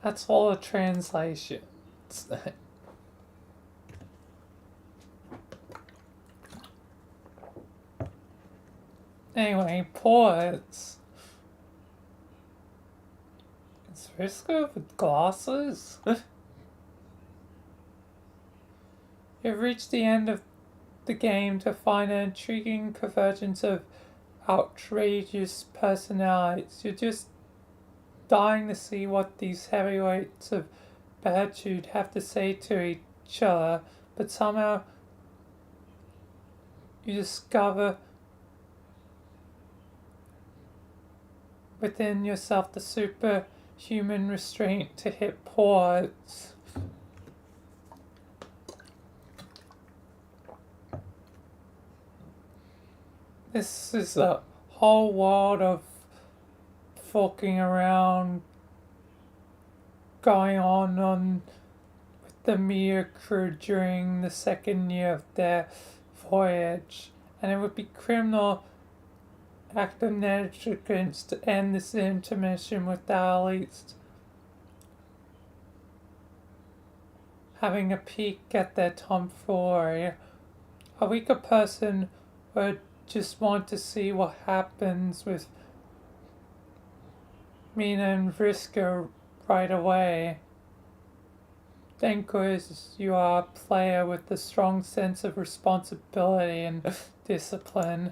That's all the translations. Anyway, ports. Is Risco with glasses? You've reached the end of the game to find an intriguing convergence of outrageous personalities. You're just dying to see what these heavyweights of Beartooth have to say to each other, but somehow you discover within yourself the superhuman restraint to hit pause. This is a whole world of fucking around going on with the Mia crew during the second year of their voyage, and it would be criminal act of negligence to end this intermission without at least having a peek at their tomfoolery. A weaker person would just want to see what happens with Mina and Vriska right away. Thank goodness you are a player with a strong sense of responsibility and discipline.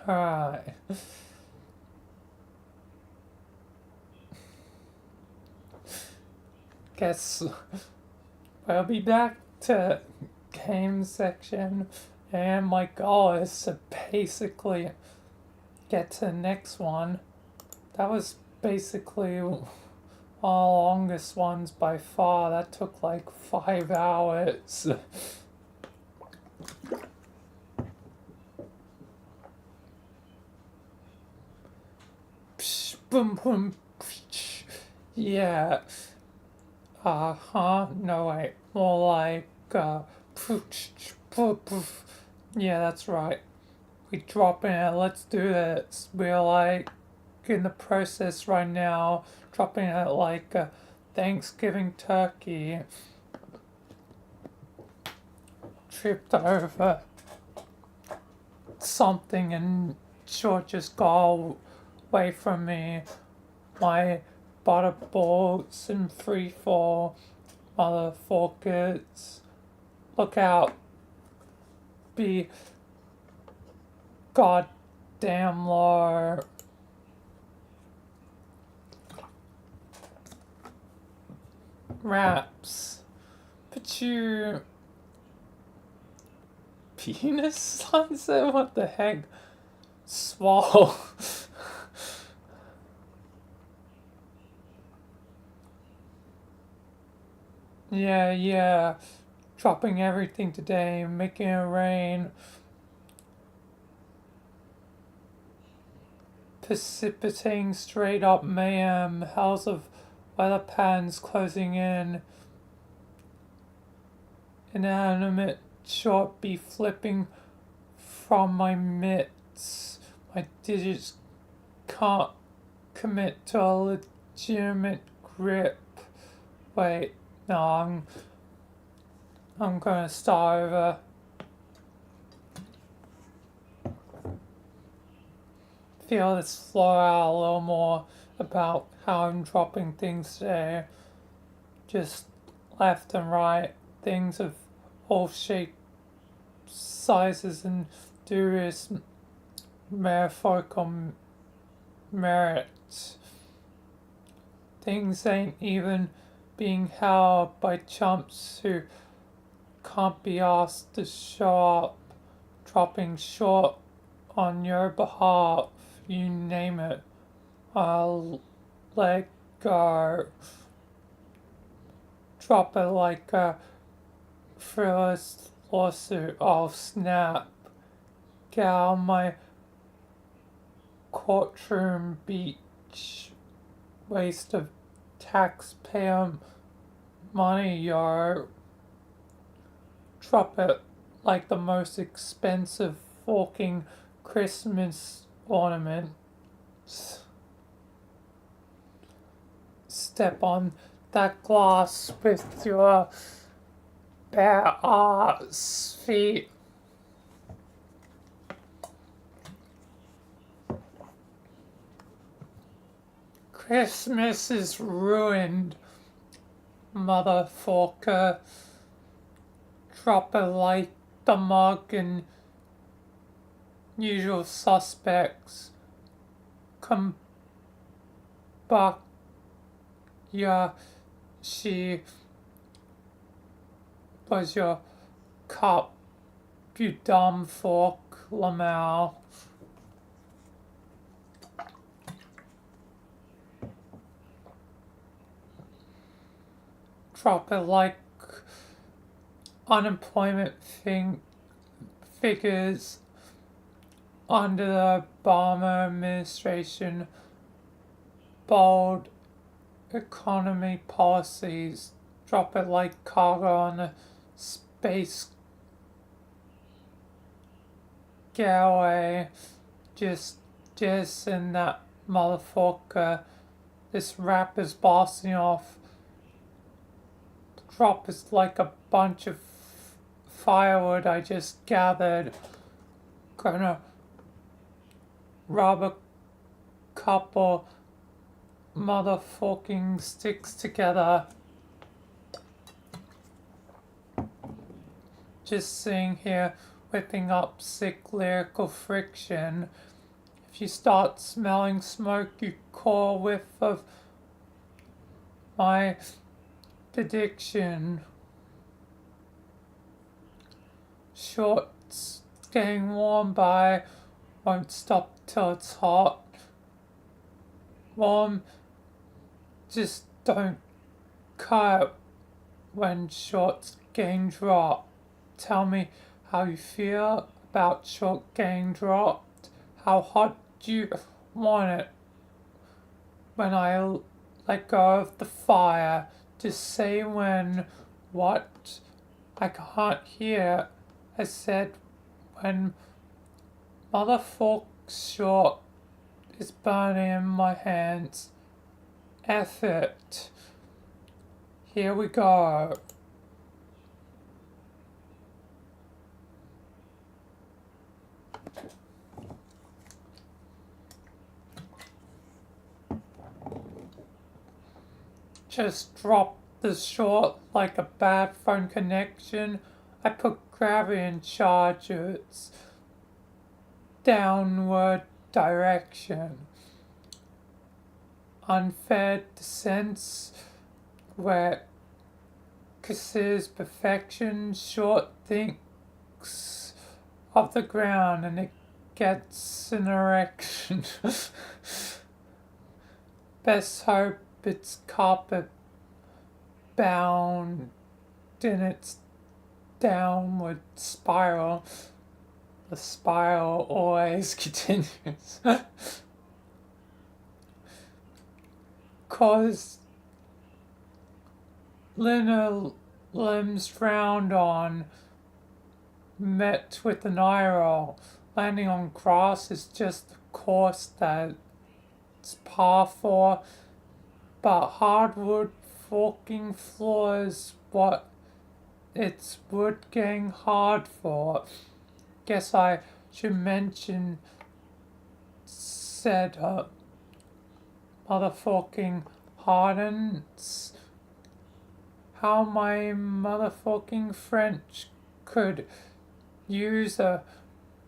Alright. Guess we'll be back to game section, and my goal is to basically get to the next one. That was basically one of the longest ones by far. That took like 5 hours. Psh, boom, boom, psh. Yeah. No wait, more like, yeah, that's right. We drop in it, let's do this. We're like in the process right now, dropping at like Thanksgiving turkey tripped over something and short just got away from me. My butter balls and free fall motherfuckers. Look out. Be goddamn low. Raps. But you penis sunset? What the heck? Swallow. Yeah. Dropping everything today, making it rain. Precipitating straight up mayhem. Hells of weather patterns closing in. Inanimate short be flipping from my mitts. My digits can't commit to a legitimate grip. Wait, no, I'm gonna start over. Feel this flow out a little more about how I'm dropping things today. Just left and right, things of all shapes, sizes, and various metaphorical merits. Things ain't even being held by chumps who can't be asked to show up, dropping short on your behalf, you name it. I'll let go. Drop it like a frivolous lawsuit. I'll snap. Get out my courtroom beach. Waste of taxpayer money, yo. Drop it like the most expensive fucking Christmas ornament. Step on that glass with your bare ass feet. Christmas is ruined, motherfucker. Drop it like the mug and usual suspects. Come back, yeah, she was your cop, you dumb fuck, Lamau. Drop it like unemployment figures under the Obama administration, bold economy policies. Drop it like cargo on a space getaway. Just in that motherfucker. This rap is bossing off. Drop is like a bunch of firewood I just gathered. Gonna rub a couple motherfucking sticks together. Just sitting here whipping up sick lyrical friction. If you start smelling smoke, you call a whiff of my addiction. Shorts getting warm, but I won't stop till it's hot. Warm, just don't cut when shorts getting dropped. Tell me how you feel about short getting dropped. How hot do you want it when I let go of the fire? Just say when, what? I can't hear. I said when motherfuck short is burning in my hands. Effort. Here we go. Just dropped the short like a bad phone connection. I put gravity and charges downward direction. Unfair descents where considers perfection. Short thinks of the ground and it gets an erection. Best hope it's carpet bound in its downward spiral. The spiral always continues. Cause limbs frowned on, met with an eye roll. Landing on grass is just the course that it's par for, but hardwood forking floors what it's wood getting hard for. Guess I should mention said motherfucking hardens. How my motherfucking French could use a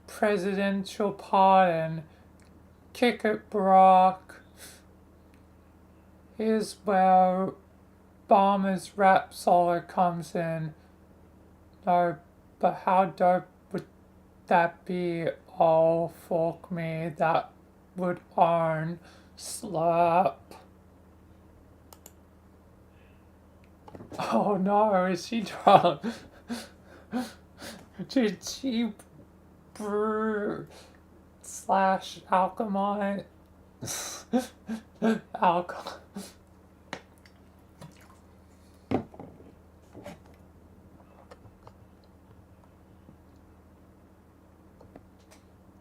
presidential pardon. Kick it, Brock. Here's where Obama's rap solo comes in. No, but how dope would that be? Oh, fuck me, that would earn slap. Oh no, is she drunk? Did she brew slash alchemite? Alcohol.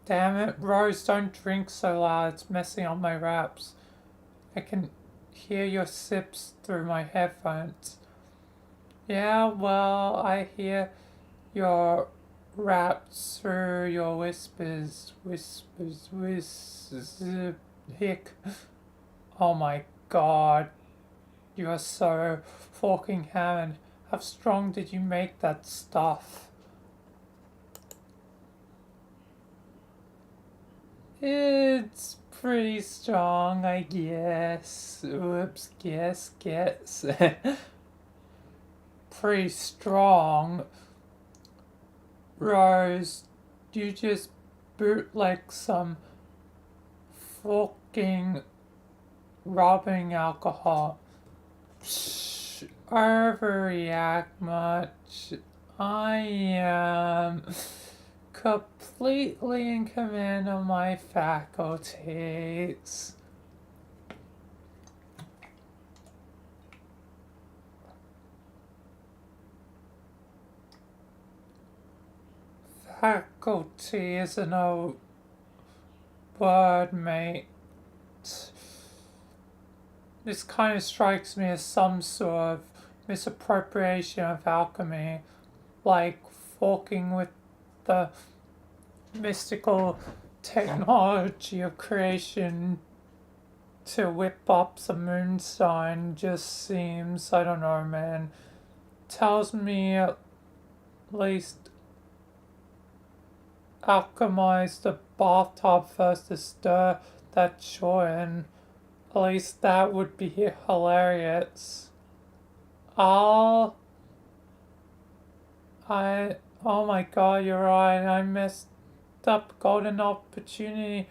Damn it, Rose, don't drink so loud, it's messing up my raps. I can hear your sips through my headphones. Yeah, well, I hear your raps through your whispers, hick. Oh my god, you are so fucking hammered. How strong did you make that stuff? It's pretty strong, I guess. Oops, guess. Pretty strong. Rose, you just bootleg some fucking rubbing alcohol. Shh, overreact much. I am completely in command of my faculties. Faculty isn't a word, mate. This kind of strikes me as some sort of misappropriation of alchemy, like forking with the mystical technology of creation to whip up some moonstone. Just seems, I don't know, man. Tells me at least alchemize the bathtub first to stir that shore in. At least that would be hilarious. Oh my god, you're right. I messed up golden opportunity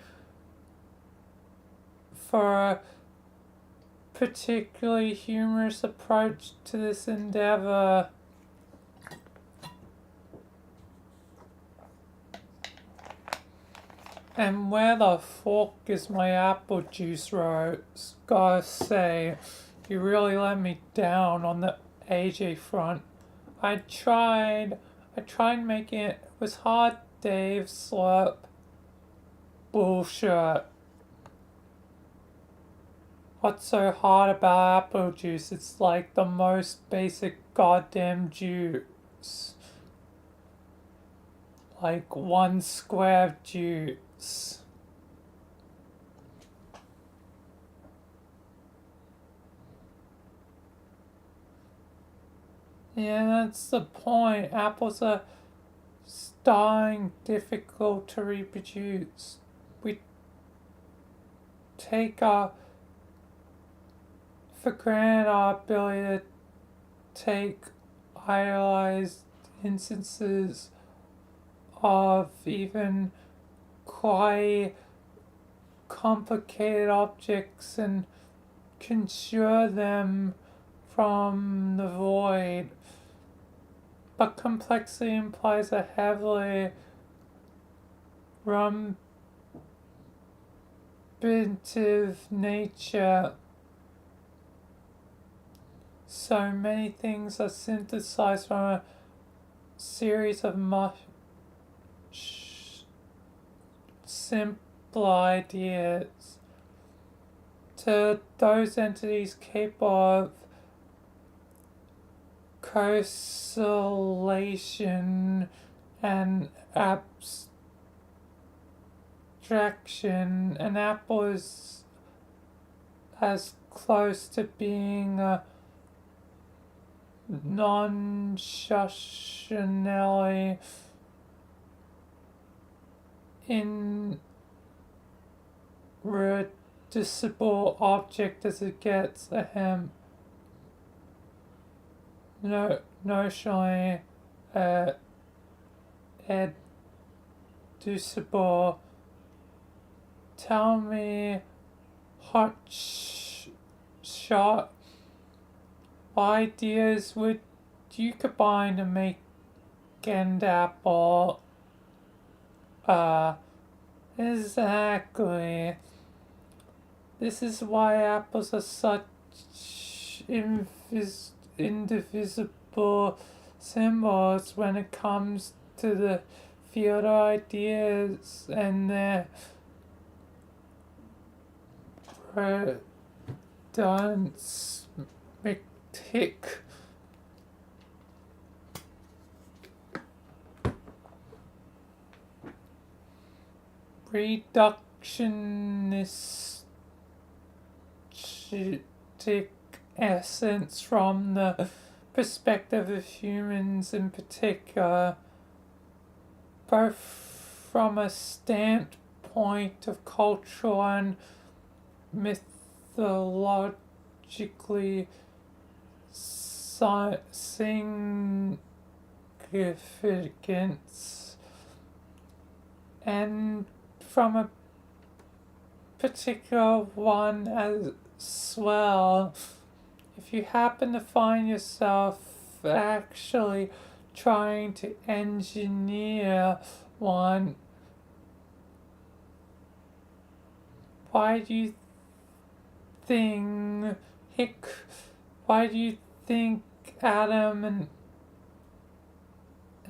for a particularly humorous approach to this endeavor. And where the fuck is my apple juice, Rose? Gotta say, you really let me down on the AJ front. I tried making it. It was hard, Dave. Slurp. Bullshit. What's so hard about apple juice? It's like the most basic goddamn juice. Like 1 square of juice. Yeah, that's the point. Apples are starting difficult to reproduce. We take for granted our ability to take idealized instances of even quite complicated objects and conjure them from the void. But complexity implies a heavily rumbitive nature. So many things are synthesized from a series of much simple ideas. To those entities capable of consolation and abstraction, an apple is as close to being a non-shustionally irreducible object as it gets. Ahem. No, notionally educible. Tell me, hot shot, ideas would you combine to make an apple? Exactly. This is why apples are such indivisible symbols when it comes to the field of ideas and their redundant reductionistic essence from the perspective of humans in particular, both from a standpoint of cultural and mythologically significance, and from a particular one as well. If you happen to find yourself actually trying to engineer one, why do you think Adam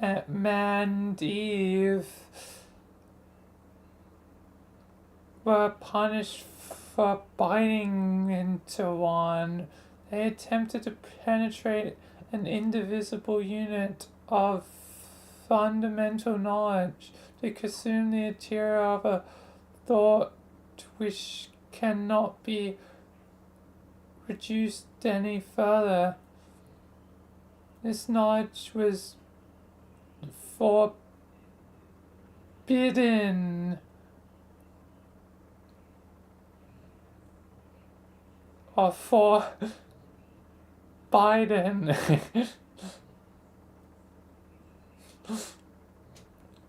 and Eve were punished for biting into one? They attempted to penetrate an indivisible unit of fundamental knowledge, to consume the interior of a thought which cannot be reduced any further. This knowledge was forbidden. Or for Biden.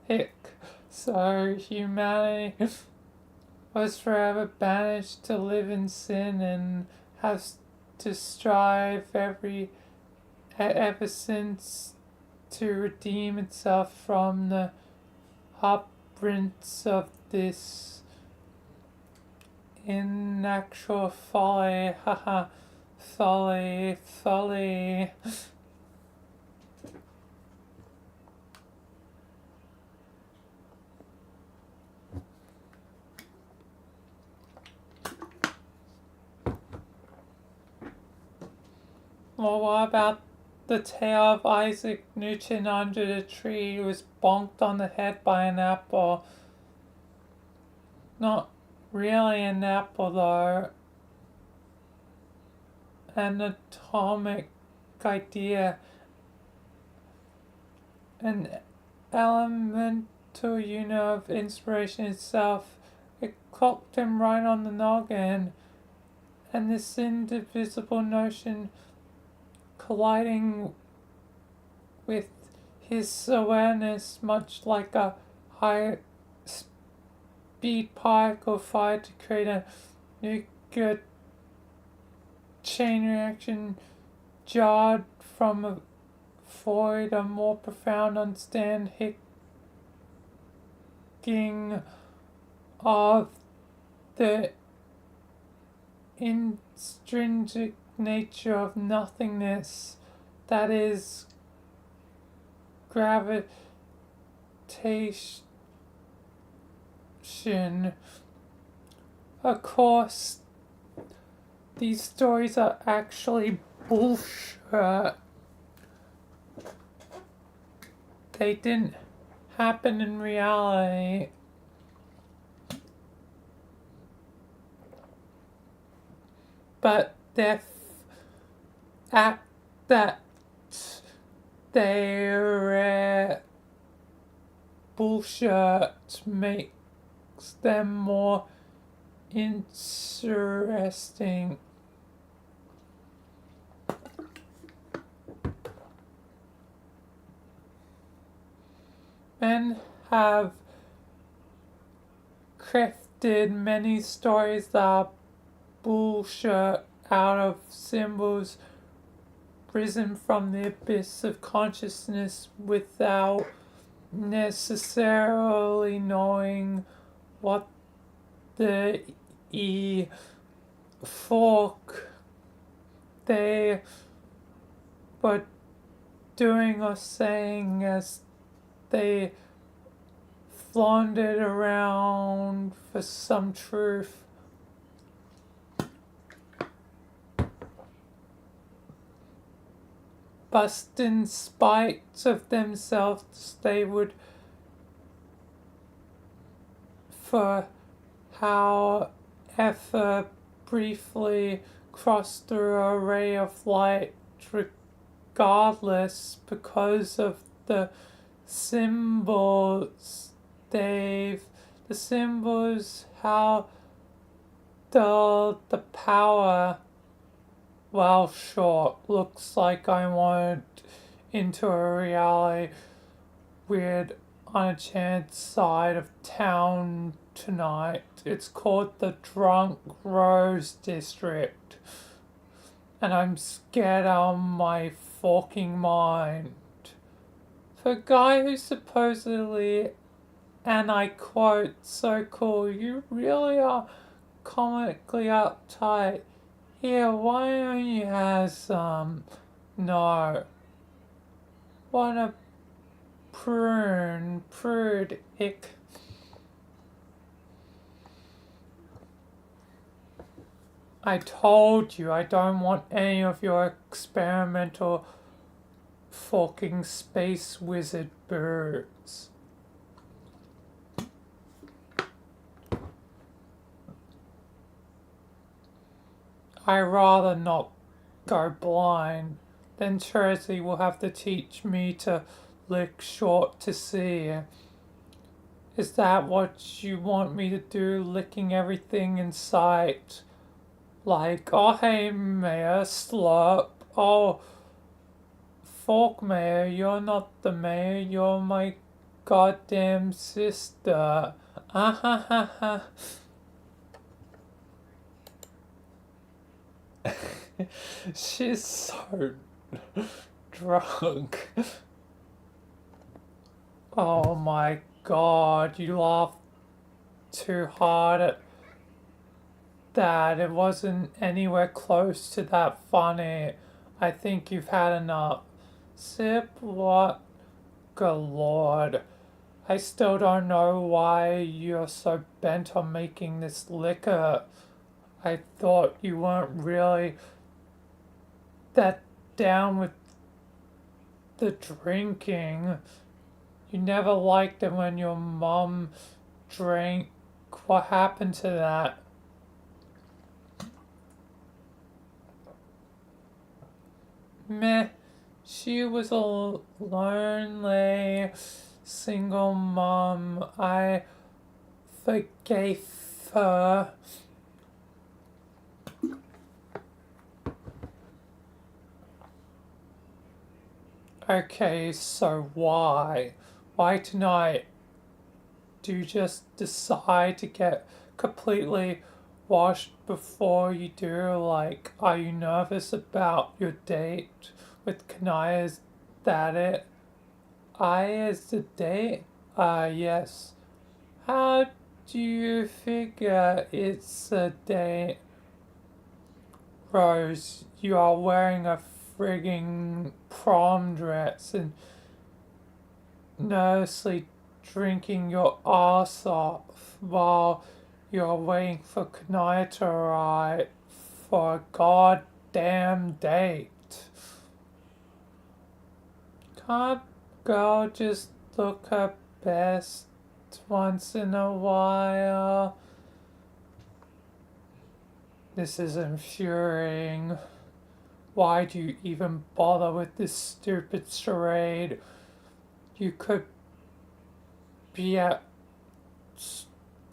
Hick. So humanity was forever banished to live in sin and has to strive ever since to redeem itself from the upbrints of this in actual folly. Haha. Folly. Well, what about the tale of Isaac Newton under the tree who was bonked on the head by an apple? Not really an apple though. An atomic idea. An elemental unit of inspiration itself. It clocked him right on the noggin. And this indivisible notion colliding with his awareness, much like a high speed particle fired to create a nuclear chain reaction, jarred from a void, a more profound understanding of the intrinsic nature of nothingness, that is gravitation. Of course, these stories are actually bullshit. They didn't happen in reality. But the fact that they're bullshit makes them more interesting. Men have crafted many stories that are bullshit out of symbols risen from the abyss of consciousness without necessarily knowing what the fork they were doing or saying as they flaunted around for some truth. But in spite of themselves, they would, for however briefly, cross through a ray of light, regardless, because of the symbols the symbols, how the power. Well, sure, looks like I went into a reality weird on a chance side of town tonight. It's called the Drunk Rose District, and I'm scared out of my fucking mind. For a guy who's supposedly, and I quote, so cool, you really are comically uptight. Yeah, why don't you have some? No. What a prude, ick. I told you I don't want any of your experimental fucking space wizard birds. I'd rather not go blind. Then Tracy will have to teach me to lick short to see. Is that what you want me to do, licking everything in sight? Like, oh hey Mayor, slurp. Oh, fuck Mayor, you're not the mayor, you're my goddamn sister. Ah ha ha ha. She's so drunk. Oh my god, you laughed too hard at that. It wasn't anywhere close to that funny. I think you've had enough. Sip what? Good lord. I still don't know why you're so bent on making this liquor. I thought you weren't really that down with the drinking. You never liked it when your mom drank. What happened to that? Meh. She was a lonely, single mom. I forgave her. Okay, so why? Why tonight? Do you just decide to get completely washed before you do? Like, are you nervous about your date with Kanaya? Is that it? Is the date? Yes. How do you figure it's a date? Rose, you are wearing a frigging prom dress and nervously drinking your ass off while you're waiting for Kanaya to arrive for a goddamn date. Can't girl just look her best once in a while? This is infuriating. Why do you even bother with this stupid charade? You could be at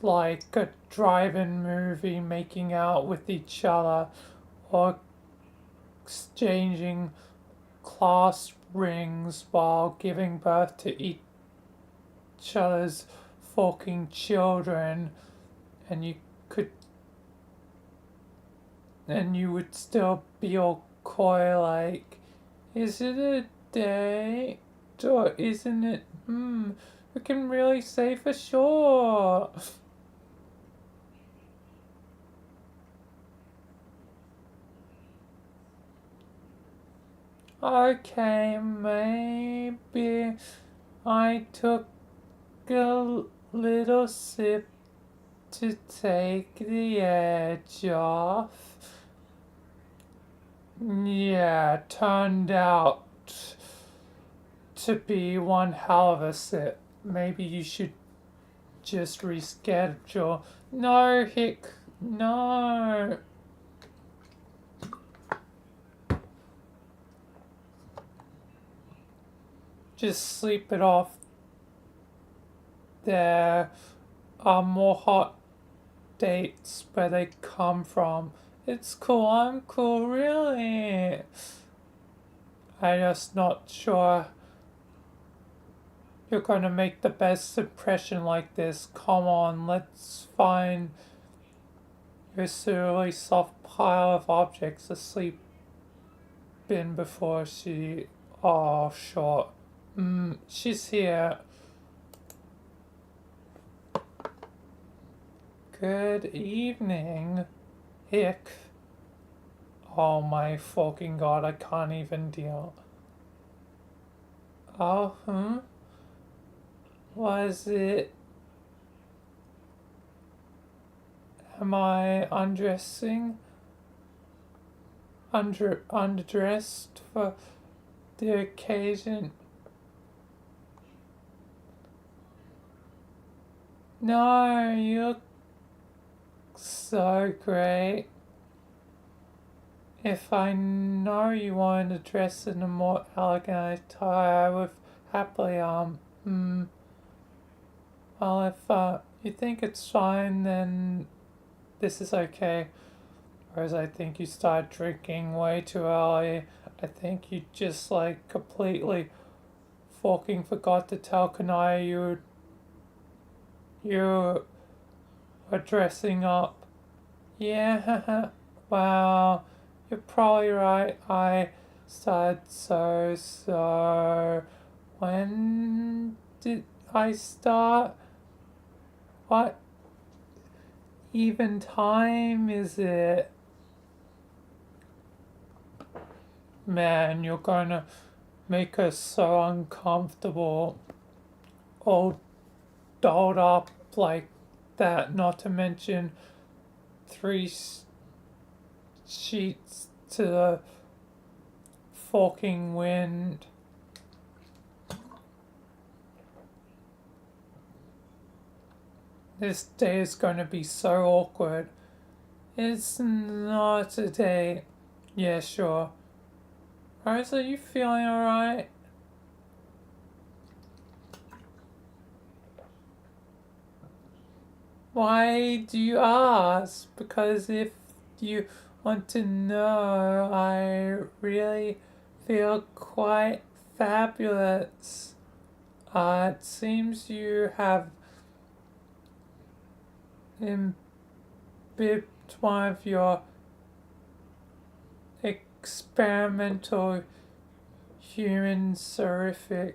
like a drive-in movie making out with each other or exchanging class rings while giving birth to each other's fucking children, and you would still be all coy like, is it a date or isn't it? We can really say for sure. Okay, maybe I took a little sip to take the edge off. Yeah, turned out to be one hell of a sip. Maybe you should just reschedule. No, Hick, no. Just sleep it off. There are more hot dates where they come from. It's cool, I'm cool, really. I'm just not sure you're gonna make the best impression like this. Come on, let's find your silly soft pile of objects to sleep in before she... Oh, sure. She's here. Good evening, Hick. Oh my fucking god, I can't even deal. Oh, Was it... Am I undressing? Underdressed for the occasion? No, you look so great. If I know you wanted to dress in a more elegant attire, I would happily, well, if, you think it's fine, then this is okay. Whereas I think you started drinking way too early. I think you just, like, completely fucking forgot to tell Kanaya you were dressing up. Yeah, wow, you're probably right. I started so. When did I start? What even time is it? Man, you're gonna make us so uncomfortable. All dolled up like that, not to mention 3 sheets to the fucking wind. This day is going to be so awkward. It's not a day. Yeah, sure. Rose, are you feeling alright? Why do you ask? Because if you want to know, I really feel quite fabulous. It seems you have imbibed one of your experimental human seriferic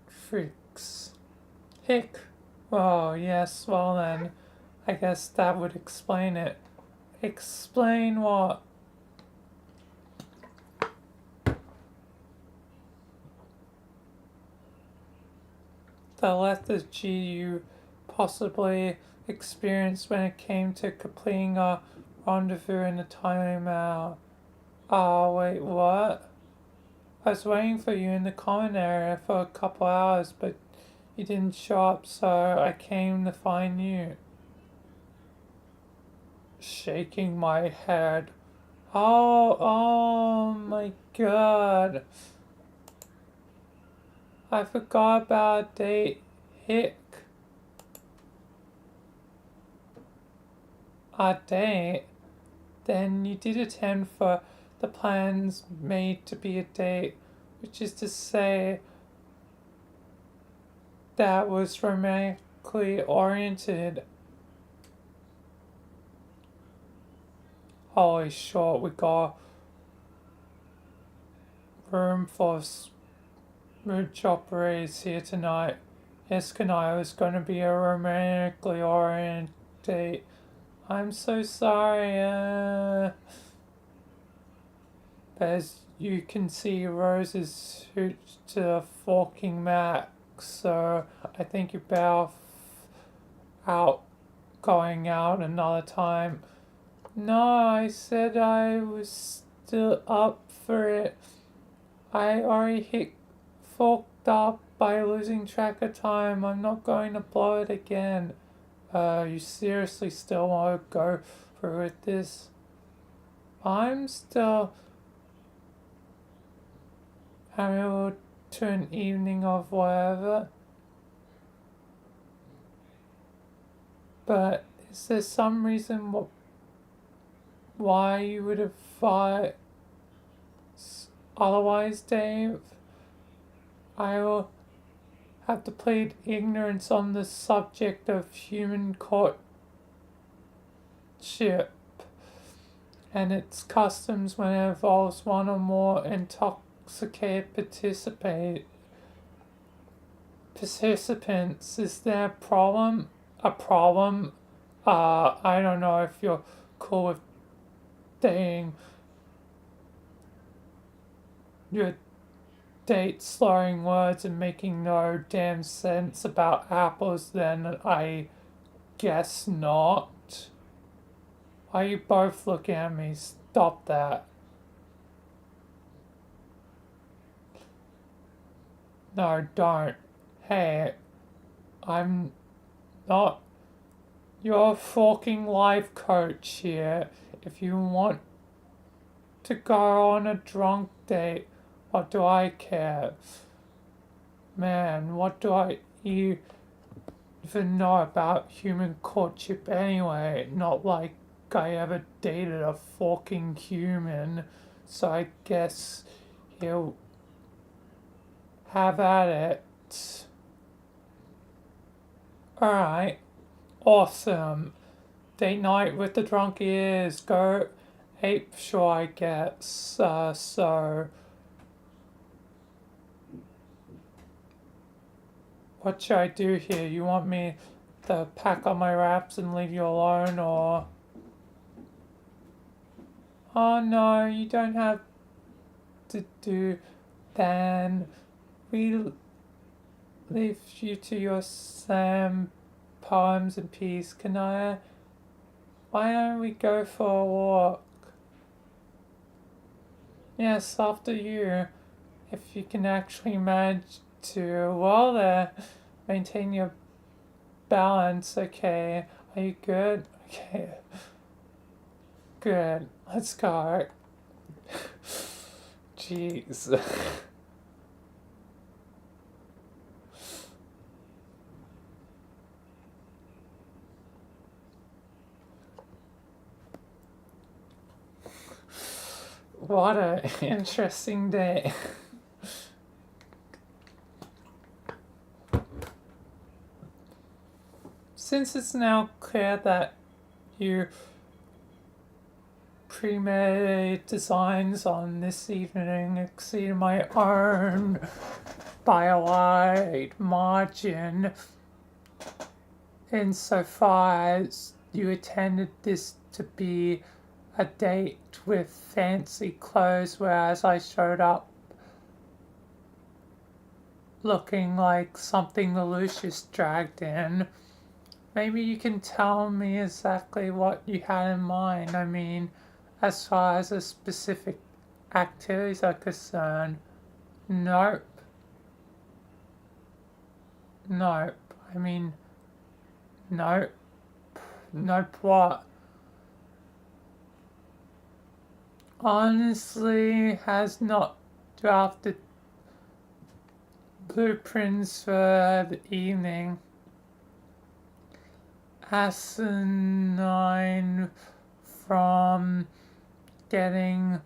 freaks. Hick. Oh, yes, well then, I guess that would explain it. Explain what? The lethargy you possibly experienced when it came to completing a rendezvous in a timeout. Oh, wait, what? I was waiting for you in the common area for a couple hours, but you didn't show up, so I came to find you. Shaking my head. Oh my god. I forgot about date. Hick. A date? Then you did attend for the plans made to be a date, which is to say that was romantically oriented. Holy shit, we got room for smooch operators here tonight. Yes, Kanai, it was going to be a romantically oriented date. I'm so sorry, but as you can see, Rose is hooked to the fucking max, so I think you're better out going out another time. No, I said I was still up for it. I already fucked up by losing track of time. I'm not going to blow it again. You seriously still want to go through with this? I'm still amenable to an evening of whatever. But is there some reason why you would have thought otherwise, Dave? I will have to plead ignorance on the subject of human courtship and its customs when it involves one or more intoxicated participants. Is there a problem? A problem? I don't know if you're cool with dating your date slurring words and making no damn sense about apples, then I guess not. Why you both looking at me? Stop that. No, don't. Hey, I'm not your fucking life coach here. If you want to go on a drunk date, what do I care? Man, what do I even know about human courtship anyway? Not like I ever dated a fucking human, so I guess he'll have at it. Alright, awesome. Date night with the drunk ears. Go ape sure, I guess. So what should I do here? You want me to pack up my wraps and leave you alone, or? Oh no, you don't have to do that. We leave you to your Sam poems in peace, Kanaya. Why don't we go for a walk? Yes, after you. If you can actually manage to, while there, maintain your balance, okay. Are you good? Okay. Good. Let's go. Jeez. What an interesting day. Since it's now clear that you pre-made designs on this evening exceed my own by a wide margin, insofar as you intended this to be a date with fancy clothes, whereas I showed up looking like something the Lucius dragged in. Maybe you can tell me exactly what you had in mind. I mean, as far as the specific activities are concerned. Nope. Nope. I mean, nope. Nope what? Honestly, has not drafted blueprints for the evening. Asinine from getting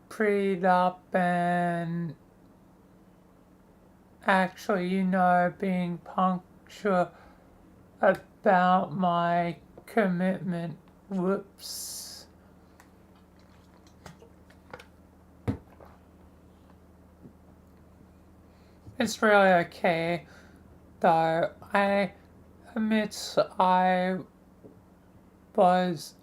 preed up and actually, being punctual about my commitment. Whoops. It's really okay, though. I admit I was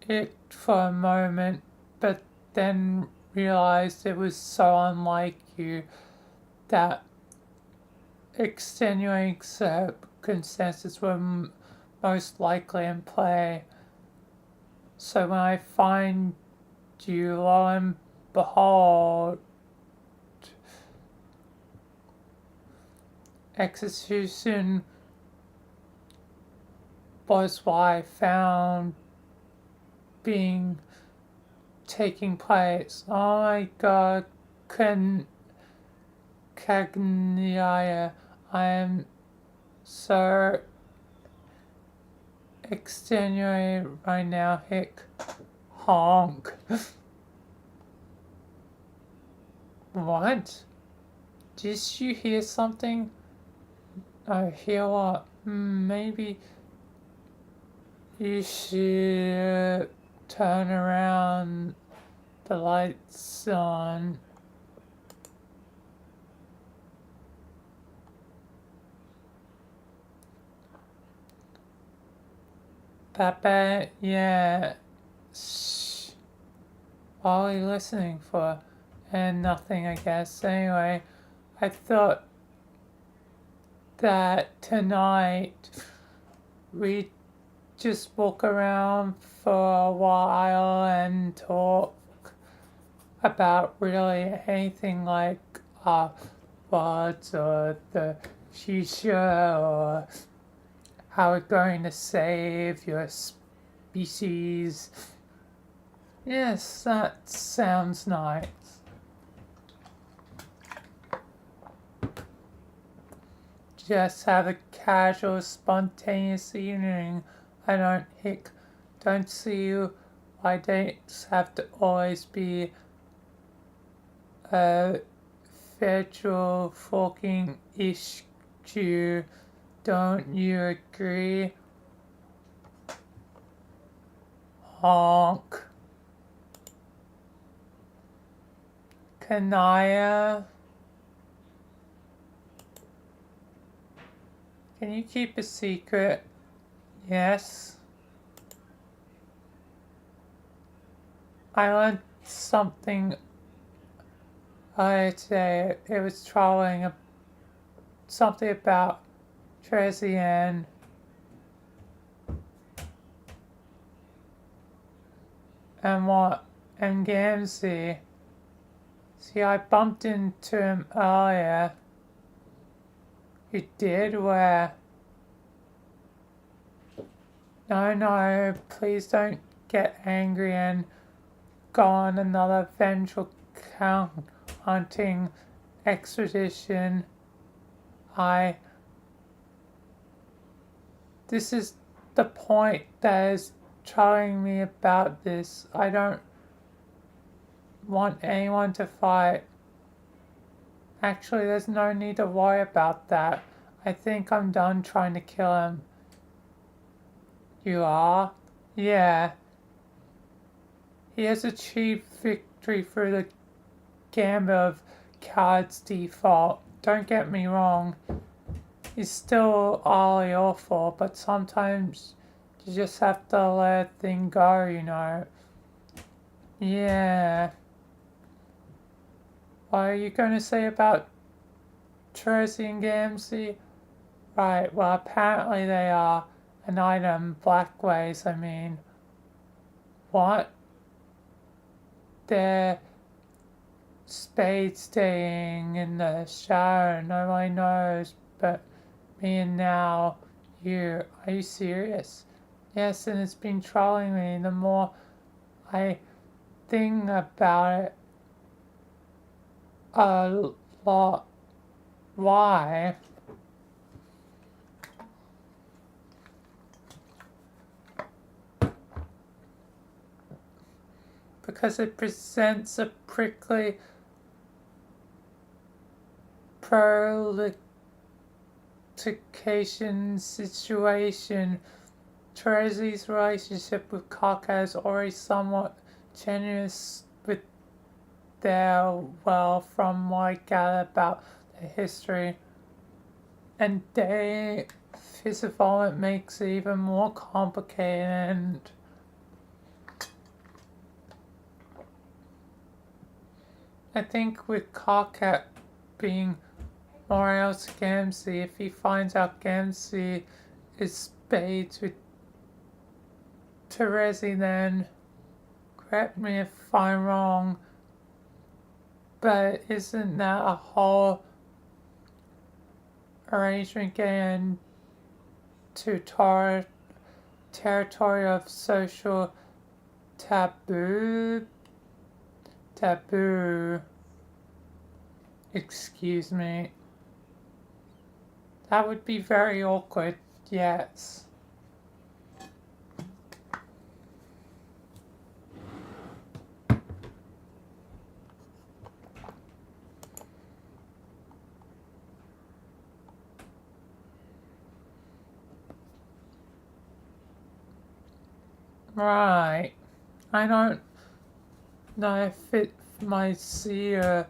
it for a moment, but then realized it was so unlike you that extenuating circumstances were most likely in play. So when I find you, lo and behold, execution was what I found taking place. Oh my god, Kagniaya, I am so extenuated right now, hick. Honk. What? Did you hear something? I hear what? Maybe you should turn around the lights on. Papa, yeah. Shh. What are we listening for? And nothing, I guess. Anyway, I thought that tonight we just walk around for a while and talk about really anything like our words or the future or how we're going to save your species. Yes, that sounds nice. Just have a casual, spontaneous evening. I don't see why dates have to always be a federal fucking issue. Don't you agree? Honk. Kanaya? Can you keep a secret? Yes. I learned something earlier today. It was troubling. Something about Tracy Ann. And what? and Gamsey. See, I bumped into him earlier. You did? Where? No, please don't get angry and go on another vengeful count hunting expedition. This is the point that is troubling me about this. I don't want anyone to fight. Actually, there's no need to worry about that. I think I'm done trying to kill him. You are? Yeah. He has achieved victory through the gambit of card's default. Don't get me wrong. He's still utterly awful, but sometimes you just have to let a thing go, you know. Yeah. What are you going to say about Tracy and Gamsey? Right, well, apparently they are an item Blackways, I mean. What? They're spade staying in the shower, nobody knows but me and now you. Are you serious? Yes, and it's been trolling me. The more I think about it a lot. Why? Because it presents a prickly prolification situation. Tracy's relationship with Kaka is already somewhat tenuous with their, well, from what I gather about their history. And his involvement makes it even more complicated, and I think with Carcat being more else Gamsey, if he finds out Gamsey is spades with Terezi, then correct me if I'm wrong, but isn't that a whole arrangement getting to territory of social taboo? Excuse me. That would be very awkward, yes. Right. I don't know if it my seer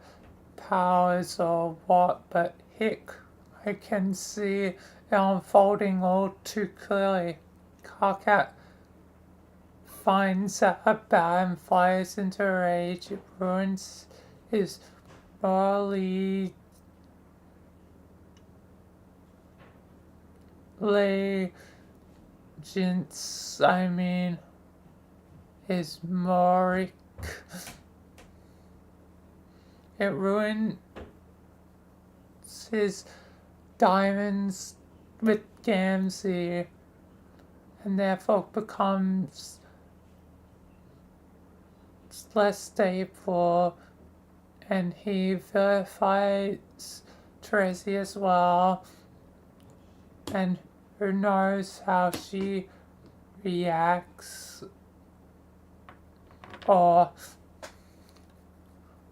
powers or what, but heck, I can see it unfolding all too clearly. Carcat finds out about and flies into a rage. It ruins his morally allegiance, I mean, his moric. It ruins his diamonds with Gamsey, and therefore becomes less stable, and he vilifies Tracy as well, and who knows how she reacts or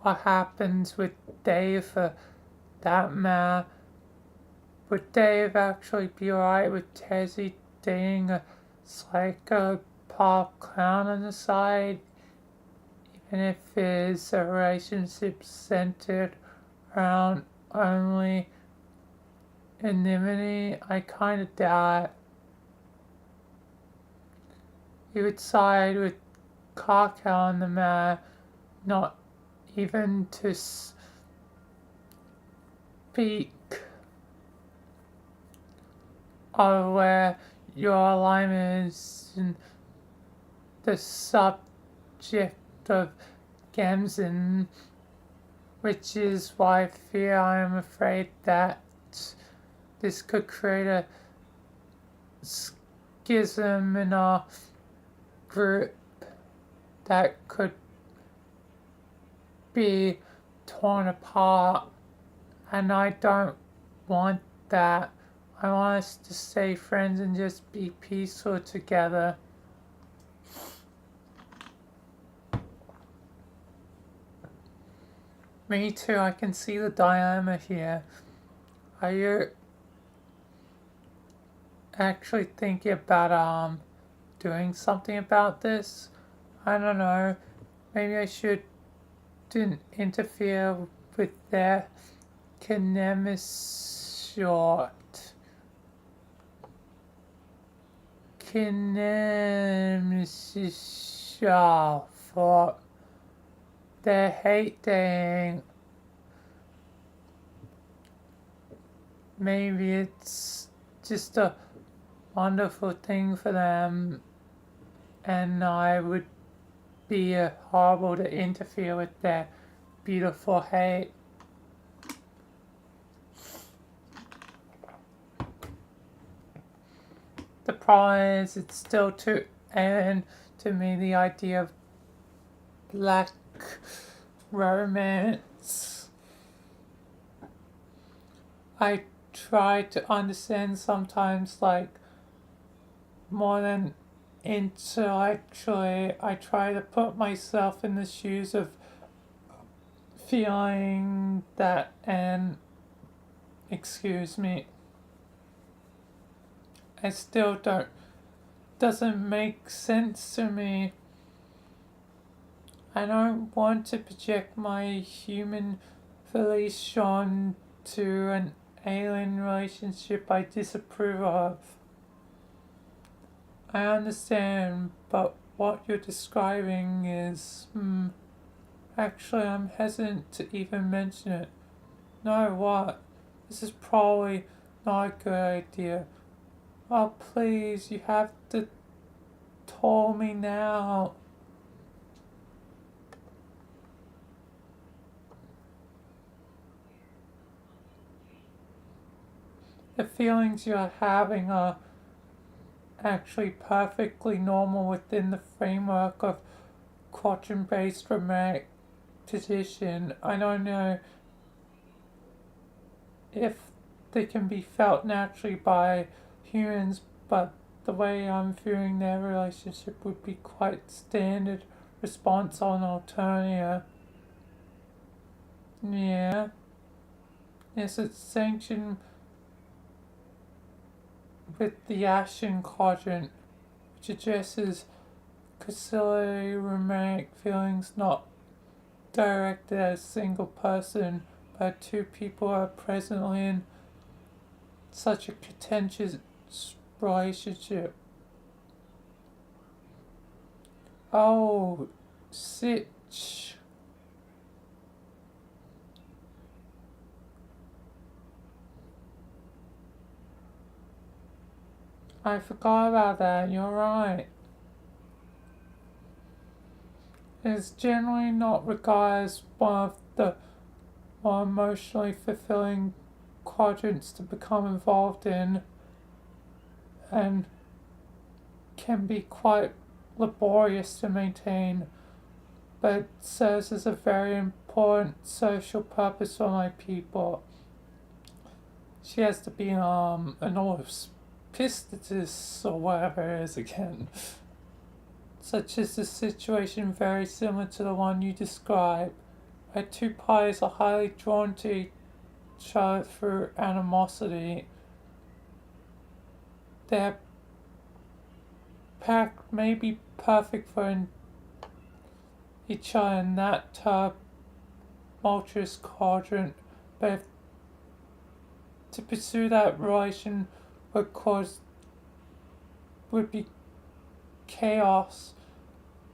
what happens with Dave for that matter. Would Dave actually be alright with Tezzy dating a psychopath clown on the side, even if his relationship centered around only anonymity? I kinda doubt it. He would side with Carcal on the matter, not even to speak of where your alignment is in the subject cult of Gamzen, which is why I am afraid that this could create a schism in our group that could be torn apart, and I don't want that. I want us to stay friends and just be peaceful together. Me too, I can see the dilemma here. Are you actually thinking about doing something about this? I don't know. Maybe I didn't interfere with their kinemisort. For their hating. Maybe it's just a wonderful thing for them, and I would be horrible to interfere with their beautiful hate. The problem is, it's still too alien to me, the idea of black romance. I try to understand sometimes, like, more than intellectually, I try to put myself in the shoes of feeling that, and excuse me, I still doesn't make sense to me. I don't want to project my human relation to an alien relationship I disapprove of. I understand, but what you're describing is, actually I'm hesitant to even mention it. No, what? This is probably not a good idea. Oh, please, you have to tell me now. The feelings you're having are actually perfectly normal within the framework of quadrant-based romantic tradition. I don't know if they can be felt naturally by humans, but the way I'm viewing their relationship would be quite standard response on Alternia. Yeah. Yes, it's sanctioned with the Ashen Quadrant, which addresses conciliatory romantic feelings not directed at a single person, but two people are presently in such a contentious relationship. Oh, Sitch. I forgot about that, you're right. It's generally not regarded as one of the more emotionally fulfilling quadrants to become involved in, and can be quite laborious to maintain, but serves as a very important social purpose for my people. She has to be an auspistitus or whatever it is again. Such is the situation very similar to the one you describe, where two parties are highly drawn to each other through animosity. Their pact may be perfect for each other in that tumultuous quadrant, but if to pursue that relation would be chaos,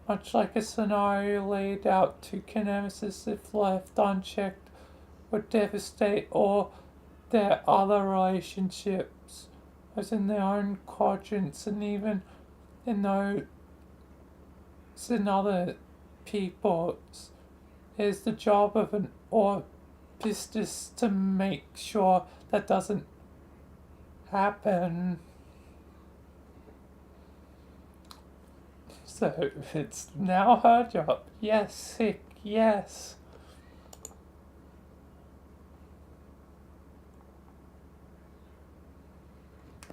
much like a scenario laid out to kinemicists if left unchecked would devastate all their other relationships, as in their own quadrants and even in those in other people. It is the job of an orpistist to make sure that doesn't happen. So it's now her job. Yes, sick, yes.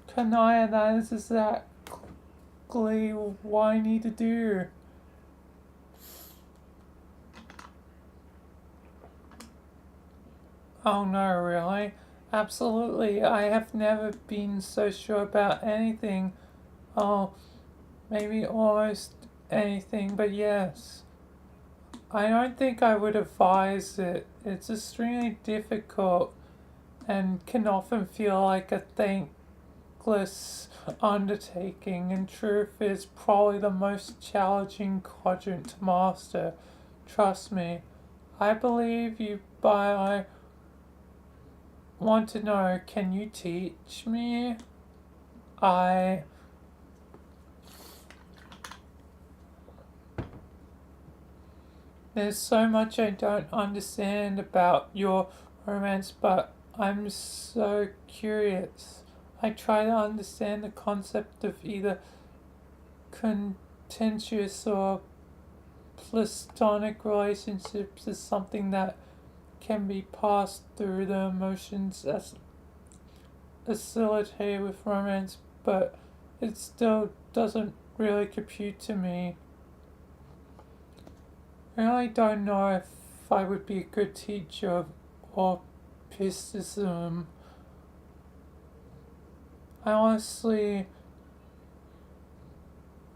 Kanaya, that is exactly what I need to do. Oh no, really? Absolutely, I have never been so sure about anything. Oh, maybe almost anything, but yes. I don't think I would advise it. It's extremely difficult and can often feel like a thankless undertaking. In truth, it's probably the most challenging quadrant to master. Trust me. I believe you, but I want to know, can you teach me? There's so much I don't understand about your romance, but I'm so curious. I try to understand the concept of either contentious or platonic relationships as something that can be passed through the emotions as facilitated with romance, but it still doesn't really compute to me. I really don't know if I would be a good teacher of orphism. I honestly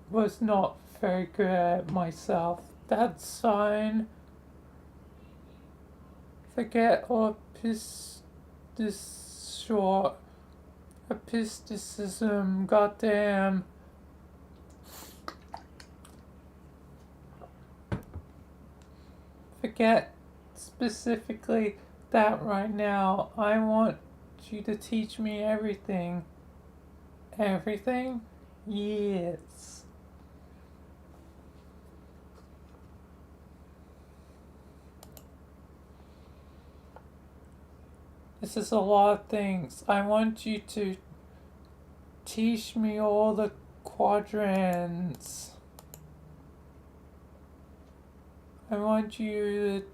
was not very good at it myself. That's fine. Forget orpisticism, goddamn. Forget specifically that right now. I want you to teach me everything. Everything? Yes. This is a lot of things. I want you to teach me all the quadrants. I want you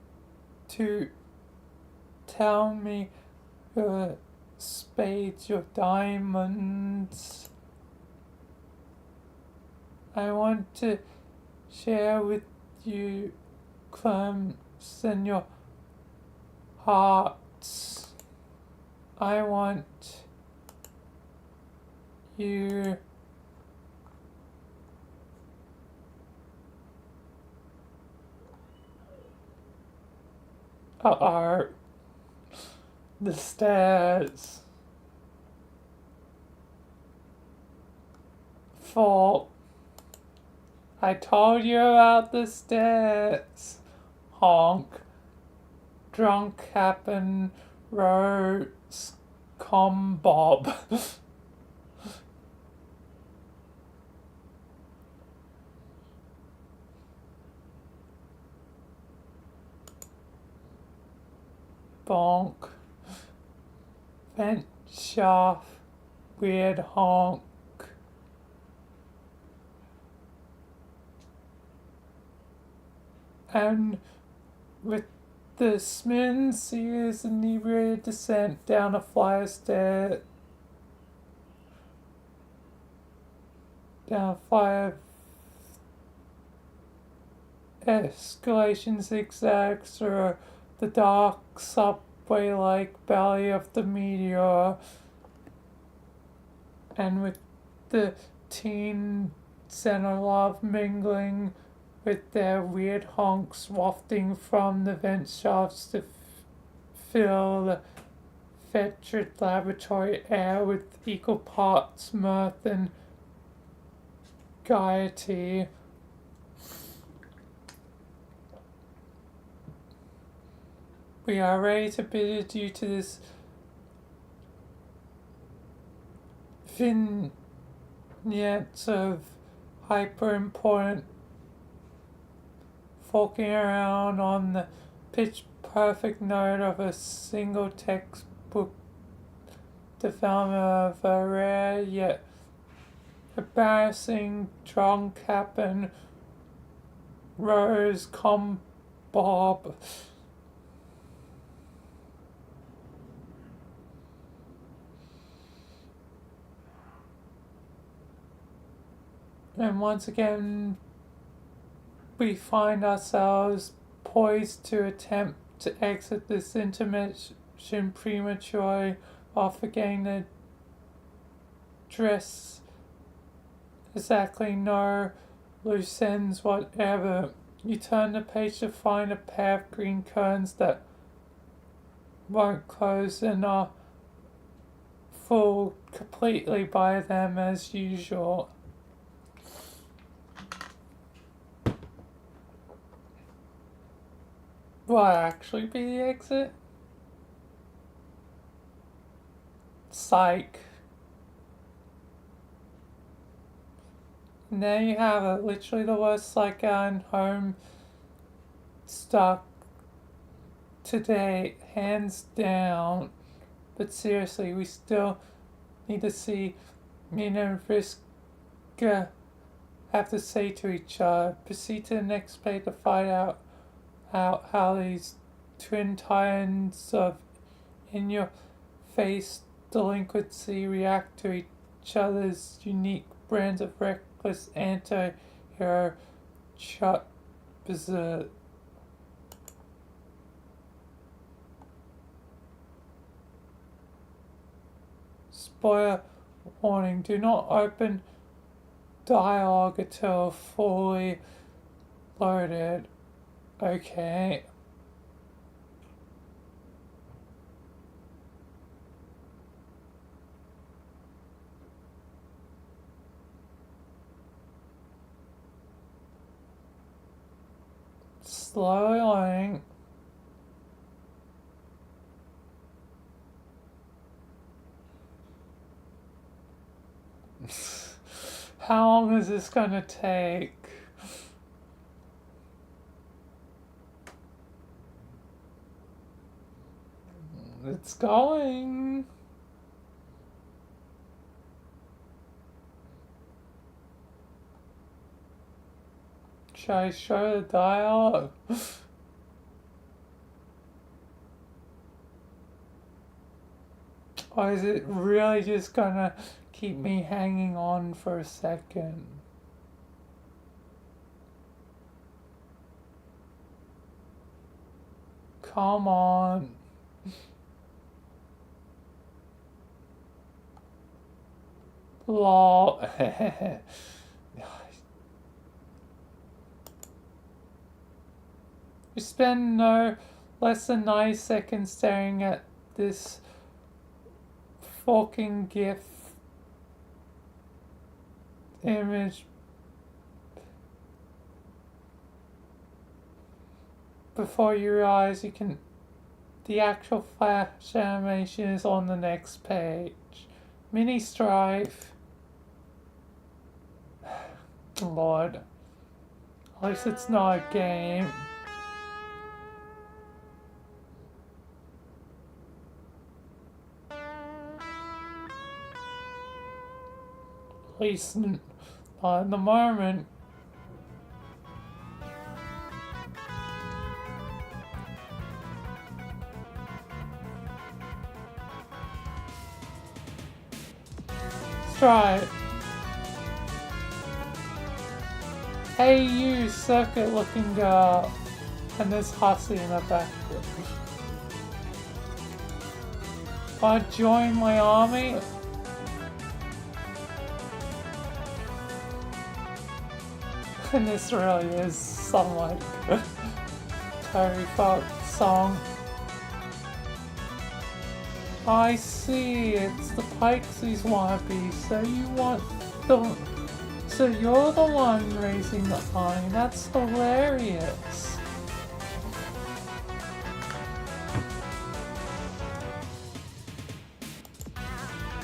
to tell me your spades, your diamonds. I want to share with you clumps and your hearts. I want you the stairs. Fault. I told you about the stairs. Honk. Drunk happen roads. Combob. Bonk. Vent shaft. Weird honk. And with the Smith Sears inebriated descent down a flight of stairs. Down a flight of escalation zigzags through the dark subway-like belly of the meteor. And with the teen center love mingling with their weird honks wafting from the vent shafts to fill the fetid laboratory air with equal parts mirth and gaiety. We are ready to bid adieu to this vignettes of hyper important forking around on the pitch perfect note of a single textbook development of a rare yet embarrassing drum cap and rose combob. And once again, we find ourselves poised to attempt to exit this intermission prematurely while forgetting to dress exactly no loose ends whatever. You turn the page to find a pair of green curtains that won't close and are fooled completely by them as usual. Will I actually be the exit? Psych. And there you have it, literally the worst psych out in home stuck to date, hands down. But seriously, we still need to see Mina and Vriska have to say to each other. Proceed to the next page to find out how these twin titans of in-your-face delinquency react to each other's unique brands of reckless anti-hero shot berserk. Spoiler warning, do not open dialogue until fully loaded. Okay. Slowly loading. How long is this gonna take? It's going. Should I show the dialogue? Or is it really just gonna keep me hanging on for a second? Come on. Lol. You spend no less than 90 seconds staring at this fucking GIF image before you realize the actual flash animation is on the next page. Mini strife. Lord. At least it's not a game. At least not in the moment. Let's try it. Hey you, circuit looking girl. And there's Hussy in the background. Wanna join my army? And this really is some like Terry Fox song. I see, it's the Pixies wannabe, so you're the one raising the army. That's hilarious.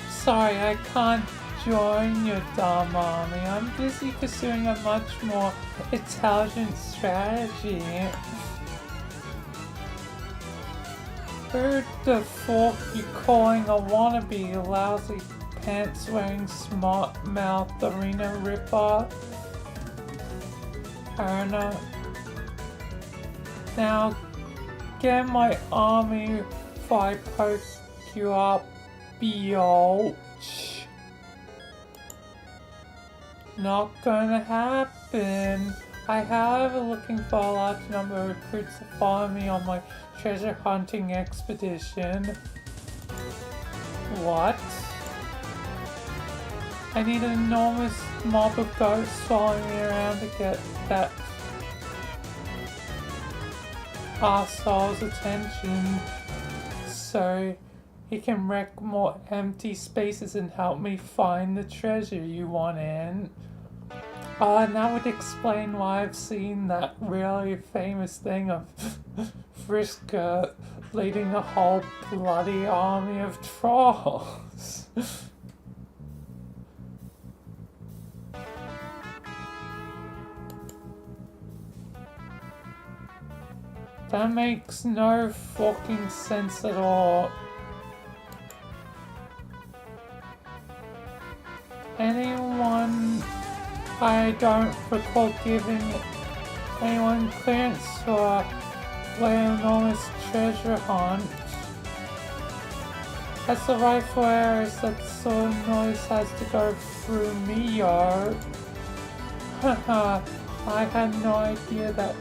Sorry, I can't join your dumb army. I'm busy pursuing a much more intelligent strategy. Who the fuck you calling a wannabe, lousy pants-wearing smart-mouth arena ripper? I don't know. Now, get my army if I poke you up, biatch. Not gonna happen. I have looking for a large number of recruits to follow me on my treasure hunting expedition. What? I need an enormous mob of ghosts following me around to get that arsehole's attention so he can wreck more empty spaces and help me find the treasure you want in. Oh, and that would explain why I've seen that really famous thing of Frisker leading a whole bloody army of trolls. That makes no fucking sense at all. Anyone... I don't recall giving anyone clearance for an enormous treasure hunt. That's the rightful areas that sort of noise has to go through me, yo. Haha, I had no idea that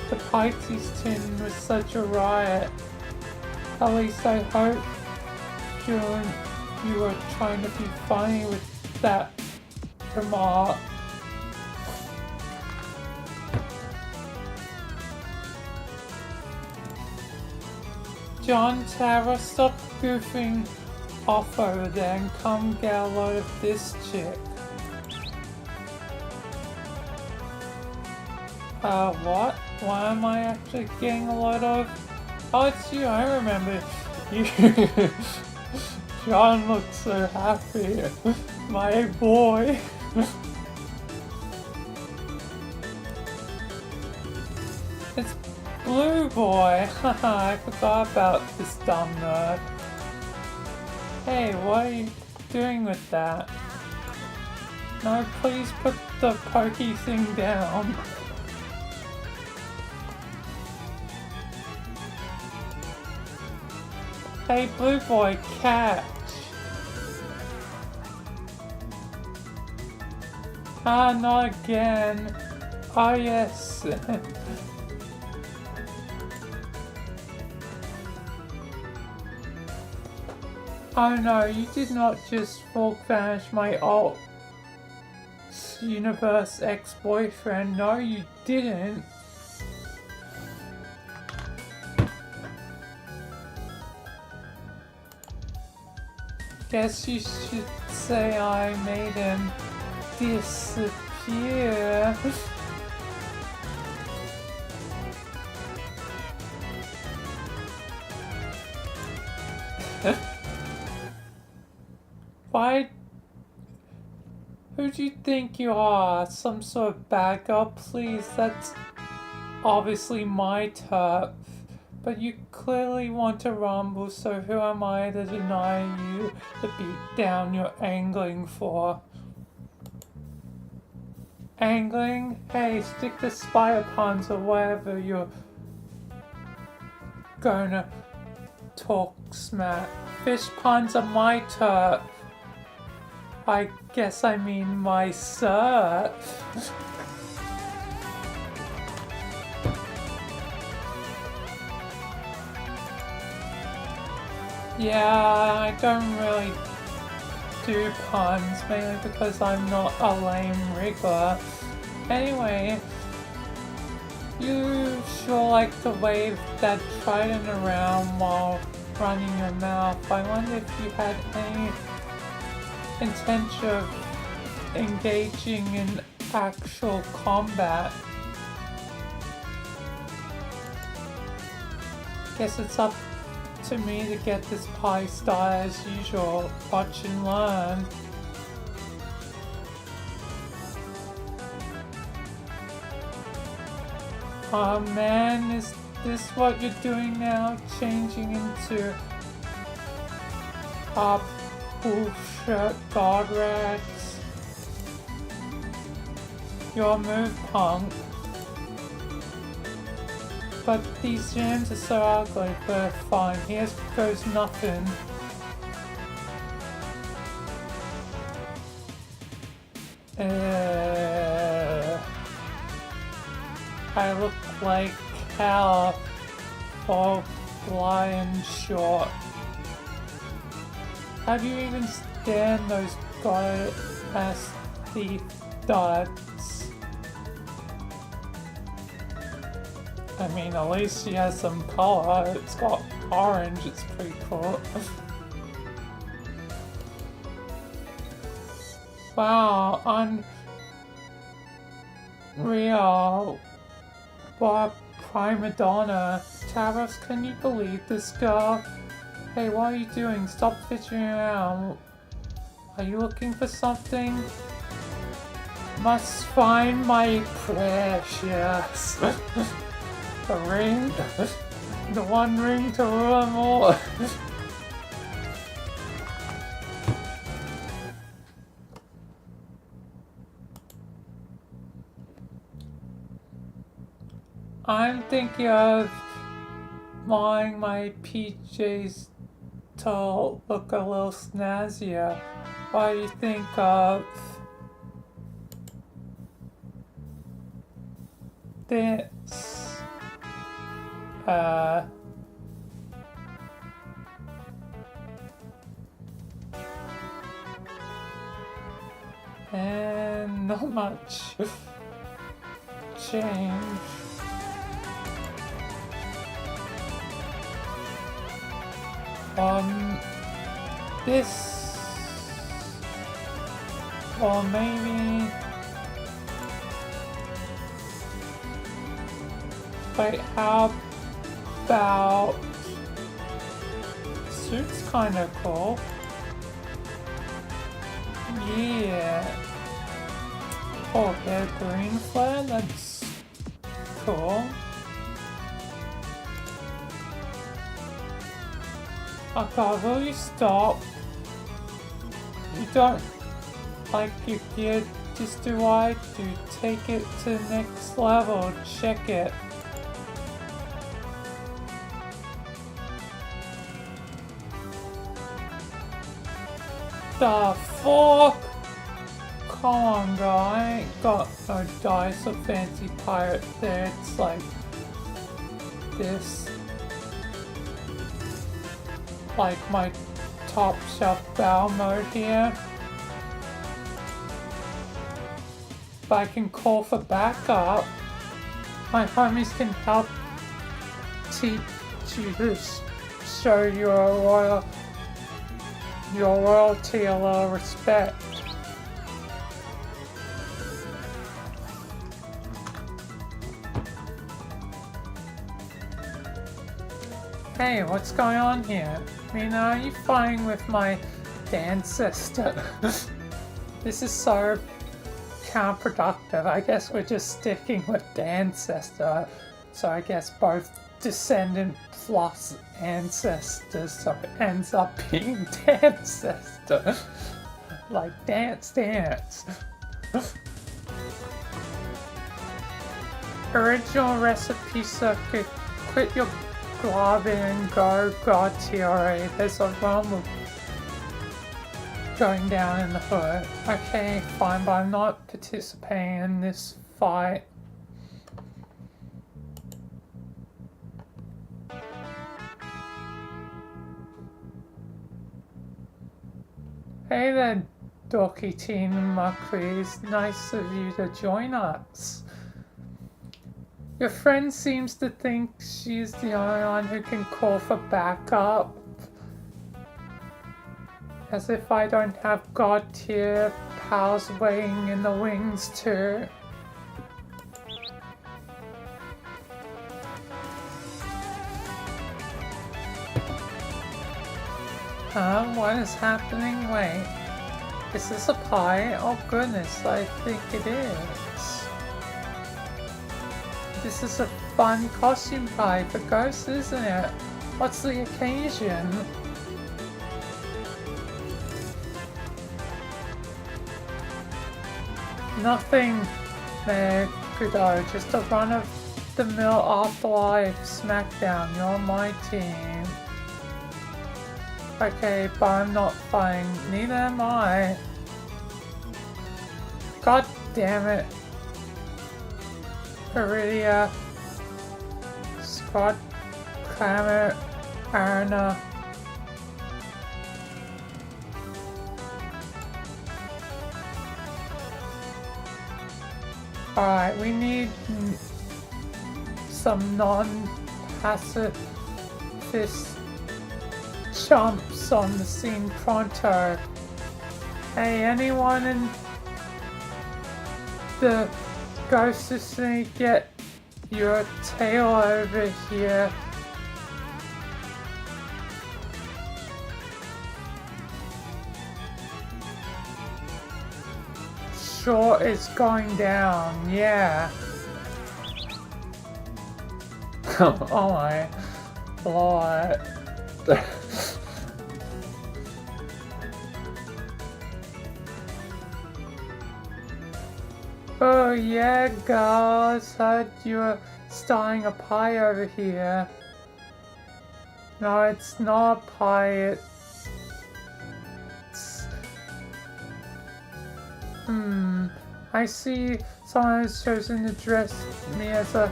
the Pisces tune was such a riot. At least I hope you were trying to be funny with that remark. John, Tara, stop goofing off over there and come get a load of this chick. What? Why am I actually getting a load of? Oh, it's you, I remember you. John looks so happy. My boy. It's Blue Boy. Haha, I forgot about this dumb nerd. Hey, what are you doing with that? No, please put the pokey thing down. Hey, Blue Boy, catch! Ah, not again. Oh, yes. Oh no, you did not just fork vanish my alt universe ex-boyfriend. No, you didn't. Guess you should say I made him disappear. Why? Who do you think you are? Some sort of bad girl? Please, that's obviously my turf. But you clearly want to rumble, so who am I to deny you the beatdown you're angling for? Angling? Hey, stick to spider puns or whatever you're gonna talk smack. Fish puns are my turf. I guess I mean my surf. Yeah, I don't really do puns, mainly because I'm not a lame rigger. Anyway, you sure like to wave that trident around while running your mouth. I wonder if you had any intention of engaging in actual combat. Guess it's up to me to get this pie started as usual. Watch and learn. Oh man, is this what you're doing now? Changing into bullshit god rags? Your move, punk. But these jams are so ugly, but fine. Here goes nothing. I look like hell for flying short. How do you even stand those god-ass thief dots? I mean, at least she has some color. It's got orange, it's pretty cool. Wow, unreal. What prima donna. Taros, can you believe this girl? Hey, what are you doing? Stop fidgeting around. Are you looking for something? Must find my precious. The ring? The one ring to rule them all. I'm thinking of buying my PJs to look a little snazzier. What do you think of this? And not much change. This, or maybe, wait, how about, suit's kind of cool. Yeah. Oh, the green flare, that's cool. Oh god, will you stop? You don't like your gear, just do what I do. Take it to the next level, check it. The fuck? Come on, girl, I ain't got no dice or fancy pirate there. It's like this. Like my top shelf battle mode here. But I can call for backup. My homies can help teach you to show your royalty a little respect. Hey, what's going on here? I mean, are you fighting with my ancestor? This is so counterproductive. I guess we're just sticking with the ancestor. So I guess both descendant plus ancestors, so it ends up being ancestor. Like dance. Original recipe circuit. Quit your globbing and go god TRA. There's a realm going down in the hood. Okay, fine, but I'm not participating in this fight. Hey there, dorky teen Macrees. Nice of you to join us. Your friend seems to think she's the only one who can call for backup. As if I don't have god tier pals waiting in the wings too. Huh? What is happening? Wait. Is this a pie? Oh goodness, I think it is. This is a fun costume party for ghosts, isn't it? What's the occasion? Nothing there, Kudo. Just a run-of-the-mill Afterlife SmackDown. You're on my team. Okay, but I'm not fighting. Neither am I. God damn it. Iridia. Scott. Kramer. Arna. Alright, we need some non-pacifist chumps on the scene pronto. Hey, anyone in the ghost vicinity, get your tail over here. Sure, it's going down, yeah. Oh my lord. Oh yeah, girls, heard you were starting a pie over here. No, it's not a pie, it's... I see someone has chosen to dress me as a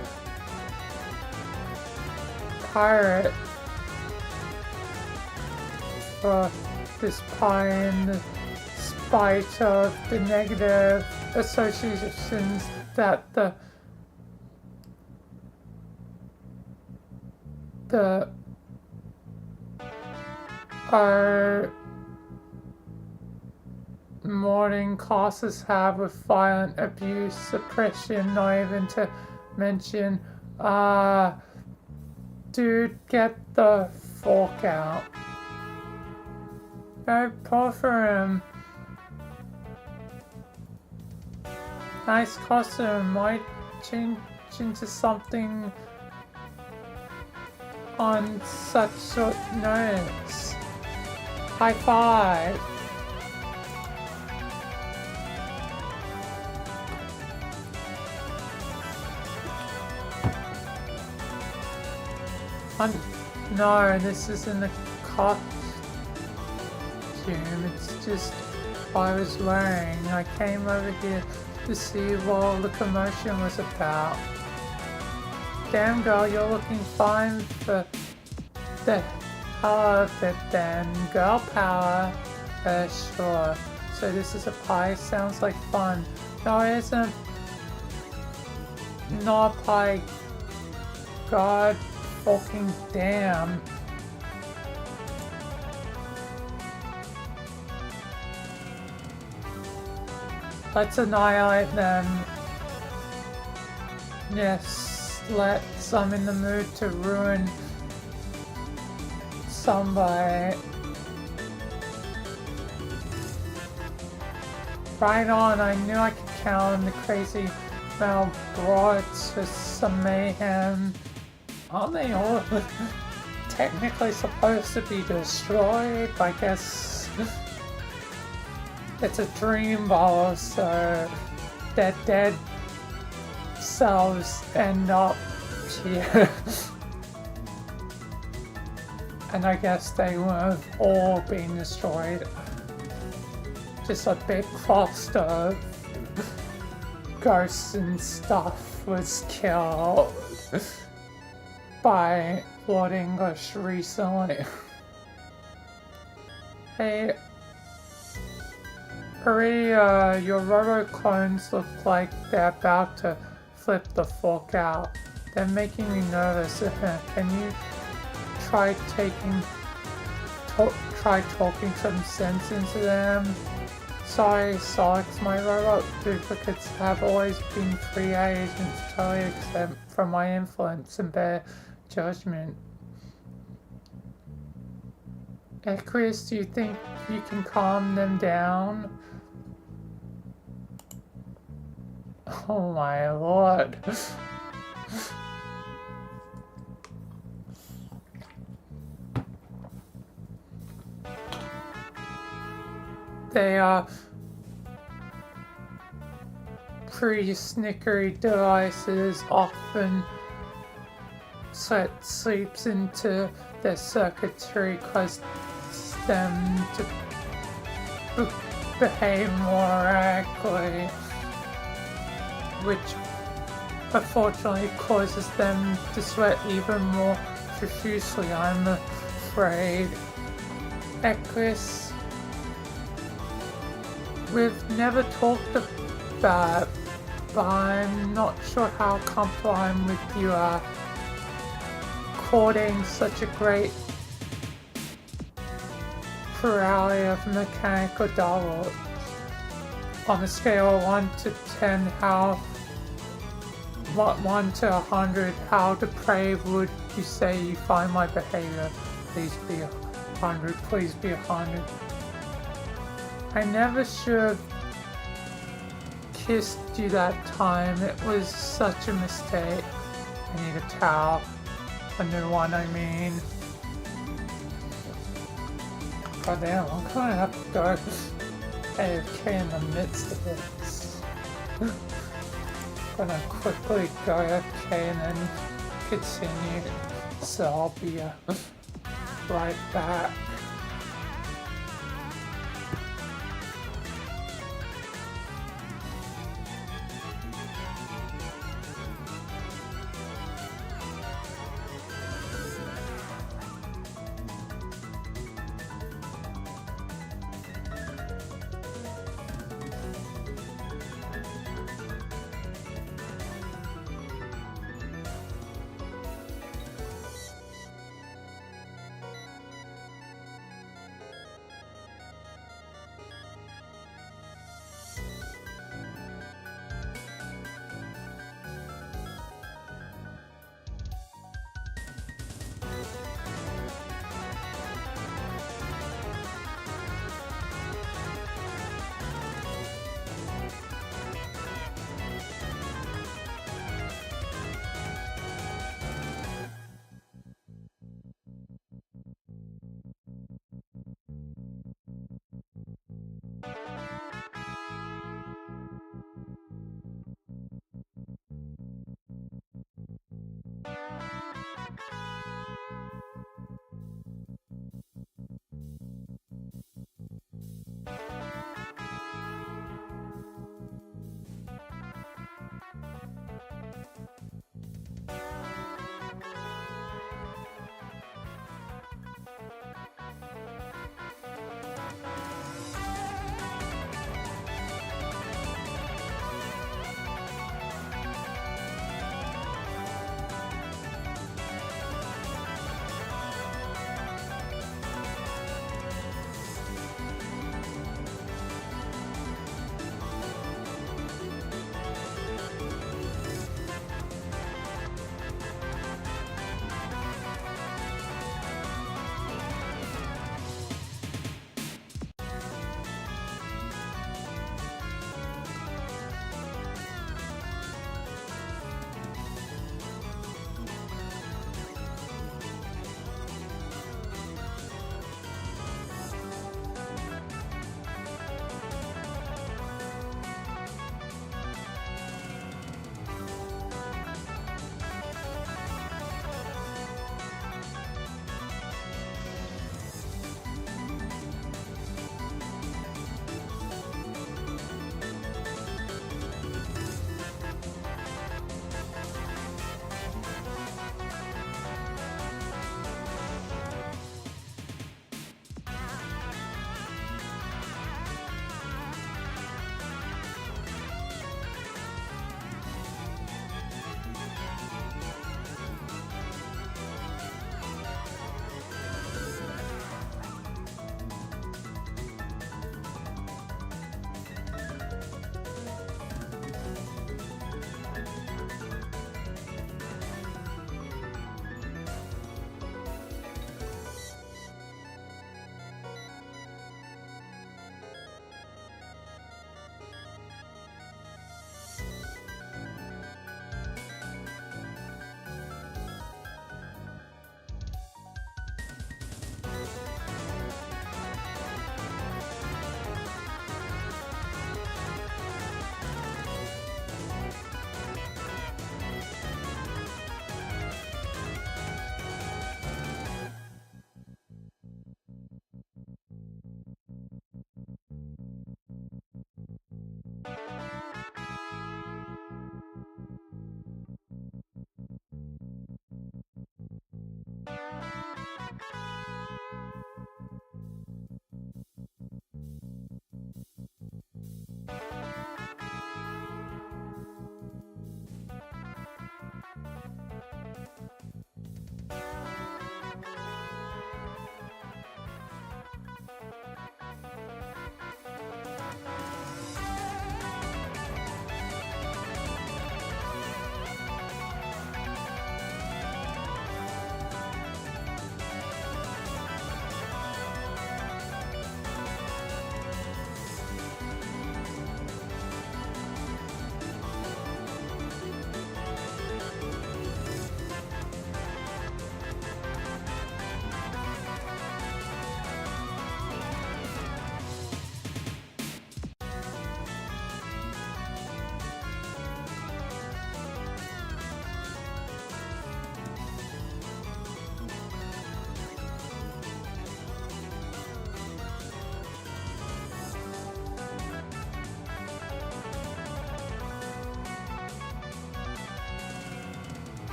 pirate for this pie in spite of the negative associations that the our morning classes have with violent abuse, suppression, not even to mention, dude, get the fork out. Go pour for him. Nice costume, might change into something on such short notice. High five. No, this isn't a costume, it's just what I was wearing. I came over here to see what all the commotion was about. Damn girl, you're looking fine for the hell of it then. Girl power, sure. So this is a pie, sounds like fun. No, it isn't. Not a pie. God fucking damn. Let's annihilate them. Yes, let's. I'm in the mood to ruin somebody. Right on, I knew I could count on the crazy Malbrats for some mayhem. Aren't they all technically supposed to be destroyed? I guess it's a dream ball, so their dead selves end up here. And I guess they would have all been destroyed. Just a big cluster of ghosts and stuff was killed by Lord English recently. Hey, Maria, your robo-clones look like they're about to flip the fork out. They're making me nervous. Can you try talking some sense into them? Sorry, Sox, my robot duplicates have always been free agents, totally exempt from my influence and bear judgment. Chris, do you think you can calm them down? Oh my lord. They are pre-snickery devices often sleeps into their circuitry, cause them to behave more erratically, which unfortunately causes them to sweat even more profusely, I'm afraid. Equus, we've never talked about it, but I'm not sure how comfortable I'm with you courting such a great plurality of mechanical dollars. On a scale of 1 to 10, how 1 to 100, how depraved would you say you find my behavior? Please be 100, please be 100. I never should have kissed you that time. It was such a mistake. I need a towel. A new one, I mean. God damn, I'm gonna have to go AFK in the midst of this. Gonna quickly go AFK and then continue. So I'll be right back.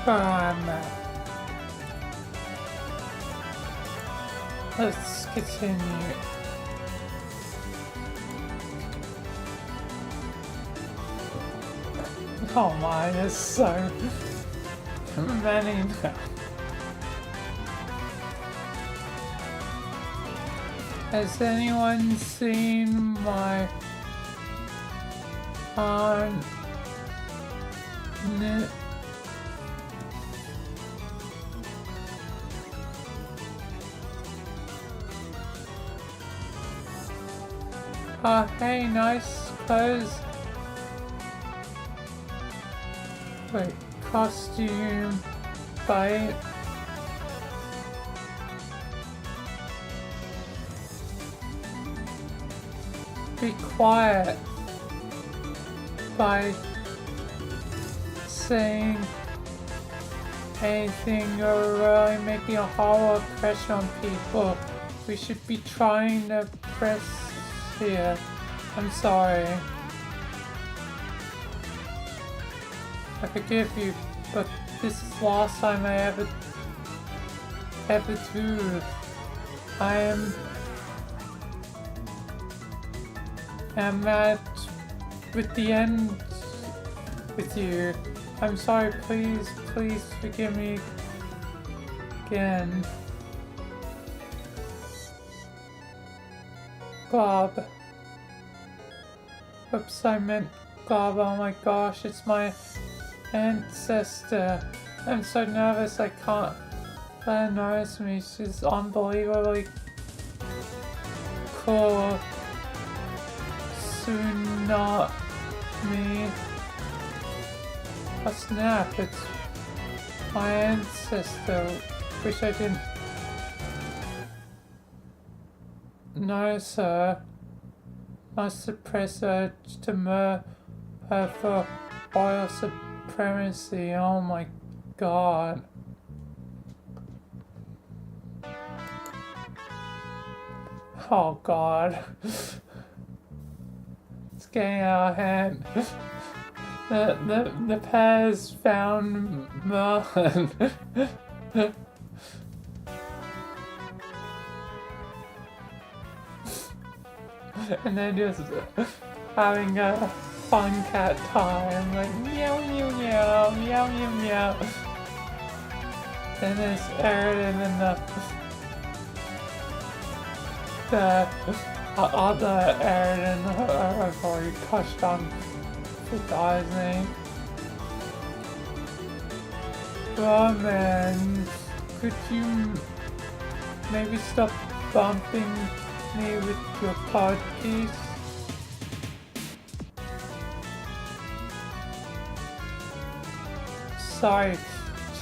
where I'm at. Let's continue. Oh my, there's so many now. Has anyone seen my oh, hey, nice clothes. Wait, costume, bite. Be quiet by saying anything or really making a hollow impression on people. We should be trying to press here. I'm sorry. I forgive you, but this is the last time I ever do. I am at with the end with you. I'm sorry, please forgive me again. Glob. Oops, I meant Glob. Oh my gosh, it's my ancestor. I'm so nervous I can't let her notice me. She's unbelievably cool. Soon not me. A snap, it's my ancestor. Wish I didn't notice her. Must suppress urge to murder her for royal supremacy. Oh my god. Oh god. It's getting out of hand. The pair's found Merlin. And they're just having a fun cat time, like meow meow meow meow meow meow. Then there's Aaron and then the other Aaron and I've already touched on the guy's name. Oh man, could you maybe stop bumping me with your card keys? Sorry,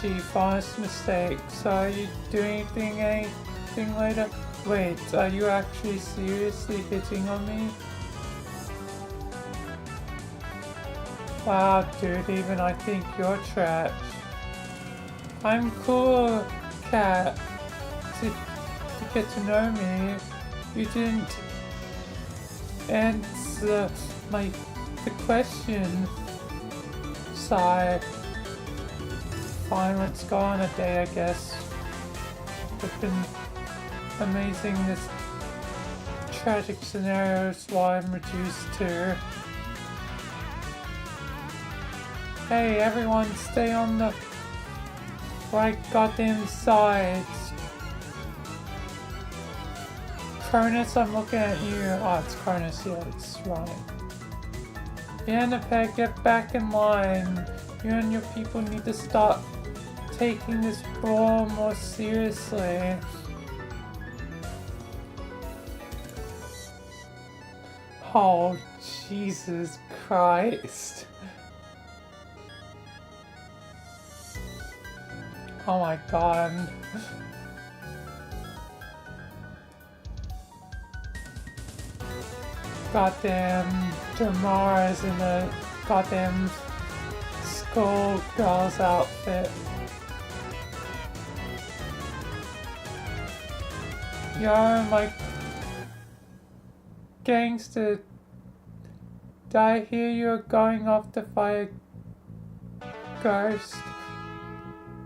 Chief, honest mistake. So are you doing anything later? Wait, are you actually seriously hitting on me? Wow, dude, even I think you're trash. I'm cool, cat. To get to know me, you didn't answer the question. Sigh. Fine, let's go on a day, I guess. It's been amazing this tragic scenario is what I'm reduced to. Hey everyone, stay on the right goddamn sides. Cronus, I'm looking at you. Oh, it's Cronus, yeah, it's right. Vilayna, get back in line. You and your people need to start taking this brawl more seriously. Oh, Jesus Christ. Oh my god. Goddamn Jamara's in a goddamn schoolgirl's outfit. Yo, my gangster, did I hear you're going off to fight a ghost?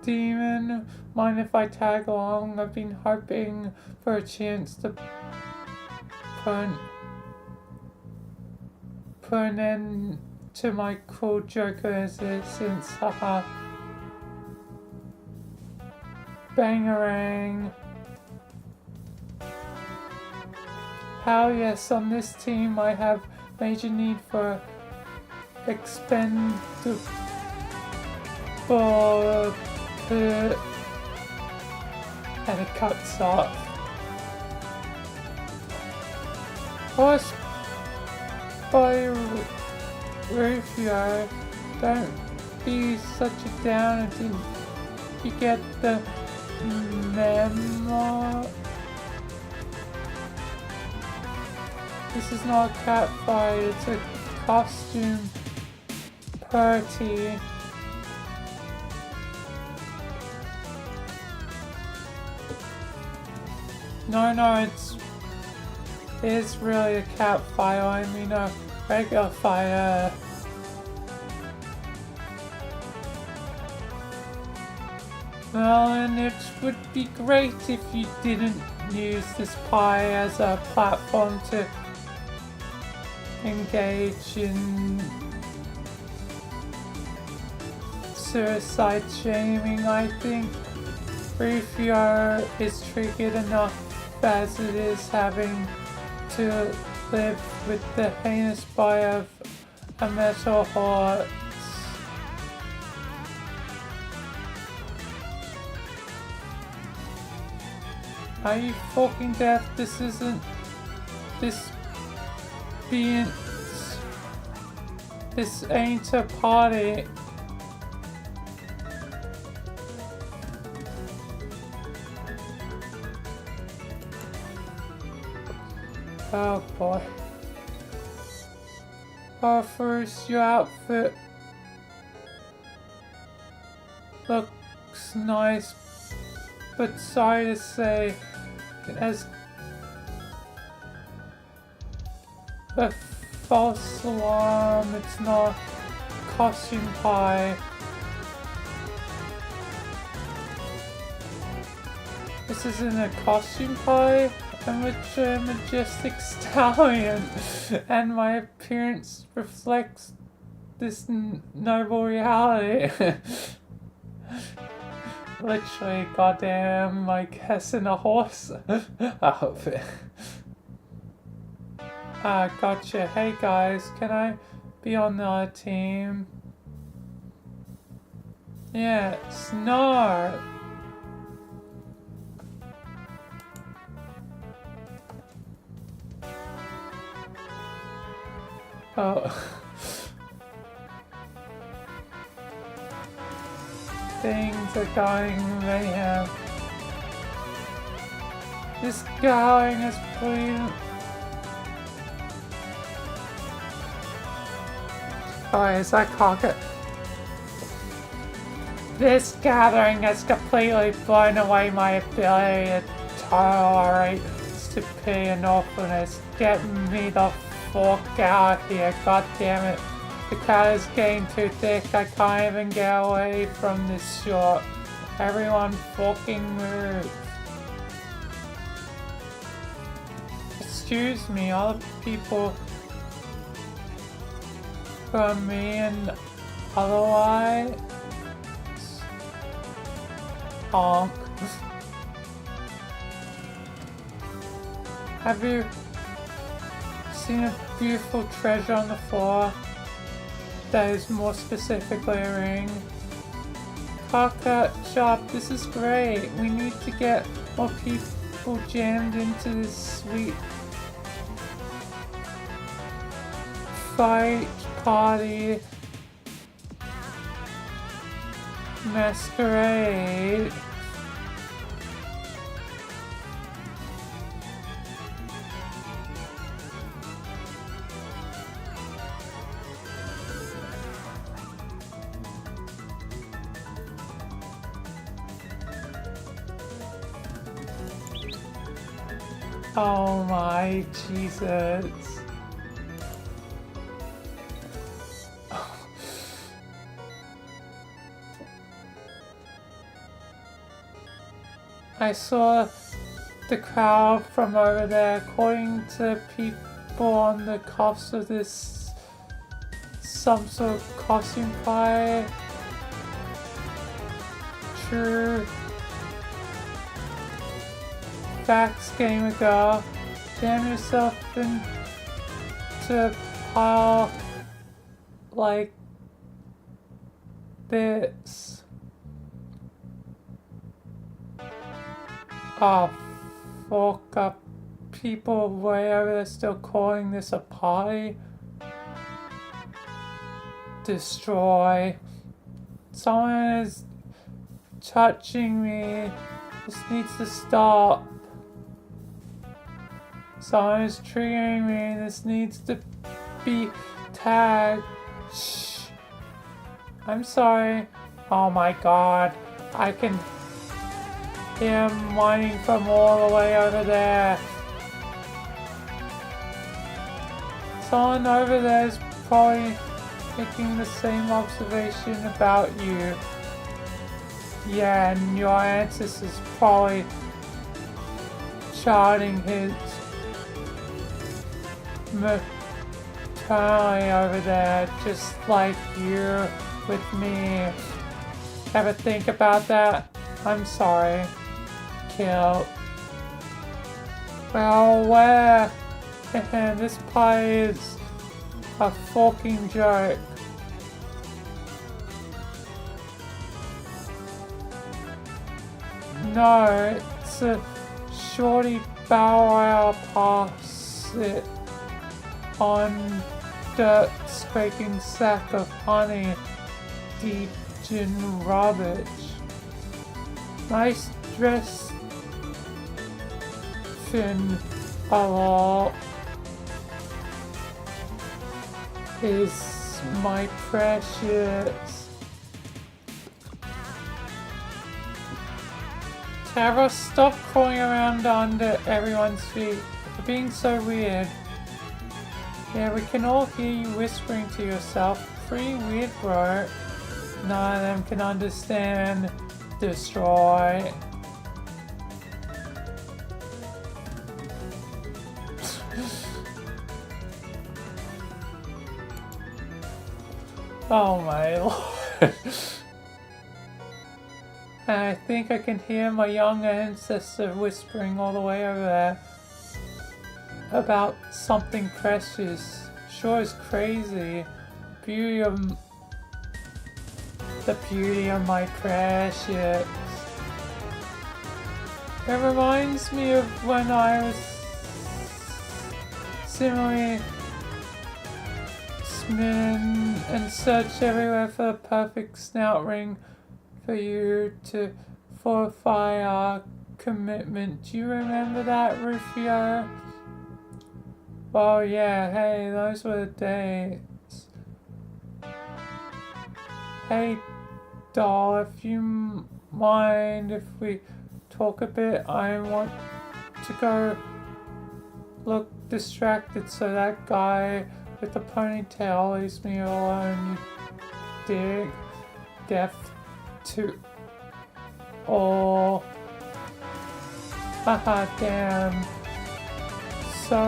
demon. Mind if I tag along? I've been hoping for a chance to put an end to my cool Joker existence. Haha. Bangarang. Hell yes, on this team I have major need for expendable and it cuts off. Horse by Rufio, don't be such a downer. Did you get the memo? This is not a cat fight, it's a costume party. No, it is really a cat fight. I mean a regular fight. Well, and it would be great if you didn't use this pie as a platform to engage in suicide shaming. I think Rufio is triggered enough as it is having to live with the heinous bite of a metal horse. Are you fucking deaf? This ain't a party. Oh boy. Oh, first your outfit looks nice, but sorry to say, as a false alarm, it's not costume pie. This isn't a costume pie. I'm a majestic stallion, and my appearance reflects this noble reality. Literally, goddamn, I guess in a horse outfit. Gotcha. Hey guys, can I be on the team? Yeah, Snark. Oh. Things are going mayhem. This going is brilliant. Alright, is that Cocket? This gathering has completely blown away my ability to tolerate stupidity and awfulness. Get me the fuck out here, god damn it. The crowd is getting too thick, I can't even get away from this shot. Everyone fucking move. Excuse me, all the people from me and otherwise. Honk. Have you seen a beautiful treasure on the floor? That is more specifically a ring. Cockcut shop, this is great. We need to get more people jammed into this sweet fight party masquerade. Oh my Jesus. I saw the crowd from over there. According to people on the cuffs of this, some sort of costume pie. True facts game ago. Jam yourself into a pile like this. Oh, fuck up. People way over there still calling this a party. Destroy. Someone is touching me. This needs to stop. Someone is triggering me. This needs to be tagged. Shh. I'm sorry. Oh my god. I can hear him whining from all the way over there. Someone over there is probably making the same observation about you. Yeah, and your ancestor's probably charting his maternally over there, just like you with me. Ever think about that? I'm sorry. Kill. Well, where? This pie is a fucking joke. No, it's a shorty bow royale pass it on dirt scraping sack of honey deep in rubbish. Nice dress fin a lot is my precious. Tara, stop crawling around under everyone's feet. You're being so weird. Yeah, we can all hear you whispering to yourself. Pretty weird, bro. None of them can understand. Destroy. Oh my lord. And I think I can hear my young ancestor whispering all the way over there about something precious. Sure is crazy. The beauty of my precious. It reminds me of when I was similarly smitten and searched everywhere for the perfect snout ring for you to fortify our commitment. Do you remember that, Rufio? Oh yeah, hey, those were the days. Hey, doll, if you mind if we talk a bit, I want to go look distracted so that guy with the ponytail leaves me alone, you dig? Deaf to all. Haha, damn. So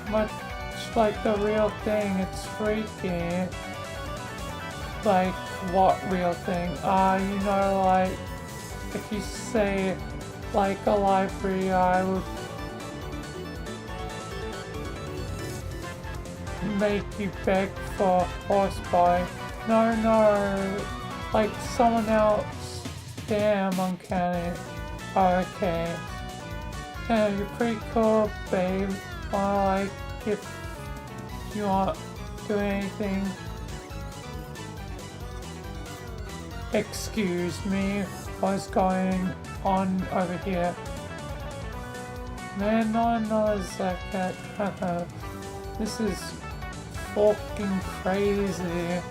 much like the real thing, it's freaky. Like, what real thing? You know, like, if you say, like a library, I would make you beg for horse buy. No, like someone else. Damn, uncanny. Okay. Yeah, you're pretty cool, babe. Like, if you want to do anything. Excuse me, what's going on over here? Man, no one knows like that. This is fucking crazy.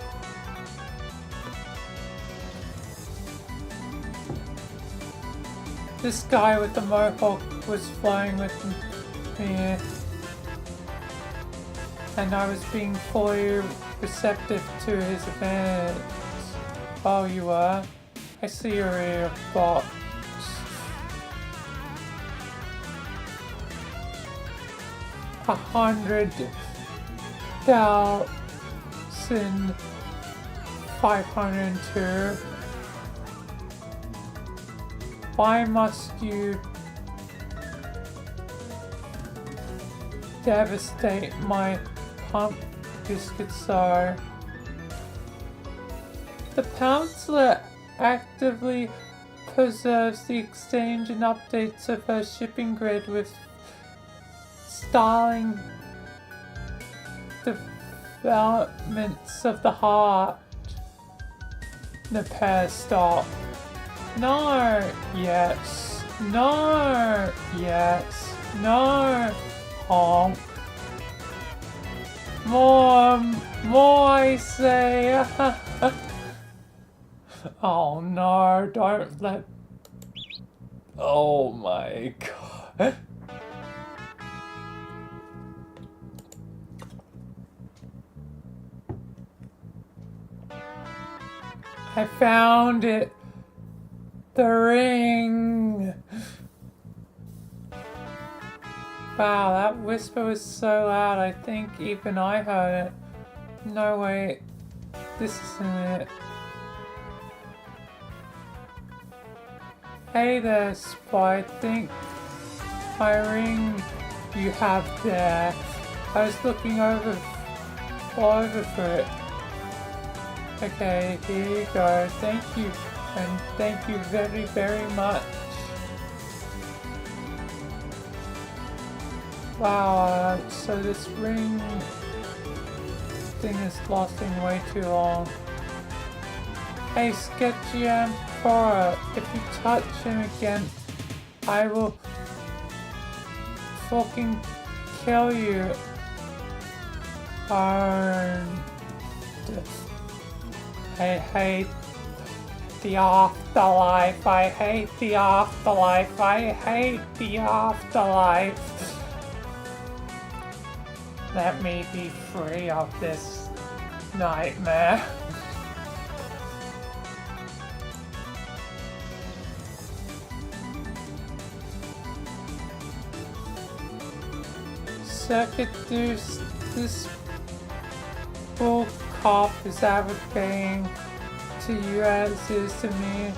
This guy with the mohawk was flying with me, and I was being fully receptive to his events. Oh, you are? I see you're a bot. 100,502. Why must you devastate my pump biscuit so? The pamphlet actively preserves the exchange and updates of her shipping grid with styling developments of the heart. The pair stop. No, yes, no, yes, no, honk. More, I say. Oh no, don't let... Oh my god. I found it. The ring. Wow, that whisper was so loud, I think even I heard it. No, wait. This isn't it. Hey there, Spy. I think my ring you have there. I was looking all over for it. Okay, here you go. Thank you. And thank you very, very much. Wow, so this ring thing is lasting way too long. Hey, Sketchy Emperor, if you touch him again, I will fucking kill you. I hate the afterlife. I hate the afterlife. I hate the afterlife. Let me be free of this nightmare. Circuit Deuce, this bull cop is advocating to you as is to me.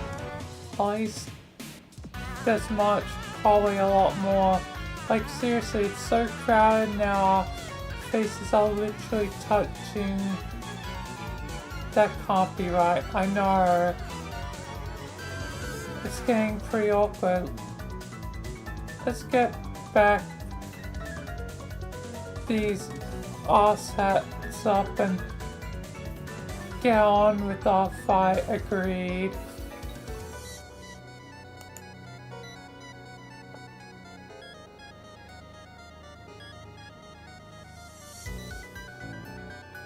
At least as much, probably a lot more. Like seriously, it's so crowded now, our faces are literally touching. That can't be right, I know. It's getting pretty awkward. Let's get back these arse hats up and get on with our fight, agreed.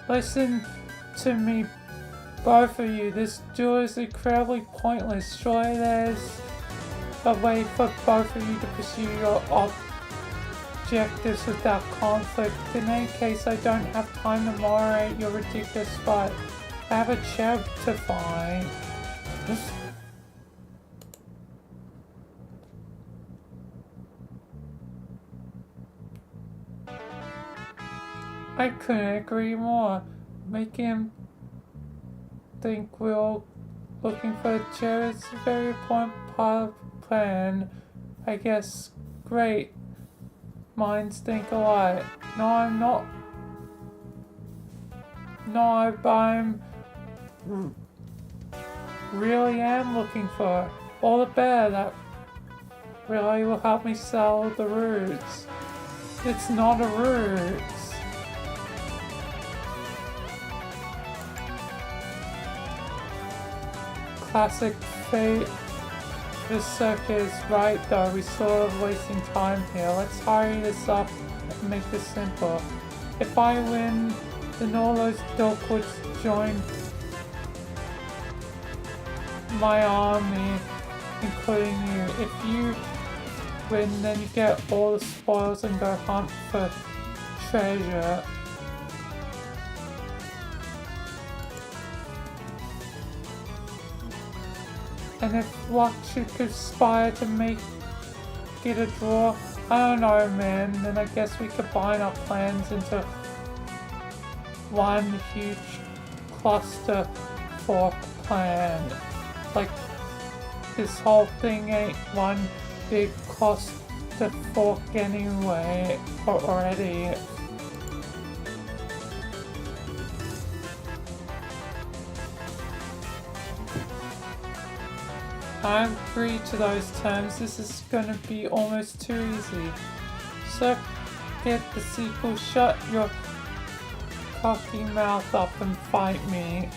Listen to me, both of you. This duel is incredibly pointless. Surely there's a way for both of you to pursue your objectives without conflict. In any case, I don't have time to moderate your ridiculous fight. I have a chair to find. I couldn't agree more. Make him think we're all looking for a chair is a very important part of the plan. I guess. Great. Minds think alike. No, I'm not. No, but I'm really am looking for all the better. That really will help me sell the roots. It's not a roots. Classic fate. This circuit is right though, we're sort of wasting time here. Let's hurry this up and make this simple. If I win, then all those Dorkwoods join my army, including you. If you win, then you get all the spoils and go hunt for treasure. And if luck should conspire to make it a draw, I don't know, man. Then I guess we combine our plans into one huge cluster fork plan. Like, this whole thing ain't one big cluster fork anyway, already. I agree to those terms. This is gonna be almost too easy. So get the sequel, shut your cocky mouth up and fight me.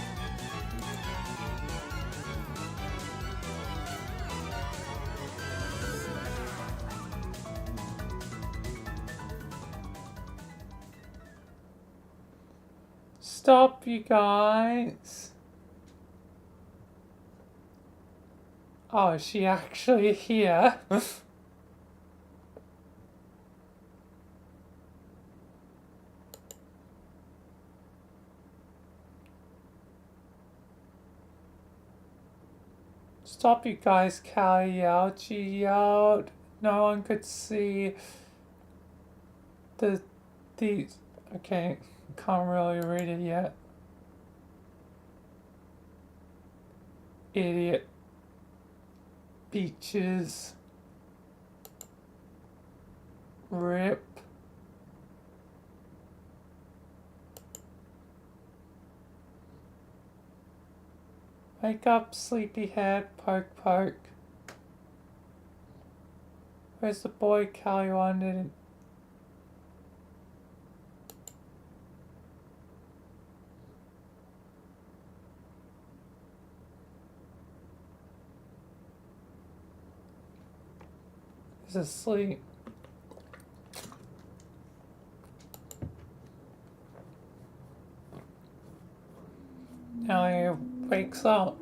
Stop, you guys. Oh, is she actually here? Stop, you guys, Callie yelled. She yelled. No one could see these. Okay, can't really read it yet. Idiot. Beaches. Rip. Wake up, sleepyhead. Poke, poke. Where's the boy Callie wanted? He's asleep. Now he wakes up.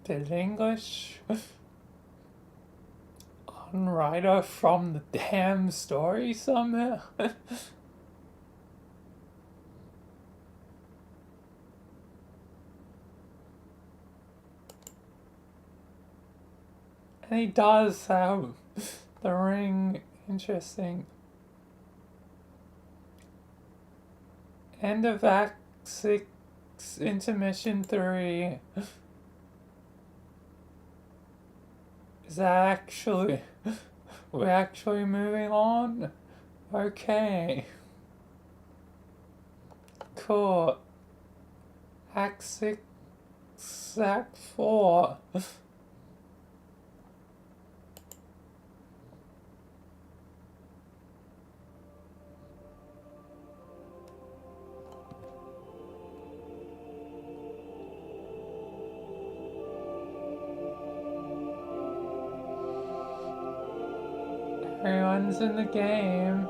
Did English on writer from the damn story somehow? And he does have the ring. Interesting. End of Act 6, Intermission 3. Is that actually... We're actually moving on? Okay. Cool. Act 6, Act 4. Everyone's in the game.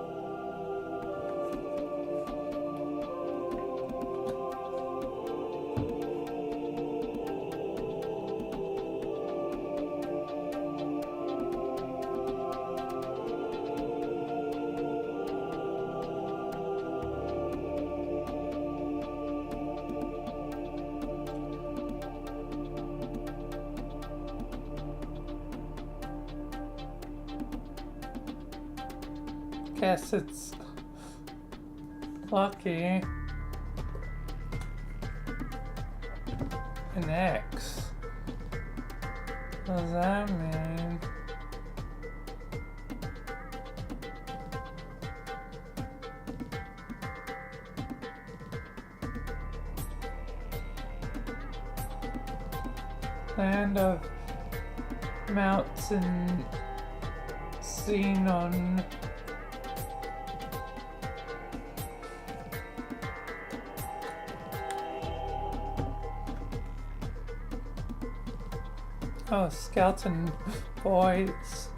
Guess it's lucky. An X. What does that mean? Land of Mountain Xenon. Oh, skeleton boys.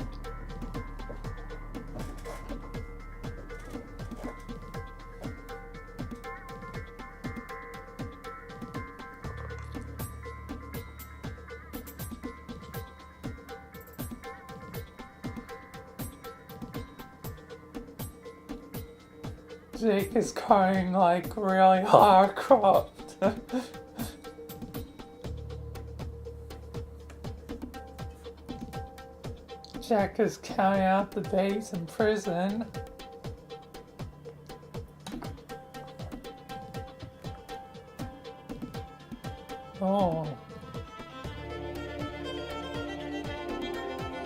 Jake is going like really hard cropped. Jack is counting out the days in prison. Oh.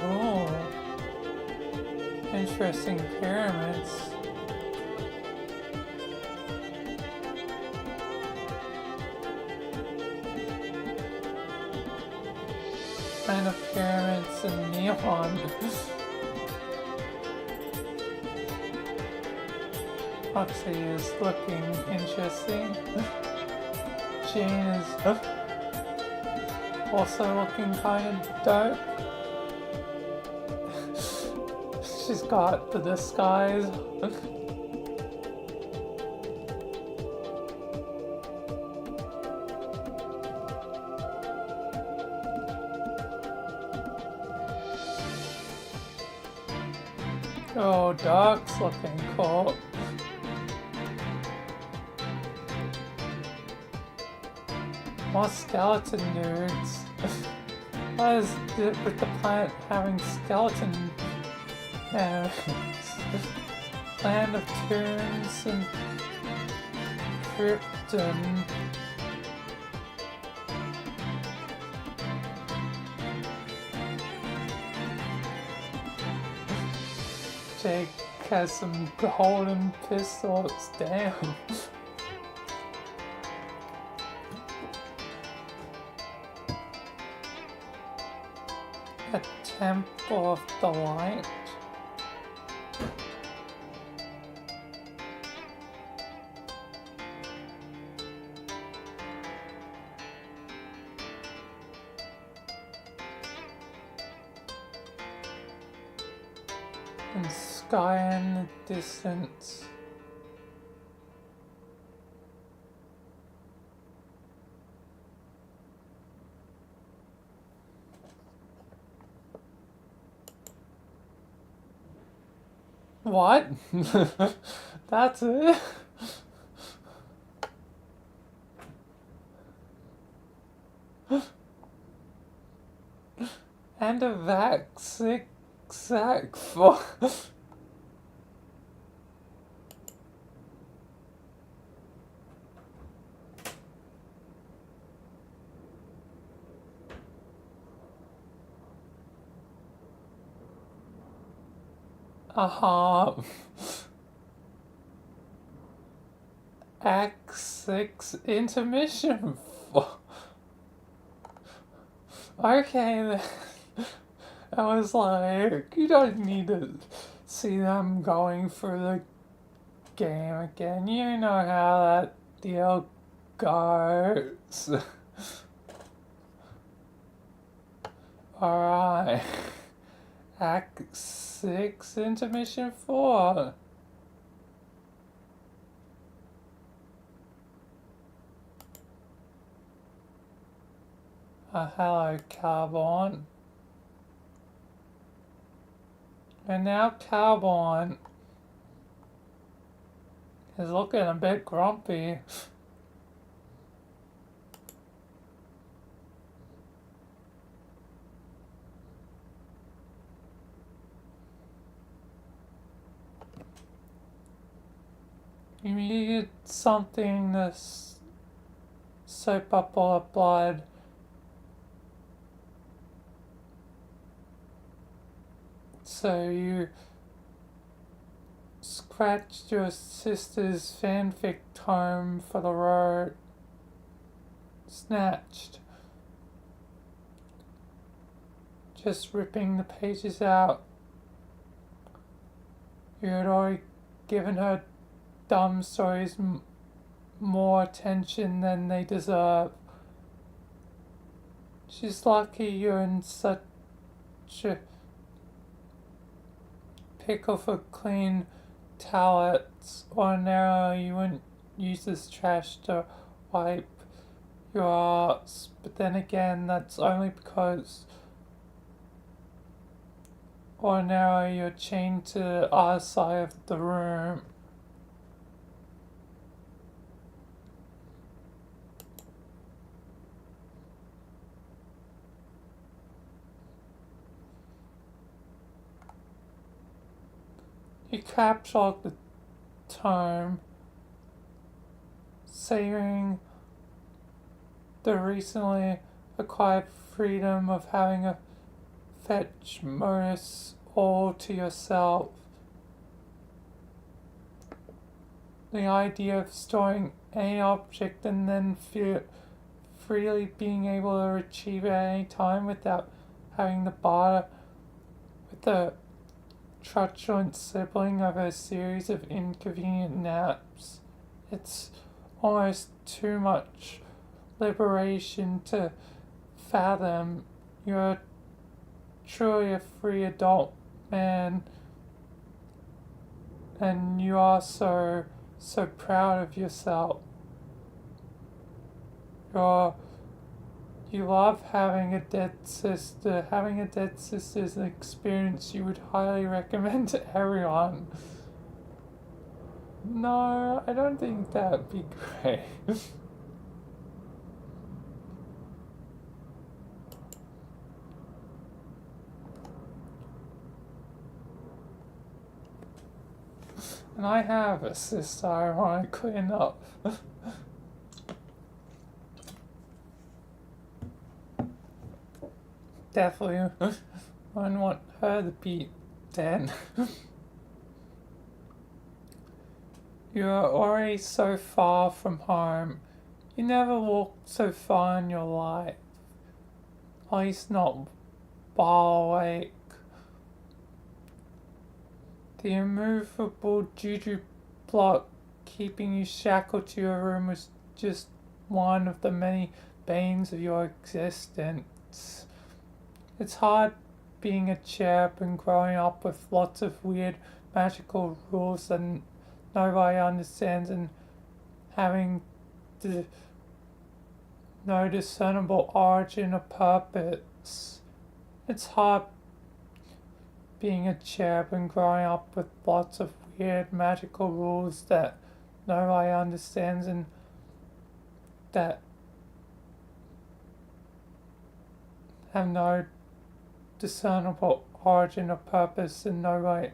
Oh. Interesting pyramids. Kind of pyramids and neon. Oxy is looking interesting. Jane is also looking kind of dope. She's got the disguise. Oh, Doc's looking cool. More skeleton nudes. What is it with the planet having skeleton nudes? Land of tombs and Krypton. Jake has some golden pistols, damn. A Temple of the Light. And sky in the distance. What? That's it? And a sack for Act 6 intermission for. Okay then. I was like, you don't need to see them going through the game again. You know how that deal goes. Alright. Act 6 intermission 4. Hello, Carbon. And now Carbon is looking a bit grumpy. You need something to soap up all the blood. So you scratched your sister's fanfic tome for the road. Snatched. Just ripping the pages out. You had already given her dumb stories more attention than they deserve. She's lucky you're in such a pickle for clean towelettes. Ordinarily, you wouldn't use this trash to wipe your ass, but then again, that's only because ordinarily you're chained to the other side of the room. You capture the tome, savoring the recently acquired freedom of having a fetch modus all to yourself. The idea of storing any object and then freely being able to retrieve it at any time without having to bother with the truculent sibling of a series of inconvenient naps. It's almost too much liberation to fathom. You're truly a free adult man, and you are so proud of yourself. You love having a dead sister. Having a dead sister is an experience you would highly recommend to everyone. No, I don't think that would be great. And I have a sister, ironically enough. Definitely wouldn't want her to be dead. You are already so far from home. You never walked so far in your life. At least not while awake. The immovable juju block keeping you shackled to your room was just one of the many banes of your existence. It's hard being a cherub and growing up with lots of weird magical rules that nobody understands and having no discernible origin or purpose. It's hard being a cherub and growing up with lots of weird magical rules that nobody understands and that have no discernible origin or purpose and nobody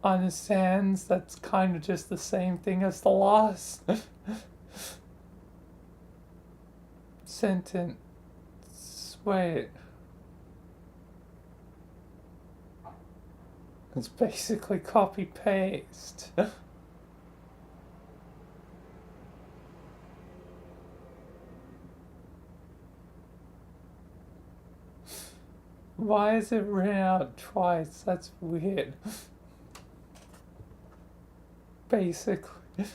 understands. That's kind of just the same thing as the last sentence. Wait. It's basically copy paste. Why is it written out twice? That's weird. Basically.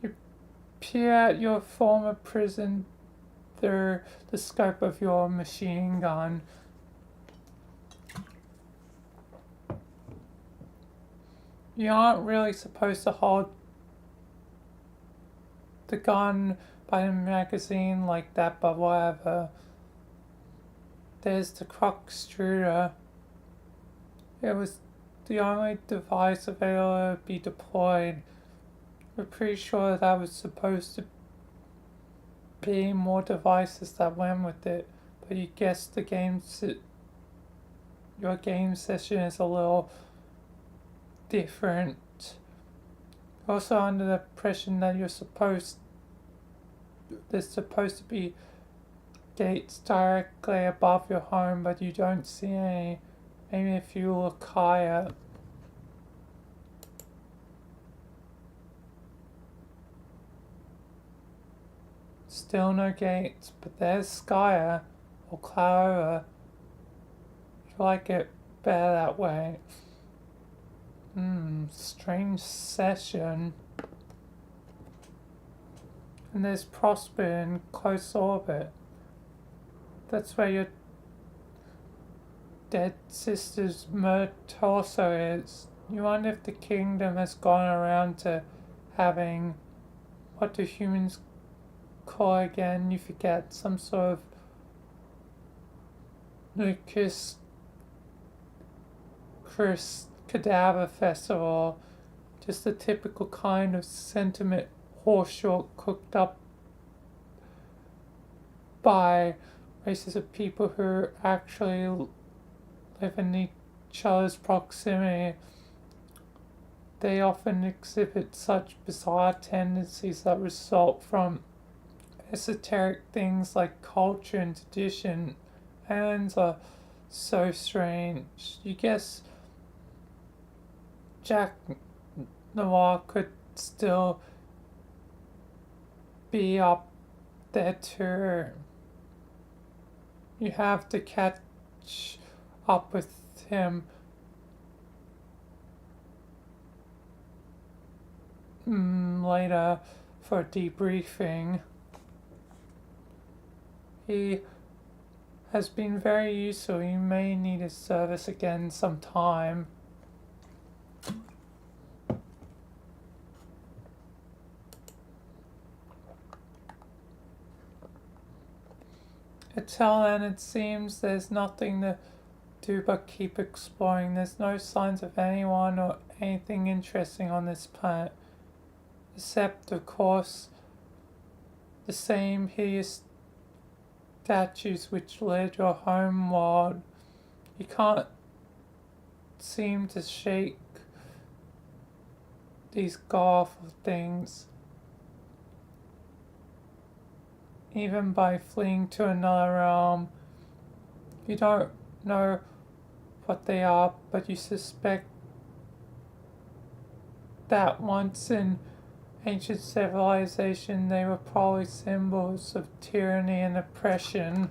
You peer at your former prison through the scope of your machine gun. You aren't really supposed to hold the gun by the magazine like that, but whatever. There's the croc extruder. It was the only device available to be deployed. We're pretty sure that was supposed to be more devices that went with it, but you guess your game session is a little different. Also under the impression that there's supposed to be gates directly above your home, but you don't see any. Maybe if you look higher. Still no gates, but there's Skyer or Clara. I like it better that way. Strange session. And there's Prosper in close orbit. That's where your dead sister's murder torso is. You wonder if the kingdom has gone around to having, what do humans call again? You forget, some sort of Lucas Chris Cadaver Festival just the typical kind of sentiment horseshit cooked up by races of people who actually live in each other's proximity. They often exhibit such bizarre tendencies that result from esoteric things like culture and tradition. Aliens are so strange. You guess Jack Noir could still be up there too. You have to catch up with him later for a debriefing. He has been very useful. You may need his service again sometime. Until then, it seems there's nothing to do but keep exploring. There's no signs of anyone or anything interesting on this planet, except, of course, the same hideous statues which led your home world. You can't seem to shake these awful things, even by fleeing to another realm. You don't know what they are, but you suspect that once in ancient civilization they were probably symbols of tyranny and oppression.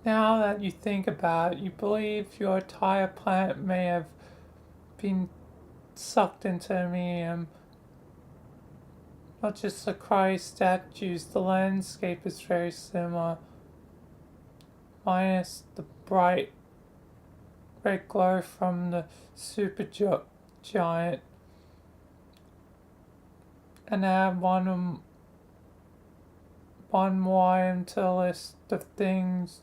Now that you think about it, you believe your entire planet may have been sucked into a medium. Not just the Christ statues, the landscape is very similar, minus the bright red glow from the supergiant. And add one more item to the list of things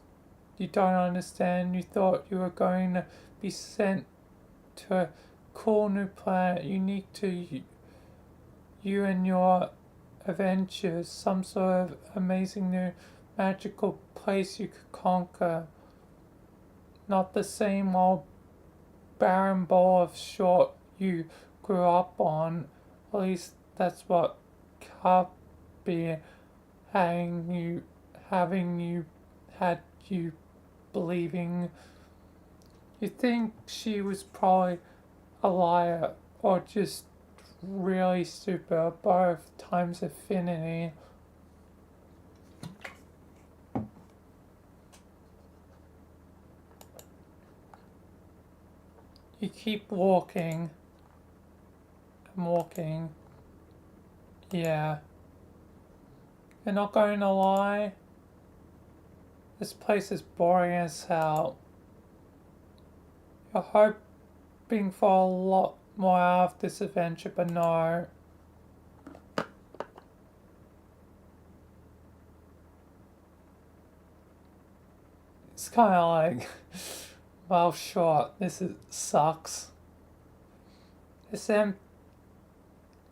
you don't understand. You thought you were going to be sent to a cool new planet unique to you and your adventures, some sort of amazing new magical place you could conquer. Not the same old barren ball of short you grew up on. At least that's what Carby had you believing. You think she was probably a liar or just really stupid, or both times infinity. You keep walking and walking. Yeah. You're not going to lie. This place is boring as hell. You're hoping for a lot more out of this adventure, but no. It's kind of like, well, sure, sucks.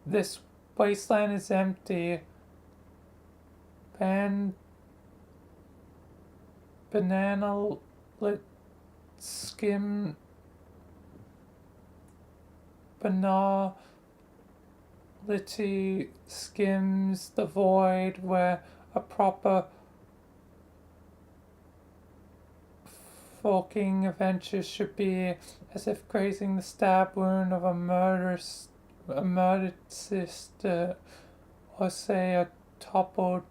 This wasteland is empty. Banana lit skim banality skims the void where a proper forking adventure should be, as if grazing the stab wound of a murdered sister, or say a toppled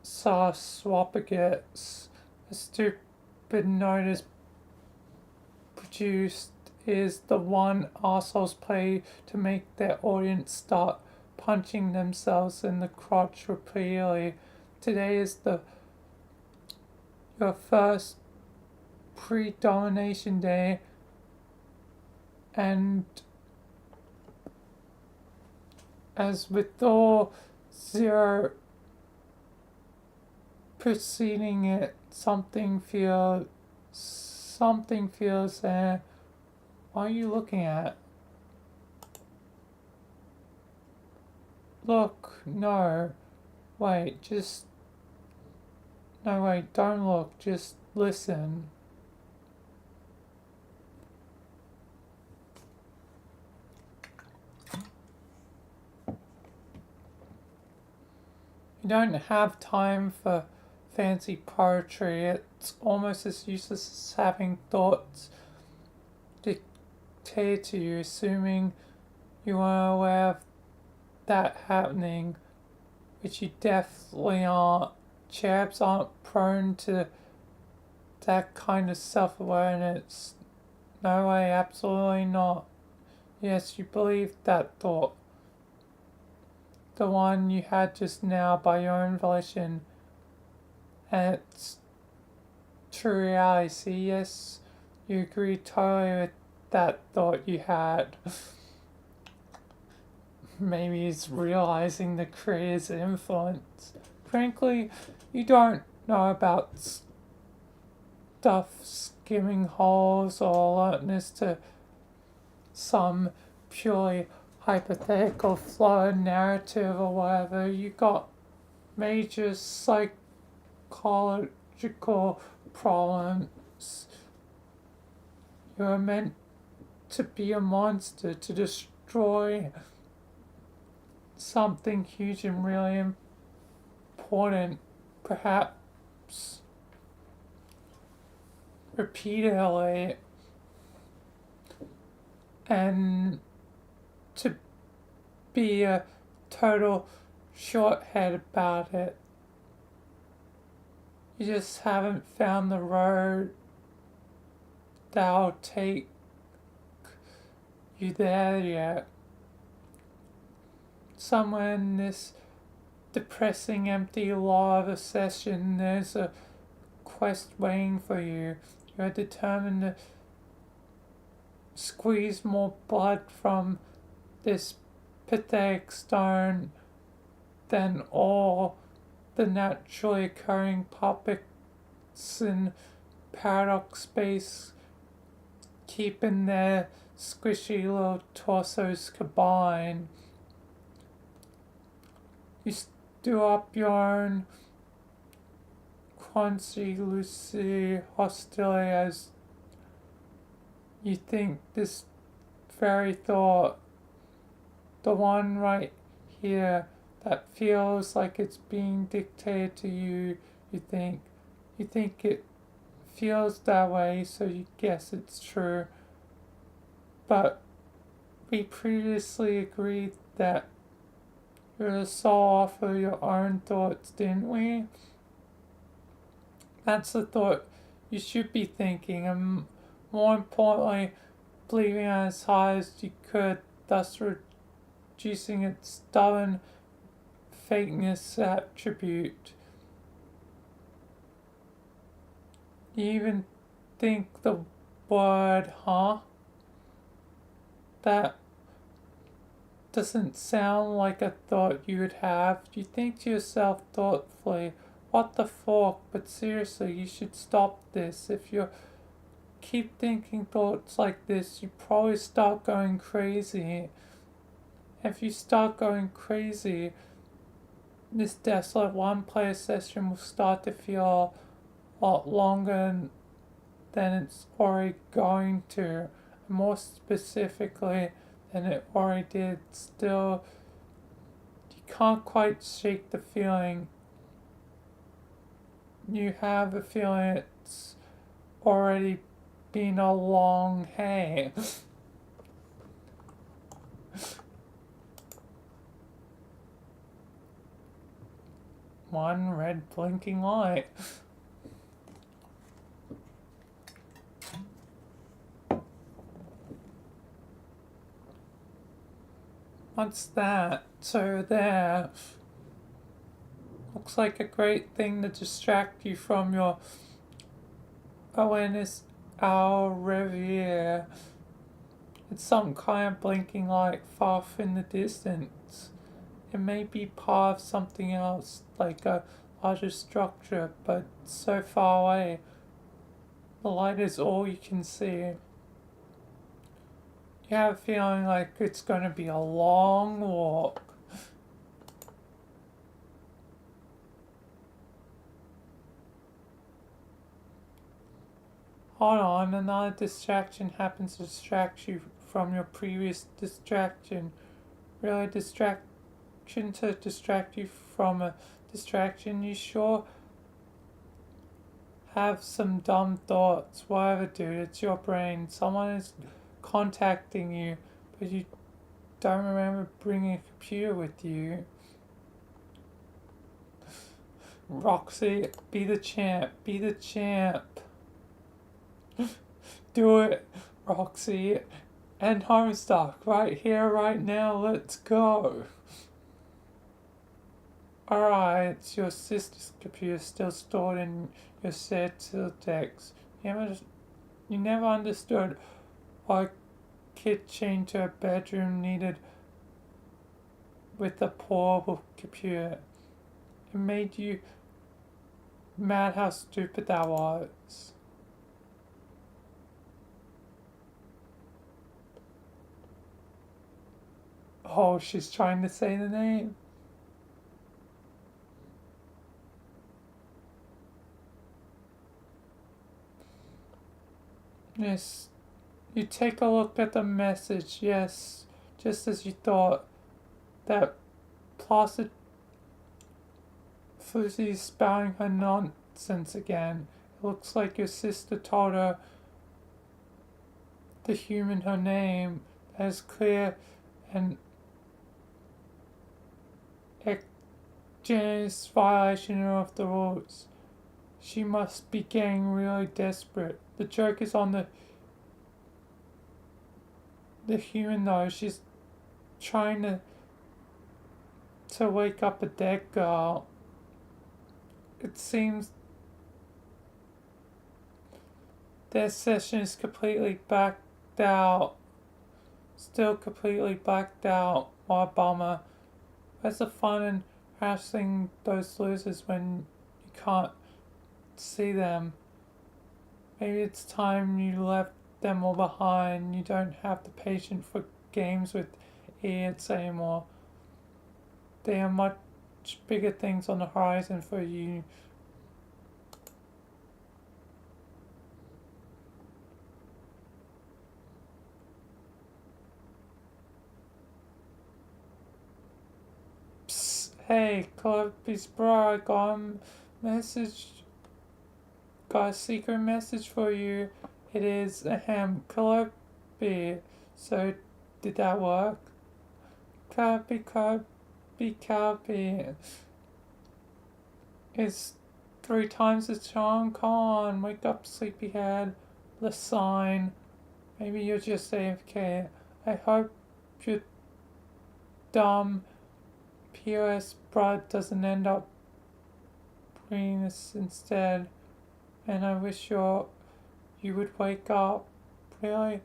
sarcophagus. A stupid note is produced is the one assholes play to make their audience start punching themselves in the crotch repeatedly. Today is your first pre-domination day, and as with all zero preceding it, something feels there. What are you looking at? Look, no. Wait, just... No, wait, don't look, just listen. You don't have time for fancy poetry. It's almost as useless as having thoughts dictate to you, assuming you are aware of that happening, which you definitely aren't. Cherubs aren't prone to that kind of self-awareness. No way, absolutely not. Yes, you believe that thought. The one you had just now by your own volition. And it's true reality. See, yes, you agree totally with that thought you had. Maybe he's realizing the creator's influence. Frankly, you don't know about stuff skimming holes or alertness to some purely hypothetical flawed narrative or whatever. You got major psychological problems. You're meant to be a monster, to destroy something huge and really important, perhaps repeatedly, and to be a total shorthead about it. You just haven't found the road that'll take you there yet. Somewhere in this depressing, empty law of obsession, there's a quest waiting for you. You're determined to squeeze more blood from this pathetic stone than all the naturally occurring puppets in paradox space, keeping their squishy little torsos combined. You stew up your own crunchy, loosey hostility as you think this very thought, the one right here that feels like it's being dictated to you, you think it feels that way, so you guess it's true. But we previously agreed that you're the sole author of your own thoughts, didn't we? That's the thought you should be thinking, and more importantly, believing as high as you could, thus reducing its stubborn fakeness attribute. You even think the word, huh? That doesn't sound like a thought you would have. You think to yourself thoughtfully, what the fork? But seriously, you should stop this. If you keep thinking thoughts like this, you probably start going crazy. If you start going crazy, this desolate one-player session will start to feel a lot longer than it's already going to. More specifically than it already did. Still, you can't quite shake the feeling. You have a feeling it's already been a long hey. One red blinking light. What's that? So there. Looks like a great thing to distract you from your awareness our reverie. It's some kind of blinking light far off in the distance. It may be part of something else, like a larger structure, but so far away. The light is all you can see. You have a feeling like it's going to be a long walk. Hold on, another distraction happens to distract you from your previous distraction. Really, distraction to distract you from a distraction? You sure have some dumb thoughts. Whatever, dude, it's your brain. Someone is contacting you, but you don't remember bringing a computer with you. Roxy, be the champ. Be the champ. Do it, Roxy. And Homestuck, right here, right now. Let's go. Alright, it's your sister's computer still stored in your shared Tiltex. You never understood why a kid chained to a bedroom needed with a portable computer. It made you mad how stupid that was. Oh, she's trying to say the name. Yes, you take a look at the message. Yes, just as you thought. That placid Floozy spouting her nonsense again. It looks like your sister told her the human her name. That is clear and extraneous violation of the rules. She must be getting really desperate. The joke is on the human though. She's trying to wake up a dead girl. It seems their session is completely backed out. Still completely blacked out. What a bummer. Where's the fun in harassing those losers when you can't see them? Maybe it's time you left them all behind. You don't have the patience for games with idiots anymore. There are much bigger things on the horizon for you. Psst, hey, Columbus bro, I got a message. Got a secret message for you. It is Columbus. So, did that work? Copy. It's 3 times as strong. Come on, wake up, sleepyhead. The sign. Maybe you're just AFK. I hope your dumb POS blood doesn't end up bringing this instead. And I wish you would wake up. Really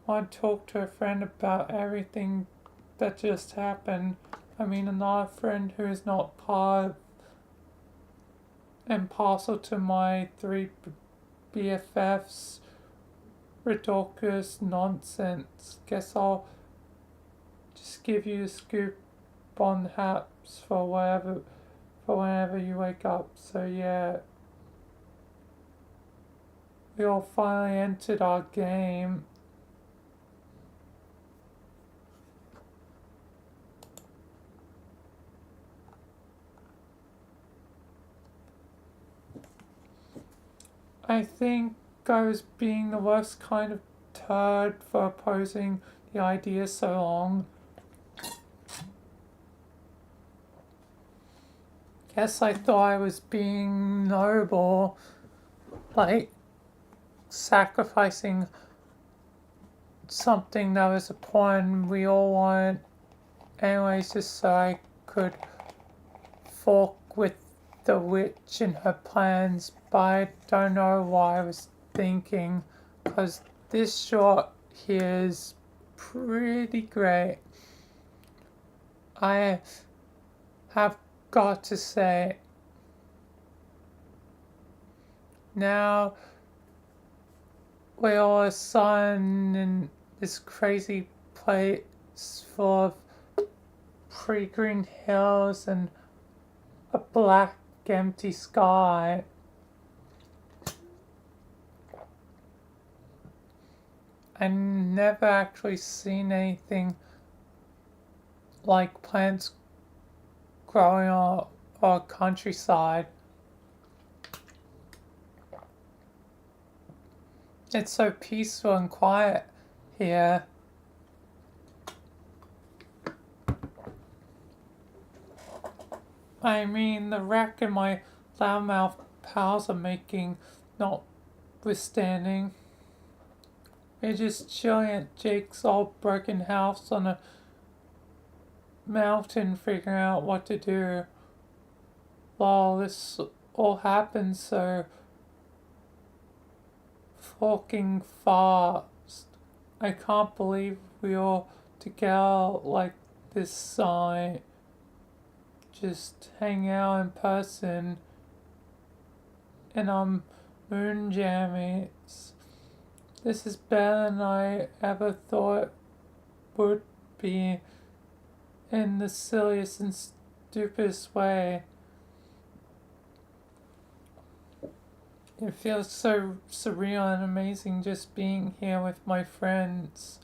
want to talk to a friend about everything that just happened. I mean, another friend who is not part and parcel to my 3 BFFs. Ridiculous nonsense. Guess I'll just give you a scoop on haps for whenever you wake up. So yeah. We all finally entered our game. I think I was being the worst kind of turd for opposing the idea so long. Guess I thought I was being noble, like sacrificing something that was important we all wanted anyways, just so I could fork with the witch and her plans, but I don't know what I was thinking, because this shot here is pretty great. I have got to say, now we're all a son in this crazy place full of pretty green hills and a black empty sky. I never actually seen anything like plants growing on our countryside. It's so peaceful and quiet here. I mean, the wreck and my loudmouth pals are making notwithstanding. We're just chilling at Jake's old broken house on a mountain figuring out what to do. While this all happened so fucking fast. I can't believe we all together like this sign. Just hang out in person and moon jammies. This is better than I ever thought it would be in the silliest and stupidest way. It feels so surreal and amazing just being here with my friends.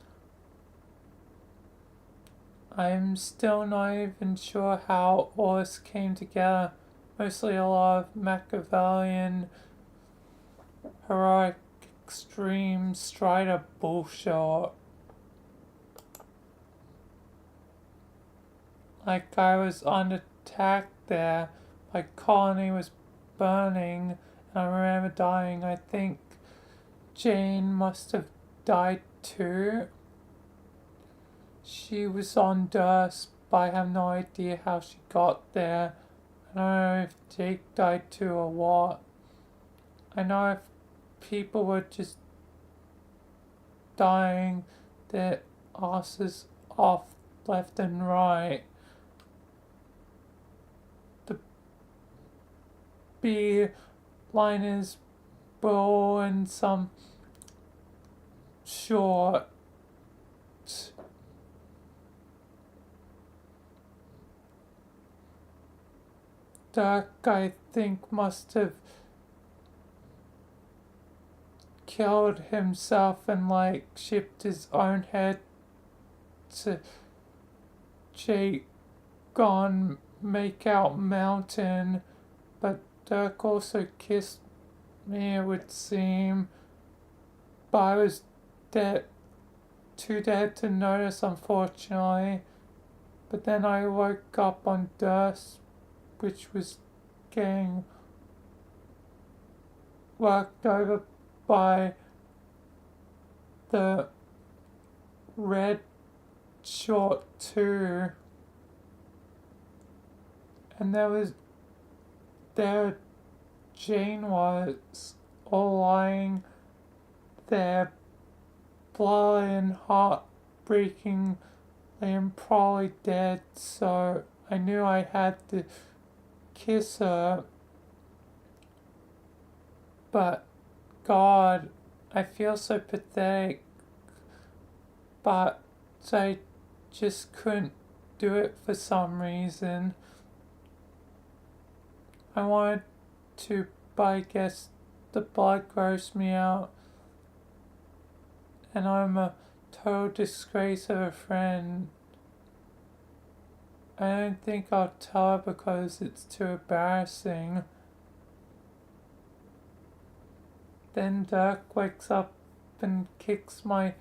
I'm still not even sure how all this came together. Mostly a lot of Machiavellian, heroic, extreme Strider bullshit. Like I was under attack there, my colony was burning, and I remember dying. I think Jane must have died too. She was on dust, but I have no idea how she got there. I don't know if Jake died too or what. I know if people were just dying their asses off left and right. The B-liners were all in some short Dirk, I think, must have killed himself and like shipped his own head to Jake on Makeout Mountain, but Dirk also kissed me, it would seem, but I was too dead to notice, unfortunately. But then I woke up on dust, which was getting worked over by the red short too. And there Jane was, all lying there, bloody and heartbreakingly and probably dead, so I knew I had to kiss her. But God, I feel so pathetic, but I just couldn't do it for some reason. I wanted to, but I guess the blood grossed me out, and I'm a total disgrace of a friend. I don't think I'll tell her because it's too embarrassing. Then Dirk wakes up and kicks my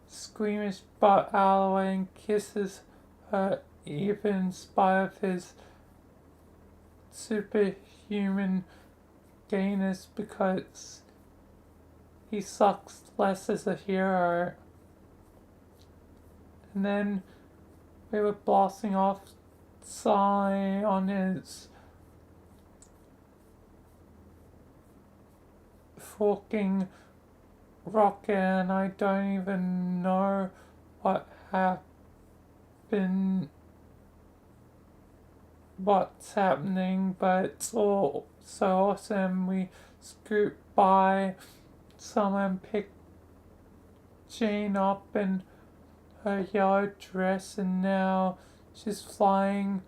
squeamish butt out of the way and kisses her, even in spite of his superhuman gayness, because he sucks less as a hero. And then we were blasting off Sally on his fucking rocket, and I don't even know what happened what's happening, but it's all so awesome. We scoot by, someone picked Jane up in her yellow dress, and now she's flying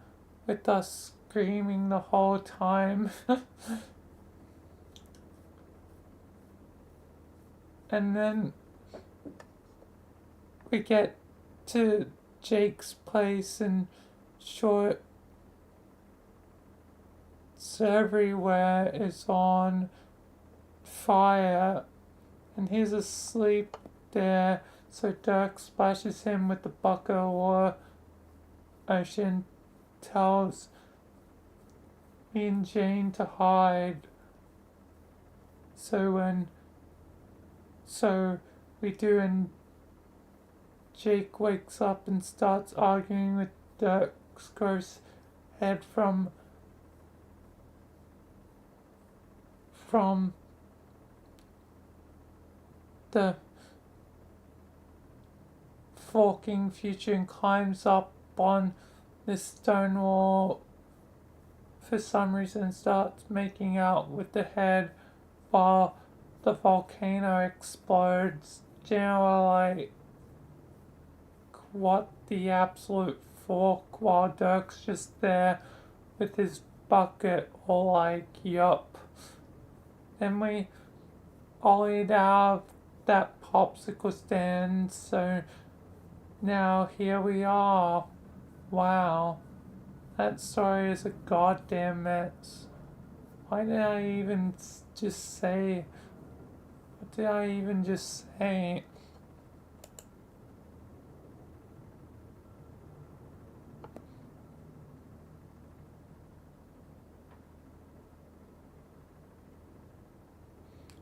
with us screaming the whole time. And then we get to Jake's place, and shorts everywhere is on fire, and he's asleep there. So Dirk splashes him with the bucket of water. Ocean tells me and Jane to hide. So we do, and Jake wakes up and starts arguing with Dirk's gross head from the forking future, and climbs up on this stone wall for some reason, starts making out with the head while the volcano explodes. General, like, what the absolute fork, while Dirk's just there with his bucket, all like, yup. Then we ollied out of that popsicle stand, so now here we are. Wow. That story is a goddamn mess. Why did I even just say? What did I even just say?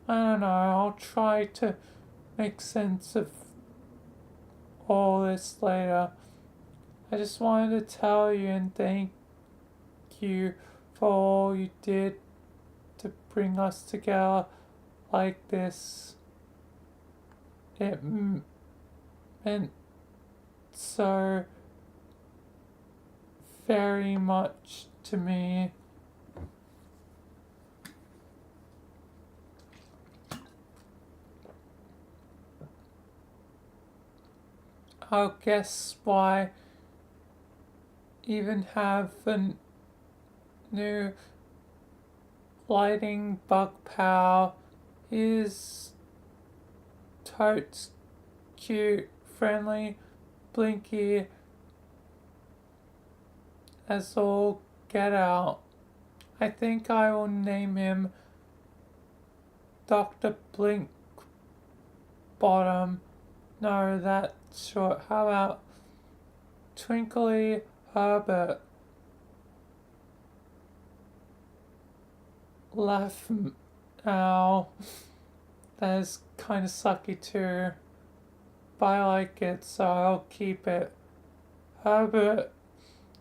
I don't know, I'll try to make sense of all this later. I just wanted to tell you and thank you for all you did to bring us together like this. It meant so very much to me. I'll guess why even have a new lighting bug power is totes cute, friendly, blinky as all get out. I think I will name him Dr. Blink Bottom. No, that's short. How about Twinkly Herbert? Laugh ow. That is kind of sucky too. But I like it, so I'll keep it. Herbert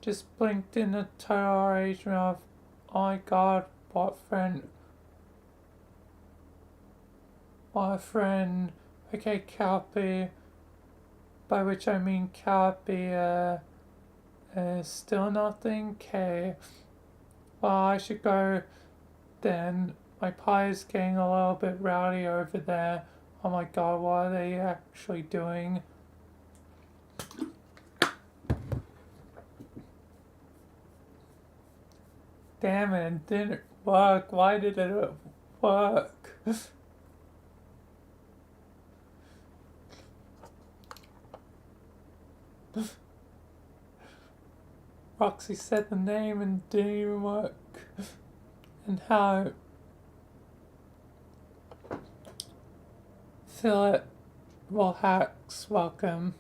just blinked in a total arrangement of, oh my god, what friend? My friend. Okay, Calpy. By which I mean Calpy, still nothing? Okay. Well, I should go then. My pie is getting a little bit rowdy over there. Oh my god, what are they actually doing? Damn it, it didn't work. Why did it work? Roxy said the name and didn't even work. And how Philip Hacks, welcome.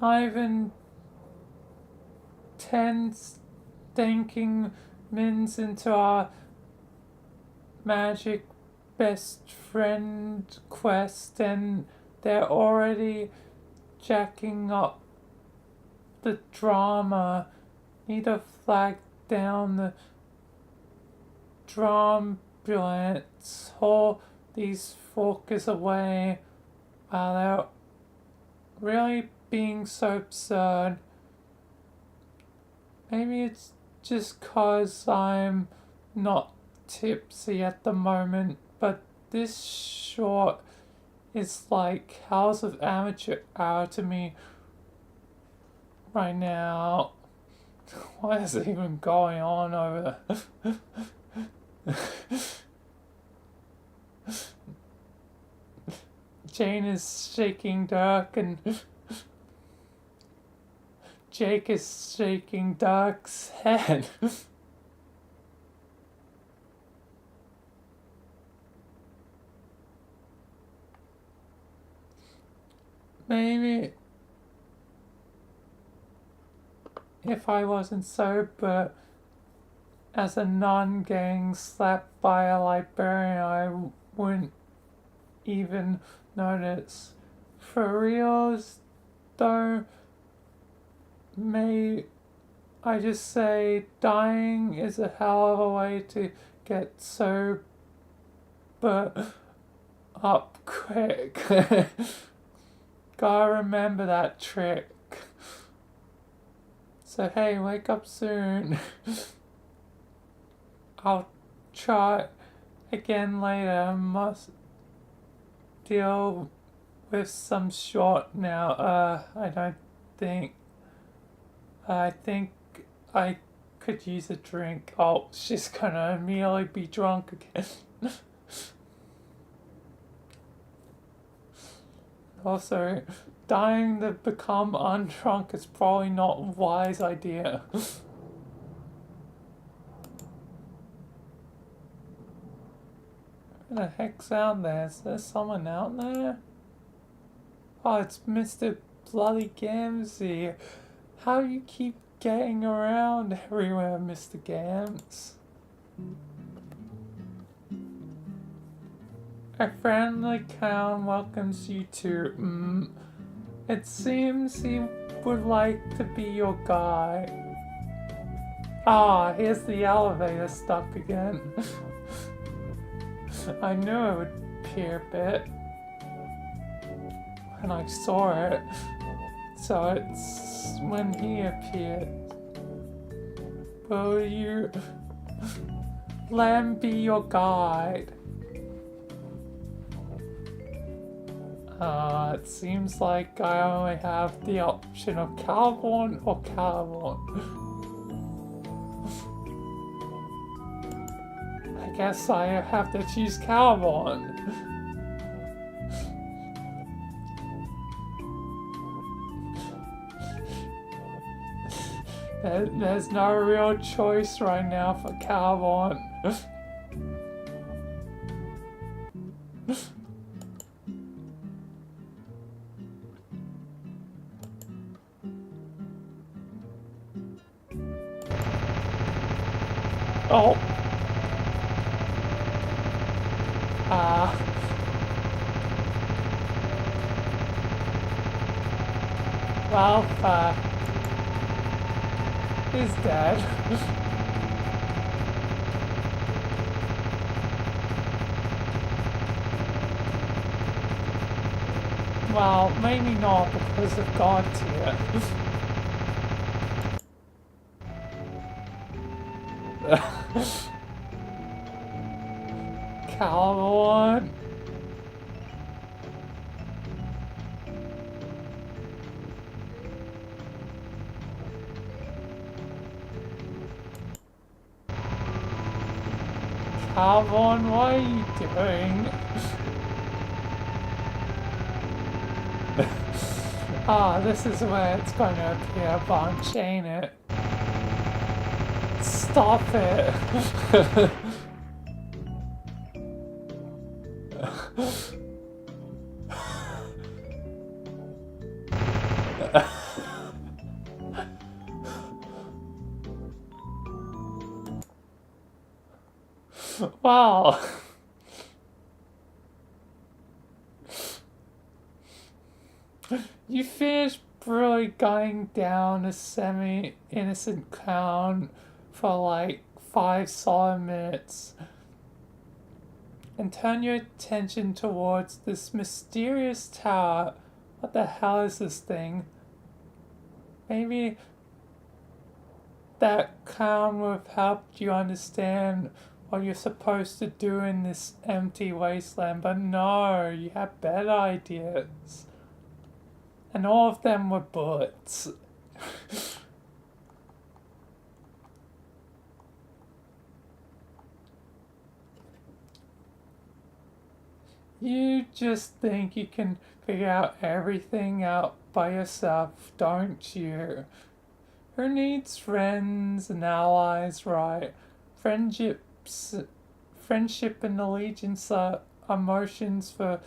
Not even 10 stinking mins into our magic best friend quest, and they're already jacking up the drama. Need to flag down the drambulance. Haul these forkers away while they're really being so absurd. Maybe it's just 'cause I'm not tipsy at the moment, but this short is like House of Amateur Hour to me right now. What is even going on over there? Jane is shaking Dirk and Jake is shaking Dirk's head. Maybe if I wasn't sober as a non-gang slapped by a librarian, I wouldn't even notice. For reals, though, may I just say dying is a hell of a way to get sober up quick. Gotta remember that trick. So hey, wake up soon. I'll try again later. Must deal with some short now. I think I could use a drink. Oh, she's gonna immediately be drunk again. Also, dying to become undrunk is probably not a wise idea. What the heck's out there? Is there someone out there? Oh, it's Mr. Bloody Gamsey. How do you keep getting around everywhere, Mr. Gams? A friendly clown welcomes you to, It seems he would like to be your guide. Ah, here's the elevator stuck again. I knew it would appear a bit when I saw it. So it's when he appeared. Will you let him be your guide? It seems like I only have the option of Caliborn or Caliborn. I guess I have to choose Caliborn. There's no real choice right now for Caliborn. Oh. Well, he's dead. Well, maybe not because of God tier. Caliborn. Caliborn, what are you doing? This is where it's going to appear a bunch, ain't it? Stop it! Wow. You finished really gunning down a semi-innocent clown for like 5 solid minutes and turn your attention towards this mysterious tower What the hell is this thing? Maybe that calm would have helped you understand what you're supposed to do in this empty wasteland, but no, you have better ideas. And all of them were bullets. You just think you can figure out everything out by yourself, don't you? Who needs friends and allies, right? Friendship and allegiance are emotions for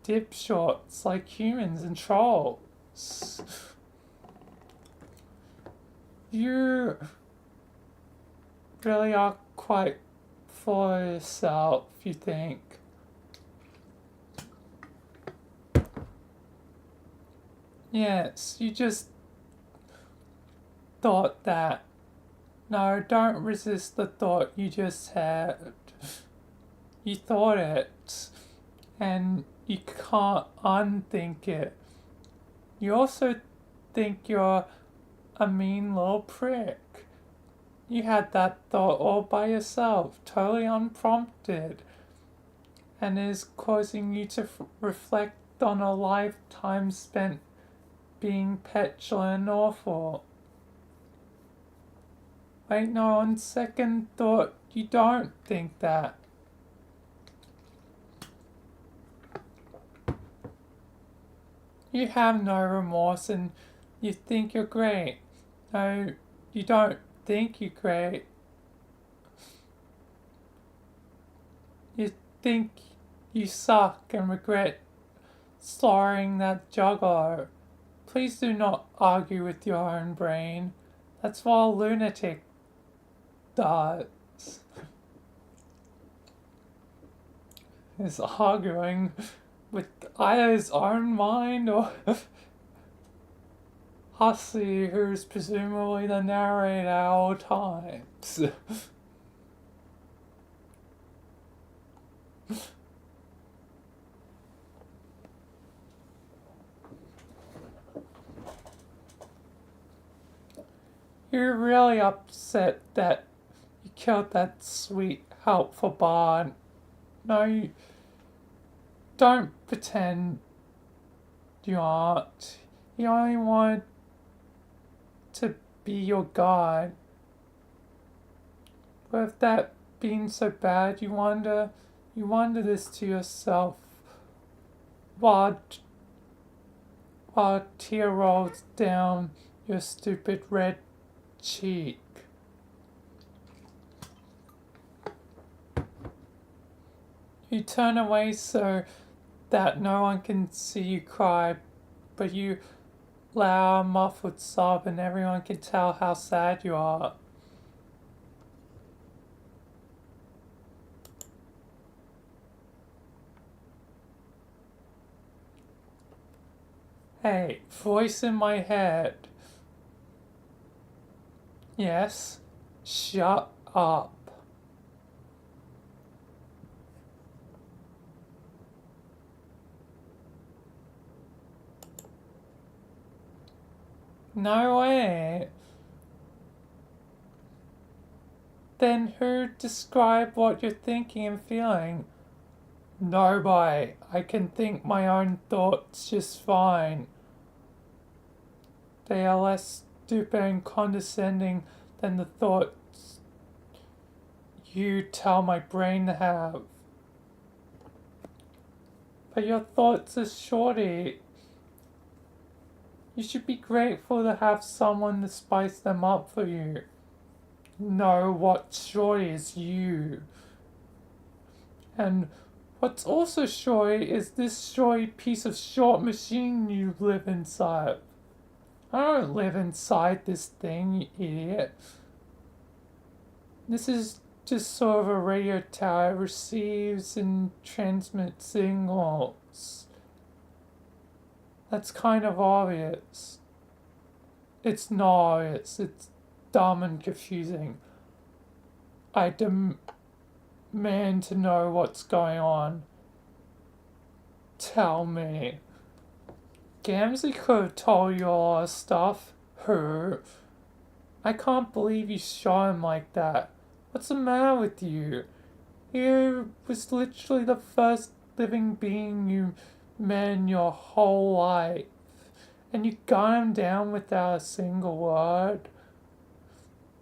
dipshits like humans and trolls. You really are quite full of yourself, you think. Yes, you just thought that. No, don't resist the thought you just had. You thought it, and you can't unthink it. You also think you're a mean little prick. You had that thought all by yourself, totally unprompted, and is causing you to reflect on a lifetime spent being petulant and awful. Wait, no, on second thought, you don't think that. You have no remorse and you think you're great. No, you don't think you're great. You think you suck and regret slaughtering that juggalo. Please do not argue with your own brain. That's what a lunatic does. Is arguing with either his own mind or Hussey, who's presumably the narrator at all times. You're really upset that you killed that sweet, helpful bard. No, you don't pretend you aren't. You only wanted to be your guide. But if that being so bad, you wonder this to yourself while a tear rolls down your stupid red cheek. You turn away so that no one can see you cry, but you allow a muffled sob and everyone can tell how sad you are. Hey, voice in my head. Yes, shut up. No way. Then who describe what you're thinking and feeling? Nobody. I can think my own thoughts just fine. They are less stupid and condescending than the thoughts you tell my brain to have. But your thoughts are shorty. You should be grateful to have someone to spice them up for you. No, what's shorty is you. And what's also shorty is this shorty piece of short machine you live inside. I don't live inside this thing, you idiot. This is just sort of a radio tower. It receives and transmits signals. That's kind of obvious. It's not obvious. It's dumb and confusing. I demand to know what's going on. Tell me. Gamzee could have told you all this stuff. Her. I can't believe you shot him like that. What's the matter with you? He was literally the first living being you met in your whole life. And you got him down without a single word.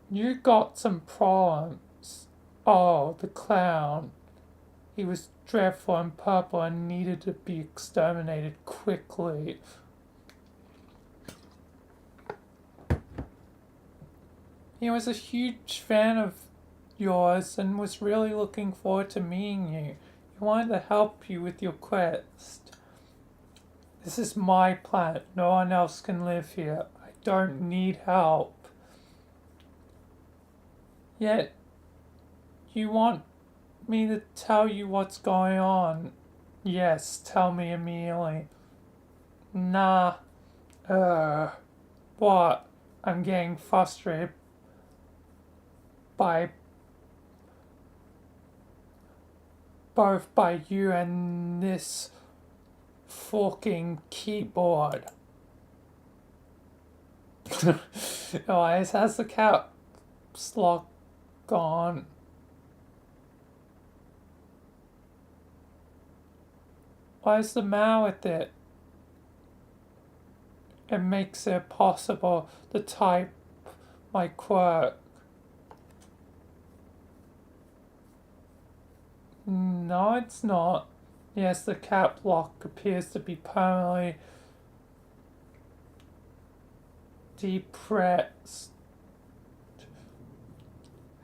You got some problems. Oh, the clown. He was dreadful and purple and needed to be exterminated quickly. He was a huge fan of yours and was really looking forward to meeting you. He wanted to help you with your quest. This is my planet. No one else can live here. I don't need help. Yet, you want me to tell you what's going on? Yes, tell me immediately. Nah. What? I'm getting frustrated by both by you and this fucking keyboard. Anyways, has the caps lock gone? What's the matter with it? It makes it possible to type my quirk. No, it's not. Yes, the cap lock appears to be permanently depressed.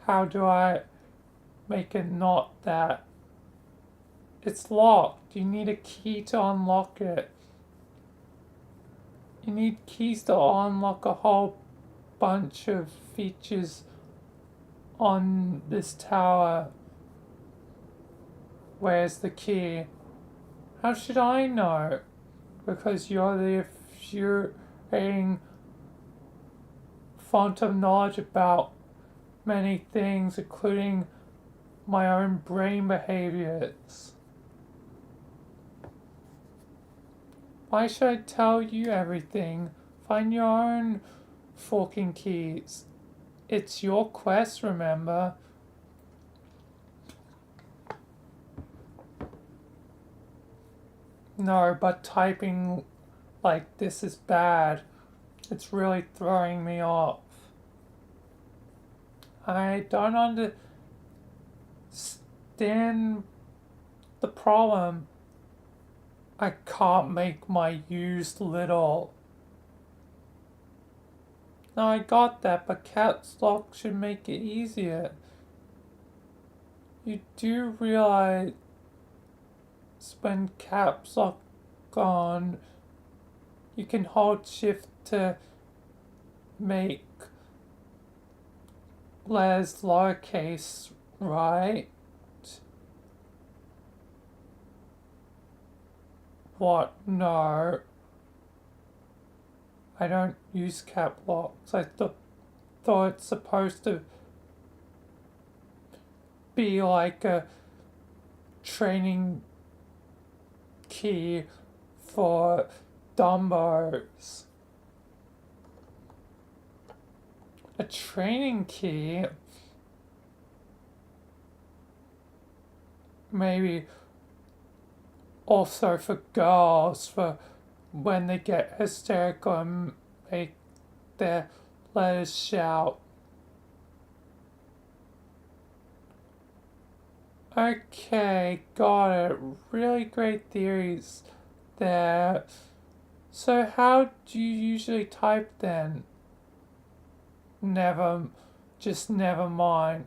How do I make it not that? It's locked. You need a key to unlock it. You need keys to unlock a whole bunch of features on this tower. Where's the key? How should I know? Because you're the infuriating font of knowledge about many things, including my own brain behaviors. Why should I tell you everything? Find your own fucking keys. It's your quest, remember? No, but typing like this is bad. It's really throwing me off. I don't understand the problem. I can't make my used little. No, I got that, but caps lock should make it easier. You do realize when caps lock on, you can hold shift to make letters lowercase, right? What? No. I don't use cap locks. I thought it's supposed to be like a training key for Dumbos. A training key? Maybe also for girls, for when they get hysterical and make their letters shout. Okay, got it. Really great theories there. So how do you usually type then? Never mind.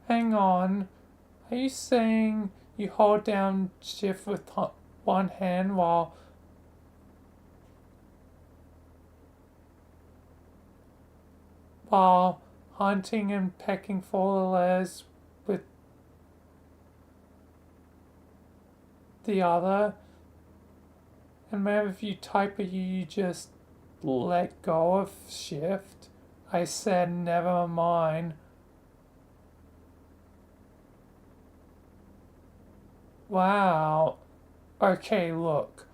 Hang on. Are you saying you hold down shift with one hand while hunting and pecking for the letters with the other? And maybe if you type it, you just let go of shift? I said never mind. Wow. Okay, look.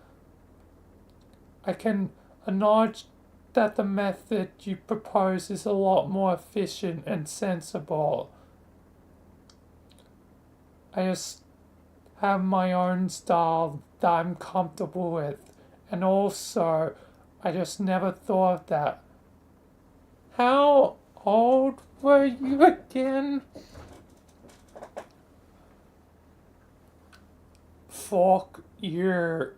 I can acknowledge that the method you propose is a lot more efficient and sensible. I just have my own style that I'm comfortable with. And also, I just never thought of that. How old were you again? Fuck you.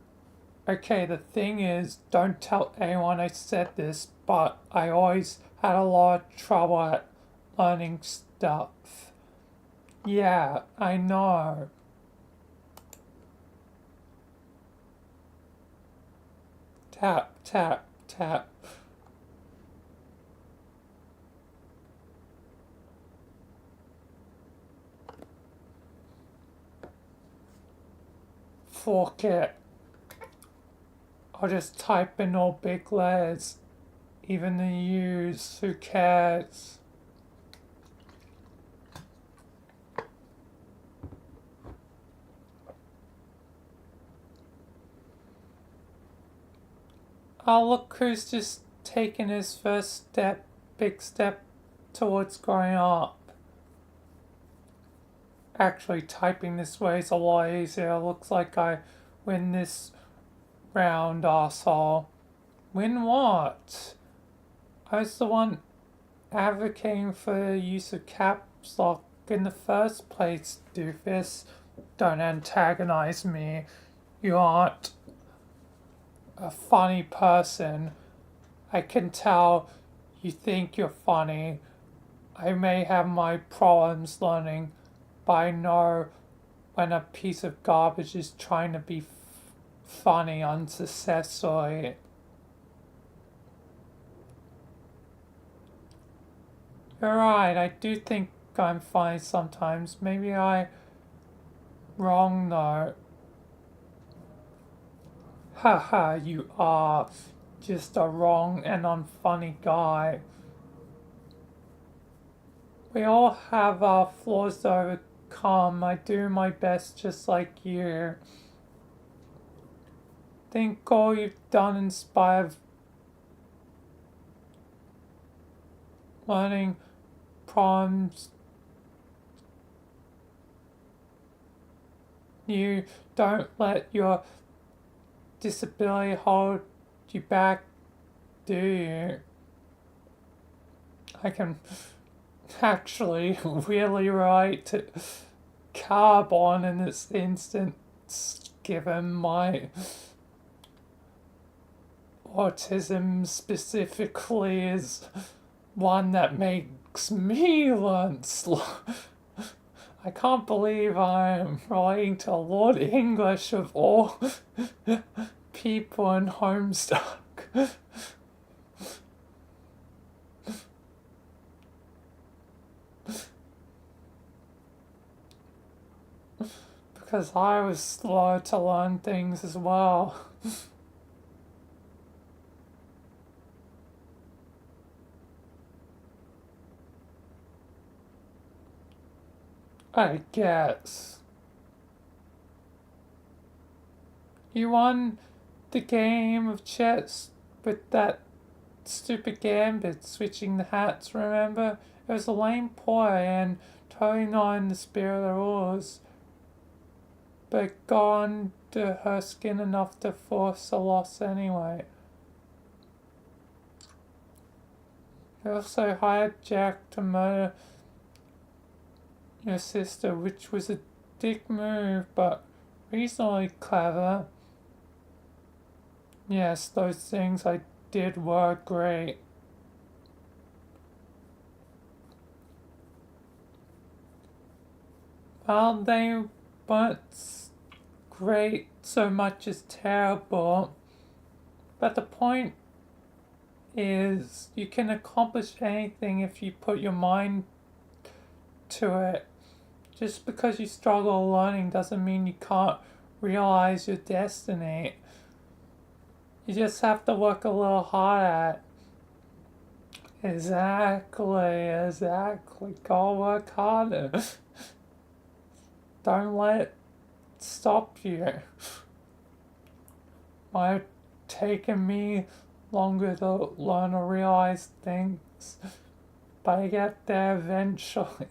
Okay, the thing is, don't tell anyone I said this, but I always had a lot of trouble at learning stuff. Yeah, I know. Tap, tap, tap. Fuck it. I'll just type in all big letters. Even the U's, who cares? Oh, look who's just taken his first step, big step towards growing up. Actually, typing this way is a lot easier. Looks like I win this round, arsehole. Win what? I was the one advocating for the use of caps lock in the first place, doofus. Don't antagonize me. You aren't a funny person. I can tell you think you're funny. I may have my problems learning, but I know when a piece of garbage is trying to be funny unsuccessfully. You're right, I do think I'm funny sometimes. Maybe I'm wrong though. Haha, you are just a wrong and unfunny guy. We all have our flaws to overcome. I do my best just like you. Think all you've done in spite of learning problems. You don't let your disability hold you back, do you? I can actually really relate to carbon in this instance, given my autism specifically is one that makes me learn slow. I can't believe I'm relating to Lord English of all people in Homestuck. Because I was slow to learn things as well. I guess. You won the game of chess with that stupid gambit switching the hats, remember? It was a lame ploy and totally not in the spirit of the rules. But it got under her skin enough to force a loss anyway. You also hired Jack to murder your sister, which was a dick move, but reasonably clever. Yes, those things I did were great. Well, they weren't great so much as terrible. But the point is, you can accomplish anything if you put your mind to it. Just because you struggle learning doesn't mean you can't realize your destiny. You just have to work a little hard at it. Exactly. Gotta work harder. Don't let it stop you. My taken me longer to learn or realize things, but I get there eventually.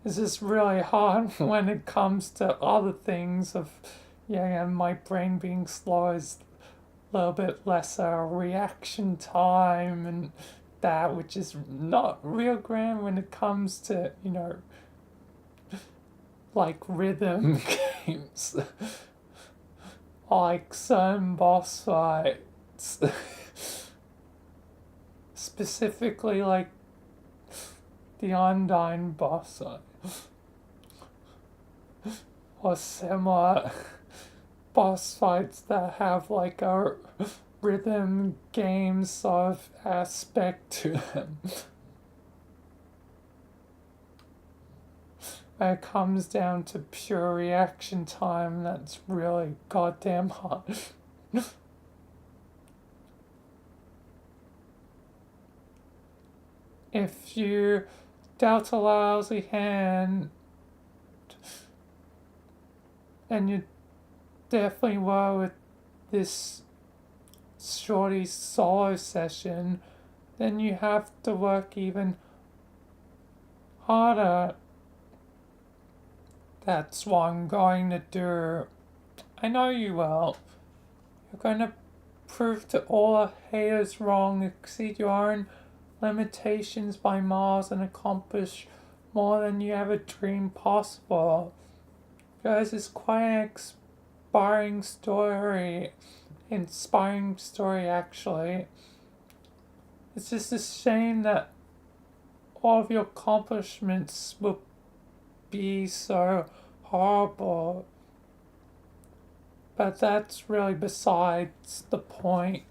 It's just really hard when it comes to other things of, yeah, and my brain being slow is a little bit lesser reaction time and that, which is not real grand when it comes to, you know, like rhythm games, like certain boss fights, specifically like the Undyne boss fight, or similar boss fights that have like a rhythm game sort of aspect to them. When it comes down to pure reaction time, that's really goddamn hard. If you dealt a lousy hand, and you definitely were with this shorty solo session, then you have to work even harder. That's what I'm going to do. I know you will. You're going to prove to all the haters wrong, exceed your own limitations by miles, and accomplish more than you ever dreamed possible. Guys, it's quite an inspiring story actually. It's just a shame that all of your accomplishments will be so horrible. But that's really besides the point.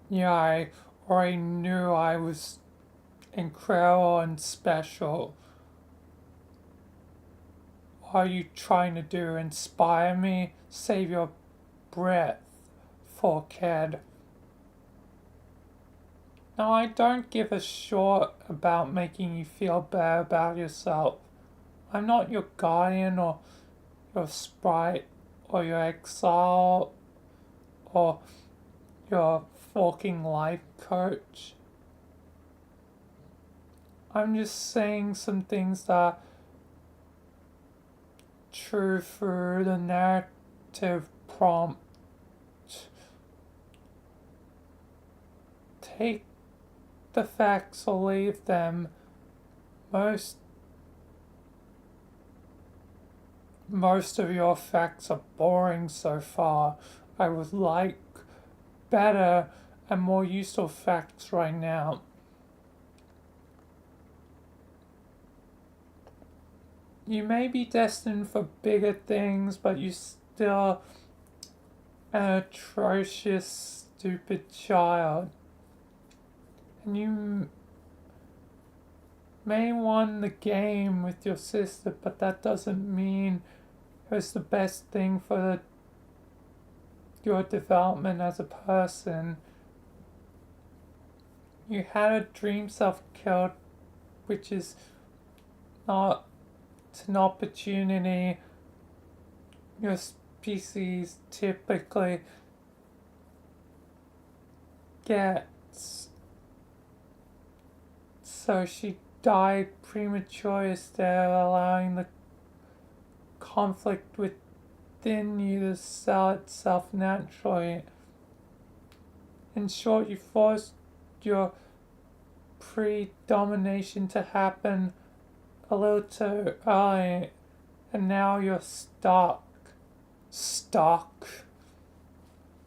Yeah, I already knew I was incredible and special. What are you trying to do? Inspire me? Save your breath, fuckhead. No, I don't give a shit about making you feel bad about yourself. I'm not your guardian or your sprite or your exile or your fucking life coach. I'm just saying some things that are true through the narrative prompt. Take the facts or leave them. Most of your facts are boring so far. I would like better and more useful facts right now. You may be destined for bigger things, but you still an atrocious, stupid child. And you may won the game with your sister, but that doesn't mean it was the best thing for your development as a person. You had a dream self-killed, which is not an opportunity your species typically gets. So she died prematurely instead of allowing the conflict within you to sell itself naturally. In short, you forced your predomination to happen a little too early, and now you're stuck.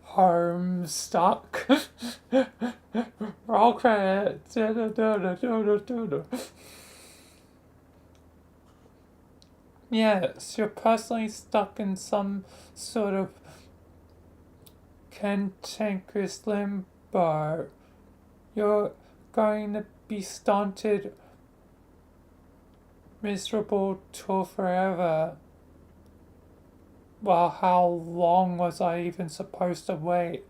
Homestuck. Roll credits. Yes, you're personally stuck in some sort of cantankerous limbo. You're going to be stunted, miserable till forever. Well, how long was I even supposed to wait?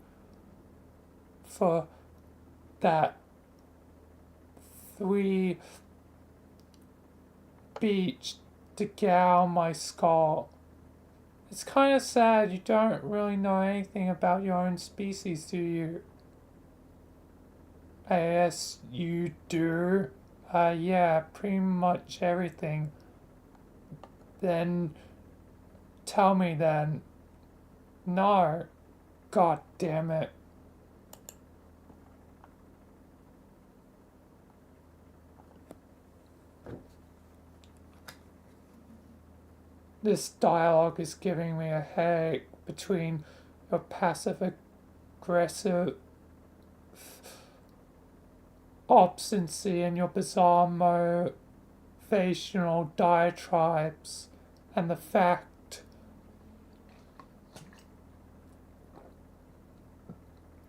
for that 3 beach to gouge my skull. It's kind of sad you don't really know anything about your own species, do you? Yes, you do. Yeah, pretty much everything. Then tell me then. No. God damn it. This dialogue is giving me a headache between your passive aggressive obstinacy and your bizarre motivational diatribes, and the fact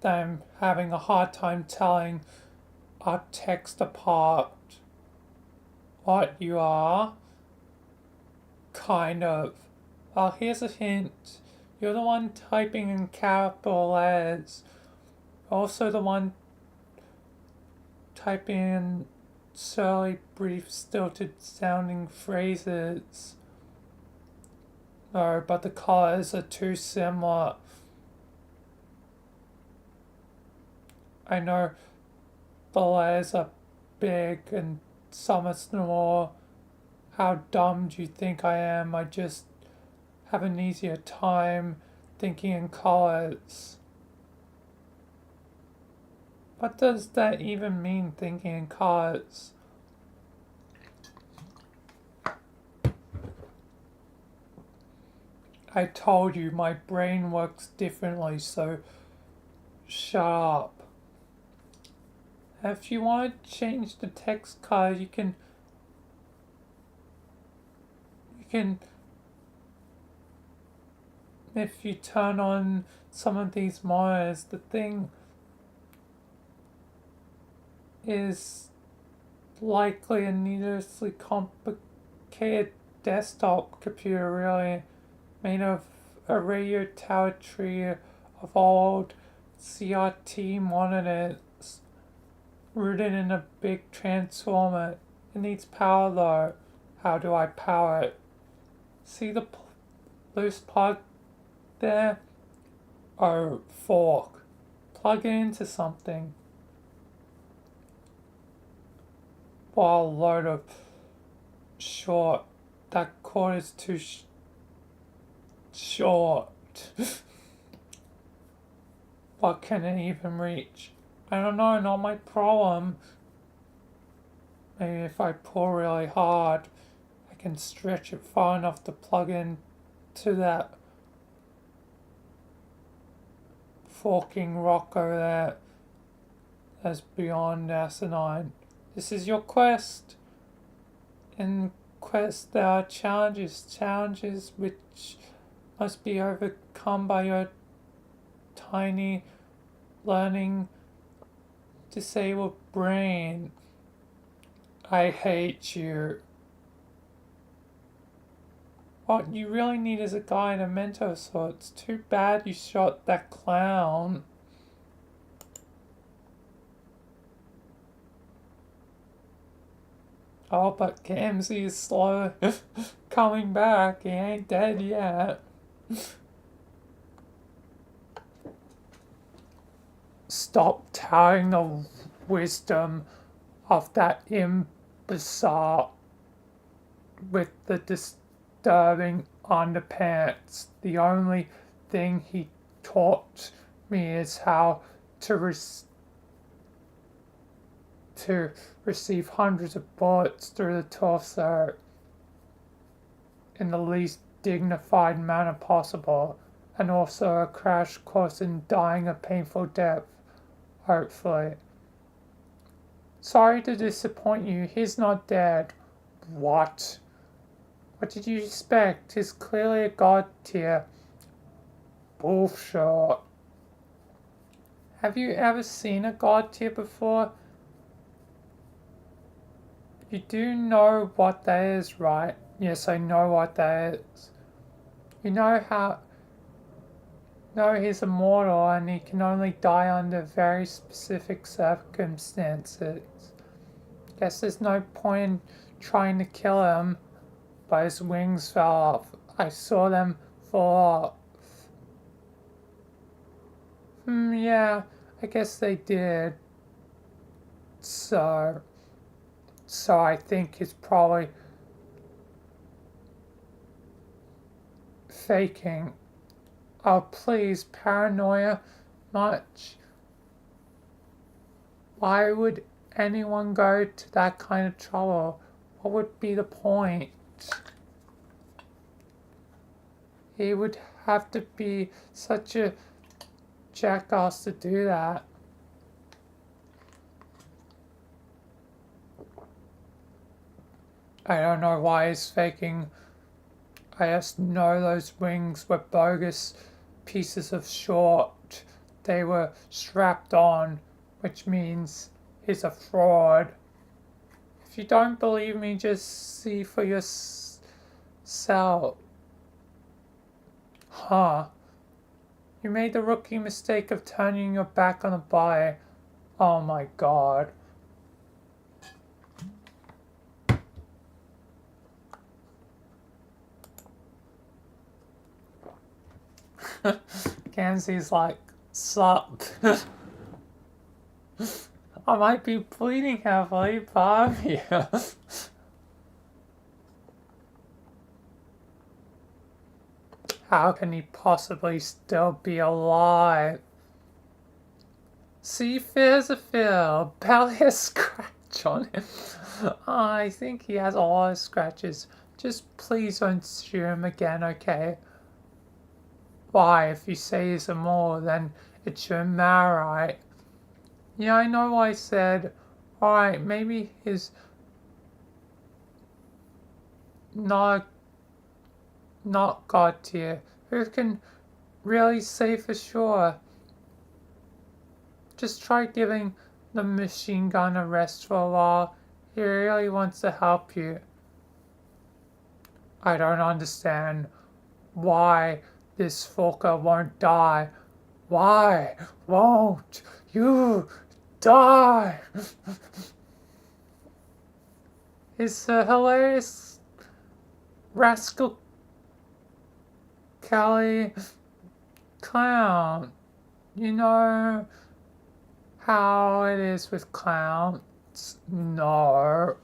that I'm having a hard time telling our text apart. What you are? Kind of. Well, here's a hint. You're the one typing in capital letters. Also the one typing in surly, brief, stilted sounding phrases. No, but the colors are too similar. I know the letters are big and some are small. How dumb do you think I am? I just have an easier time thinking in colors. What does that even mean, thinking in colors? I told you my brain works differently, so shut up. If you want to change the text color, you can if you turn on some of these monitors, the thing is likely a needlessly complicated desktop computer, really, made of a radio tower tree of old CRT monitors rooted in a big transformer. It needs power though. How do I power it? See the loose plug there? Oh, fork. Plug it into something. Wow, load of short. That cord is too short. What can it even reach? I don't know, not my problem. Maybe if I pull really hard, I can stretch it far enough to plug in to that forking rock over there. That's beyond asinine. This is your quest. In quest there are challenges which must be overcome by your tiny learning disabled brain. I hate you. What you really need is a guide, a mentor of sorts. Too bad you shot that clown. Oh, but Gamzee is slow coming back. He ain't dead yet. Stop touting the wisdom of that imbecile with the disturbing underpants. The only thing he taught me is how to receive hundreds of bullets through the torso in the least dignified manner possible, and also a crash course in dying a painful death, hopefully. Sorry to disappoint you, he's not dead. What? What did you expect? He's clearly a god tier. Bullshit. Have you ever seen a god tier before? You do know what that is, right? Yes, I know what that is. You know how No, he's immortal and he can only die under very specific circumstances. Guess there's no point in trying to kill him, but his wings fell off. I saw them fall off. Yeah, I guess they did. So I think he's probably faking. Oh, please, paranoia much. Why would anyone go to that kind of trouble? What would be the point? He would have to be such a jackass to do that. I don't know why he's faking. I just know those wings were bogus pieces of short. They were strapped on, which means he's a fraud. If you don't believe me, just see for yourself. Huh. You made the rookie mistake of turning your back on a buy. Oh my god. Gansey's like, sup. I might be bleeding heavily, but I'm here. How can he possibly still be alive? See, fear's a fear. Barely a scratch on him. I think he has a lot of scratches. Just please don't shoot him again, okay? Why, if you say some more, then it shouldn't matter, right? Yeah, I know I said, alright, maybe he's not God tier. Who can really say for sure? Just try giving the machine gun a rest for a while. He really wants to help you. I don't understand why this fucker won't die. Why won't you die? It's a hilarious rascal Kelly clown. You know how it is with clowns? No.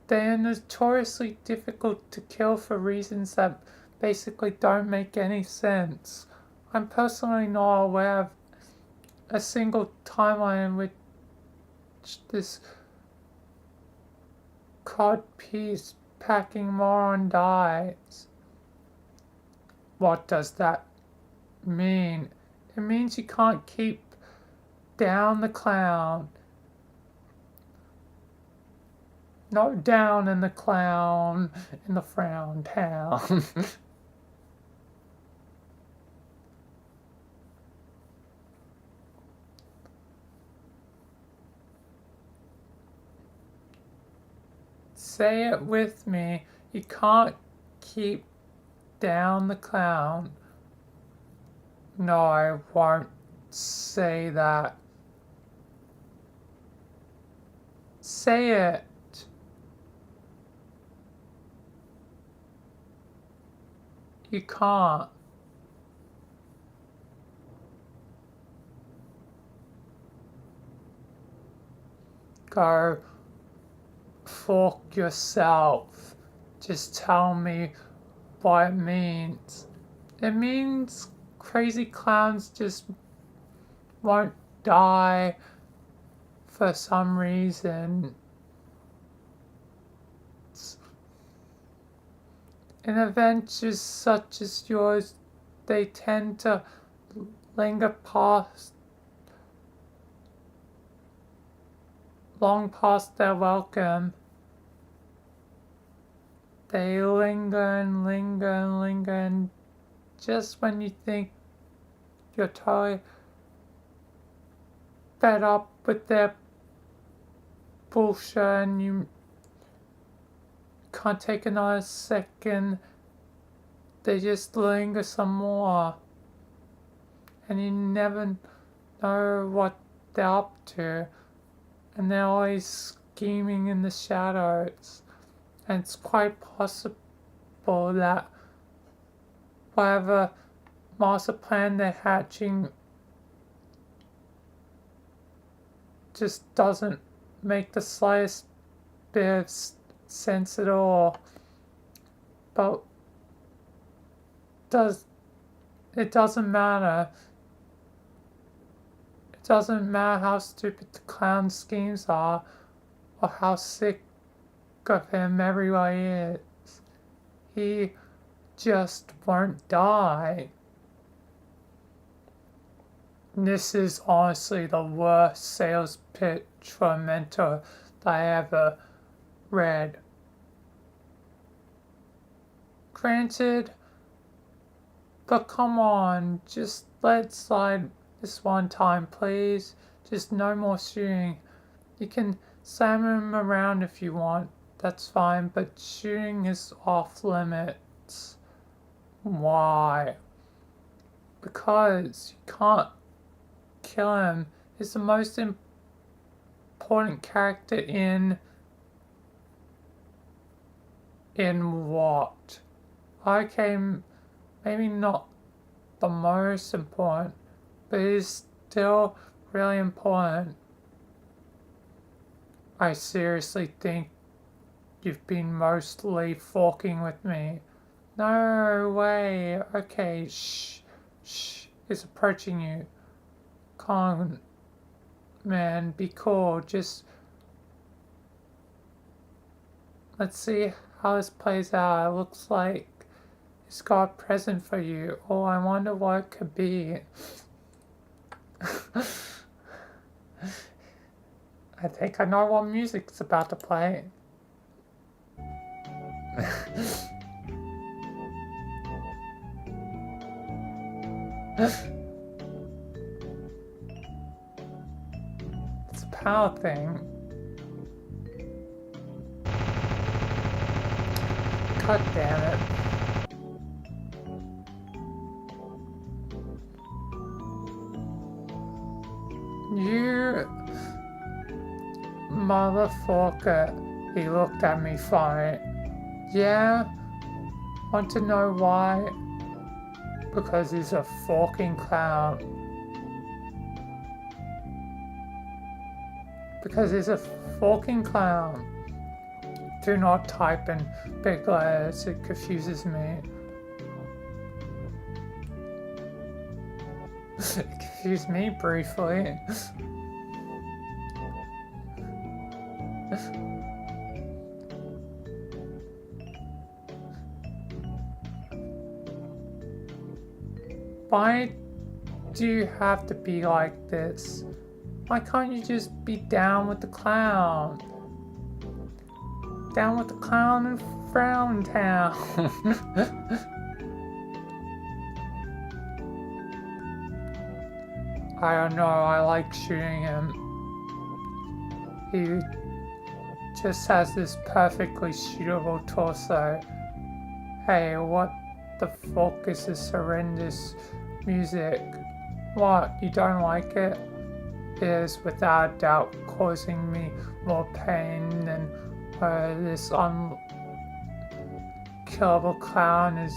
They are notoriously difficult to kill for reasons that basically don't make any sense. I'm personally not aware of a single timeline in which this codpiece packing moron dies. What does that mean? It means you can't keep down the clown. No down in the clown in the frown town. Say it with me. You can't keep down the clown. No, I won't say that. Say it. You can't. Go fuck yourself. Just tell me what it means. It means crazy clowns just won't die for some reason. In adventures such as yours, they tend to linger long past their welcome. They linger and linger and linger, and just when you think you're totally fed up with their bullshit and you can't take another second, they just linger some more. and you never know what they're up to, and they're always scheming in the shadows, and it's quite possible that whatever master plan they're hatching just doesn't make the slightest bit of sense at all. But it doesn't matter. It doesn't matter how stupid the clown's schemes are, or how sick of him everybody is. He just won't die. This is honestly the worst sales pitch for a mentor that I ever read. Granted, but come on, just let it slide this one time, please. Just no more shooting. You can slam him around if you want, that's fine, but shooting is off limits. Why? Because you can't kill him. He's the most important character in what? Okay, maybe not the most important, but it's still really important. I seriously think you've been mostly fucking with me. No way. Okay, shh. It's approaching you. Come on, man, be cool. Just let's see how this plays out. It looks like it's got a present for you. Oh, I wonder what it could be. I think I know what music's about to play. It's a power thing. God damn it. You motherfucker. He looked at me funny. Yeah? Want to know why? Because he's a fucking clown. Because he's a fucking clown. Do not type in big letters, it confuses me. It confused me briefly. Why do you have to be like this? Why can't you just be down with the clown? Down with the clown in Frown Town. I don't know, I like shooting him. He just has this perfectly shootable torso. Hey, what the fuck is this horrendous music? What, you don't like it? It is without doubt causing me more pain than this unkillable clown is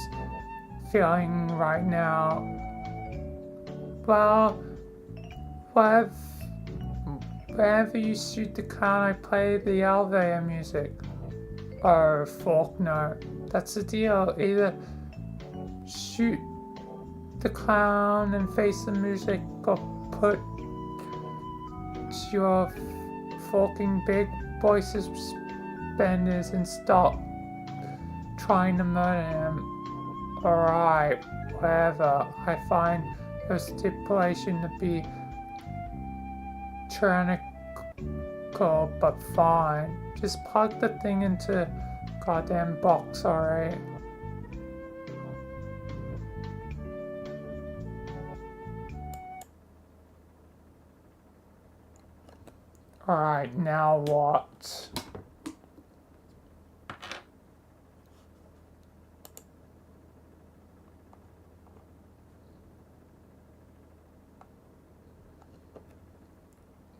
feeling right now. Well, whenever you shoot the clown, I play the elevator music. Oh, fuck no. That's the deal. Either shoot the clown and face the music, or put your fucking big boy suspenders and stop trying to murder him. Alright, whatever. I find your stipulation to be tyrannical, but fine. Just plug the thing into goddamn box, alright? Alright, now what?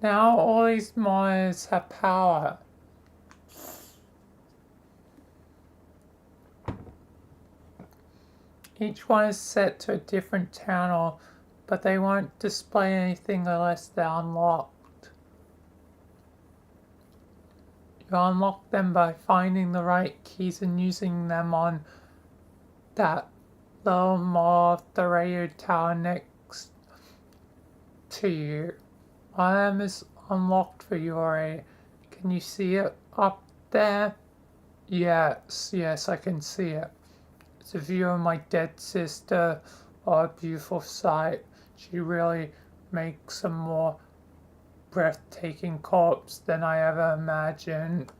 Now all these monitors have power. Each one is set to a different channel, but they won't display anything unless they're unlocked. You unlock them by finding the right keys and using them on that little more of the radio tower next to you. One of them is unlocked for you already. Can you see it up there? Yes, I can see it. It's a view of my dead sister. Oh, a beautiful sight. She really makes a more breathtaking corpse than I ever imagined.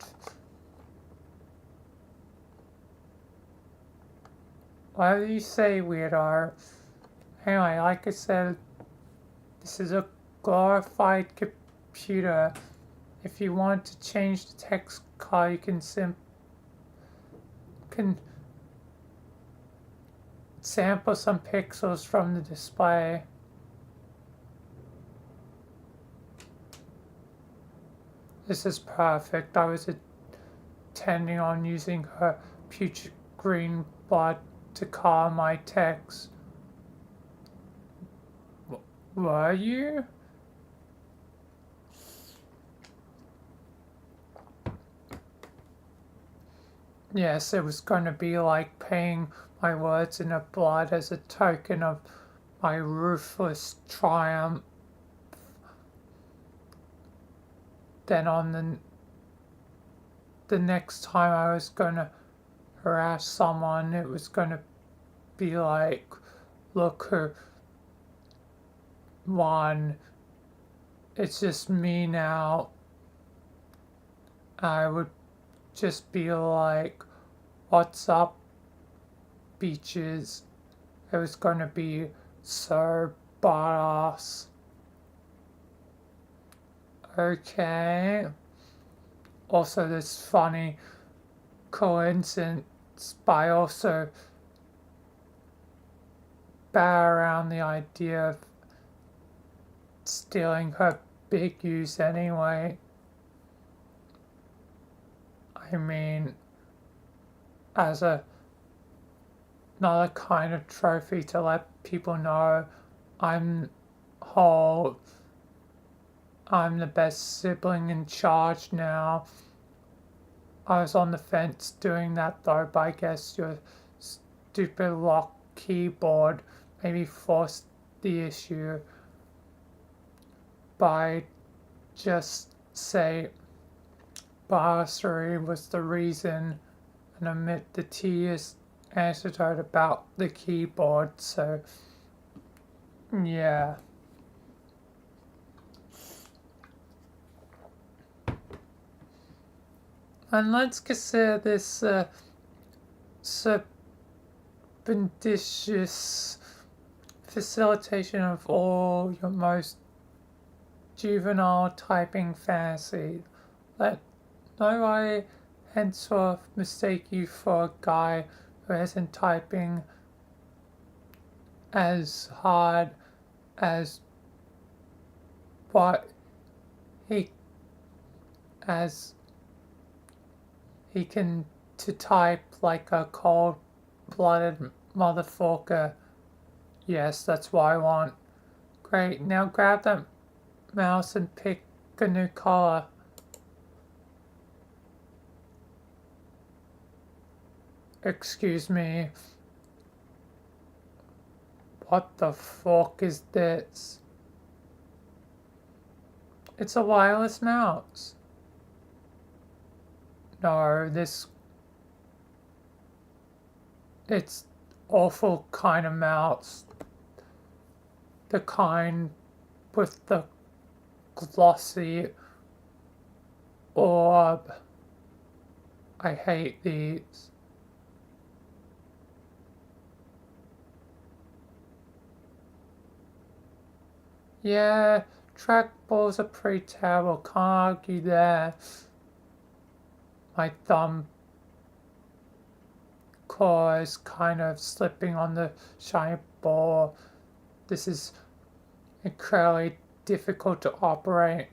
Whatever you say, weirdo. Anyway, like I said, this is a glorified computer. If you want to change the text color, you can sample some pixels from the display. This is perfect. I was intending on using her putrid green blood to color my text. Were you? Yes, it was going to be like paying my words in a blood as a token of my ruthless triumph. Then on the next time I was going to harass someone, it was going to be like, look who won. It's just me now. I would just be like, what's up, beaches? It was going to be so badass. Okay. Also, this funny coincidence, but I also bat around the idea of stealing her big use anyway. I mean, as another kind of trophy to let people know I'm whole. I'm the best sibling in charge now. I was on the fence doing that though, but I guess your stupid lock keyboard maybe forced the issue. By just say Barsery was the reason and omit the tedious anecdote about the keyboard, so yeah. And let's consider this surreptitious facilitation of all your most juvenile typing fantasy. Let nobody henceforth mistake you for a guy who isn't typing as hard as what he can to type like a cold-blooded motherfucker. Yes, that's what I want. Great, now grab that mouse and pick a new color. Excuse me. What the fuck is this? It's a wireless mouse. No, it's awful kind of mouse. The kind with the glossy orb. I hate these. Yeah, trackballs are pretty terrible, can't argue there. My thumb claw is kind of slipping on the shiny ball. This is incredibly difficult to operate.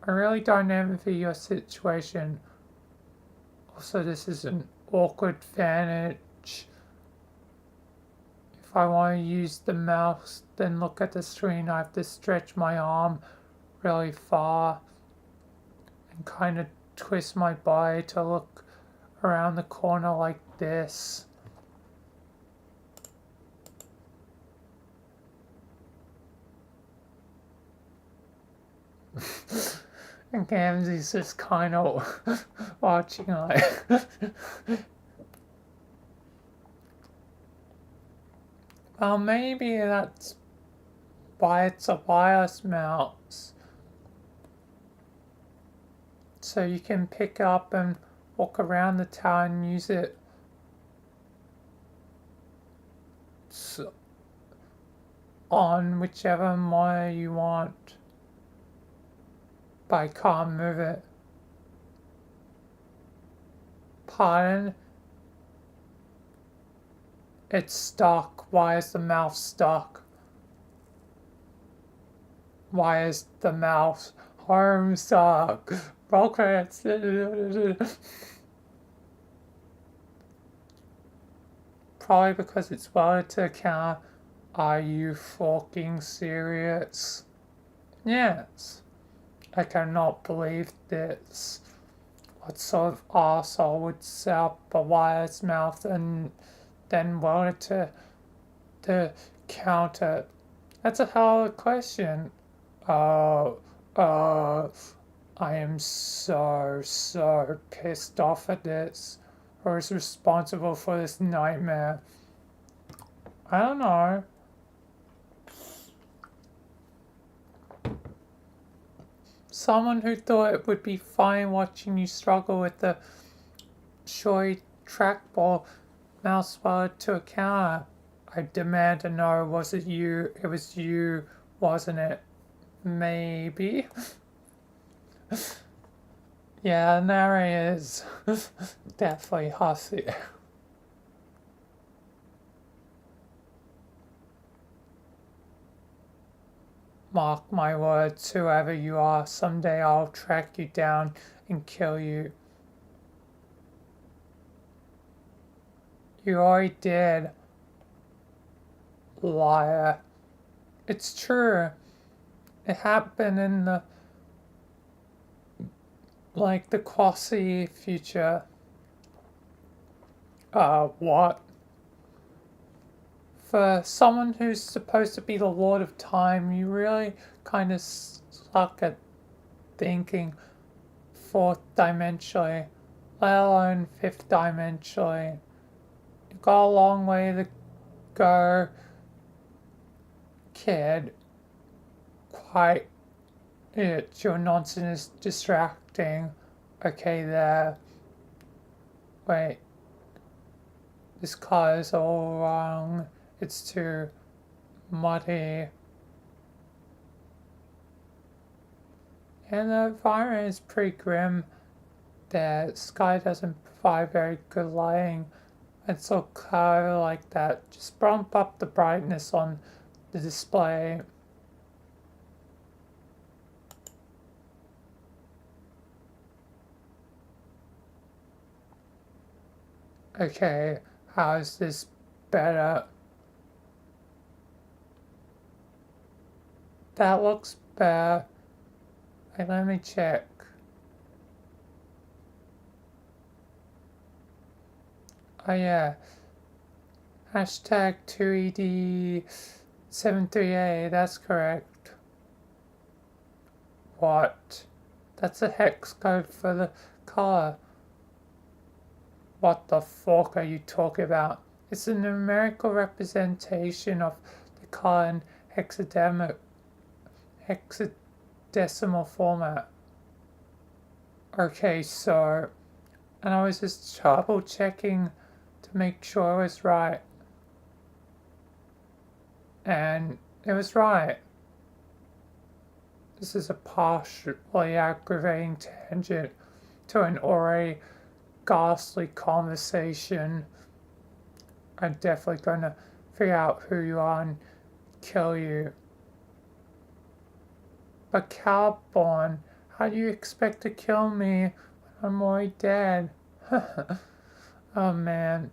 I really don't envy your situation. Also, this is an awkward vantage. If I want to use the mouse, then look at the screen, I have to stretch my arm really far and kind of twist my body to look around the corner like this. And Gamzee's just kind of watching like well, maybe that's why it's a wireless mouse. So you can pick up and walk around the tower and use it on whichever monitor you want. But I can't move it. Pardon? It's stuck. Why is the mouse stuck? Why is the mouse homestuck? Roll credits. Probably because it's welded to the counter. Are you fucking serious? Yes. I cannot believe this. What sort of arsehole would set up a wireless mouse and then weld it to the counter? That's a hell of a question. I am so pissed off at this. Who is responsible for this nightmare? I don't know. Someone who thought it would be fine watching you struggle with the showy trackball mouse welded to a counter. I demand to know, was it you? It was you, wasn't it? Maybe. Yeah, there he is. Definitely hussy. Mark my words, whoever you are, someday I'll track you down and kill you. You already did. Liar. It's true. It happened in the quasi future. What? For someone who's supposed to be the Lord of Time, you really kind of suck at thinking fourth dimensionally, let alone fifth dimensionally. You've got a long way to go, kid. Quite it. Your nonsense is distracting. Okay, there. Wait. This car is all wrong. It's too muddy. And the environment is pretty grim. The sky doesn't provide very good lighting. It's so cloudy like that. Just bump up the brightness on the display. Okay, how is this better? That looks better. Wait, let me check. Oh yeah. Hashtag 2ED73A, that's correct. What? That's a hex code for the color. What the fuck are you talking about? It's a numerical representation of the color in hexadecimal format. Okay, so, and I was just double checking to make sure it was right. And it was right. This is a partially aggravating tangent to an already ghastly conversation. I'm definitely gonna figure out who you are and kill you. But Cowborn, How do you expect to kill me when I'm already dead? Oh man,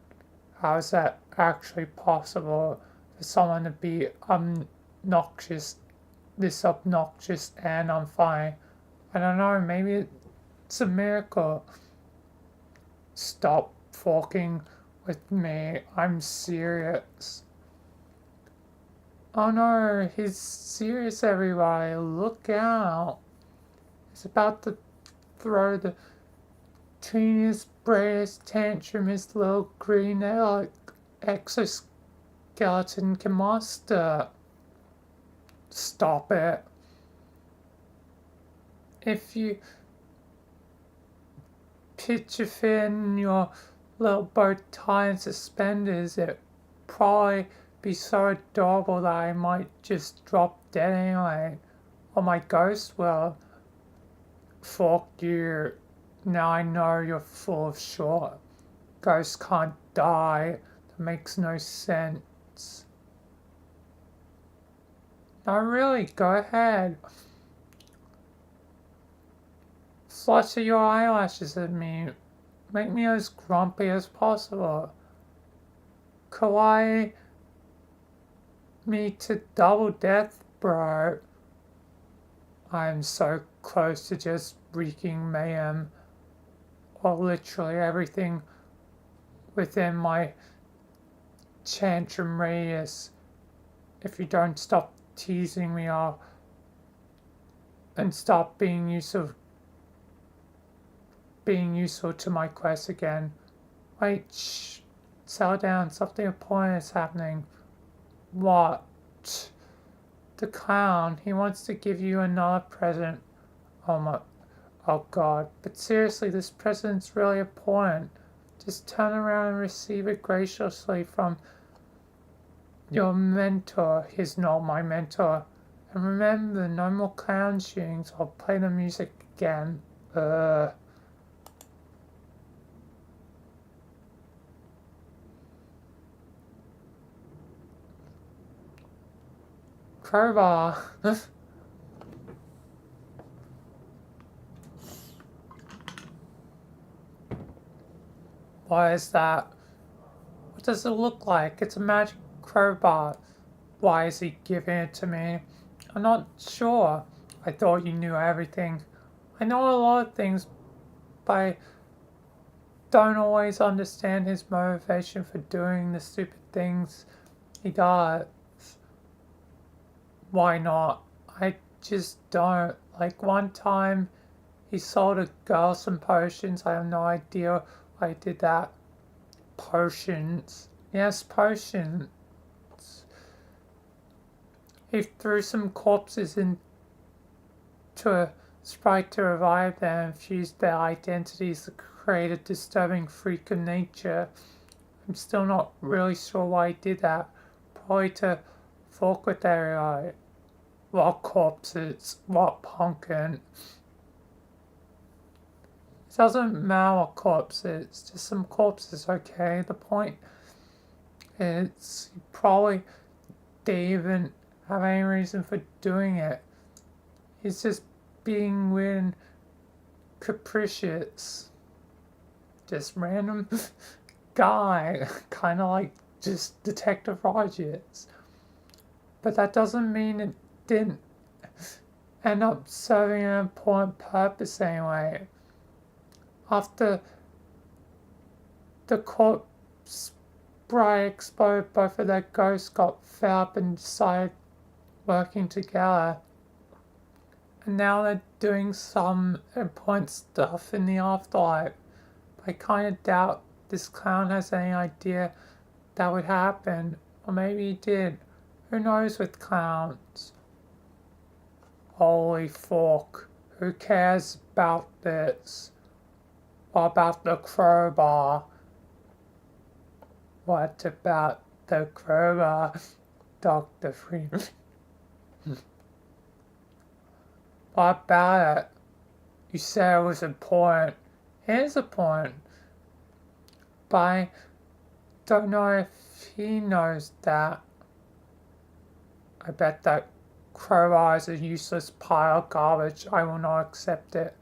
how is that actually possible for someone to be obnoxious, this obnoxious and I'm fine? I don't know, maybe it's a miracle. Stop fucking with me, I'm serious. Oh no, he's serious everybody, look out. He's about to throw the teeniest, brightest tantrum his little green exoskeleton can muster. Stop it. If you pitch a fit in your little bow tie and suspenders, it'd probably be so adorable that I might just drop dead anyway. Or my ghost will. Fuck you. Now I know you're full of shit. Ghosts can't die. That makes no sense. No, really, go ahead. Flutter your eyelashes at me. Make me as grumpy as possible. Kawaii me to double death, bro. I'm so close to just wreaking mayhem. Or literally everything within my tantrum radius. If you don't stop teasing me off and stop being useful to my quest again. Wait, shh. Settle down, something important is happening. What? The clown, he wants to give you another present. Oh god, but seriously, this present's really important. Just turn around and receive it graciously from your mentor. He's not my mentor. And remember, no more clown shootings. I'll play the music again. Crowbar. What is that? What does it look like? It's a magic crowbar. Why is he giving it to me? I'm not sure. I thought you knew everything. I know a lot of things, but I don't always understand his motivation for doing the stupid things he does. Why not? I just don't. Like one time he sold a girl some potions. I have no idea why he did that. Potions. Yes, potions. He threw some corpses into a sprite to revive them and fused their identities to create a disturbing freak of nature. I'm still not really sure why he did that. Probably to fuck with everybody. What corpses? What punkin'? It doesn't matter what corpses, just some corpses, okay? The point is, you probably didn't even have any reason for doing it. He's just being weird and capricious. Just random guy, kind of like just Detective Rogers. But that doesn't mean it didn't end up serving an important purpose anyway. After the corpse sprite exploded, both of their ghosts got fed up and decided working together. And now they're doing some important stuff in the afterlife. I kind of doubt this clown has any idea that would happen. Or maybe he did. Who knows with clowns? Holy fuck. Who cares about this? What about the crowbar? What about the crowbar, Dr. Freeman? What about it? You said it was important. It is important. But I don't know if he knows that. I bet that crowbar is a useless pile of garbage. I will not accept it.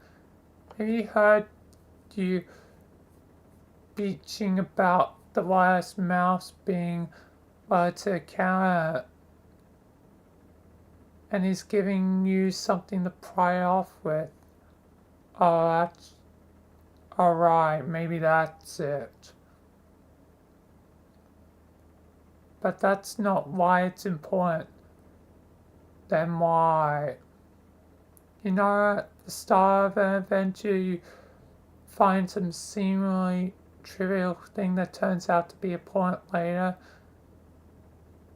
Have you heard you bitching about the wireless mouse being to the counter? And he's giving you something to pry off with. Oh, that's... Alright, maybe that's it. But that's not why it's important. Then why? You know, at the start of an adventure, you find some seemingly trivial thing that turns out to be important later.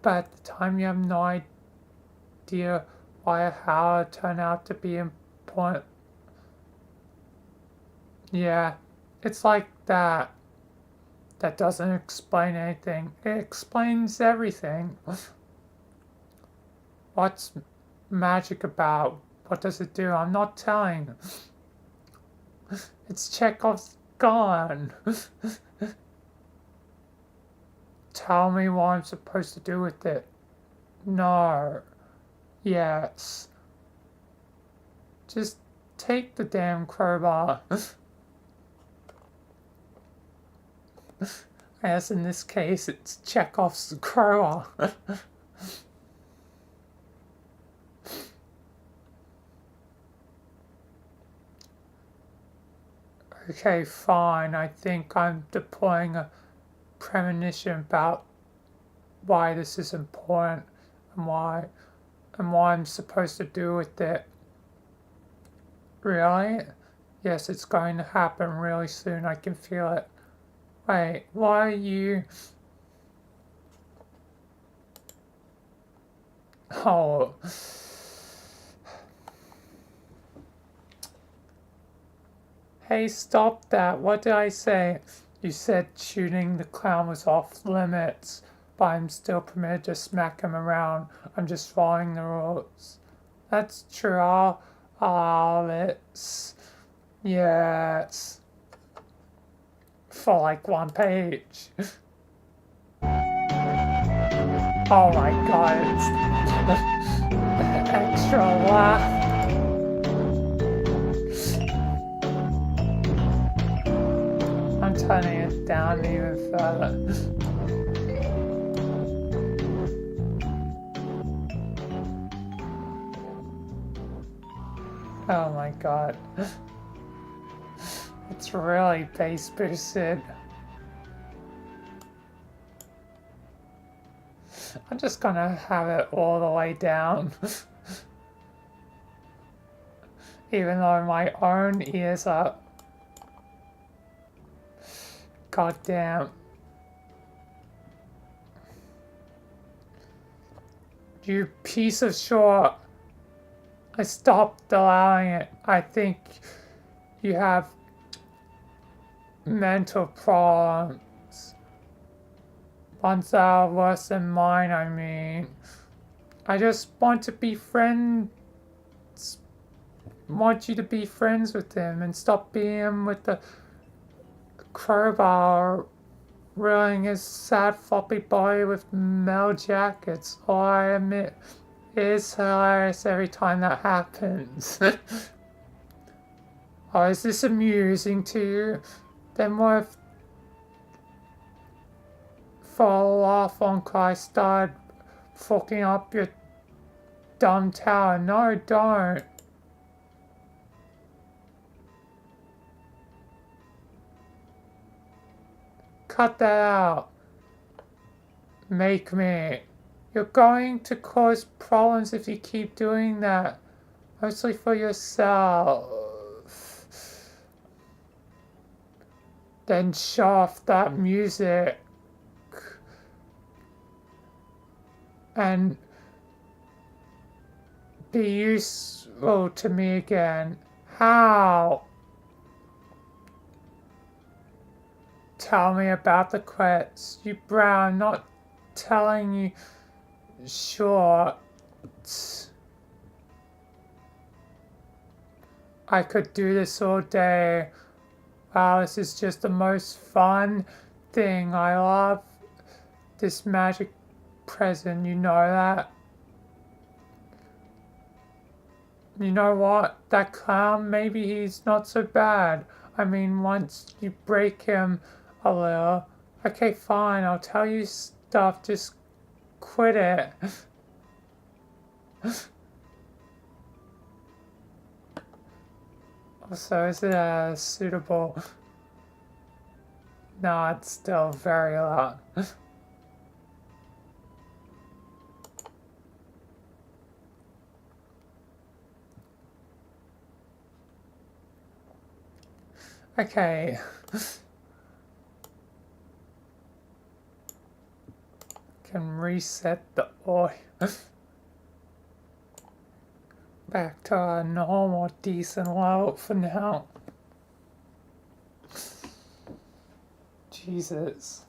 But at the time, you have no idea why or how it turned out to be important. Yeah, it's like that. That doesn't explain anything. It explains everything. What's magic about? What does it do? I'm not telling. It's Chekhov's gun. Tell me what I'm supposed to do with it. No. Yes. Just take the damn crowbar. As in this case, it's Chekhov's crowbar. Okay, fine. I think I'm deploying a premonition about why this is important and what I'm supposed to do with it. Really? Yes, it's going to happen really soon. I can feel it. Wait, why are you... Oh. Hey, stop that. What did I say? You said shooting the clown was off limits, but I'm still permitted to smack him around. I'm just following the rules. That's true. I'll allow it. Yes. For like one page. Oh my god, it's extra laugh. I'm turning it down even further. Oh my god. It's really bass boosted. I'm just gonna have it all the way down. Even though my own ears are... God damn. You piece of shit. I stopped allowing it. I think you have mental problems. Ones that are worse than mine, I mean. I just want to be friends. Want you to be friends with him and stop being with the crowbar ruining his sad floppy body with metal jackets. Oh, I admit, it is hilarious every time that happens. Oh, is this amusing to you? Then what if for a laugh uncle I started fucking up your dumb tower? No, don't. Cut that out. Make me. You're going to cause problems if you keep doing that. Mostly for yourself. Then shut off that music. And be useful to me again. How? Tell me about the credits. You brown, not telling you short. I could do this all day. Wow, this is just the most fun thing. I love this magic present, you know that? You know what? That clown, maybe he's not so bad. I mean, once you break him a little. Okay, fine, I'll tell you stuff, just quit it. Also, is it suitable? No, it's still very loud. Okay. Can reset the audio back to a normal, decent level for now. Jesus.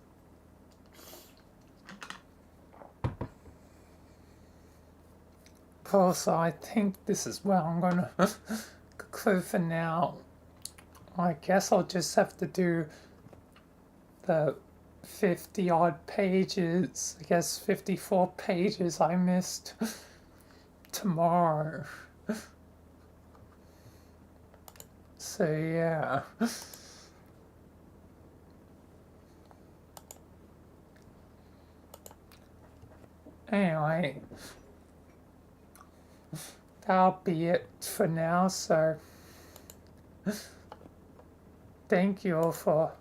Also, I think this is where I'm gonna conclude for now. I guess I'll just have to do the 50 odd pages, I guess 54 pages I missed tomorrow. So yeah. Anyway, that'll be it for now, so thank you all for,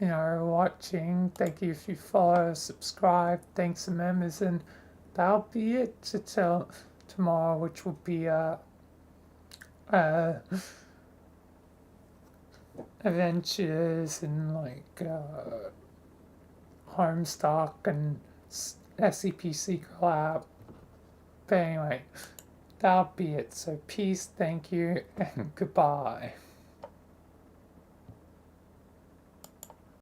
watching. Thank you if you follow, subscribe, thanks to members, and that'll be it until tomorrow, which will be adventures and homestuck and SCP collab. But anyway, that'll be it. So peace, thank you, and goodbye.